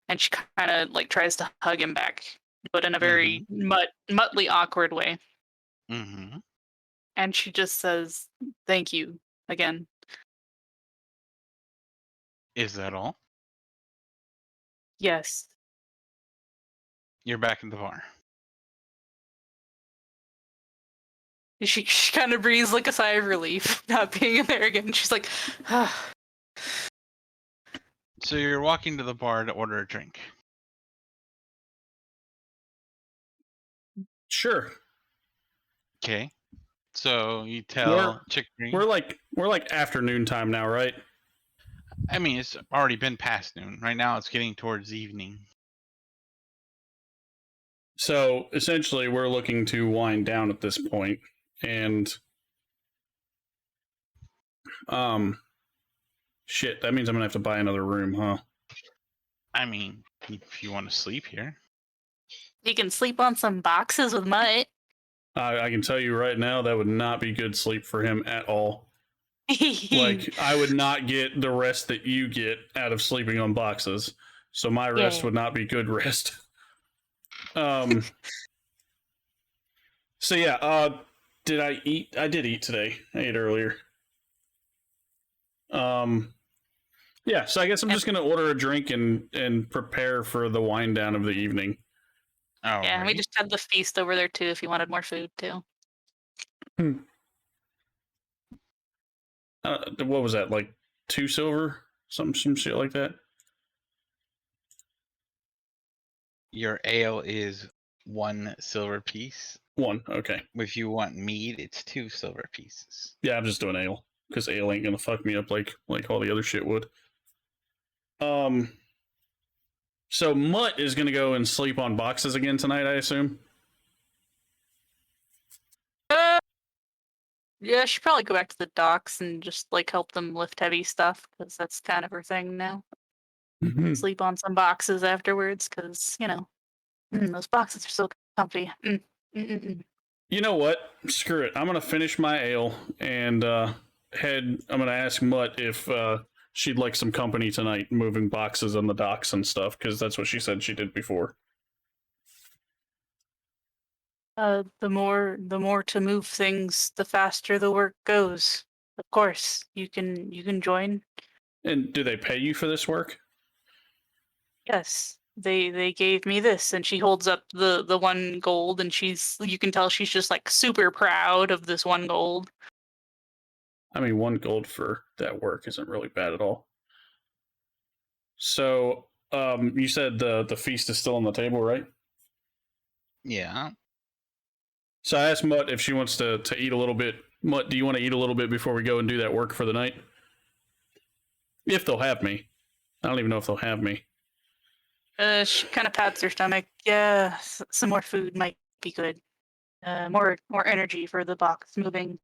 S10: And she kind of like tries to hug him back, but in a very Muttley awkward way.
S3: Mm-hmm.
S10: And she just says, "Thank you again."
S3: Is that all?
S10: Yes.
S3: You're back in the bar.
S10: She kind of breathes like a sigh of relief not being in there again. She's like, ah.
S3: So you're walking to the bar to order a drink.
S11: Sure.
S3: Okay. So you tell Chick Green.
S11: We're like afternoon time now, right?
S3: I mean, it's already been past noon. Right now, it's getting towards evening.
S11: So essentially, we're looking to wind down at this point, and shit. That means I'm gonna have to buy another room, huh?
S3: I mean, if you want to sleep here,
S10: You can sleep on some boxes with Mutt.
S11: I can tell you right now that would not be good sleep for him at all. Like, I would not get the rest that you get out of sleeping on boxes, so my rest would not be good rest. So yeah, did I eat? I did eat today. I ate earlier. Yeah, so I guess I'm just gonna order a drink and prepare for the wind down of the evening.
S10: Yeah, and we just had the feast over there too if you wanted more food too.
S11: What was that, like 2 silver? Some shit like that?
S3: Your ale is 1 silver piece.
S11: 1, okay.
S3: If you want mead, it's 2 silver pieces.
S11: Yeah, I'm just doing ale. Because ale ain't gonna fuck me up like all the other shit would. So Mutt is gonna go and sleep on boxes again tonight, I assume?
S10: Yeah, she'd probably go back to the docks and just like help them lift heavy stuff because that's kind of her thing now. Sleep on some boxes afterwards because those boxes are so comfy.
S11: You know what? Screw it. I'm gonna finish my ale and I'm gonna ask Mutt if she'd like some company tonight, moving boxes on the docks and stuff, because that's what she said she did before.
S10: The more to move things, the faster the work goes. Of course, you can join.
S11: And do they pay you for this work?
S10: Yes, they gave me this, and she holds up the 1 gold, and you can tell she's just like super proud of this 1 gold.
S11: I mean, 1 gold for that work isn't really bad at all. So, you said the feast is still on the table, right?
S3: Yeah.
S11: So I asked Mutt if she wants to eat a little bit. Mutt, do you want to eat a little bit before we go and do that work for the night? If they'll have me. I don't even know if they'll have me.
S10: She kind of pats her stomach. Yeah, some more food might be good. More energy for the box moving.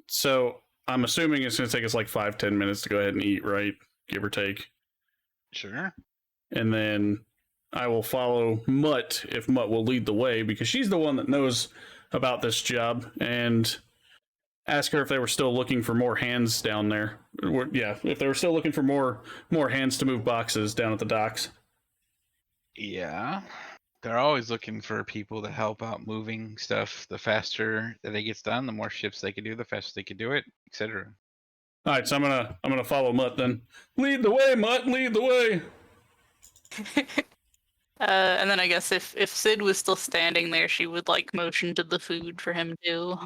S11: So I'm assuming it's going to take us like 5-10 minutes to go ahead and eat, right? Give or take.
S3: Sure.
S11: And then I will follow Mutt if Mutt will lead the way, because she's the one that knows about this job, and ask her if they were still looking for more hands down there. Yeah, if they were still looking for more hands to move boxes down at the docks.
S3: Yeah. They're always looking for people to help out moving stuff. The faster that it gets done, the more ships they can do, the faster they can do it, etc.
S11: All right, so I'm gonna follow Mutt then. Lead the way, Mutt. Lead the way.
S10: And then I guess if Sid was still standing there, she would like motion to the food for him too.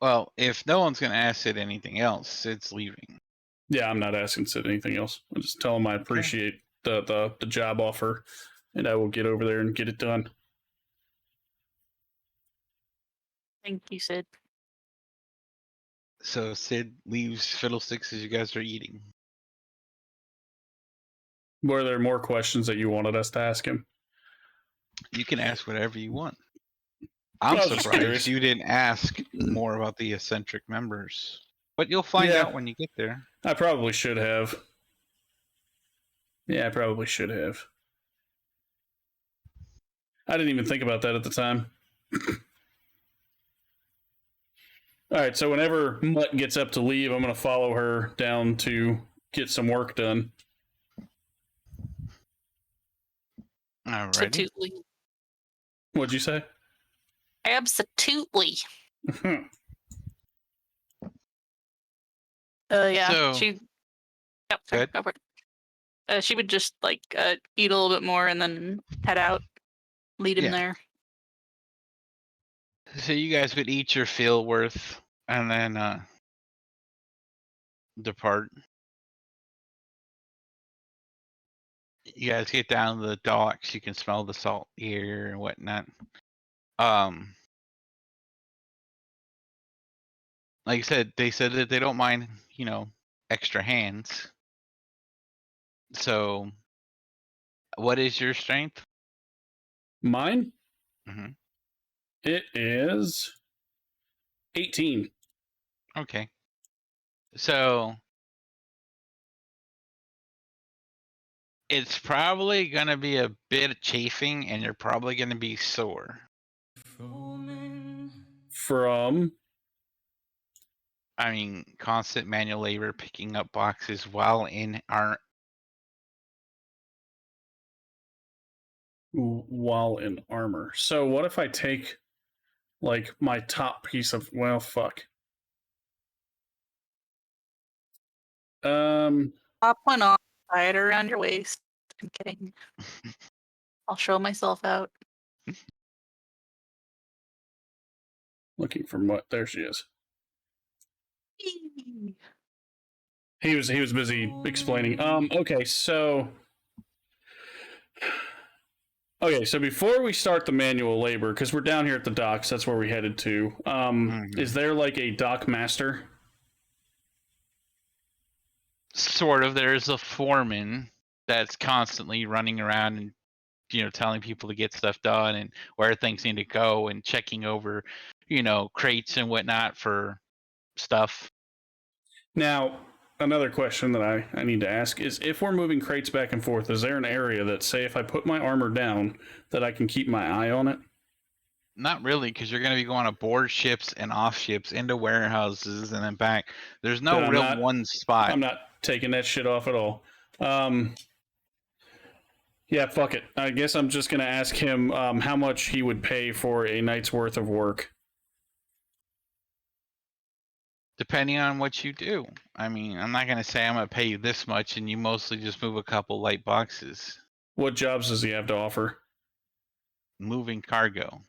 S3: Well, if no one's gonna ask Sid anything else, Sid's leaving.
S11: Yeah, I'm not asking Sid anything else. I'll just tell him I appreciate the job offer, and I will get over there and get it done.
S10: Thank you, Sid.
S3: So Sid leaves Fiddlesticks as you guys are eating.
S11: Were there more questions that you wanted us to ask him?
S3: You can ask whatever you want. I'm surprised you didn't ask more about the eccentric members, but you'll find out when you get there.
S11: I probably should have. Yeah, I probably should have. I didn't even think about that at the time. All right, so whenever Mutt gets up to leave, I'm going to follow her down to get some work done.
S10: Absolutely.
S11: What'd you say?
S10: Absolutely. Yeah.
S3: So,
S10: she. Yep. Sorry, go for it. She would just like eat a little bit more and then head out, lead him there.
S3: So you guys would eat your fill worth and then depart. You guys get down to the docks. You can smell the salt here and whatnot. Like I said, they said that they don't mind, extra hands. So, what is your strength?
S11: Mine?
S3: Mm-hmm.
S11: It is 18.
S3: Okay. So, it's probably going to be a bit of chafing, and you're probably going to be sore.
S11: From?
S3: I mean, constant manual labor picking up boxes while in our
S11: while in armor. So what if I take like my top piece of fuck.
S10: Pop one off, tie it around your waist. I'm kidding. I'll show myself out.
S11: Looking for what? There she is. He was busy explaining. Okay, so before we start the manual labor, because we're down here at the docks, that's where we headed to. Is there like a dock master?
S3: Sort of. There's a foreman that's constantly running around and telling people to get stuff done and where things need to go and checking over, crates and whatnot for stuff.
S11: Now, another question that I need to ask is, if we're moving crates back and forth, is there an area that, say, if I put my armor down, that I can keep my eye on it?
S3: Not really, because you're going to be going aboard ships and off ships into warehouses and then back. There's no one spot.
S11: I'm not taking that shit off at all. Yeah, fuck it. I guess I'm just going to ask him how much he would pay for a night's worth of work.
S3: Depending on what you do. I mean, I'm not going to say I'm going to pay you this much and you mostly just move a couple light boxes.
S11: What jobs does he have to offer?
S3: Moving cargo.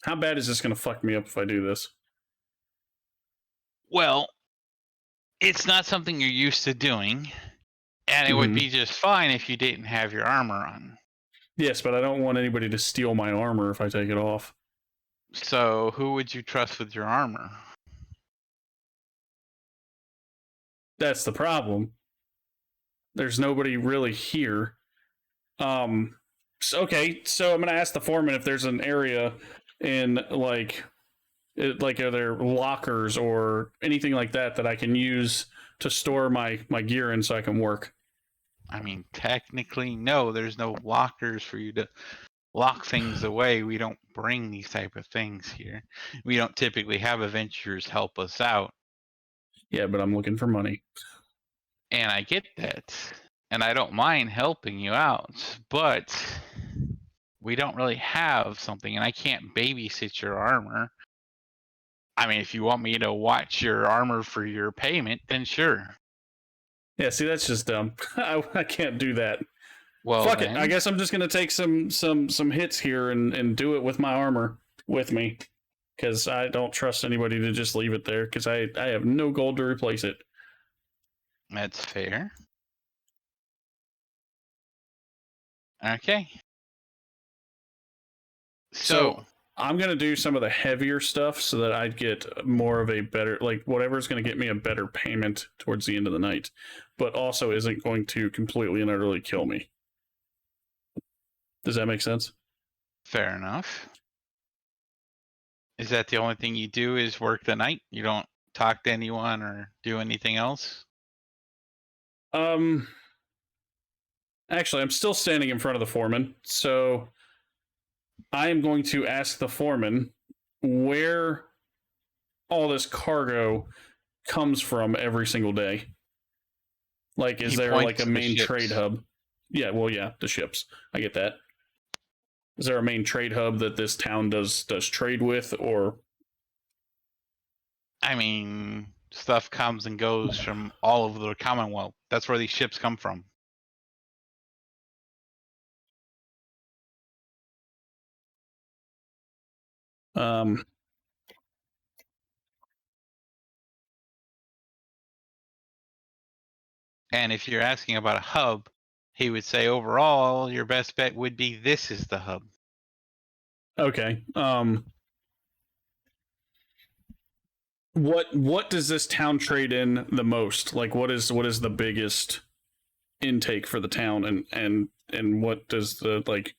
S11: How bad is this going to fuck me up if I do this?
S3: Well, it's not something you're used to doing, and it would be just fine if you didn't have your armor on.
S11: Yes, but I don't want anybody to steal my armor if I take it off.
S3: So who would you trust with your armor?
S11: That's the problem. There's nobody really here. Okay, so I'm gonna ask the foreman if there's an area in are there lockers or anything like that I can use to store my gear in so I can work?
S3: I mean, technically, no. There's no lockers for you to lock things away. We don't bring these type of things here. We don't typically have adventurers help us out.
S11: Yeah, but I'm looking for money.
S3: And I get that. And I don't mind helping you out, but we don't really have something, and I can't babysit your armor. I mean, if you want me to watch your armor for your payment, then sure.
S11: Yeah, see, that's just dumb. I can't do that.
S3: Well,
S11: fuck it. I guess I'm just gonna take some hits here and do it with my armor with me, because I don't trust anybody to just leave it there, because I have no gold to replace it.
S3: That's fair. Okay. So
S11: I'm going to do some of the heavier stuff so that I get more of a better, like, whatever's going to get me a better payment towards the end of the night, but also isn't going to completely and utterly kill me. Does that make sense?
S3: Fair enough. Is that the only thing you do, is work the night? You don't talk to anyone or do anything else?
S11: Actually, I'm still standing in front of the foreman, so I am going to ask the foreman where all this cargo comes from every single day. Like, is there like a main trade hub? Yeah, well, yeah, the ships. I get that. Is there a main trade hub that this town does trade with, or?
S3: I mean, stuff comes and goes from all over the Commonwealth. That's where these ships come from. And if you're asking about a hub, he would say overall, your best bet would be this is the hub.
S11: Okay. What does this town trade in the most? Like, what is the biggest intake for the town, and what does the, like,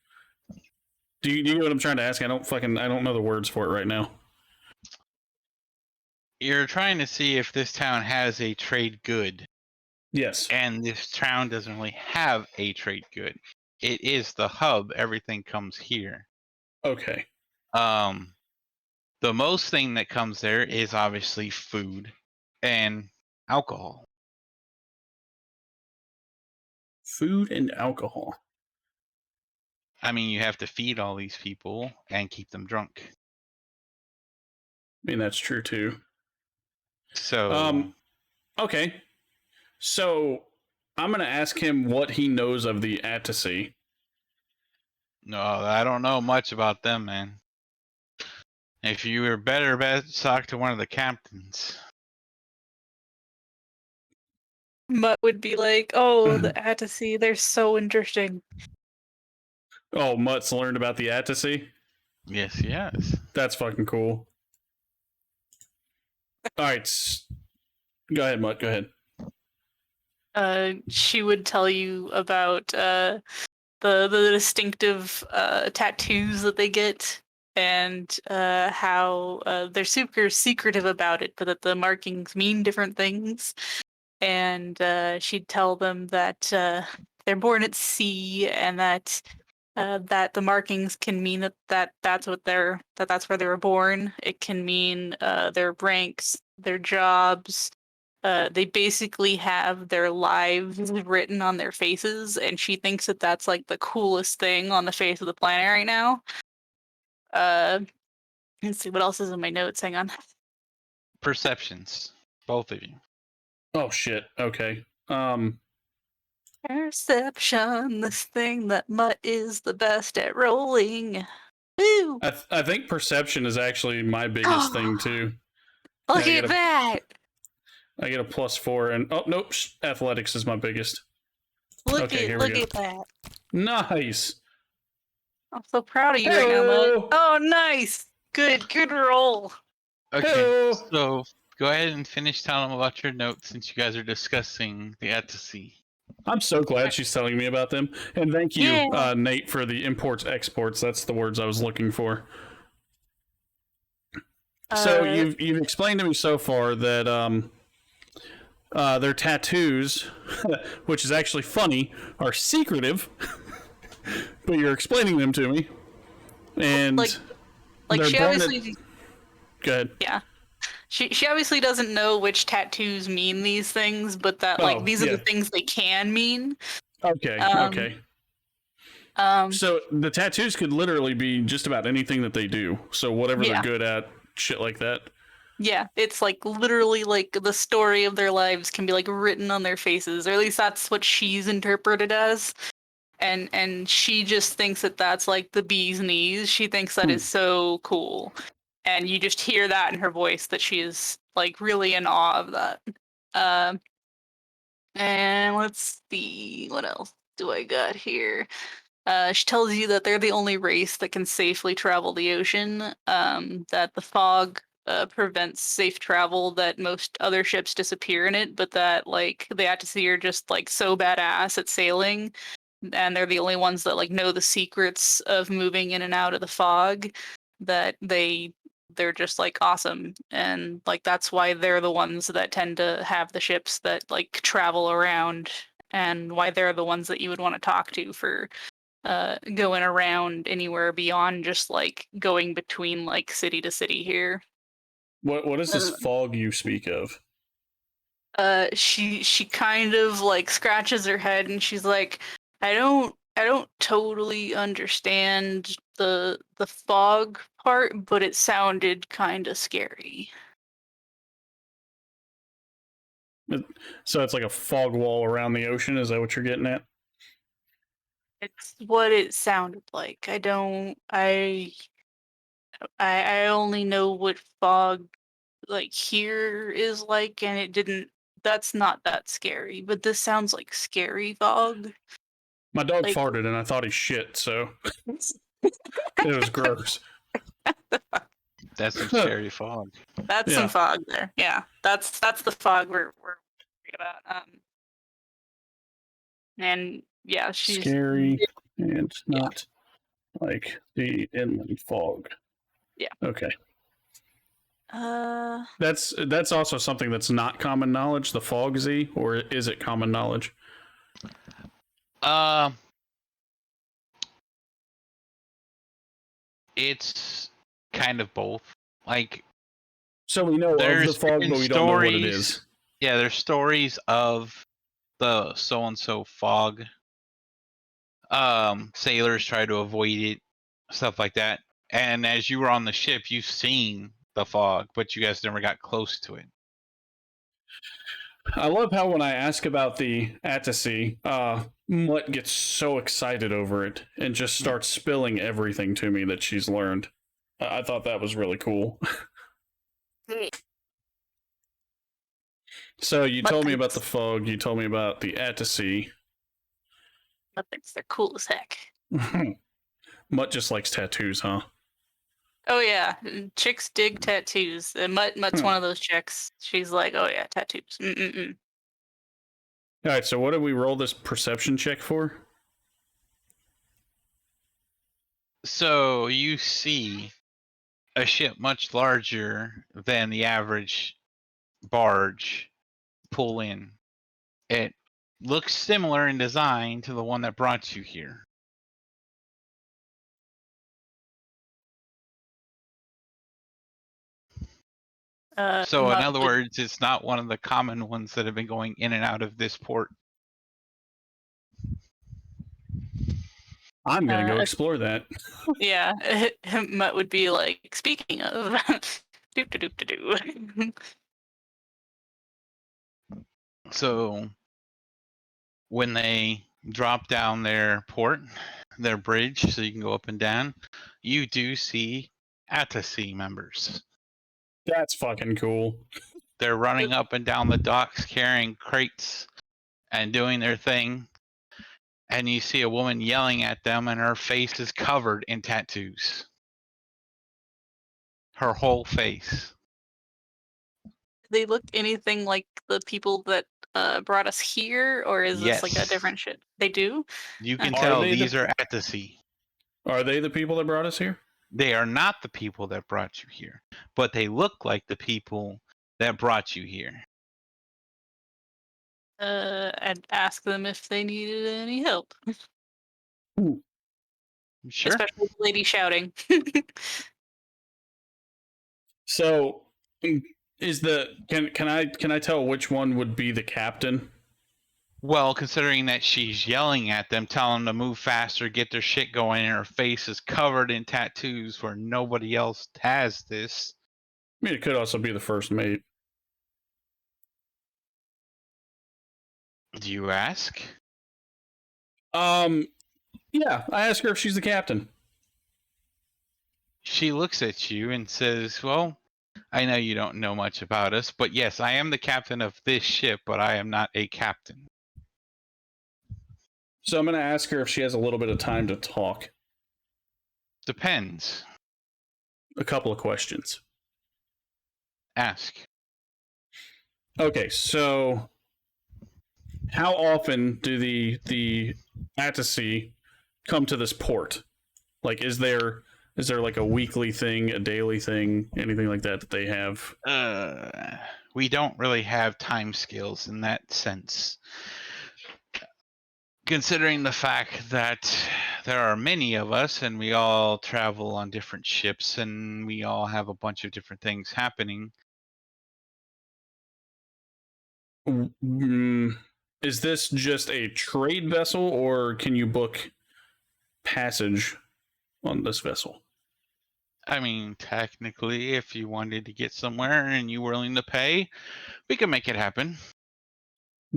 S11: do you know what I'm trying to ask? I don't know the words for it right now.
S3: You're trying to see if this town has a trade good.
S11: Yes.
S3: And this town doesn't really have a trade good. It is the hub. Everything comes here.
S11: Okay.
S3: The most thing that comes there is obviously food and alcohol.
S11: Food and alcohol.
S3: I mean, you have to feed all these people and keep them drunk.
S11: I mean, that's true too.
S3: So,
S11: Okay. So I'm gonna ask him what he knows of the Attici.
S3: no, I don't know much about them, man. If you were better, talk to one of the captains.
S10: Mutt would be like, "Oh, the Attici, they're so interesting."
S11: Oh, Mutt's learned about the Attici?
S3: Yes, yes.
S11: That's fucking cool. All right. Go ahead, Mutt. Go ahead.
S10: She would tell you about the distinctive tattoos that they get, and how they're super secretive about it, but that the markings mean different things. And she'd tell them that they're born at sea, and that that the markings can mean that's what that's where they were born. It can mean their ranks, their jobs. They basically have their lives written on their faces, and she thinks that that's like the coolest thing on the face of the planet right now. Let's see what else is in my notes. Hang on.
S3: Perceptions, both of you.
S11: Oh shit. Okay.
S10: Perception, this thing that Mutt is the best at rolling. Woo!
S11: I think perception is actually my biggest thing too.
S10: Look at that!
S11: I get a +4, and oh nope, athletics is my biggest.
S10: Look at that!
S11: Nice.
S10: I'm so proud of you right now, Mutt. Oh, nice! Good roll.
S3: Okay,
S11: Hello.
S3: so go ahead and finish telling them about your notes since you guys are discussing the Attici.
S11: I'm so glad she's telling me about them, and thank you,
S10: Yeah.
S11: Nate, for the imports exports. That's the words I was looking for. So you've explained to me so far that their tattoos, which is actually funny, are secretive, but you're explaining them to me, and
S10: like she obviously.
S11: Go ahead.
S10: Yeah. She obviously doesn't know which tattoos mean these things, but that like these are the things they can mean.
S11: Okay. Okay. So the tattoos could literally be just about anything that they do. So whatever they're good at, shit like that.
S10: Yeah, it's like literally like the story of their lives can be like written on their faces, or at least that's what she's interpreted as. And she just thinks that that's like the bee's knees. She thinks that is so cool. And you just hear that in her voice that she is like really in awe of that. And let's see, what else do I got here? She tells you that they're the only race that can safely travel the ocean, that the fog prevents safe travel, that most other ships disappear in it, but that like the Attici are just like so badass at sailing, and they're the only ones that like know the secrets of moving in and out of the fog, that they're just like awesome, and like that's why they're the ones that tend to have the ships that like travel around, and why they're the ones that you would want to talk to for going around anywhere beyond just like going between like city to city here.
S11: What is this fog you speak of?
S10: She kind of like scratches her head and she's like, I don't totally understand the fog part, but it sounded kind of scary.
S11: So it's like a fog wall around the ocean. Is that what you're getting at?
S10: It's what it sounded like. I only know what fog like here is like, and it didn't. That's not that scary, but this sounds like scary fog.
S11: My dog
S10: like,
S11: farted and I thought he shit, so it was gross.
S3: That's some scary fog.
S10: That's some fog there. Yeah, that's the fog we're worried about. And yeah, she's
S11: scary and not like the inland fog.
S10: Yeah.
S11: Okay. That's also something that's not common knowledge, the fog Z, or is it common knowledge?
S3: It's kind of both. Like,
S11: so we know of the fog, but we don't know what it is.
S3: Yeah, there's stories of the so and so fog Sailors try to avoid it, stuff like that. And as you were on the ship, you've seen the fog, but you guys never got close to it.
S11: I love how when I ask about the Attasy, Mutt gets so excited over it and just starts spilling everything to me that she's learned. I thought that was really cool. So you told me about the fog, you told me about the Attasy.
S10: Mutt thinks they're cool as heck.
S11: Mutt just likes tattoos, huh?
S10: Oh yeah, chicks dig tattoos. Mutt's one of those chicks. She's like, oh yeah, tattoos. Mm-mm-mm.
S11: All right, so what did we roll this perception check for?
S3: So you see a ship much larger than the average barge pull in. It looks similar in design to the one that brought you here. So in other words, it's not one of the common ones that have been going in and out of this port.
S11: I'm gonna go explore that.
S10: Yeah, Mutt would be like, speaking of, doop doop doop doop.
S3: So when they drop down their bridge, so you can go up and down, you do see Attasy members.
S11: That's fucking cool.
S3: They're running up and down the docks carrying crates and doing their thing. And you see a woman yelling at them, and her face is covered in tattoos. Her whole face.
S10: They look anything like the people that brought us here, or is this like a different shit? They do?
S3: You can tell these are Attasy.
S11: Are they the people that brought us here?
S3: They are not the people that brought you here, but they look like the people that brought you here.
S10: I'd ask them if they needed any help.
S3: Sure.
S10: Especially the lady shouting.
S11: So, can I tell which one would be the captain?
S3: Well, considering that she's yelling at them, telling them to move faster, get their shit going, and her face is covered in tattoos where nobody else has this.
S11: I mean, it could also be the first mate.
S3: Do you ask?
S11: Yeah, I ask her if she's the captain.
S3: She looks at you and says, well, I know you don't know much about us, but yes, I am the captain of this ship, but I am not a captain.
S11: So I'm going to ask her if she has a little bit of time to talk.
S3: Depends.
S11: A couple of questions.
S3: Ask.
S11: Okay, so how often do the Attasy come to this port? Like, is there like a weekly thing, a daily thing, anything like that they have?
S3: We don't really have time scales in that sense. Considering the fact that there are many of us and we all travel on different ships and we all have a bunch of different things happening.
S11: Is this just a trade vessel, or can you book passage on this vessel?
S3: I mean, technically, if you wanted to get somewhere and you were willing to pay, we can make it happen.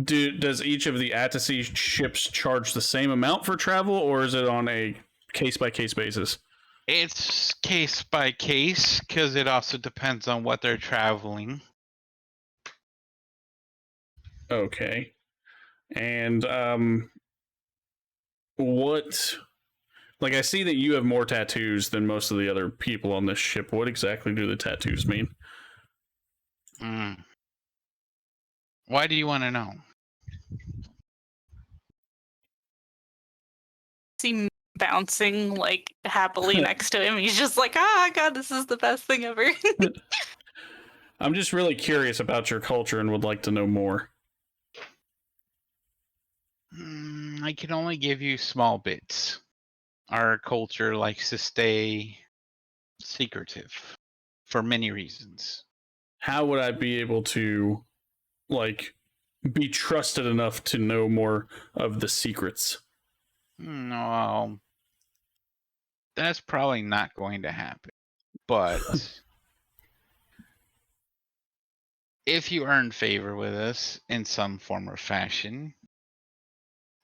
S11: Does each of the Attasy ships charge the same amount for travel, or is it on a case-by-case basis?
S3: It's case-by-case, because it also depends on what they're traveling.
S11: Okay. And, what... Like, I see that you have more tattoos than most of the other people on this ship. What exactly do the tattoos mean?
S3: Why do you want to know?
S10: See bouncing like happily next to him. He's just like, ah, God, this is the best thing ever.
S11: I'm just really curious about your culture and would like to know more.
S3: I can only give you small bits. Our culture likes to stay secretive for many reasons.
S11: How would I be able to, like, be trusted enough to know more of the secrets?
S3: No, that's probably not going to happen. But if you earn favor with us in some form or fashion,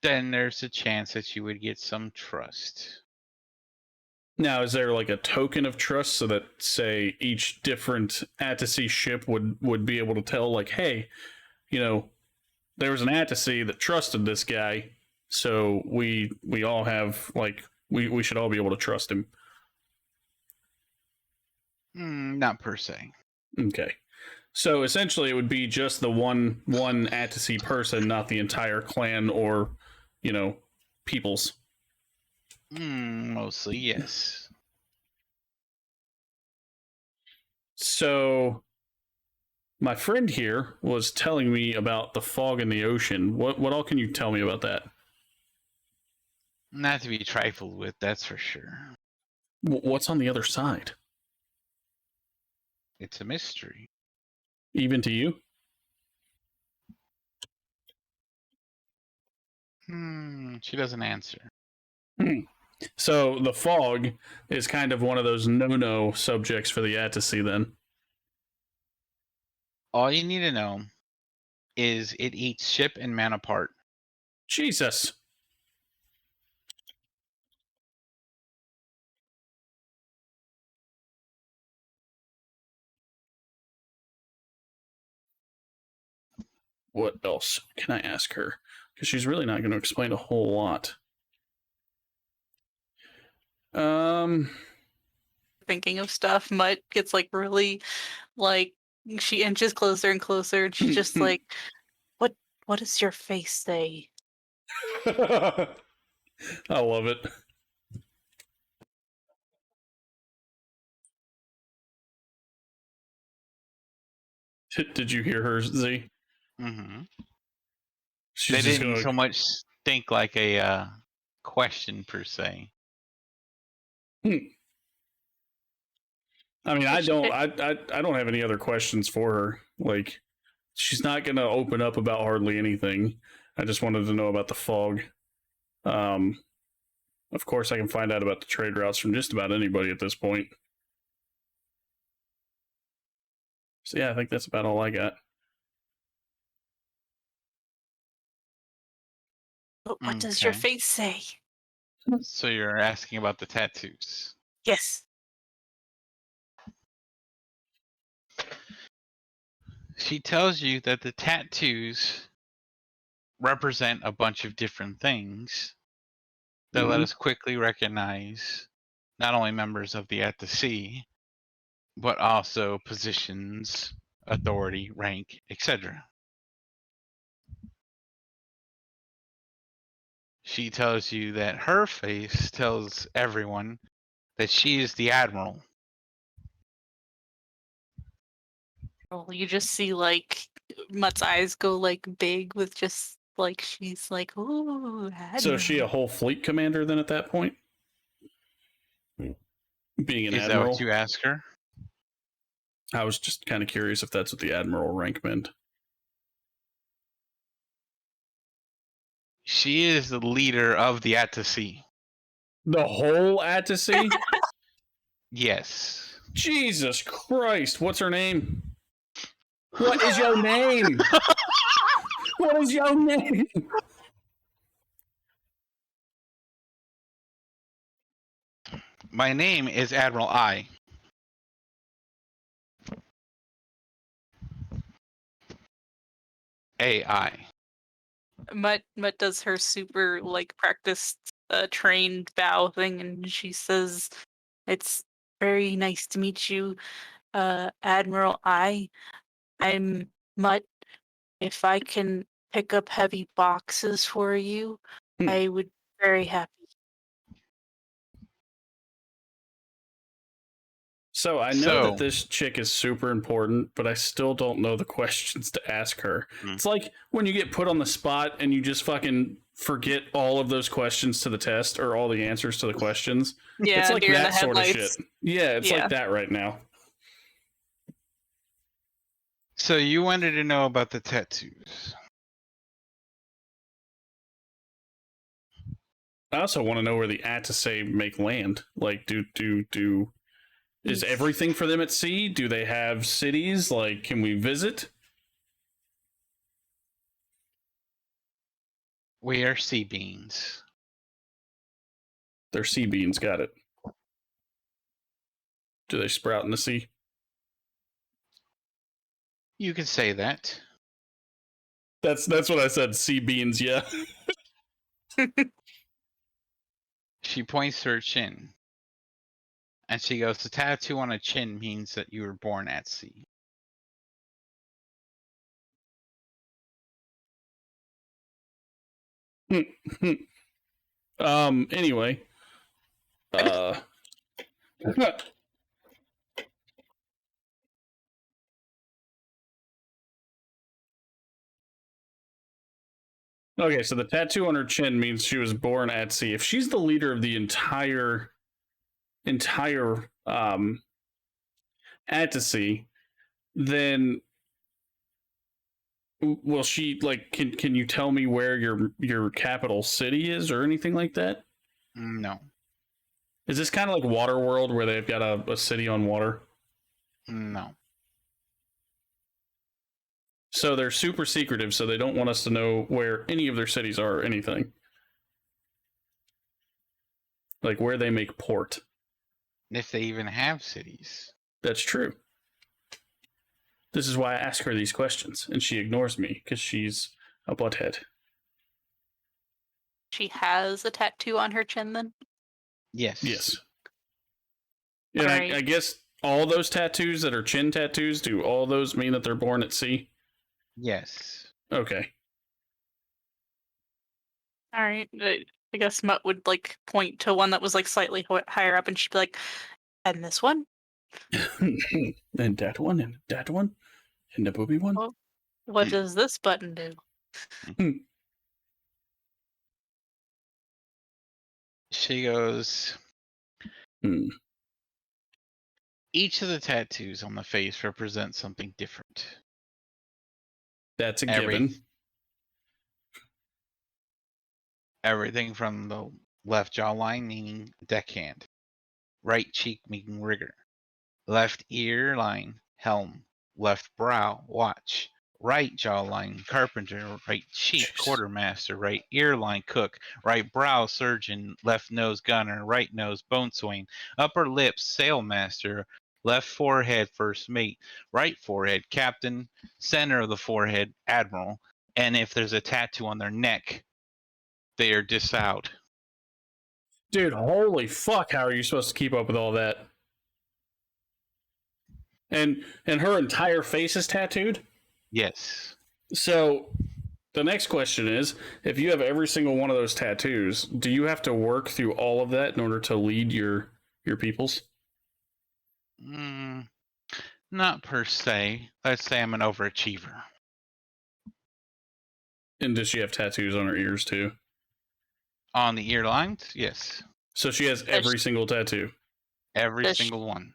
S3: then there's a chance that you would get some trust.
S11: Now, is there like a token of trust so that, say, each different Attasy ship would be able to tell, like, hey, you know, there was an Attasy that trusted this guy, so we all have, like, we should all be able to trust him.
S3: Not per se.
S11: Okay. So essentially it would be just the one Attasy person, not the entire clan or, you know, peoples.
S3: Mostly, yes.
S11: So my friend here was telling me about the fog in the ocean. What all can you tell me about that?
S3: Not to be trifled with, that's for sure.
S11: What's on the other side?
S3: It's a mystery.
S11: Even to you?
S3: She doesn't answer.
S11: So the fog is kind of one of those no-no subjects for the Attasy then.
S3: All you need to know is it eats ship and man apart.
S11: Jesus. What else can I ask her? Because she's really not going to explain a whole lot.
S10: Thinking of stuff, Mutt gets like really, like, she inches closer and closer, and she's just like, what does your face say?
S11: I love it. Did you hear her, Z?
S3: Mm-hmm.
S11: She's
S3: They
S11: just
S3: didn't
S11: gonna...
S3: so much think like a question per se.
S11: I mean, I don't have any other questions for her. Like, she's not gonna open up about hardly anything. I just wanted to know about the fog. Of course, I can find out about the trade routes from just about anybody at this point. So yeah, I think that's about all I got.
S10: But what does your face say?
S3: So you're asking about the tattoos?
S10: Yes.
S3: She tells you that the tattoos represent a bunch of different things that let us quickly recognize not only members of the At the Sea, but also positions, authority, rank, etc. She tells you that her face tells everyone that she is the Admiral.
S10: Well, you just see like Mutt's eyes go like big with just like she's like, ooh,
S11: So is she a
S10: Admiral.
S11: whole fleet commander then at that point? Being an
S3: Is
S11: admiral?
S3: that what you ask her?
S11: I was just kind of curious if that's what the admiral rank meant.
S3: She is the leader of the At the Sea.
S11: The whole Attasy?
S3: Yes.
S11: Jesus Christ, what's her name? What is your name? What is your name?
S3: My name is Admiral I. AI.
S10: Mutt does her super like practiced trained bow thing, and she says, "It's very nice to meet you, Admiral I. I'm Mutt. If I can pick up heavy boxes for you, I would be very happy."
S11: So I know that this chick is super important, but I still don't know the questions to ask her. It's like when you get put on the spot and you just fucking forget all of those questions to the test or all the answers to the questions.
S10: Yeah,
S11: it's like
S10: deer in
S11: that
S10: the
S11: sort of shit.
S10: headlights.
S11: Yeah, it's
S10: Yeah.
S11: like that right now.
S3: So you wanted to know about the tattoos.
S11: I also want to know where the Atasay make land. Like, is everything for them at sea? Do they have cities? Like, can we visit?
S3: We are sea beings.
S11: They're sea beans, got it. Do they sprout in the sea?
S3: You could say that.
S11: That's what I said, sea beans, yeah.
S3: She points to her chin. And she goes, the tattoo on a chin means that you were born at sea.
S11: Anyway. Okay, so the tattoo on her chin means she was born at sea. If she's the leader of the entire at sea, then will she, like, can you tell me where your capital city is or anything like that?
S3: No.
S11: Is this kind of like Waterworld where they've got a city on water?
S3: No.
S11: So they're super secretive, so they don't want us to know where any of their cities are or anything. Like where they make port.
S3: If they even have cities.
S11: That's true. This is why I ask her these questions, and she ignores me because she's a butthead.
S10: She has a tattoo on her chin then?
S3: Yes.
S11: Yes. And
S10: Right.
S11: I guess all those tattoos that are chin tattoos, do all those mean that they're born at sea?
S3: Yes.
S11: Okay.
S10: All right. I guess Mutt would like point to one that was like slightly higher up, and she'd be like, "And this one,
S11: And that one, and that one, and the booby one.
S10: Oh. What does this button do?"
S3: She goes,
S11: Hmm.
S3: each of the tattoos on the face represents something different.
S11: That's a given.
S3: Everything from the left jawline meaning deckhand, right cheek meaning rigger, left ear line helm, left brow watch, right jawline carpenter, right cheek quartermaster, right ear line cook, right brow surgeon, left nose gunner, right nose boatswain, upper lip sailmaster, left forehead first mate, right forehead captain, center of the forehead admiral, and if there's a tattoo on their neck, they are disavowed.
S11: Dude, holy fuck, how are you supposed to keep up with all that? And her entire face is tattooed?
S3: Yes.
S11: So the next question is, if you have every single one of those tattoos, do you have to work through all of that in order to lead your peoples?
S3: Not per se. Let's say I'm an overachiever.
S11: And does she have tattoos on her ears too?
S3: On the ear lines? Yes.
S11: So she has every single tattoo?
S3: Every single one.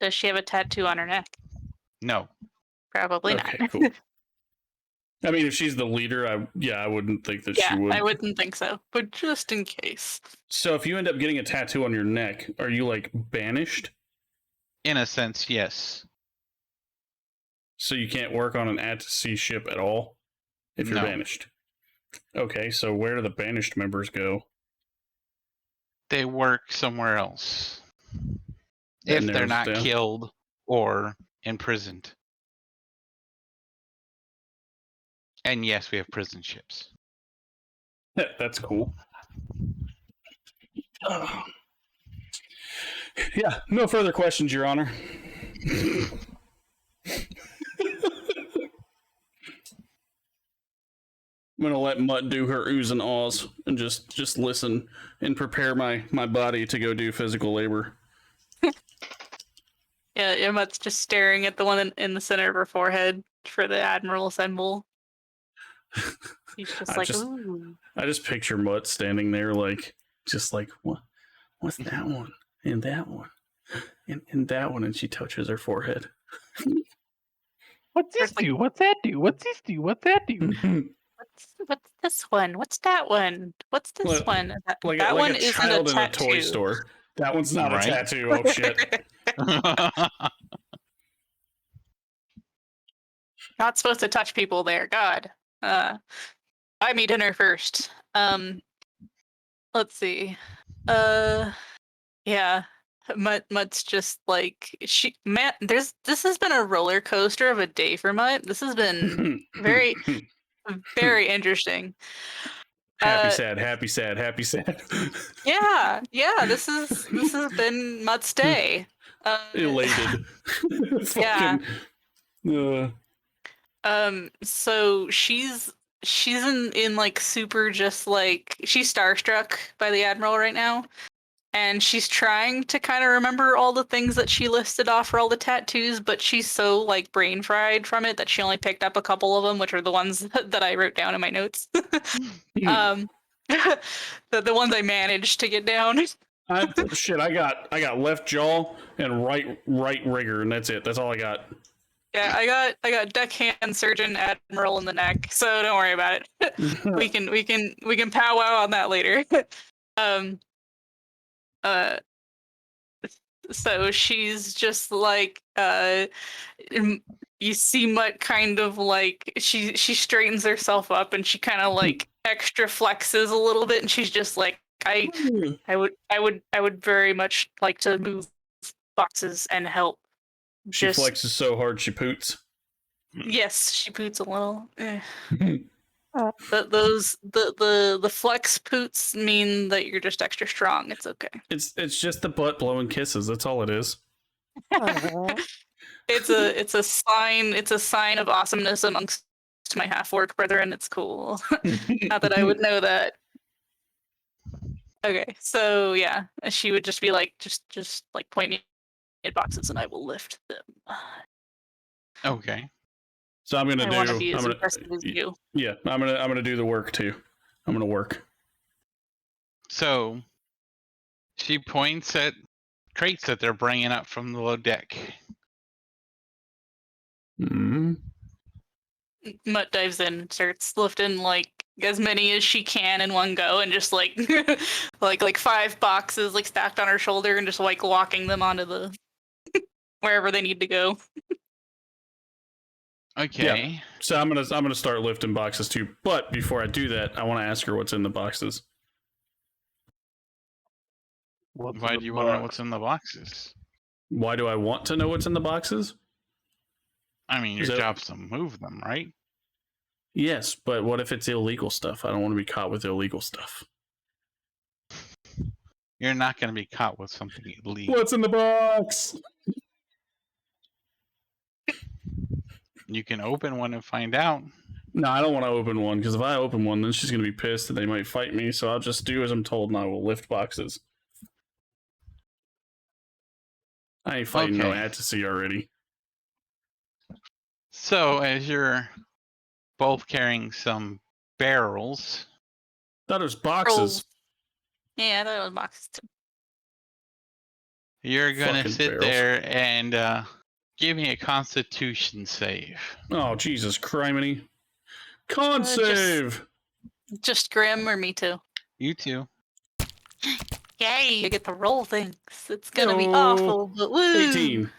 S10: Does she have a tattoo on her neck?
S3: No.
S10: Probably
S11: Okay,
S10: not.
S11: cool. I mean, if she's the leader, I wouldn't think that she would.
S10: I wouldn't think so, but just in case.
S11: So if you end up getting a tattoo on your neck, are you like banished?
S3: In a sense, yes.
S11: So you can't work on an at-sea ship at all if you're
S3: No.
S11: banished? Okay, so where do the banished members go?
S3: They work somewhere else.
S11: That
S3: If they're
S11: narrows
S3: not
S11: it down.
S3: killed or imprisoned. And yes, we have prison ships.
S11: That's cool. Yeah, no further questions, Your Honor. I'm gonna let Mutt do her oohs and ahs and just listen and prepare my body to go do physical labor.
S10: Yeah, Mutt's just staring at the one in the center of her forehead for the admiral symbol. He's just ooh.
S11: I just picture Mutt standing there just like, what's that one? And that one. And that one, and she touches her forehead.
S9: What's this do? What's that do? What's this do? What's that do?
S10: What's this one? What's that one? What's this one?
S11: Like
S10: That
S11: like
S10: one
S11: a
S10: isn't
S11: child
S10: a
S11: in a toy
S10: tattoo.
S11: store. That one's not
S3: Right.
S11: a tattoo. Oh shit.
S10: Not supposed to touch people there. God. Buy me dinner first. Let's see. Yeah. Mutt's just like man, this has been a roller coaster of a day for Mutt. This has been very interesting.
S11: Happy, sad, happy, sad, happy, sad.
S10: Yeah, this has been Mutt's day.
S11: Elated.
S10: Yeah.
S11: Fucking.
S10: So she's in like super just like she's starstruck by the Admiral right now. And she's trying to kind of remember all the things that she listed off for all the tattoos, but she's so like brain fried from it that she only picked up a couple of them, which are the ones that I wrote down in my notes. The ones I managed to get down.
S11: I got left jaw and right rigger, and that's it. That's all I got.
S10: Yeah, I got deckhand, surgeon, admiral in the neck, so don't worry about it. we can powwow on that later. So she's just like you see Mutt kind of like she straightens herself up and she kind of like extra flexes a little bit and she's just like I would very much like to move boxes and help.
S11: She flexes so hard she poots.
S10: Yes, she poots a little. The flex poots mean that you're just extra strong. It's okay.
S11: It's just the butt blowing kisses. That's all it is.
S10: It's a sign of awesomeness amongst my half-orc brethren. It's cool. Not that I would know that. Okay, so yeah, she would just be like, just like point me at boxes and I will lift them.
S3: Okay.
S11: So I'm gonna
S10: want to be as impressive as you.
S11: Yeah, I'm gonna do the work too. I'm gonna work.
S3: So she points at crates that they're bringing up from the below deck.
S10: Mutt dives in, starts lifting like as many as she can in one go, and just like like 5 boxes like stacked on her shoulder, and just like walking them onto the wherever they need to go.
S3: Okay.
S11: Yeah. So I'm gonna start lifting boxes too. But before I do that, I want to ask her what's in the boxes.
S3: Why do you want to know what's in the boxes?
S11: Why do I want to know what's in the boxes?
S3: I mean, your job's to move them, right?
S11: Yes, but what if it's illegal stuff? I don't want to be caught with illegal stuff.
S3: You're not going to be caught with something illegal.
S11: What's in the box?
S3: You can open one and find out.
S11: No, I don't want to open one, because if I open one, then she's going to be pissed and they might fight me, so I'll just do as I'm told and I will lift boxes. I ain't fighting no fantasy already.
S3: So, as you're both carrying some barrels...
S11: That was boxes.
S10: Yeah, that was boxes too.
S3: You're going to
S11: Fucking
S3: sit
S11: barrels.
S3: there and give me a constitution save.
S11: Oh, Jesus criminy. Con save!
S10: Just Grim or me too?
S3: You too.
S10: Yay, you get to roll things. It's gonna be awful, but woo!
S11: 18.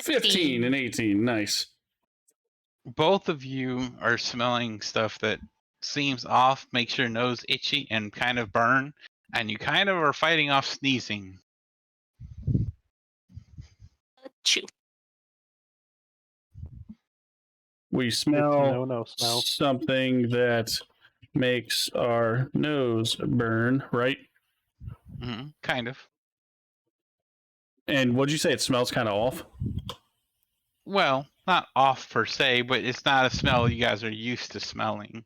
S11: 15 and 18. Nice.
S3: Both of you are smelling stuff that seems off, makes your nose itchy and kind of burn, and you kind of are fighting off sneezing.
S10: Chew.
S11: We smell
S9: no smell.
S11: something that makes our nose burn, right?
S3: Mm-hmm. Kind of.
S11: And what'd you say? It smells kind of off?
S3: Well, not off per se, but it's not a smell you guys are used to smelling.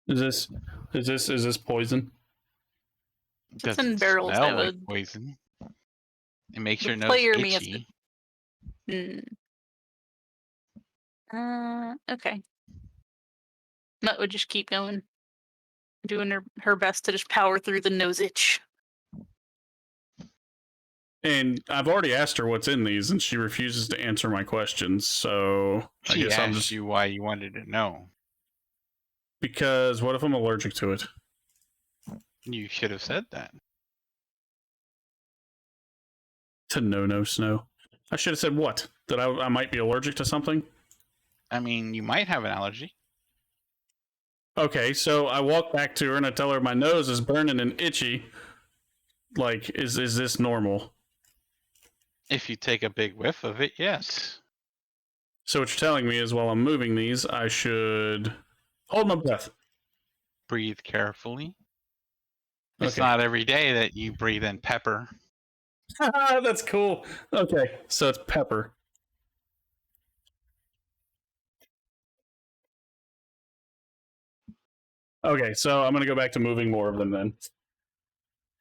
S11: Is this poison?
S10: It's
S3: Doesn't
S10: in barrels.
S3: smell like poison. It makes your nose itchy.
S10: Okay. Mutt would just keep going, doing her best to just power through the nose itch.
S11: And I've already asked her what's in these, and she refuses to answer my questions. So I
S3: She
S11: guess I'm
S3: asked
S11: just
S3: you why you wanted to know.
S11: because what if I'm allergic to it?
S3: You should have said that.
S11: To no snow. I should have said what? That I might be allergic to something?
S3: I mean, you might have an allergy.
S11: Okay, so I walk back to her and I tell her my nose is burning and itchy. Like, is this normal?
S3: If you take a big whiff of it, yes.
S11: So what you're telling me is while I'm moving these, I should hold my breath.
S3: Breathe carefully. It's
S11: Okay.
S3: not every day that you breathe in pepper.
S11: That's cool. Okay, so it's pepper. Okay, so I'm gonna go back to moving more of them then,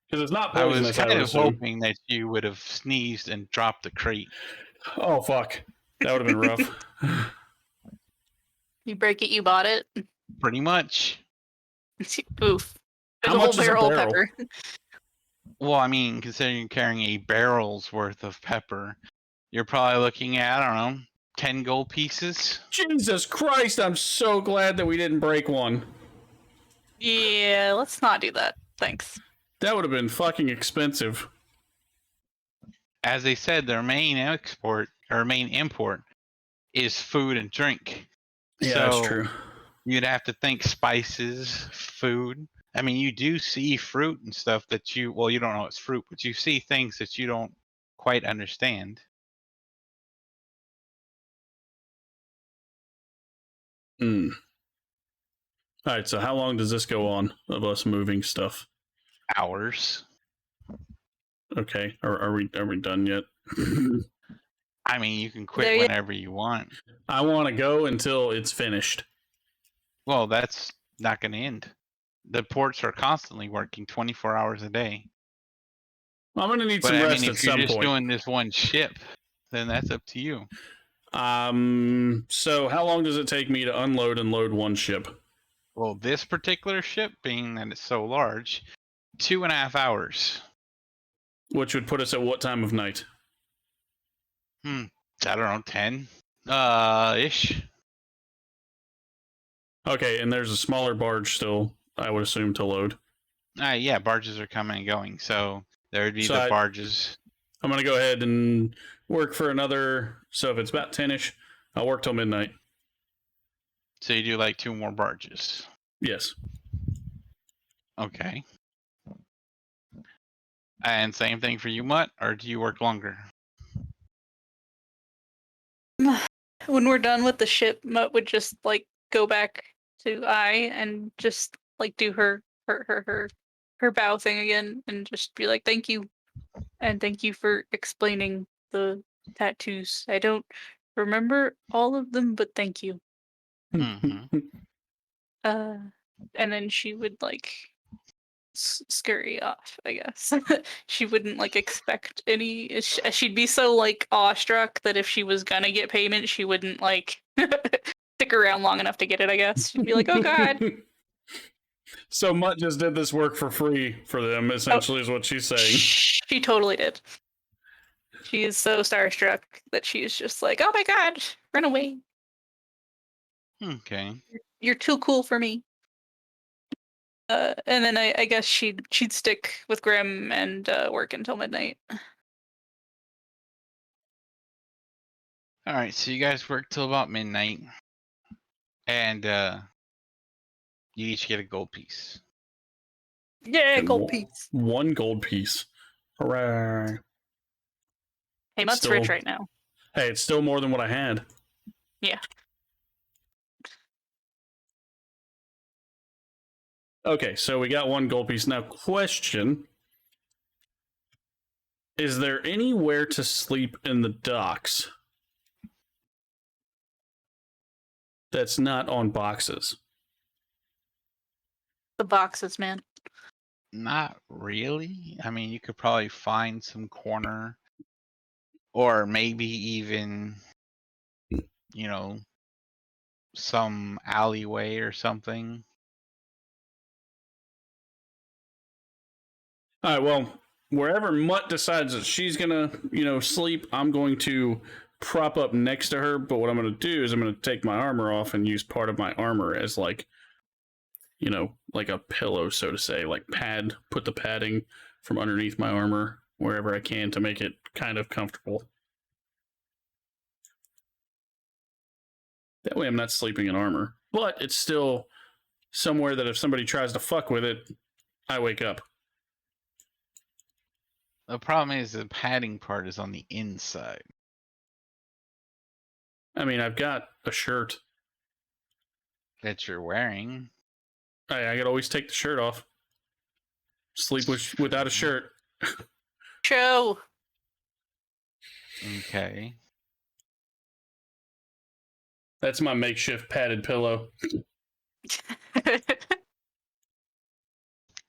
S11: because it's not
S3: I was
S11: poisonous.
S3: kind
S11: would
S3: of
S11: assume.
S3: hoping that you would have sneezed and dropped the crate.
S11: Oh fuck, that would have been rough.
S10: You break it, you bought it.
S3: Pretty much.
S10: Oof. Big
S11: How
S10: ol'
S11: much is a
S10: barrel of
S11: barrel?
S10: pepper.
S3: Well, I mean, considering you're carrying a barrel's worth of pepper, you're probably looking at, I don't know, 10 gold pieces.
S11: Jesus Christ, I'm so glad that we didn't break one.
S10: Yeah, let's not do that. Thanks.
S11: That would have been fucking expensive.
S3: As they said, their main export or main import is food and drink.
S11: Yeah,
S3: so
S11: that's true.
S3: You'd have to think spices, food. I mean, you do see fruit and stuff that you don't know it's fruit, but you see things that you don't quite understand.
S11: Hmm. All right, so how long does this go on of us moving stuff?
S3: Hours.
S11: Okay, are we done yet?
S3: I mean, you can quit
S10: There you-
S3: whenever you want.
S11: I want to go until it's finished.
S3: Well, that's not going to end. The ports are constantly working 24 hours a day.
S11: I'm gonna need
S3: But
S11: some
S3: I
S11: rest
S3: mean,
S11: at
S3: if you're
S11: some
S3: just
S11: point.
S3: doing this one ship, then that's up to you.
S11: So how long does it take me to unload and load one ship?
S3: Well, this particular ship, being that it's so large, 2.5 hours.
S11: Which would put us at what time of night?
S3: I don't know, 10 ish.
S11: Okay, and there's a smaller barge still, I would assume, to load.
S3: Yeah, barges are coming and going, so there would be the barges.
S11: I'm gonna go ahead and work for another. So if it's about 10ish, I'll work till midnight.
S3: So you do like 2 more barges.
S11: Yes.
S3: Okay. And same thing for you, Mutt, or do you work longer?
S10: When we're done with the ship, Mutt would just like go back to I and just like do her bow thing again and just be like, thank you. And thank you for explaining the tattoos. I don't remember all of them, but thank you.
S3: Mm-hmm.
S10: And then she would like scurry off, I guess. She wouldn't like expect any. She'd be so like awestruck that if she was gonna get payment, she wouldn't like stick around long enough to get it, I guess. She'd be like, oh god.
S11: So Mutt just did this work for free for them, essentially, is what she's saying.
S10: She totally did. She is so starstruck that she's just like, oh my god, run away.
S3: Okay.
S10: You're too cool for me. And then I guess she'd stick with Grim and work until midnight.
S3: All right, so you guys work till about midnight, and you each get a gold piece.
S10: Yeah, gold piece.
S11: One gold piece. Hooray.
S10: Hey, Mutt's rich right now.
S11: Hey, it's still more than what I had.
S10: Yeah.
S11: Okay, so we got one gold piece. Now, question. Is there anywhere to sleep in the docks that's not on boxes?
S10: The boxes, man.
S3: Not really. I mean, you could probably find some corner, or maybe even, you know, some alleyway or something.
S11: All right, well, wherever Mutt decides that she's gonna, sleep, I'm going to prop up next to her. But what I'm gonna do is I'm gonna take my armor off and use part of my armor as like a pillow, so to say, like put the padding from underneath my armor wherever I can to make it kind of comfortable. That way I'm not sleeping in armor, but it's still somewhere that if somebody tries to fuck with it, I wake up.
S3: The problem is the padding part is on the inside.
S11: I mean, I've got a shirt
S3: that you're wearing.
S11: I could always take the shirt off. Sleep without a shirt.
S10: Show.
S3: Okay.
S11: That's my makeshift padded pillow. I'm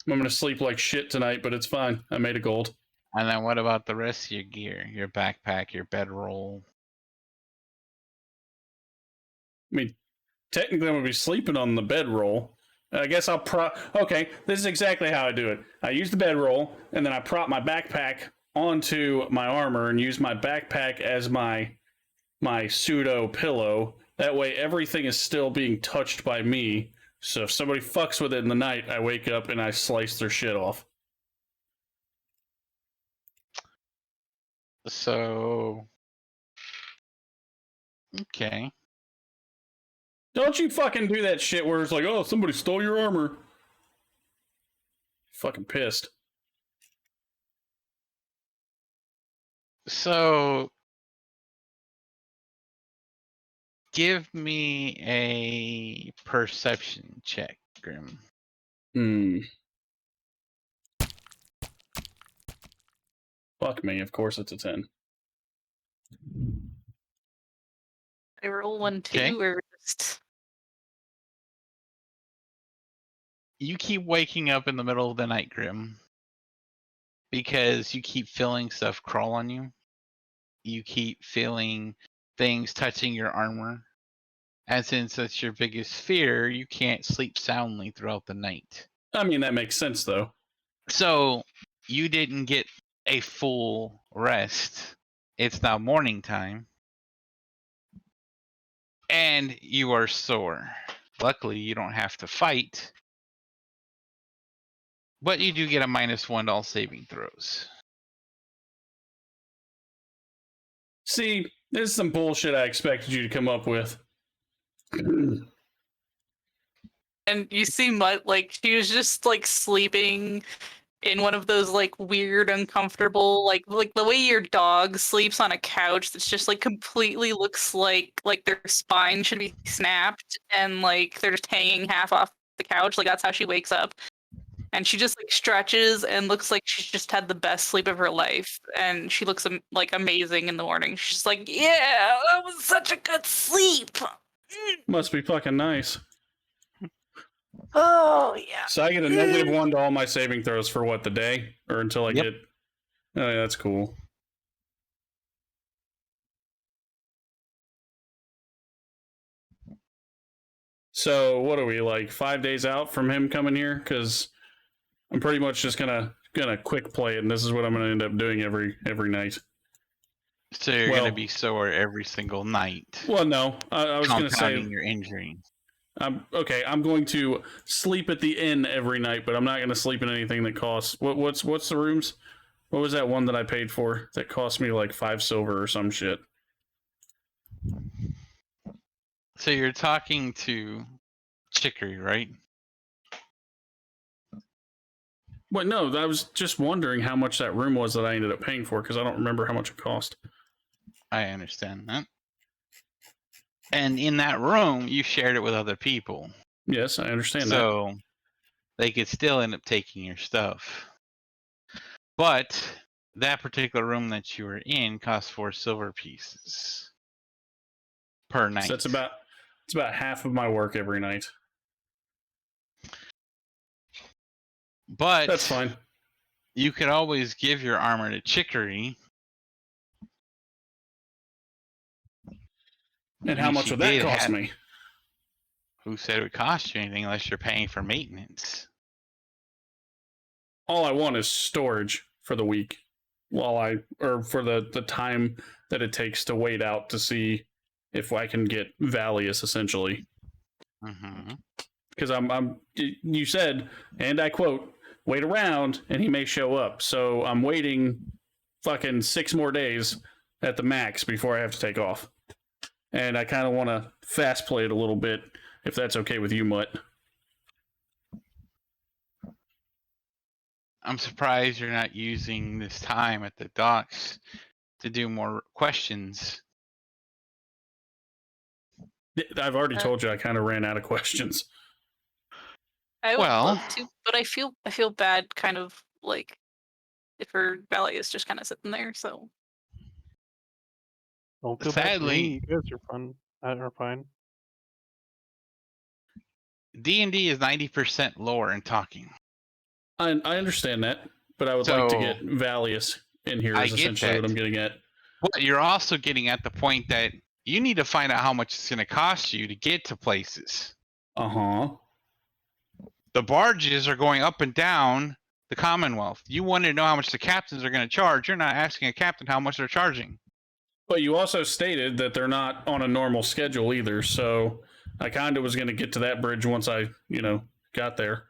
S11: gonna sleep like shit tonight, but it's fine. I made of gold.
S3: And then what about the rest of your gear? Your backpack, your bedroll?
S11: I mean, technically I'm gonna be sleeping on the bedroll. I guess I'll okay, this is exactly how I do it. I use the bedroll, and then I prop my backpack onto my armor and use my backpack as my pseudo pillow. That way everything is still being touched by me. So if somebody fucks with it in the night, I wake up and I slice their shit off.
S3: So... Okay.
S11: Don't you fucking do that shit where it's like, oh, somebody stole your armor. Fucking pissed.
S3: So... Give me a perception check, Grim.
S11: Fuck me, of course it's a 10.
S10: I roll 1, 2,
S3: Okay.
S10: or just...
S3: You keep waking up in the middle of the night, Grim, because you keep feeling stuff crawl on you. You keep feeling things touching your armor. And since that's your biggest fear, you can't sleep soundly throughout the night.
S11: I mean, that makes sense, though.
S3: So, you didn't get a full rest. It's now morning time. And you are sore. Luckily, you don't have to fight. But you do get a -1 to all saving throws.
S11: See, this is some bullshit I expected you to come up with.
S10: And you see Mutt, like, she was just, like, sleeping in one of those, like, weird, uncomfortable, like the way your dog sleeps on a couch that's just, like, completely looks like their spine should be snapped and, like, they're just hanging half off the couch. Like, that's how she wakes up. And she just, like, stretches and looks like she's just had the best sleep of her life. And she looks, like, amazing in the morning. She's just like, yeah, that was such a good sleep.
S11: Must be fucking nice.
S10: Oh, yeah.
S11: So I get a -1 to all my saving throws for what, the day? Or until I get... Oh, yeah, that's cool. So, what are we, like, 5 days out from him coming here? Because I'm pretty much just gonna quick play it, and this is what I'm gonna end up doing every night.
S3: So you're going to be sore every single night.
S11: Well, no. I was going to say...
S3: Compounding your injury.
S11: Okay, I'm going to sleep at the inn every night, but I'm not going to sleep in anything that costs... What's the rooms? What was that one that I paid for that cost me like 5 silver or some shit?
S3: So you're talking to Chicory, right?
S11: Well, no, I was just wondering how much that room was that I ended up paying for, because I don't remember how much it cost.
S3: I understand that. And in that room, you shared it with other people.
S11: Yes, I understand that.
S3: So they could still end up taking your stuff. But that particular room that you were in cost 4 silver pieces per night.
S11: So it's about half of my work every night.
S3: But
S11: that's fine.
S3: You could always give your armor to Chicory.
S11: And how much would that cost me?
S3: Who said it would cost you anything unless you're paying for maintenance?
S11: All I want is storage for the week for the time that it takes to wait out to see if I can get Vallius, essentially. Because you said, and I quote, wait around and he may show up. So I'm waiting fucking 6 more days at the max before I have to take off. And I kind of want to fast play it a little bit, if that's okay with you, Mutt.
S3: I'm surprised you're not using this time at the docks to do more questions.
S11: I've already told you I kind of ran out of questions.
S10: I would love to, but I feel bad, kind of like if her Vallius is just kind of sitting there. So
S9: don't feel bad for me. You guys are fun. Are fine.
S3: D&D is 90% lore and talking.
S11: I understand that, but I would like to get Vallius in here. Is essentially what I'm getting at.
S3: Well, you're also getting at the point that you need to find out how much it's going to cost you to get to places. The barges are going up and down the Commonwealth. You want to know how much the captains are going to charge. You're not asking a captain how much they're charging.
S11: But you also stated that they're not on a normal schedule either, so I kind of was going to get to that bridge once I, got there.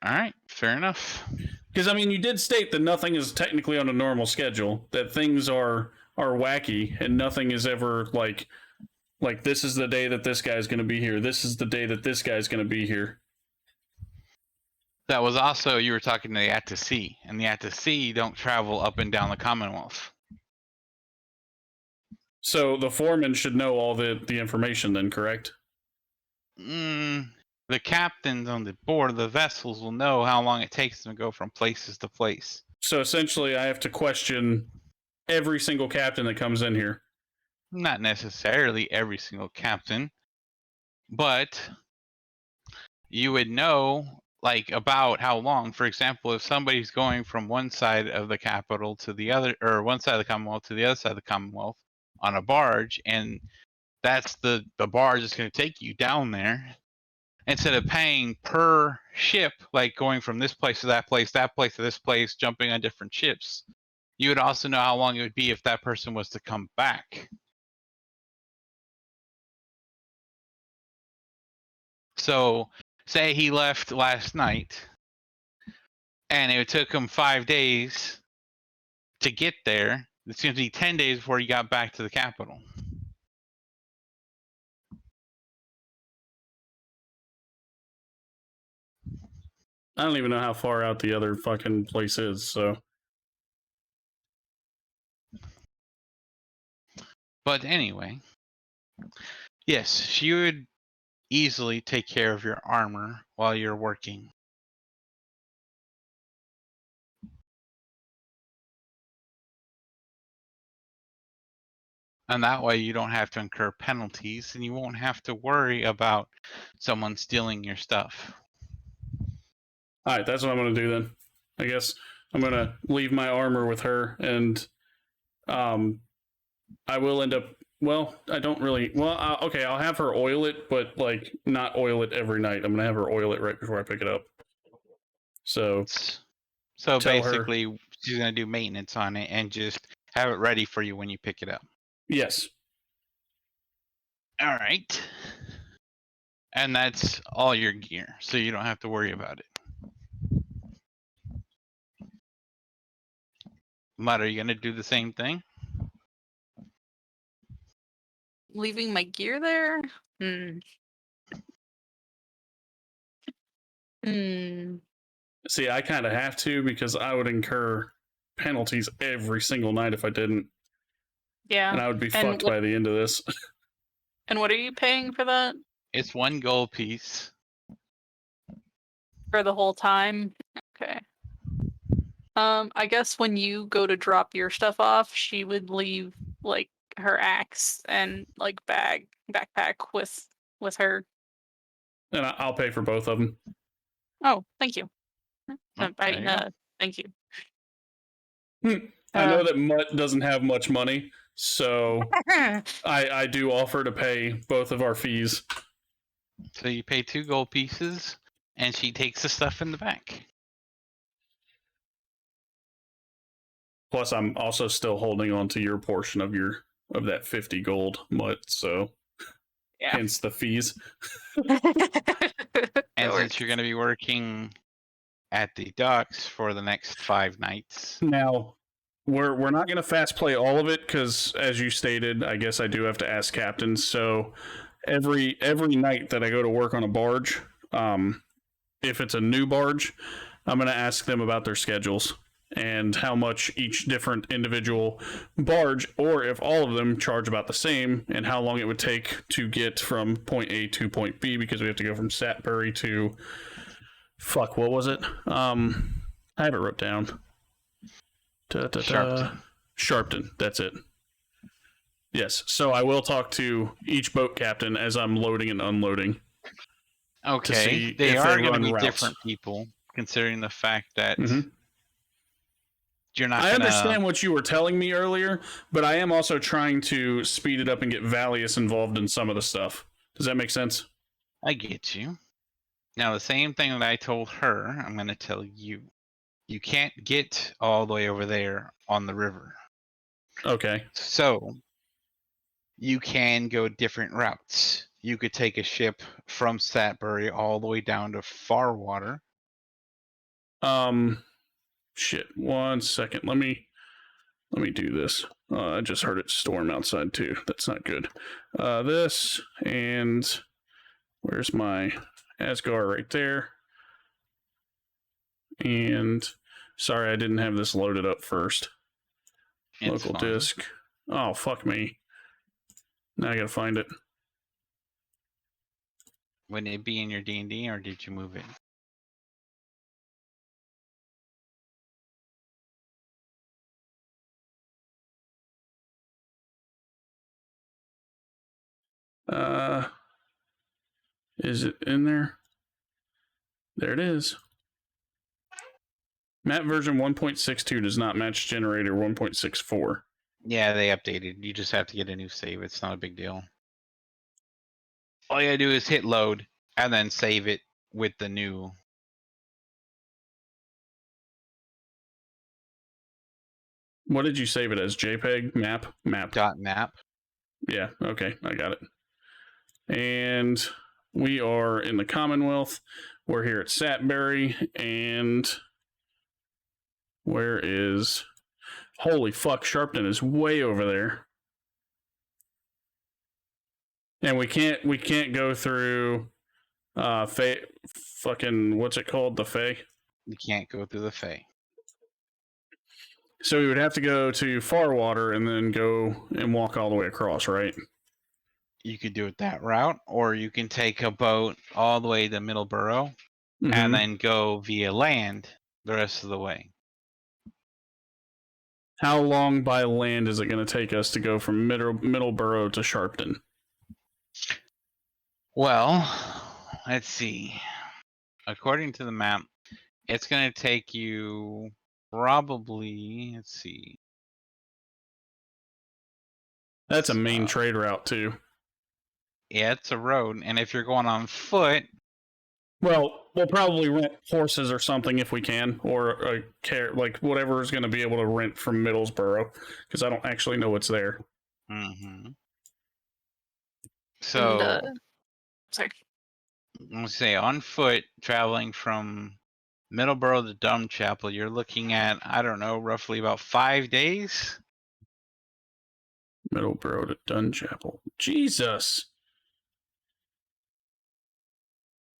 S3: All right, fair enough.
S11: Because, you did state that nothing is technically on a normal schedule, that things are wacky, and nothing is ever like this is the day that this guy's going to be here, this is the day that this guy's going to be here.
S3: That was also, you were talking to the At to Sea, and the At to Sea don't travel up and down the Commonwealth.
S11: So the foreman should know all the information then, correct?
S3: The captains on the board of the vessels will know how long it takes them to go from places to place.
S11: So essentially, I have to question every single captain that comes in here.
S3: Not necessarily every single captain, but you would know about how long. For example, if somebody's going from one side of the capital to the other, or one side of the Commonwealth to the other side of the Commonwealth on a barge, and that's the barge that's going to take you down there. Instead of paying per ship, like going from this place to that place to this place, jumping on different ships, you would also know how long it would be if that person was to come back. So, say he left last night, and it took him 5 days to get there. It's going to be 10 days before he got back to the capital.
S11: I don't even know how far out the other fucking place is, so.
S3: But anyway, yes, she would easily take care of your armor while you're working. And that way you don't have to incur penalties, and you won't have to worry about someone stealing your stuff.
S11: All right, that's what I'm going to do then. I guess I'm going to leave my armor with her, and I will end up, I don't really, okay, I'll have her oil it, but not oil it every night. I'm going to have her oil it right before I pick it up. So
S3: basically, she's going to do maintenance on it and just have it ready for you when you pick it up.
S11: Yes.
S3: All right. And that's all your gear, so you don't have to worry about it. Mutt, are you going to do the same thing?
S10: leaving my gear there?
S11: See, I kind of have to because I would incur penalties every single night if I didn't.
S10: Yeah.
S11: And I would be fucked by the end of this.
S10: And what are you paying for that?
S3: It's 1 gold piece.
S10: For the whole time? Okay. I guess when you go to drop your stuff off, she would leave her axe and backpack with her.
S11: And I'll pay for both of them.
S10: Oh, thank you. Thank you.
S11: I know that Mutt doesn't have much money, so I do offer to pay both of our fees.
S3: So you pay 2 gold pieces, and she takes the stuff in the back.
S11: Plus, I'm also still holding on to your portion of that 50 gold mutt, so hence the fees.
S3: And since you're going to be working at the docks for the next 5 nights,
S11: Now, we're not going to fast play all of it because, as you stated, I guess I do have to ask captains. So every night that I go to work on a barge, if it's a new barge, I'm going to ask them about their schedules and how much each different individual barge, or if all of them, charge about the same, and how long it would take to get from point A to point B, because we have to go from Satbury to what was it? I have it wrote down. Sharpton, that's it. Yes, so I will talk to each boat captain as I'm loading and unloading.
S3: okay, they are going to be different people, considering the fact that you're not.
S11: I understand what you were telling me earlier, but I am also trying to speed it up and get Vallius involved in some of the stuff. Does that make sense?
S3: I get you. Now, the same thing that I told her, I'm going to tell you. You can't get all the way over there on the river.
S11: Okay.
S3: So, you can go different routes. You could take a ship from Satbury all the way down to Farwater.
S11: Shit. 1 second. Let me do this. I just heard it storm outside too. That's not good. This and where's my Asgard right there? And sorry, I didn't have this loaded up first.
S3: It's
S11: Local
S3: fine.
S11: disk. Oh, fuck me. Now I gotta find it.
S3: Wouldn't it be in your D&D, or did you move it?
S11: Is it in there? There it is. Map version 1.62 does not match generator 1.64.
S3: Yeah, they updated. You just have to get a new save. It's not a big deal. All you gotta do is hit load and then save it with the new.
S11: What did you save it as? JPEG? Map?
S3: .map.
S11: Yeah, okay, I got it. And we are in the Commonwealth. We're here at Satbury, and where is... Holy fuck, Sharpton is way over there. And we can't go through fucking what's it called? The Fae?
S3: You can't go through the Fae.
S11: So we would have to go to Farwater and then go and walk all the way across, right?
S3: You could do it that route, or you can take a boat all the way to Middleborough and then go via land the rest of the way.
S11: How long by land is it going to take us to go from Middleborough to Sharpton?
S3: Well, let's see. According to the map, it's going to take you probably, let's see.
S11: That's a main trade route, too.
S3: Yeah, it's a road, and if you're going on foot...
S11: Well, we'll probably rent horses or something if we can, or like whatever is going to be able to rent from Middlesbrough, because I don't actually know what's there.
S3: So,
S10: sorry.
S3: Let's say on foot, traveling from Middleborough to Dumchapel, you're looking at, I don't know, roughly about 5 days?
S11: Middleborough to Dunchapel. Jesus!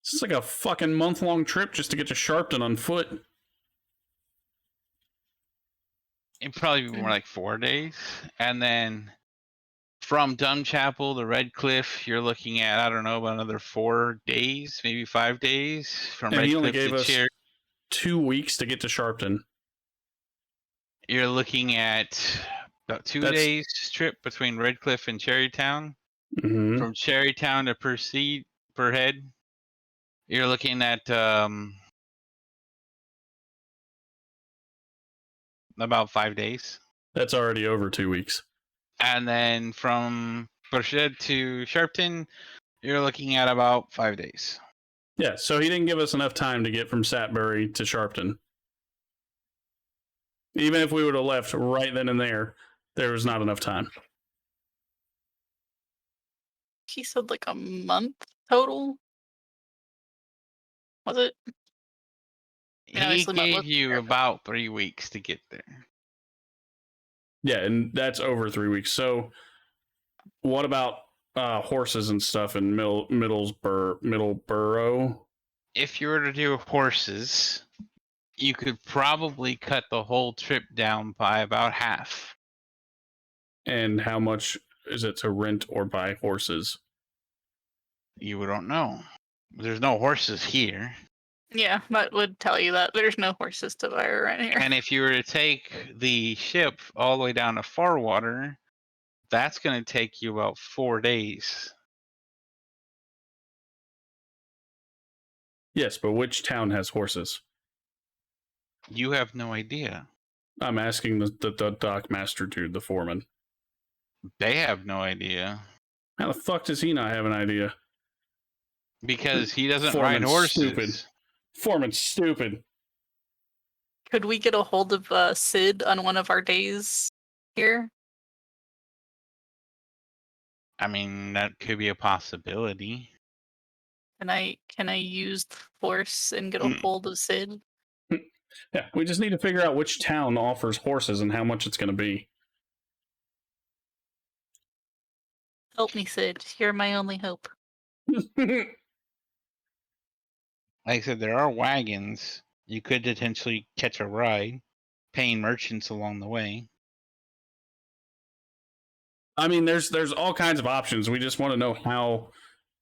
S11: This is like a fucking month-long trip just to get to Sharpton on foot.
S3: It'd probably be more like 4 days. And then from Dumchapel to Redcliffe, you're looking at, I don't know, about another 4 days, maybe 5 days. From
S11: And
S3: Redcliffe
S11: he only gave
S3: to
S11: us 2 weeks to get to Sharpton.
S3: You're looking at about 2 days trip between Redcliffe and Cherrytown. From Cherrytown to per head, you're looking at about 5 days.
S11: That's already over 2 weeks.
S3: And then from Pershed to Sharpton, you're looking at about 5 days.
S11: Yeah, so he didn't give us enough time to get from Satbury to Sharpton. Even if we would have left right then and there was not enough time.
S10: He said like a month total. Was it?
S3: He
S10: obviously Mutt
S3: gave
S10: lived
S3: you
S10: there.
S3: about 3 weeks to get there.
S11: Yeah, and that's over 3 weeks. So, what about horses and stuff in Middleborough?
S3: If you were to do horses, you could probably cut the whole trip down by about half.
S11: And how much is it to rent or buy horses?
S3: You don't know. There's no horses here.
S10: Yeah, Mutt would tell you that there's no horses to buy around here.
S3: And if you were to take the ship all the way down to Farwater, that's going to take you about 4 days.
S11: Yes, but which town has horses?
S3: You have no idea.
S11: I'm asking the dock master dude, the foreman.
S3: They have no idea.
S11: How the fuck does he not have an idea?
S3: Because he doesn't ride
S11: Foreman's
S3: horses.
S11: stupid. Foreman's stupid.
S10: Could we get a hold of Sid on one of our days here?
S3: I mean, that could be a possibility.
S10: Can I use the force and get a hold of Sid?
S11: Yeah, we just need to figure out which town offers horses and how much it's going to be.
S10: Help me, Sid. You're my only hope.
S3: Like I said, there are wagons. You could potentially catch a ride, paying merchants along the way.
S11: I mean, there's all kinds of options. We just want to know how,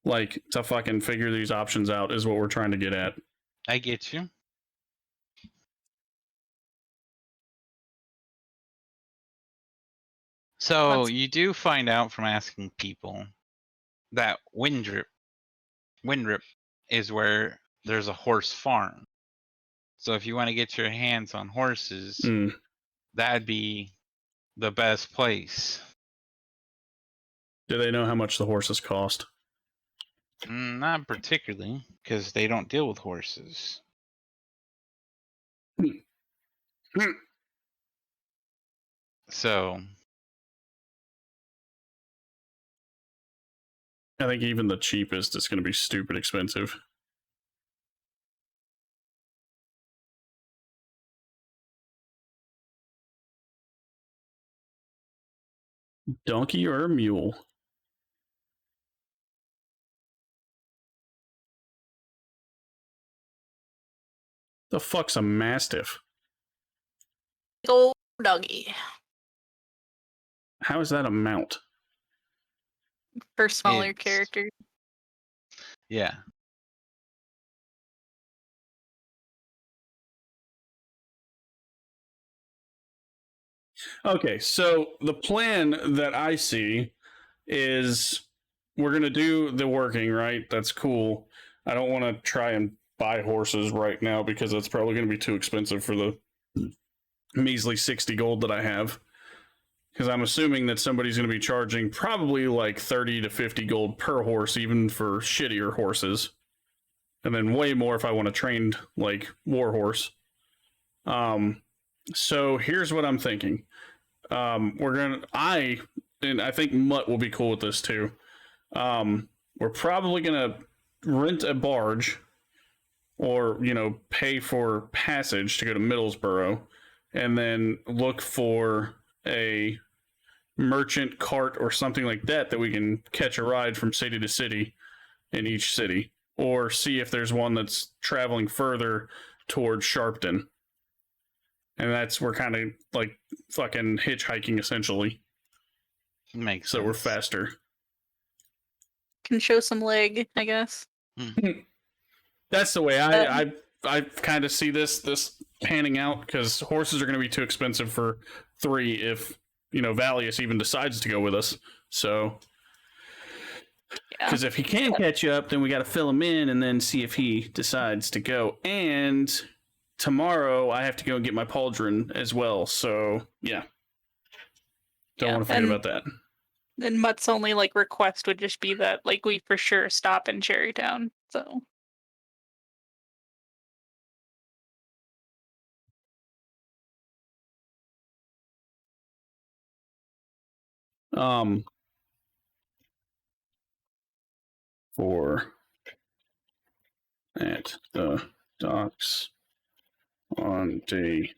S11: like, to fucking figure these options out is what we're trying to get at.
S3: I get you. So you do find out from asking people that Windrip is where there's a horse farm. So if you want to get your hands on horses, that'd be the best place.
S11: Do they know how much the horses cost?
S3: Not particularly, because they don't deal with horses. So
S11: I think even the cheapest is going to be stupid expensive. Donkey or a mule? The fuck's a mastiff?
S10: Old doggy.
S11: How is that a mount?
S10: For smaller characters.
S3: Yeah.
S11: Okay, so the plan that I see is we're going to do the working, right? That's cool. I don't want to try and buy horses right now because that's probably going to be too expensive for the measly 60 gold that I have. Because I'm assuming that somebody's going to be charging probably like 30 to 50 gold per horse, even for shittier horses. And then way more if I want a trained, like, war horse. So here's what I'm thinking. I think Mutt will be cool with this too. We're probably going to rent a barge or, pay for passage to go to Middlesborough and then look for a merchant cart or something like that we can catch a ride from city to city in each city, or see if there's one that's traveling further towards Sharpton. And we're kind of like fucking hitchhiking essentially.
S3: Makes
S11: so
S3: sense.
S11: We're faster.
S10: Can show some leg, I guess.
S11: That's the way I kind of see this panning out, because horses are going to be too expensive for 3 if Vallius even decides to go with us. So because if he can catch up, then we got to fill him in and then see if he decides to go. And tomorrow I have to go and get my pauldron as well. So yeah, don't want to forget about that.
S10: Then Mutt's only request would just be that we for sure stop in Cherrytown. So
S11: For at the docks on day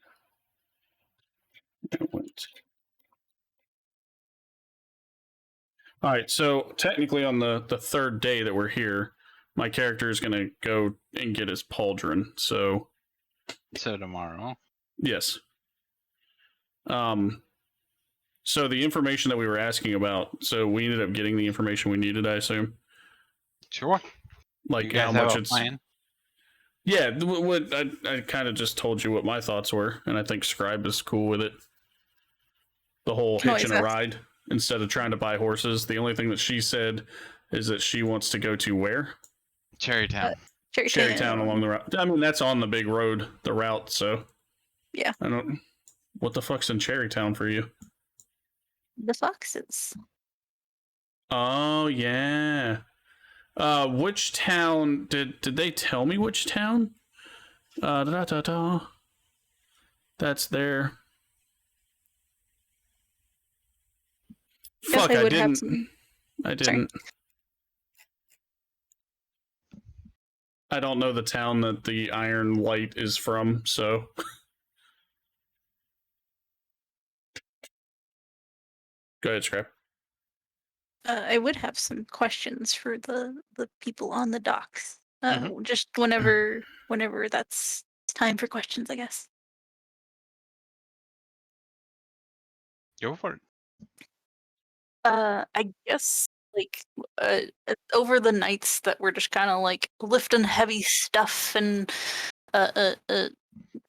S11: that went. All right, so technically on the third day that we're here, my character is going to go and get his pauldron. So
S3: tomorrow.
S11: Yes. So the information that we were asking about, so we ended up getting the information we needed, I assume.
S3: Sure.
S11: Like
S3: you guys
S11: how
S3: have
S11: much
S3: a
S11: it's.
S3: plan?
S11: Yeah, what I kind of just told you what my thoughts were, and I think Scribe is cool with it. The whole hitching a ride instead of trying to buy horses. The only thing that she said is that she wants to go to where?
S3: Cherrytown.
S11: Cherrytown along the route. I mean, that's on the big road, the route. So
S10: yeah.
S11: I don't. What the fuck's in Cherrytown for you?
S10: The foxes.
S11: Oh yeah. Which town did they tell me which town? That's there. Fuck, I didn't. I didn't. Sorry. I don't know the town that the Iron Light is from, so. Go ahead, Scrap.
S10: I would have some questions for the people on the docks. Just whenever that's time for questions, I guess.
S3: Go for it.
S10: I guess like over the nights that we're just kind of like lifting heavy stuff and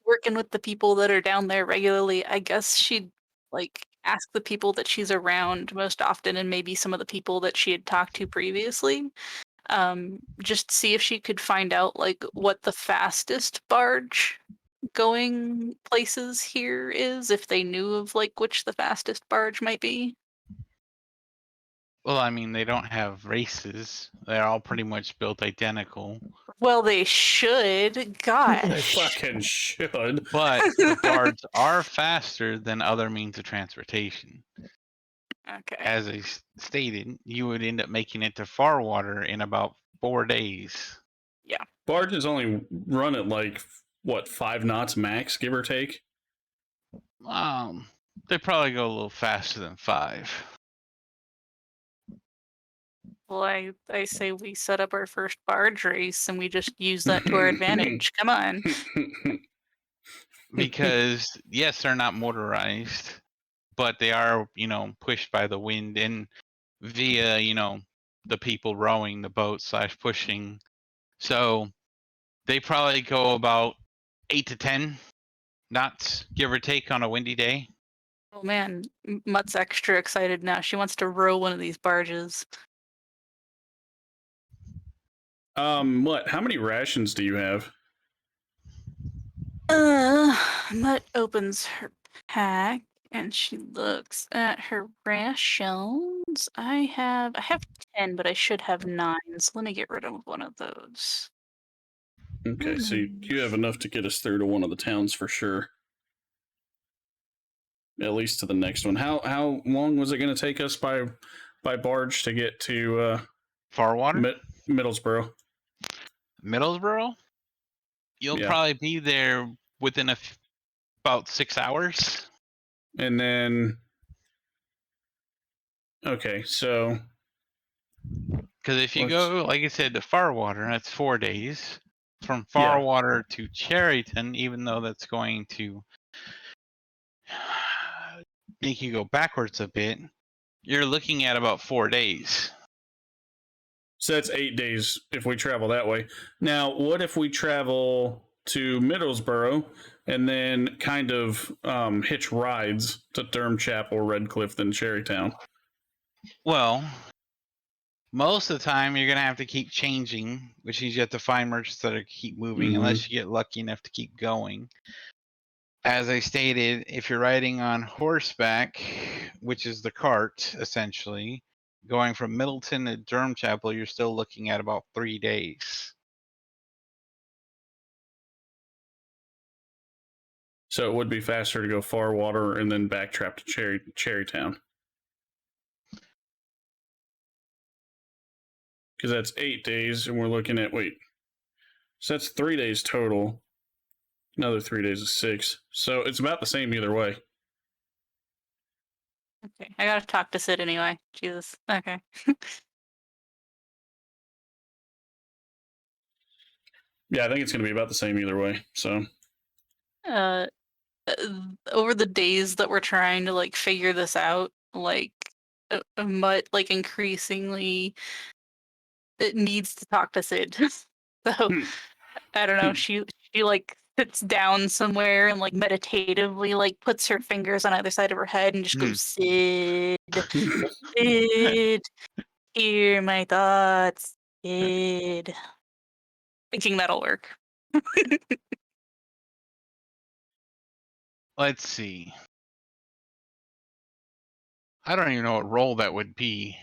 S10: working with the people that are down there regularly, I guess she'd like ask the people that she's around most often and maybe some of the people that she had talked to previously, just see if she could find out like what the fastest barge going places here is, if they knew of like which the fastest barge might be.
S3: Well, I mean, they don't have races. They're all pretty much built identical.
S10: Well, they should. Gosh.
S11: They fucking should.
S3: But the bards are faster than other means of transportation.
S10: Okay.
S3: As I stated, you would end up making it to Farwater in about 4 days.
S10: Yeah.
S11: Barges only run at like, what, 5 knots max, give or take?
S3: They probably go a little faster than 5.
S10: Well, I say we set up our first barge race and we just use that to our advantage. Come on.
S3: Because, yes, they're not motorized, but they are, pushed by the wind and via, the people rowing the boat / pushing. So they probably go about 8 to 10 knots, give or take, on a windy day.
S10: Oh man, Mutt's extra excited now. She wants to row one of these barges.
S11: What? How many rations do you have?
S10: Mutt opens her pack and she looks at her rations. I have 10, but I should have 9. So let me get rid of one of those.
S11: Okay, so you have enough to get us through to one of the towns for sure. At least to the next one. How long was it going to take us by barge to get to
S3: Farwater?
S11: Middlesbrough?
S3: Middlesbrough? You'll probably be there within about 6 hours.
S11: And then, okay, so
S3: because if you go, like I said, to Farwater, that's 4 days. From Farwater to Cherryton, even though that's going to make you go backwards a bit, you're looking at about 4 days.
S11: So that's 8 days if we travel that way. Now, what if we travel to Middlesbrough and then kind of hitch rides to Durham-Chapel, Redcliffe, then Cherrytown?
S3: Well, most of the time you're going to have to keep changing, which means you have to find merchants that are keep moving unless you get lucky enough to keep going. As I stated, if you're riding on horseback, which is the cart, essentially, going from Middleton to Durham-Chapel, you're still looking at about 3 days.
S11: So it would be faster to go Farwater and then backtrap to Cherrytown. because that's 8 days, and we're looking at so that's 3 days total. Another 3 days is 6, so it's about the same either way.
S10: Okay, I gotta talk to Sid anyway. Jesus. Okay.
S11: Yeah, I think it's going to be about the same either way. So,
S10: Over the days that we're trying to like figure this out, like Mutt like increasingly it needs to talk to Sid. So I don't know. She like sits down somewhere and like meditatively like puts her fingers on either side of her head and just goes, Sid, Sid, hear my thoughts, Sid. Thinking that'll work.
S3: Let's see. I don't even know what role that would be.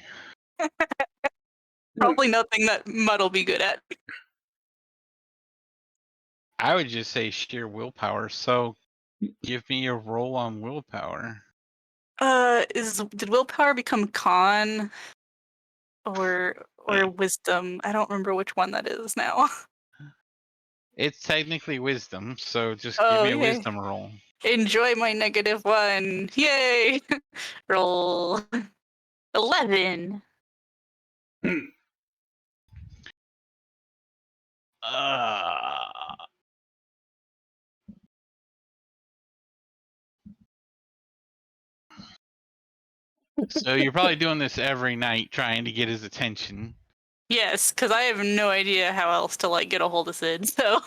S10: Probably nothing that Mutt'll be good at.
S3: I would just say sheer willpower. So give me a roll on willpower.
S10: Did willpower become con or wisdom? I don't remember which one that is now.
S3: It's technically wisdom, so just give
S10: Oh,
S3: me a
S10: yay.
S3: wisdom roll.
S10: Enjoy my -1. Yay! Roll 11.
S3: So you're probably doing this every night, trying to get his attention.
S10: Yes, because I have no idea how else to like get a hold of Sid. So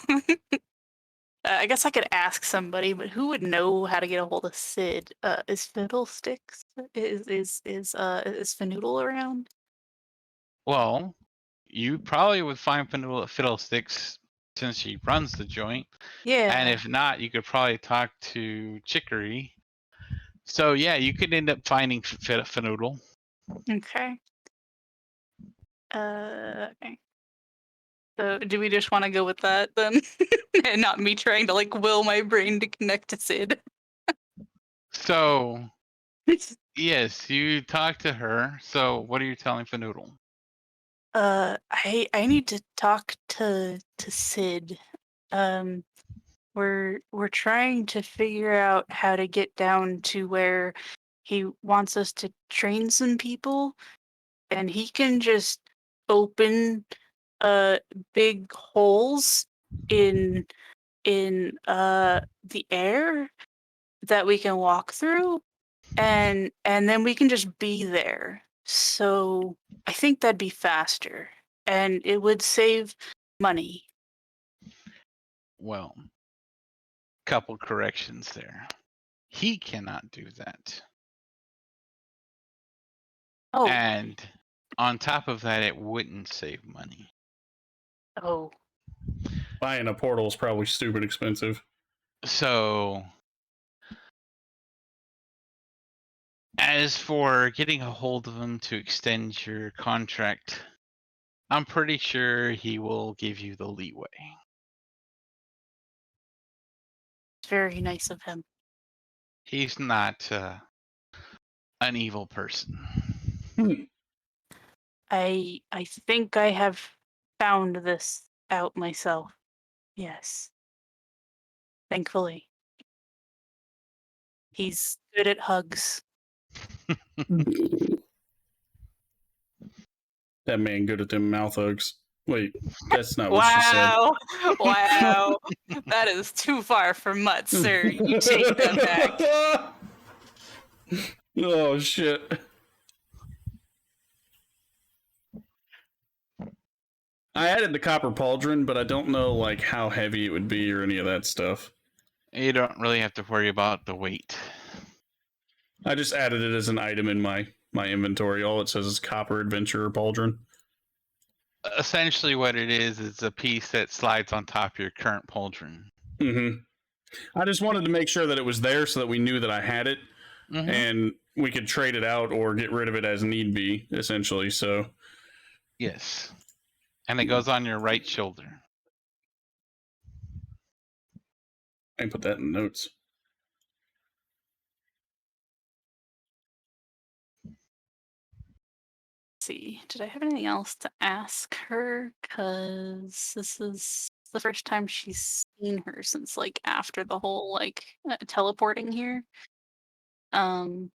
S10: I guess I could ask somebody, but who would know how to get a hold of Sid? Is Fiddlesticks? Is Fanoodle around?
S3: Well, you probably would find Fiddlesticks since she runs the joint.
S10: Yeah.
S3: And if not, you could probably talk to Chicory. So yeah, you could end up finding Fanoodle.
S10: Okay. Okay. So do we just want to go with that then? And not me trying to like will my brain to connect to Sid?
S3: So yes, you talk to her. So what are you telling Fanoodle?
S10: I need to talk to Sid. We're trying to figure out how to get down to where he wants us to train some people, and he can just open big holes in the air that we can walk through, and then we can just be there. So I think that'd be faster, and it would save money.
S3: Well, couple corrections there. He cannot do that.
S10: Oh.
S3: And on top of that, it wouldn't save money.
S10: Oh.
S11: Buying a portal is probably stupid expensive.
S3: So, as for getting a hold of him to extend your contract, I'm pretty sure he will give you the leeway.
S10: It's very nice of him.
S3: He's not an evil person.
S10: I think I have found this out myself. Yes. Thankfully. He's good at hugs.
S11: That man good at them mouth hugs. Wait, that's not what she said.
S10: Wow. That is too far for Mutt, sir. You take that back.
S11: Oh shit. I added the copper pauldron, but I don't know like how heavy it would be or any of that stuff.
S3: You don't really have to worry about the weight.
S11: I just added it as an item in my inventory. All it says is copper adventurer pauldron.
S3: Essentially what it is a piece that slides on top of your current pauldron.
S11: Mm-hmm. I just wanted to make sure that it was there so that we knew that I had it, and we could trade it out or get rid of it as need be, essentially. So,
S3: yes. And it goes on your right shoulder.
S11: I can put that in notes.
S10: see. Did I have anything else to ask her? Because this is the first time she's seen her since like after the whole like teleporting here. Um.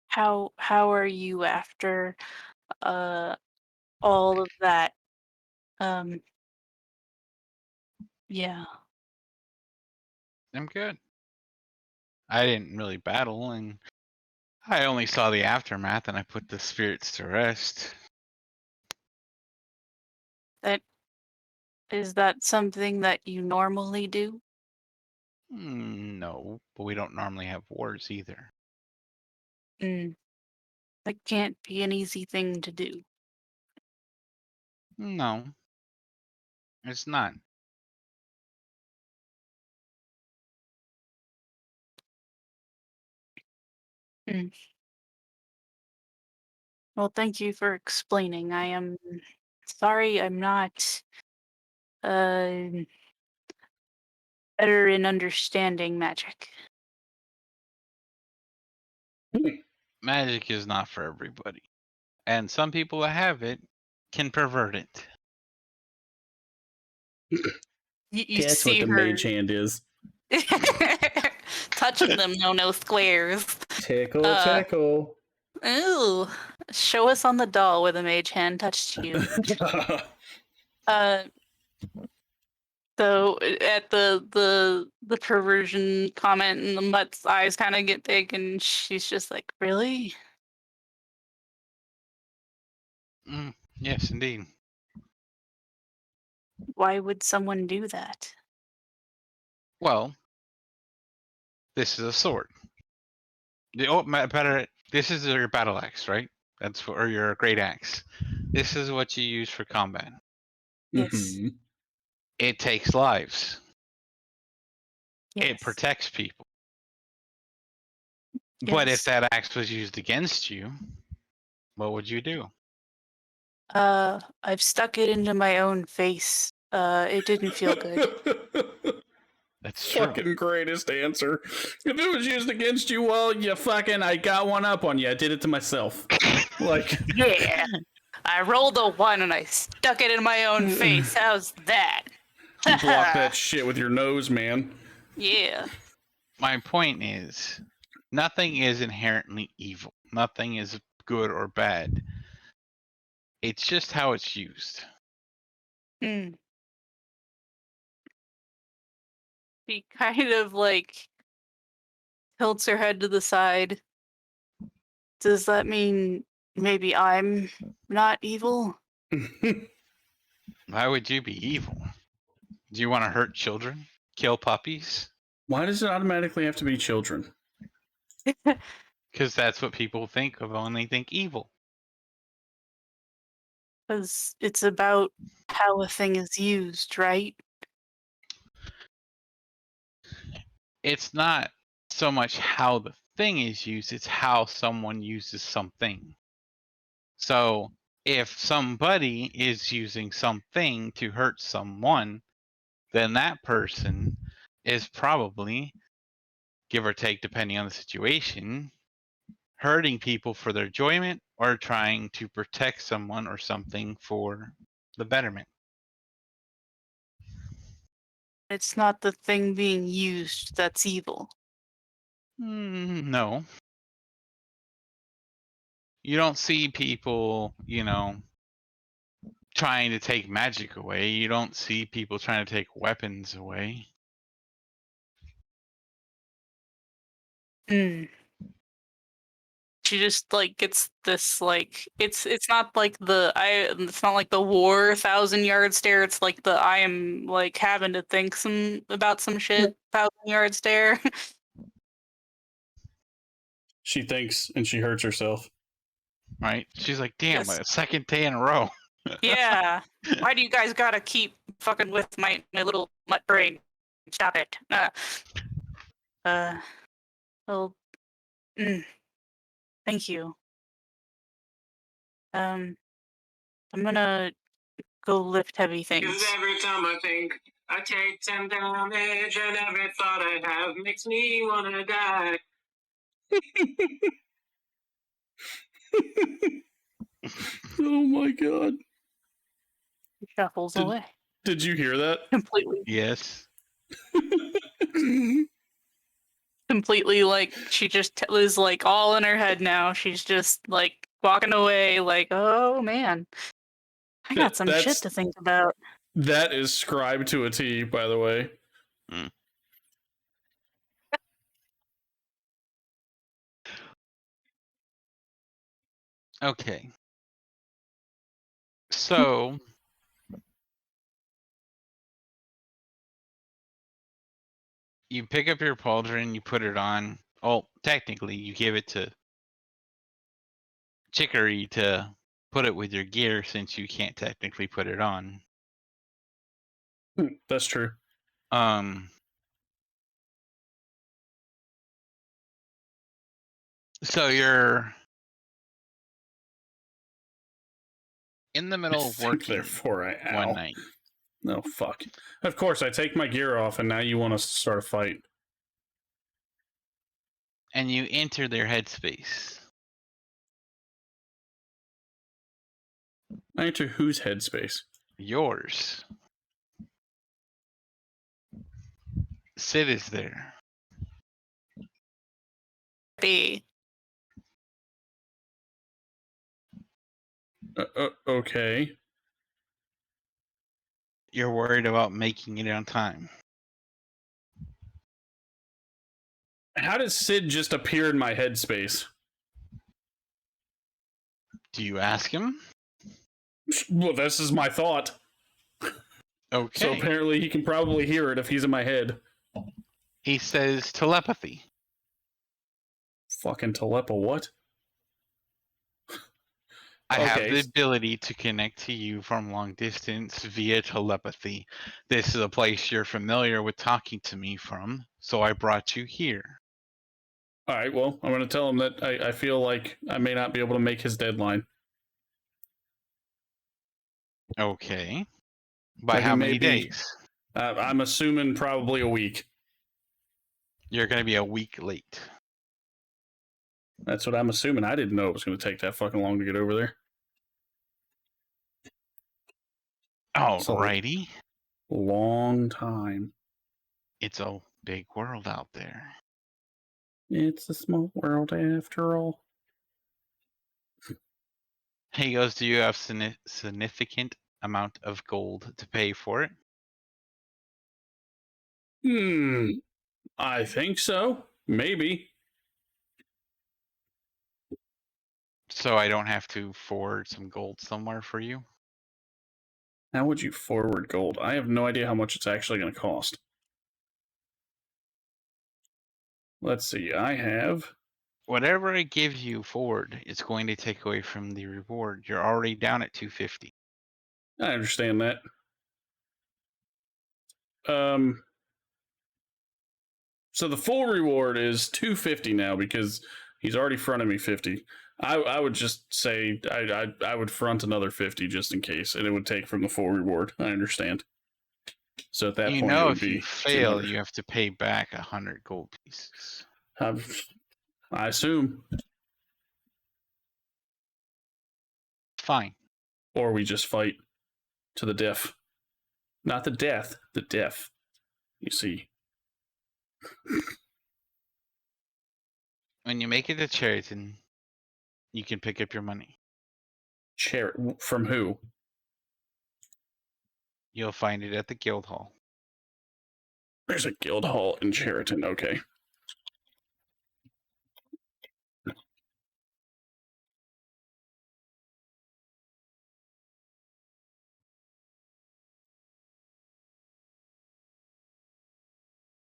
S10: How are you after all of that? Yeah.
S3: I'm good. I didn't really battle, and I only saw the aftermath, and I put the spirits to rest.
S10: Is that something that you normally do?
S3: No, but we don't normally have wars either.
S10: That can't be an easy thing to do.
S3: No, it's not.
S10: Well, thank you for explaining. I am sorry I'm not better in understanding magic.
S3: Magic is not for everybody, and some people that have it can pervert it.
S10: You
S11: That's
S10: see
S11: what the
S10: her
S11: mage hand is.
S10: touching them, no squares.
S11: Tickle, tickle.
S10: Ooh, show us on the doll where the mage hand touched you. So at the perversion comment, and the mutt's eyes kind of get big, and she's just like, "Really?
S3: Yes, indeed.
S10: Why would someone do that?"
S3: Well, this is a sword. This is your battle axe, right? Or your great axe. This is what you use for combat.
S10: Yes.
S3: It takes lives.
S10: Yes.
S3: It protects people. But if that axe was used against you, what would you do?
S10: I've stuck it into my own face. It didn't feel good.
S3: That's true.
S11: Fucking greatest answer. If it was used against you, well, I got one up on you. I did it to myself. Like,
S10: yeah. I rolled a 1 and I stuck it in my own face. How's that?
S11: you block that shit with your nose, man.
S10: Yeah.
S3: My point is, nothing is inherently evil. Nothing is good or bad. It's just how it's used.
S10: She kind of like tilts her head to the side. Does that mean maybe I'm not evil?
S3: Why would you be evil? Do you want to hurt children? Kill puppies?
S11: Why does it automatically have to be children?
S3: Because that's what people think of when they think evil.
S10: Because it's about how a thing is used, right?
S3: It's not so much how the thing is used, it's how someone uses something. So if somebody is using something to hurt someone, then that person is probably, give or take depending on the situation, hurting people for their enjoyment or trying to protect someone or something for the betterment.
S10: It's not the thing being used that's evil.
S3: No. You don't see people, trying to take magic away. You don't see people trying to take weapons away.
S10: She just like gets this like it's not like it's not like the war 1,000-yard stare. It's like the I am like having to think about some shit 1,000-yard stare.
S11: She thinks and she hurts herself.
S3: Right? She's like, damn,
S10: Yes.
S3: a second day in a row.
S10: Yeah. Why do you guys gotta keep fucking with my little mutt brain? Stop it. Well, thank you. I'm gonna go lift heavy things.
S4: Every time I think
S12: I take 10 damage, and every thought I have makes me wanna die.
S11: Oh my god.
S10: Shuffles away.
S11: Did you hear that?
S10: Completely.
S3: Yes.
S10: Completely, like, she just was, like, all in her head now. She's just, like, walking away, like, oh, man. I got some shit to think about.
S11: That is scribed to a T, by the way.
S3: Mm. Okay. So you pick up your pauldron, you put it on. Oh, technically, you give it to Chicory to put it with your gear since you can't technically put it on.
S11: That's true.
S3: So you're in the middle of working one night.
S11: No, fuck. Of course, I take my gear off, and now you want us to start a fight.
S3: And you enter their headspace.
S11: I enter whose headspace?
S3: Yours. Sid is there.
S11: Okay.
S3: You're worried about making it on time.
S11: How does Sid just appear in my headspace?
S3: Do you ask him?
S11: Well, this is my thought.
S3: Okay.
S11: So apparently he can probably hear it if he's in my head.
S3: He says telepathy.
S11: Fucking telepa what?
S3: I have the ability to connect to you from long distance via telepathy. This is a place you're familiar with talking to me from, so I brought you here.
S11: All right, well, I'm going to tell him that I feel like I may not be able to make his deadline.
S3: Okay. By how many days?
S11: I'm assuming probably a week.
S3: You're going to be a week late.
S11: That's what I'm assuming. I didn't know it was going to take that fucking long to get over there.
S3: Alrighty.
S11: Long time.
S3: It's a big world out there.
S11: It's a small world after all.
S3: He goes, do you have significant amount of gold to pay for it?
S11: I think so. Maybe.
S3: So I don't have to forward some gold somewhere for you?
S11: How would you forward gold? I have no idea how much it's actually going to cost. Let's see. I have...
S3: Whatever I give you forward, it's going to take away from the reward. You're already down at 250.
S11: I understand that. So the full reward is 250 now because he's already fronted me 50. I would just say I would front another 50 just in case, and it would take from the full reward. I understand. So at that point, it would
S3: if you fail, you have to pay back 100 gold pieces.
S11: I assume.
S3: Fine.
S11: Or we just fight to the death. Not the death, the death. You see.
S3: When you make it to Cheriton, you can pick up your money.
S11: From who?
S3: You'll find it at the guild hall.
S11: There's a guild hall in Cheriton, okay.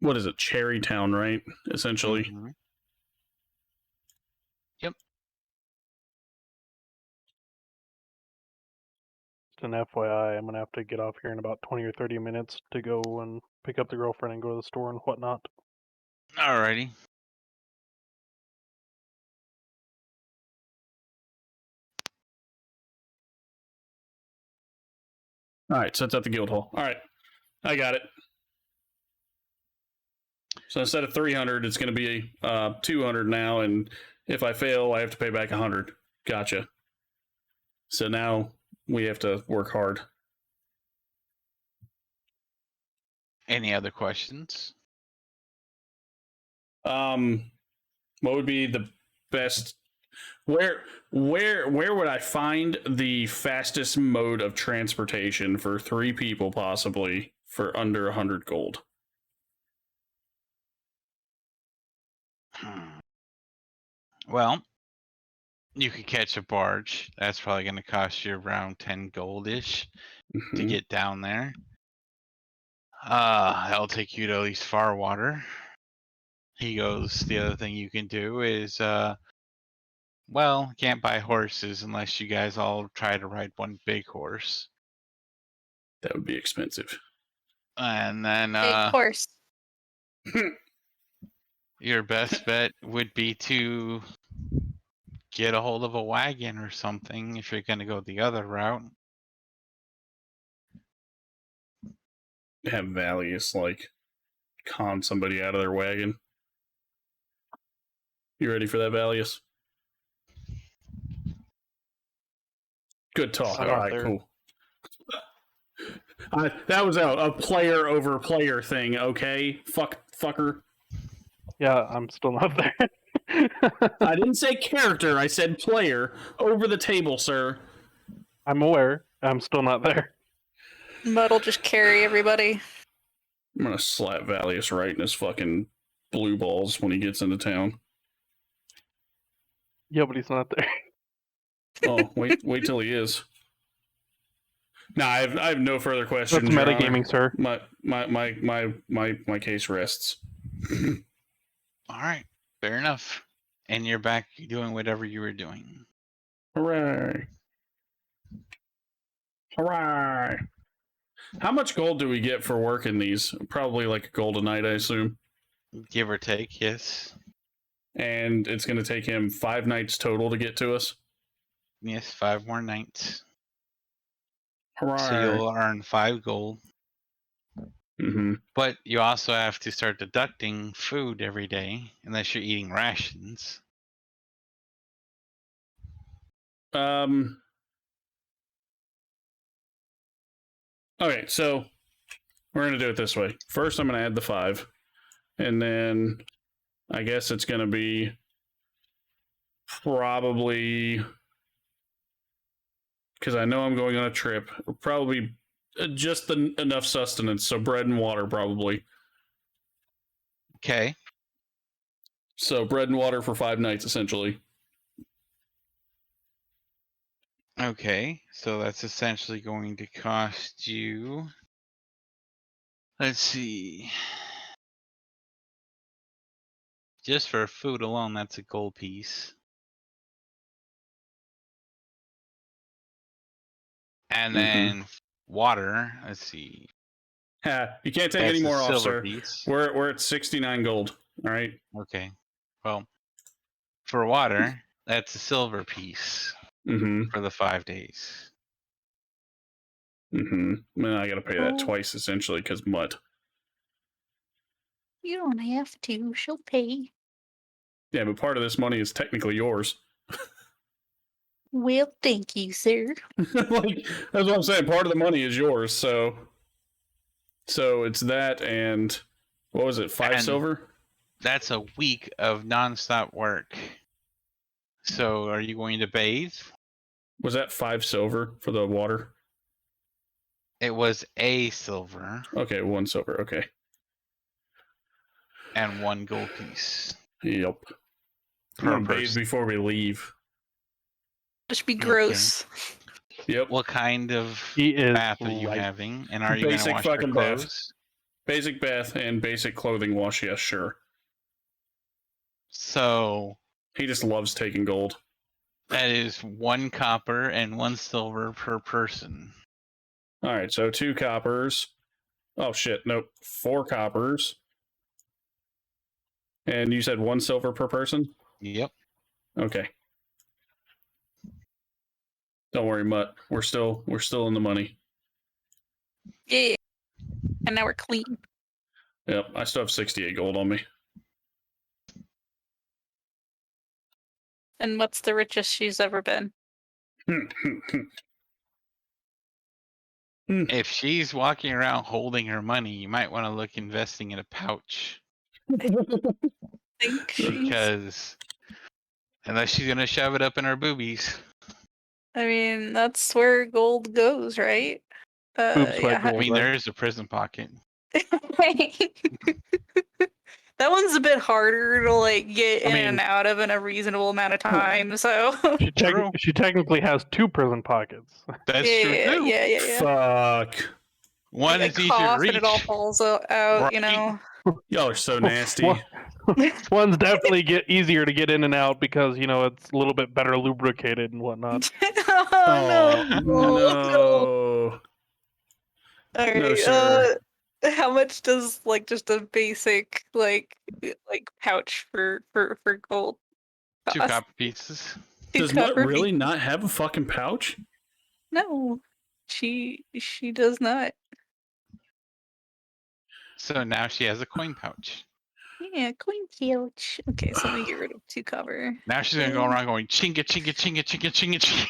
S11: What is it? Cherrytown, right? Essentially.
S3: Mm-hmm. Yep.
S9: Just an FYI, I'm going to have to get off here in about 20 or 30 minutes to go and pick up the girlfriend and go to the store and whatnot.
S3: Alrighty.
S11: Alright, so it's at the guild hall. Alright. I got it. So instead of 300, it's going to be 200 now, and if I fail, I have to pay back 100. Gotcha. So now we have to work hard.
S3: Any other questions?
S11: What would be the best? Where would I find the fastest mode of transportation for 3 people, possibly for under 100 gold?
S3: Well, you could catch a barge. That's probably going to cost you around 10 gold-ish to get down there. That'll take you to at least far water. He goes, the other thing you can do is, well, can't buy horses unless you guys all try to ride one big horse.
S11: That would be expensive.
S3: And then,
S10: Big horse.
S3: your best bet would be to get a hold of a wagon or something if you're going to go the other route.
S11: Have Vallius, like, con somebody out of their wagon. You ready for that, Vallius? Good talk. All right, cool. That was a player over player thing, okay? Fucker.
S9: Yeah, I'm still not there.
S11: I didn't say character, I said player. Over the table, sir.
S9: I'm aware. I'm still not there.
S10: Mud'll just carry everybody.
S11: I'm gonna slap Vallius right in his fucking blue balls when he gets into town.
S9: Yeah, but he's not there.
S11: Oh, wait till he is. Nah, I have no further questions.
S9: That's metagaming, sir.
S11: My case rests.
S3: All right, fair enough. And you're back doing whatever you were doing.
S11: Hooray! Hooray! How much gold do we get for working these? Probably like a gold a night, I assume.
S3: Give or take, yes.
S11: And it's going to take him 5 nights total to get to us?
S3: Yes, 5 more nights.
S11: Hooray!
S3: So you'll earn 5 gold.
S11: Mm-hmm.
S3: But you also have to start deducting food every day, unless you're eating rations.
S11: Okay, so we're going to do it this way. First, I'm going to add the 5. And then I guess it's going to be probably, because I know I'm going on a trip, probably just enough sustenance. So bread and water, probably.
S3: Okay.
S11: So bread and water for 5 nights, essentially.
S3: Okay, so that's essentially going to cost you, let's see, just for food alone, that's a gold piece. And then water, let's see.
S11: Yeah, you can't take
S3: That's
S11: any
S3: a
S11: more off,
S3: silver
S11: sir.
S3: piece.
S11: We're at 69 gold. All right.
S3: Okay. Well, for water, that's a silver piece for the 5 days.
S11: Well, I got to pay that twice, essentially, because mud.
S10: You don't have to. She'll pay.
S11: Yeah, but part of this money is technically yours.
S10: Well, thank you, sir.
S11: Like, that's what I'm saying. Part of the money is yours, so it's that and what was it? 5 silver?
S3: That's a week of nonstop work. So, are you going to bathe?
S11: Was that 5 silver for the water?
S3: It was a silver.
S11: Okay, 1 silver. Okay.
S3: And 1 gold piece.
S11: Yep.
S3: Per
S11: I'm gonna bathe
S3: person.
S11: before we leave.
S10: Just be gross.
S11: Yep.
S3: What kind of bath are you having? And are you going to wash your clothes?
S11: Bath. Basic bath and basic clothing wash, yes, sure.
S3: So
S11: he just loves taking gold.
S3: That is 1 copper and 1 silver per person.
S11: All right, so 2 coppers. Oh shit, nope. 4 coppers. And you said 1 silver per person?
S3: Yep.
S11: Okay. Don't worry, Mutt. We're still in the money.
S10: Yeah. And now we're clean.
S11: Yep, I still have 68 gold on me.
S10: And what's the richest she's ever been?
S3: If she's walking around holding her money, you might want to look investing in a pouch. Because unless she's gonna shove it up in her boobies.
S10: I mean, that's where gold goes, right? Yeah.
S3: I mean, there is a prison pocket.
S10: That one's a bit harder to like get in
S9: mean-
S10: and out of in a reasonable amount of time. So
S9: She technically has 2 prison pockets.
S3: That's
S10: yeah, yeah.
S11: Fuck.
S3: One
S10: Like
S3: is
S10: a
S3: easier to
S10: cough
S3: reach.
S10: and it all falls out, you know.
S11: Y'all are so nasty.
S9: One's definitely easier to get in and out because it's a little bit better lubricated and whatnot.
S10: Oh no!
S11: No.
S10: All right.
S11: No, sir.
S10: How much does like just a basic like pouch for gold
S3: 2
S10: cost?
S3: copper pieces.
S11: Does Mutt really not have a fucking pouch?
S10: No, she does not.
S3: So now she has a coin pouch.
S10: Yeah, coin pouch. Okay, so let me get rid of 2 copper.
S3: Now she's gonna go around going chinga chinga chinga chinga chinga chinga.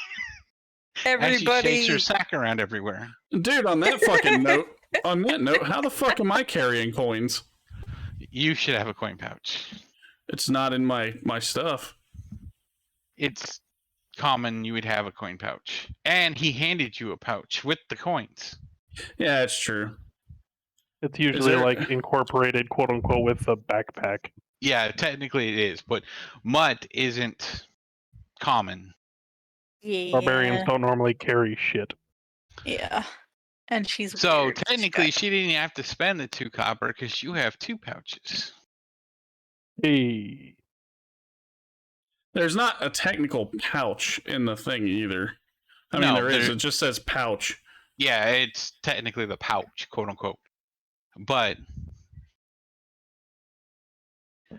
S3: And she
S10: Everybody.
S3: shakes her sack around everywhere.
S11: Dude, on that fucking note, how the fuck am I carrying coins?
S3: You should have a coin pouch.
S11: It's not in my stuff.
S3: It's common you would have a coin pouch. And he handed you a pouch with the coins.
S11: Yeah, it's true.
S9: It's usually like incorporated, quote unquote, with the backpack.
S3: Yeah, technically it is, but Mutt isn't common.
S10: Yeah.
S9: Barbarians don't normally carry shit.
S10: Yeah. And she's
S3: So
S10: weird.
S3: technically she didn't have to spend the 2 copper because you have 2 pouches.
S9: Hey.
S11: There's not a technical pouch in the thing either. I mean,
S3: No,
S11: there is.
S3: there-
S11: It just says pouch.
S3: Yeah, it's technically the pouch, quote unquote. But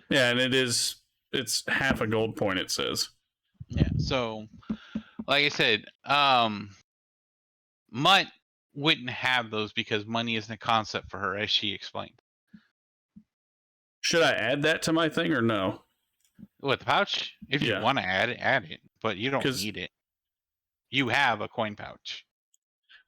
S11: Yeah, and it's half a gold point, it says.
S3: yeah, so like I said, Mutt wouldn't have those because money isn't a concept for her, as she explained.
S11: Should I add that to my thing or no?
S3: What, the pouch? If you want to add it, but you don't need it. You have a coin pouch.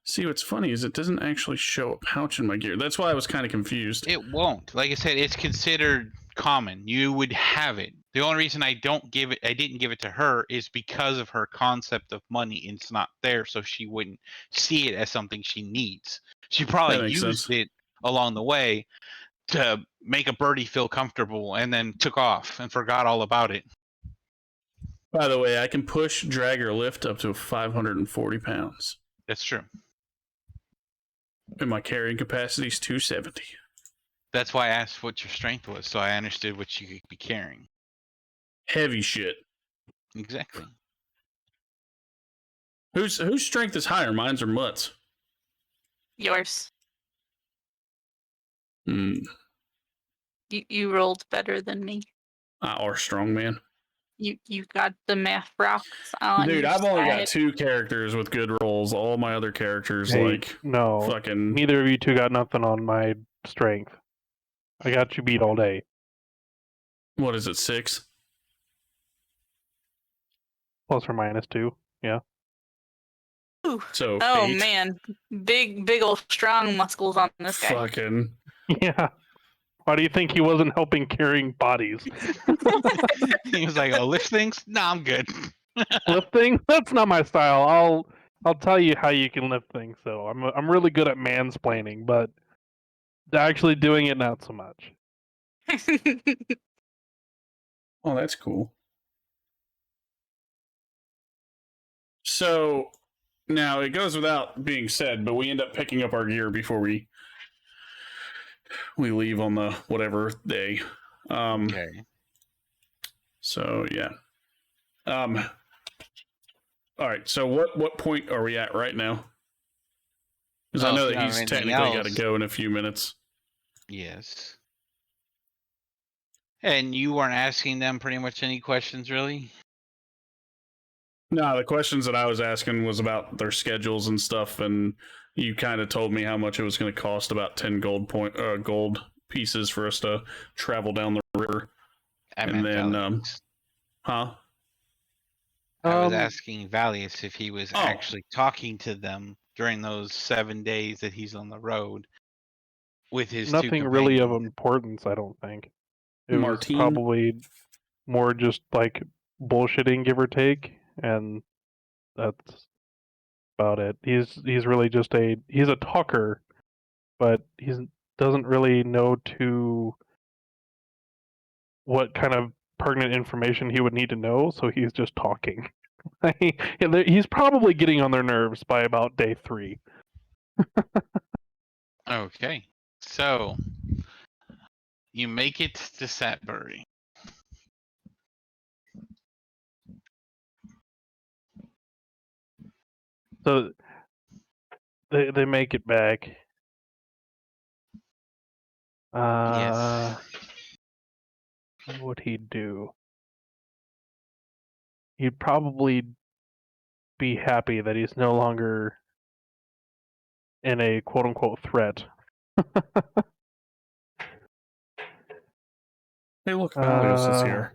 S11: See, what's funny is it doesn't actually show a pouch in my gear. That's why I was kind of confused.
S3: It won't. Like I said, it's considered common. You would have it. The only reason I didn't give it to her is because of her concept of money. It's not there, so she wouldn't see it as something she needs. She probably used it along the way to make a birdie feel comfortable and then took off and forgot all about it.
S11: By the way, I can push, drag, or lift up to 540 pounds.
S3: That's true.
S11: And my carrying capacity is 270.
S3: That's why I asked what your strength was, so I understood what you could be carrying.
S11: Heavy shit.
S3: Exactly.
S11: Whose strength is higher, mine's or Mutt's?
S10: Yours.
S11: Hmm.
S10: You rolled better than me.
S11: Or strong man.
S10: You got the math rocks on.
S11: Dude,
S10: your
S11: I've only got
S10: side.
S11: 2 characters with good rolls. All my other characters,
S9: Hey, no.
S11: fucking.
S9: Neither of you two got nothing on my strength. I got you beat all day.
S11: What is it, 6?
S9: Plus or minus 2. Yeah.
S10: Ooh.
S11: So,
S10: oh
S11: 8.
S10: man, big old strong muscles on this guy.
S11: Fucking.
S9: Yeah. Why do you think he wasn't helping carrying bodies?
S3: He was like, "Oh, lift things? Nah, I'm good."
S9: Lifting? That's not my style. I'll tell you how you can lift things. So I'm really good at mansplaining, but actually doing it not so much.
S11: Oh, that's cool. So now it goes without being said, but we end up picking up our gear before we leave on the whatever day.
S3: Okay.
S11: So yeah. All right. So what point are we at right now? Because I know that he's technically got to go in a few minutes.
S3: Yes. And you weren't asking them pretty much any questions, really?
S11: No, the questions that I was asking was about their schedules and stuff, and you kind of told me how much it was going to cost, about 10 gold pieces for us to travel down the river. And then, huh?
S3: I was asking Vallius if he was actually talking to them during those 7 days that he's on the road with his two
S9: Nothing really of
S3: companions.
S9: importance, I don't think. It was
S11: Martine?
S9: probably more just like bullshitting, give or take, and that's about it. He's really just he's a talker, but he doesn't really know what kind of pertinent information he would need to know, so he's just talking. He's probably getting on their nerves by about day 3.
S3: Okay, so you make it to Satbury.
S9: So they make it back.
S3: Yes.
S9: What would he do? He'd probably be happy that he's no longer in a quote-unquote threat.
S11: Hey, look, Vallius is here.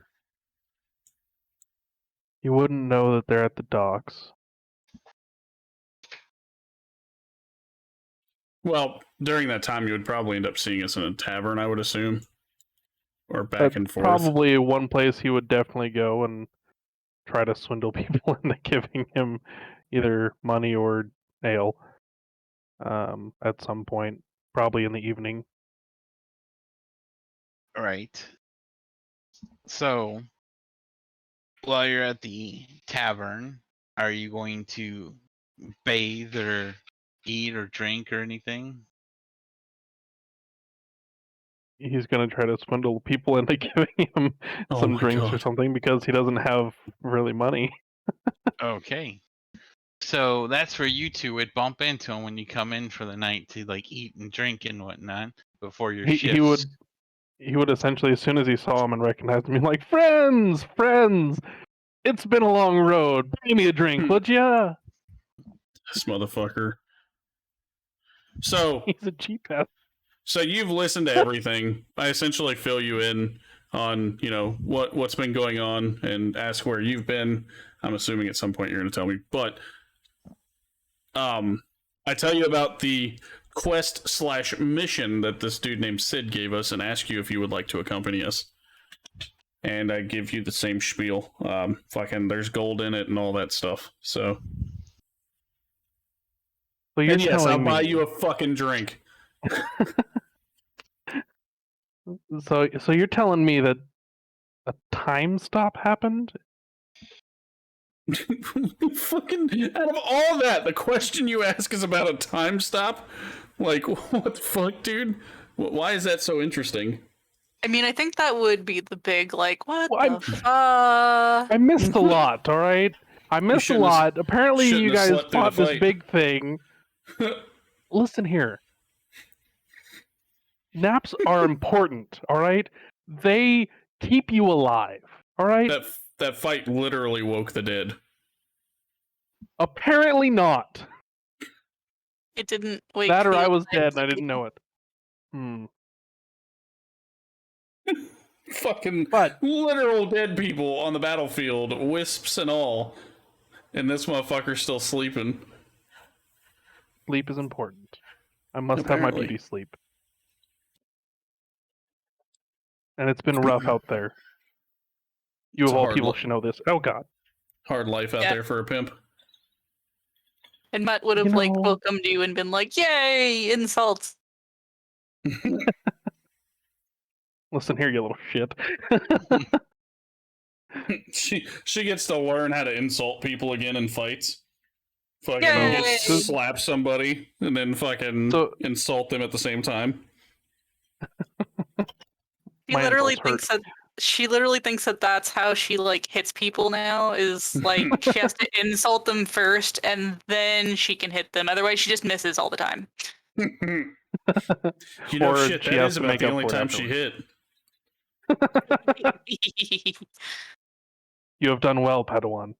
S9: You wouldn't know that they're at the docks.
S11: Well, during that time, you would probably end up seeing us in a tavern, I would assume. Or back and forth.
S9: Probably one place he would definitely go and try to swindle people into giving him either money or ale at some point, probably in the evening.
S3: Right. So, while you're at the tavern, are you going to bathe or eat or drink or anything?
S9: He's going to try to swindle people into giving him some drinks or something because he doesn't have really money.
S3: Okay. So that's where you two would bump into him when you come in for the night to like eat and drink and whatnot before your shifts.
S9: He would essentially, as soon as he saw him and recognized him, be like, friends, it's been a long road. Buy me a drink, would ya?
S11: This motherfucker. So
S9: he's a cheap ass.
S11: So you've listened to everything. I essentially fill you in on, what's been going on and ask where you've been. I'm assuming at some point you're going to tell me. But I tell you about the quest/mission that this dude named Sid gave us and ask you if you would like to accompany us. And I give you the same spiel. There's gold in it and all that stuff. So
S9: you're
S11: and yes, I'll
S9: telling
S11: buy
S9: me...
S11: you a fucking drink.
S9: So you're telling me that a time stop happened?
S11: Fucking out of all that, the question you ask is about a time stop? Like, what the fuck, dude? Why is that so interesting?
S10: I mean, I think that would be the big, what the fuck?
S9: I missed a lot, alright? I missed a lot. Apparently you guys fought this big thing. Listen here. Naps are important, alright? They keep you alive, alright?
S11: That fight literally woke the dead.
S9: Apparently not.
S10: It didn't wake
S9: that or
S10: me
S9: I
S10: up.
S9: was dead and I didn't know it.
S11: Fucking literal dead people on the battlefield, wisps and all. And this motherfucker's still sleeping.
S9: Sleep is important. I must have my beauty sleep. And it's been rough out there. You of all people should know this. Oh god.
S11: Hard life out there for a pimp.
S10: And Matt would have welcomed you and been like, "Yay, insults!"
S9: Listen here, you little shit.
S11: she gets to learn how to insult people again in fights. Fucking slap somebody and then fucking insult them at the same time.
S10: She literally thinks that that's how she hits people now, is she has to insult them first and then she can hit them. Otherwise she just misses all the time.
S11: Shit, that is about the only time she hit.
S9: You have done well, Padawan.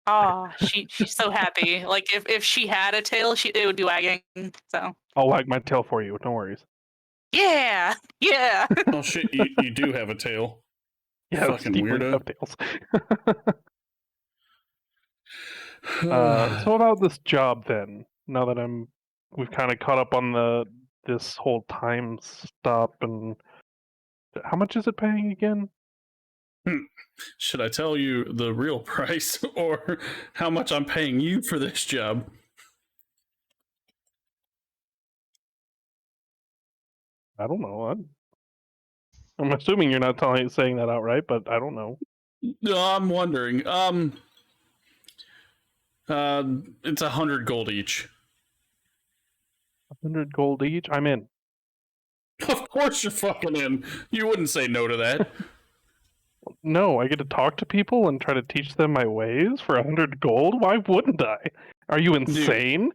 S10: Oh, she's so happy. Like if she had a tail, it would be wagging. So
S9: I'll wag my tail for you. No worries.
S10: yeah.
S11: Oh shit, you do have a tail.
S9: Yeah,
S11: Fucking
S9: tieflings
S11: weirdo.
S9: have tails. So about this job then. Now that we've kind of caught up on this whole time stop, and how much is it paying again?
S11: Should I tell you the real price or how much I'm paying you for this job?
S9: I don't know. I'm assuming you're not saying that outright, but I don't know.
S11: No, I'm wondering. It's 100 gold each.
S9: 100 gold each? I'm in.
S11: Of course you're fucking in. You wouldn't say no to that.
S9: No, I get to talk to people and try to teach them my ways for 100 gold? Why wouldn't I? Are you insane?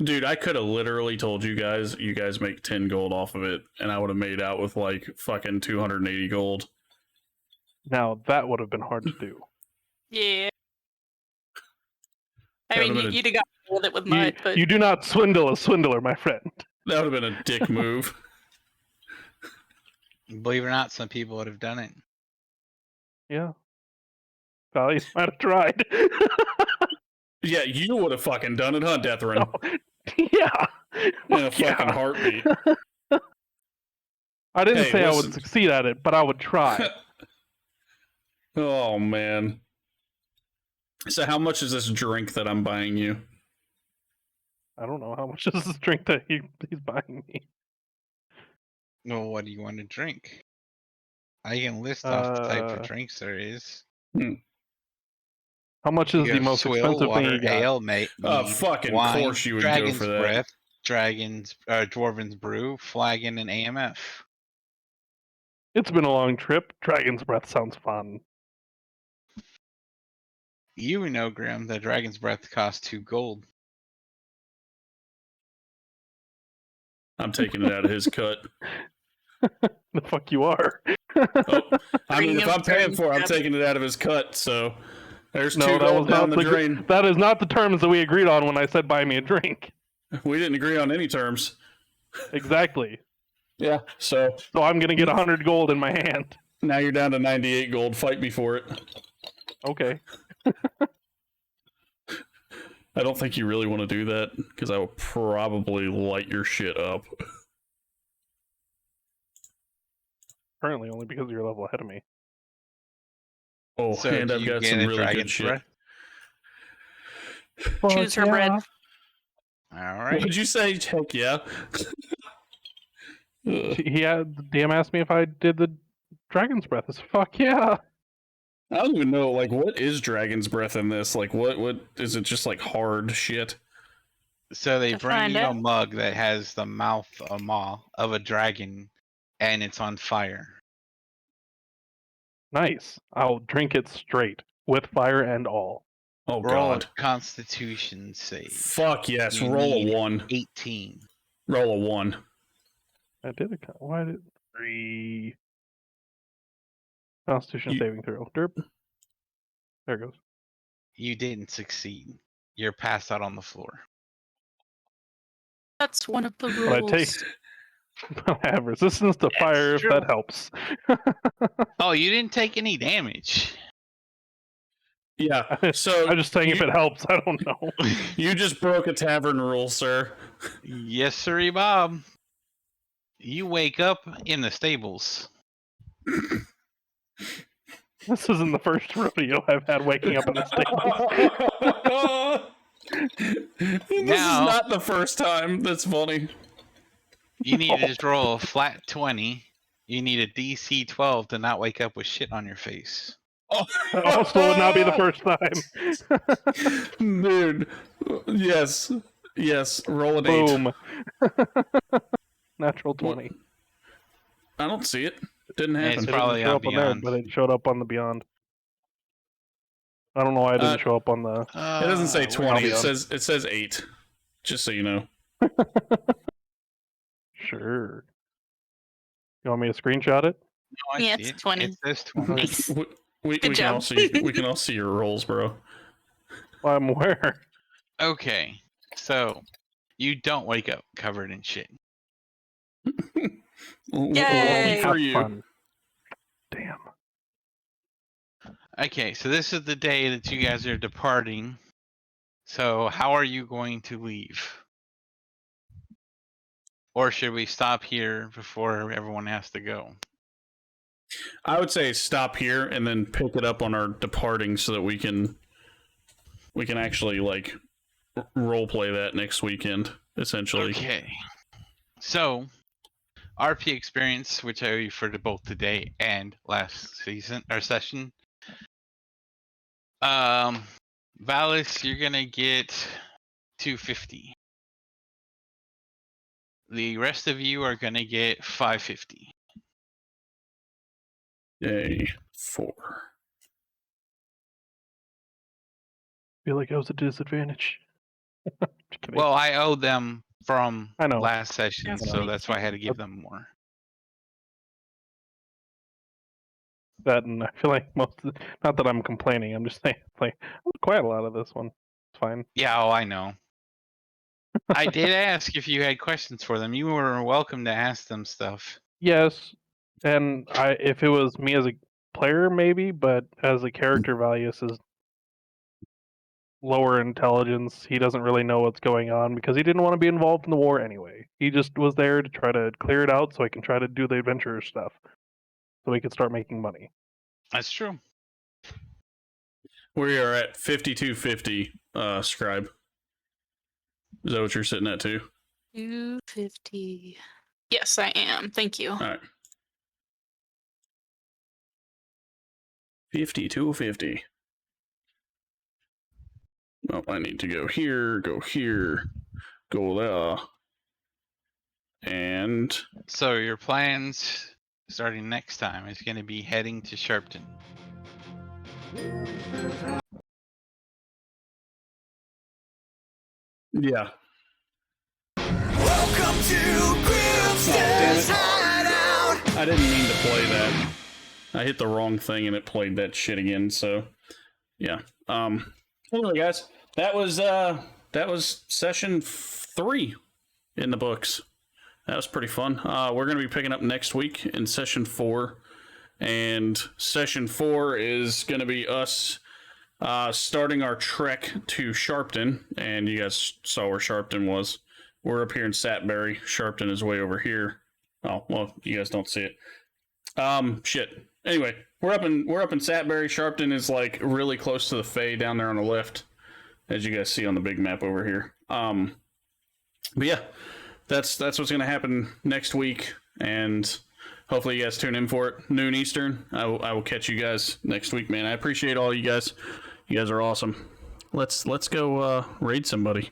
S11: Dude, I could have literally told you guys make 10 gold off of it, and I would have made out with like fucking 280 gold.
S9: Now, that would have been hard to do.
S10: Yeah. I mean, you'd have got with it with mud, but
S9: You do not swindle a swindler, my friend.
S11: That would have been a dick move.
S3: Believe it or not, some people would have done it.
S9: Yeah. Vallius might have tried.
S11: Yeah, you would have fucking done it, huh, Deathrin?
S9: Yeah.
S11: In a fucking heartbeat.
S9: I didn't
S11: Hey,
S9: say I
S11: listen.
S9: would succeed at it, but I would try.
S11: Oh, man. So how much is this drink that I'm buying you?
S9: I don't know how much is this drink that he's buying me.
S3: Well, what do you want to drink? I can list off the type of drinks there is.
S9: How much is the most expensive thing you got?
S3: Ale,
S11: fucking
S3: wine,
S11: course you would
S3: Dragon's
S11: go for that.
S3: Breath, Dwarven's Brew, Flagon, and AMF.
S9: It's been a long trip. Dragon's Breath sounds fun.
S3: You know, Grim, that Dragon's Breath costs 2 gold.
S11: I'm taking it out of his cut.
S9: The fuck you are.
S11: I mean, if I'm paying for it, I'm taking it out of his cut, so there's 2
S9: that
S11: gold
S9: was
S11: down
S9: not
S11: the drain.
S9: That is not the terms that we agreed on when I said buy me a drink.
S11: We didn't agree on any terms.
S9: Exactly.
S11: Yeah, so
S9: I'm gonna get 100 gold in my hand.
S11: Now you're down to 98 gold. Fight me for it.
S9: Okay.
S11: I don't think you really want to do that, because I will probably light your shit up.
S9: Currently, only because you're a level ahead of me.
S11: Oh,
S3: So
S11: and
S3: do
S11: I've
S3: you
S11: got
S3: get
S11: some
S3: a
S11: really good
S3: Dragon's
S11: shit.
S3: Breath?
S10: choose her bread.
S3: Alright.
S11: Would you say heck yeah?
S9: DM asked me if I did the Dragon's Breath. I said, fuck yeah.
S11: I don't even know, like, what is Dragon's Breath in this? Like, what is it just like hard shit?
S3: So they
S10: To
S3: bring
S10: find
S3: you a
S10: out.
S3: mug that has the mouth, a maw of a dragon, and it's on fire.
S9: Nice. I'll drink it straight, with fire and all.
S11: Oh
S3: Roll
S11: god.
S3: a Constitution save.
S11: Fuck yes,
S3: You
S11: roll
S3: need
S11: a 1.
S3: 18.
S11: Roll a 1.
S9: I did it. Why did 3 Constitution saving throw? Derp. There it goes.
S3: You didn't succeed. You're passed out on the floor.
S10: That's one of the
S9: But I
S10: rules.
S9: I have resistance to fire if
S3: true.
S9: that helps.
S3: Oh, you didn't take any damage.
S11: Yeah, so
S9: I'm just saying if it helps. I don't know.
S11: you just broke a tavern rule, sir.
S3: Yes, sirree, Bob. You wake up in the stables.
S9: This isn't the first rodeo I've had waking up in the stables.
S11: This is
S3: Now-
S11: not the first time. That's funny.
S3: You need to just roll a flat 20. You need a DC 12 to not wake up with shit on your face.
S9: That also would not be the first time.
S11: Dude. Yes. Yes. Roll an 8.
S9: Boom. Natural 20.
S11: I don't see it. It didn't
S3: It's
S11: happen.
S9: It
S3: probably
S9: didn't show
S3: on
S9: up on there,
S3: Beyond.
S9: but it showed up on the Beyond. I don't know why it didn't show up on the.
S11: It doesn't say 20. It
S9: Beyond.
S11: says 8. Just so you know.
S9: Sure. You want me to screenshot it?
S3: No, I
S10: Yeah,
S3: see
S10: it's
S3: it.
S10: 20.
S3: It says 20.
S10: Nice.
S11: We
S10: Good
S11: can all
S10: job.
S11: see. We can all see your rolls, bro.
S9: I'm aware.
S3: Okay, so you don't wake up covered in shit.
S10: Yay!
S1: For you.
S9: Fun. Damn.
S3: Okay, so this is the day that you guys are departing. So how are you going to leave? Or should we stop here before everyone has to go?
S11: I would say stop here and then pick it up on our departing so that we can actually like role play that next weekend, essentially.
S3: Okay. So RP experience, which I referred to both today and last season or session. Vallius, you're gonna get 250. The rest of you are gonna get 550.
S11: Yay, 4.
S9: Feel like I was a disadvantage.
S3: Well, I owe them from
S9: I know.
S3: last session,
S10: That's
S3: so
S10: fine.
S3: that's why I had to give them more.
S9: That, and I feel like not that I'm complaining. I'm just saying, like, quite a lot of this one. It's fine.
S3: Yeah, oh, I know. I did ask if you had questions for them. You were welcome to ask them stuff.
S9: Yes, and if it was me as a player, maybe, but as a character, Vallius is lower intelligence. He doesn't really know what's going on because he didn't want to be involved in the war anyway. He just was there to try to clear it out so he can try to do the adventurer stuff, so he could start making money.
S3: That's true.
S11: We are at 5250, Scribe. Is that what you're sitting at too?
S10: 250. Yes, I am. Thank you.
S11: All right. 5250. Well, I need to go here, go there. And
S3: So your plans starting next time is going to be heading to Sharpton.
S11: yeah.
S2: Welcome to Grimster's Hideout.
S11: I didn't mean to play that. I hit the wrong thing and it played that shit again, so yeah. Anyway, guys, that was session 3 in the books. That was pretty fun. We're gonna be picking up next week in session 4. And session 4 is gonna be us starting our trek to Sharpton. And you guys saw where Sharpton was. We're up here in Satbury. Sharpton is way over here. Oh, well, you guys don't see it. Shit. Anyway, we're up in Satbury. Sharpton is like really close to the Fae down there on the left, as you guys see on the big map over here. But yeah, that's what's gonna happen next week, and hopefully you guys tune in for it, noon Eastern. I will catch you guys next week, man. I appreciate all you guys. You guys are awesome. Let's go raid somebody.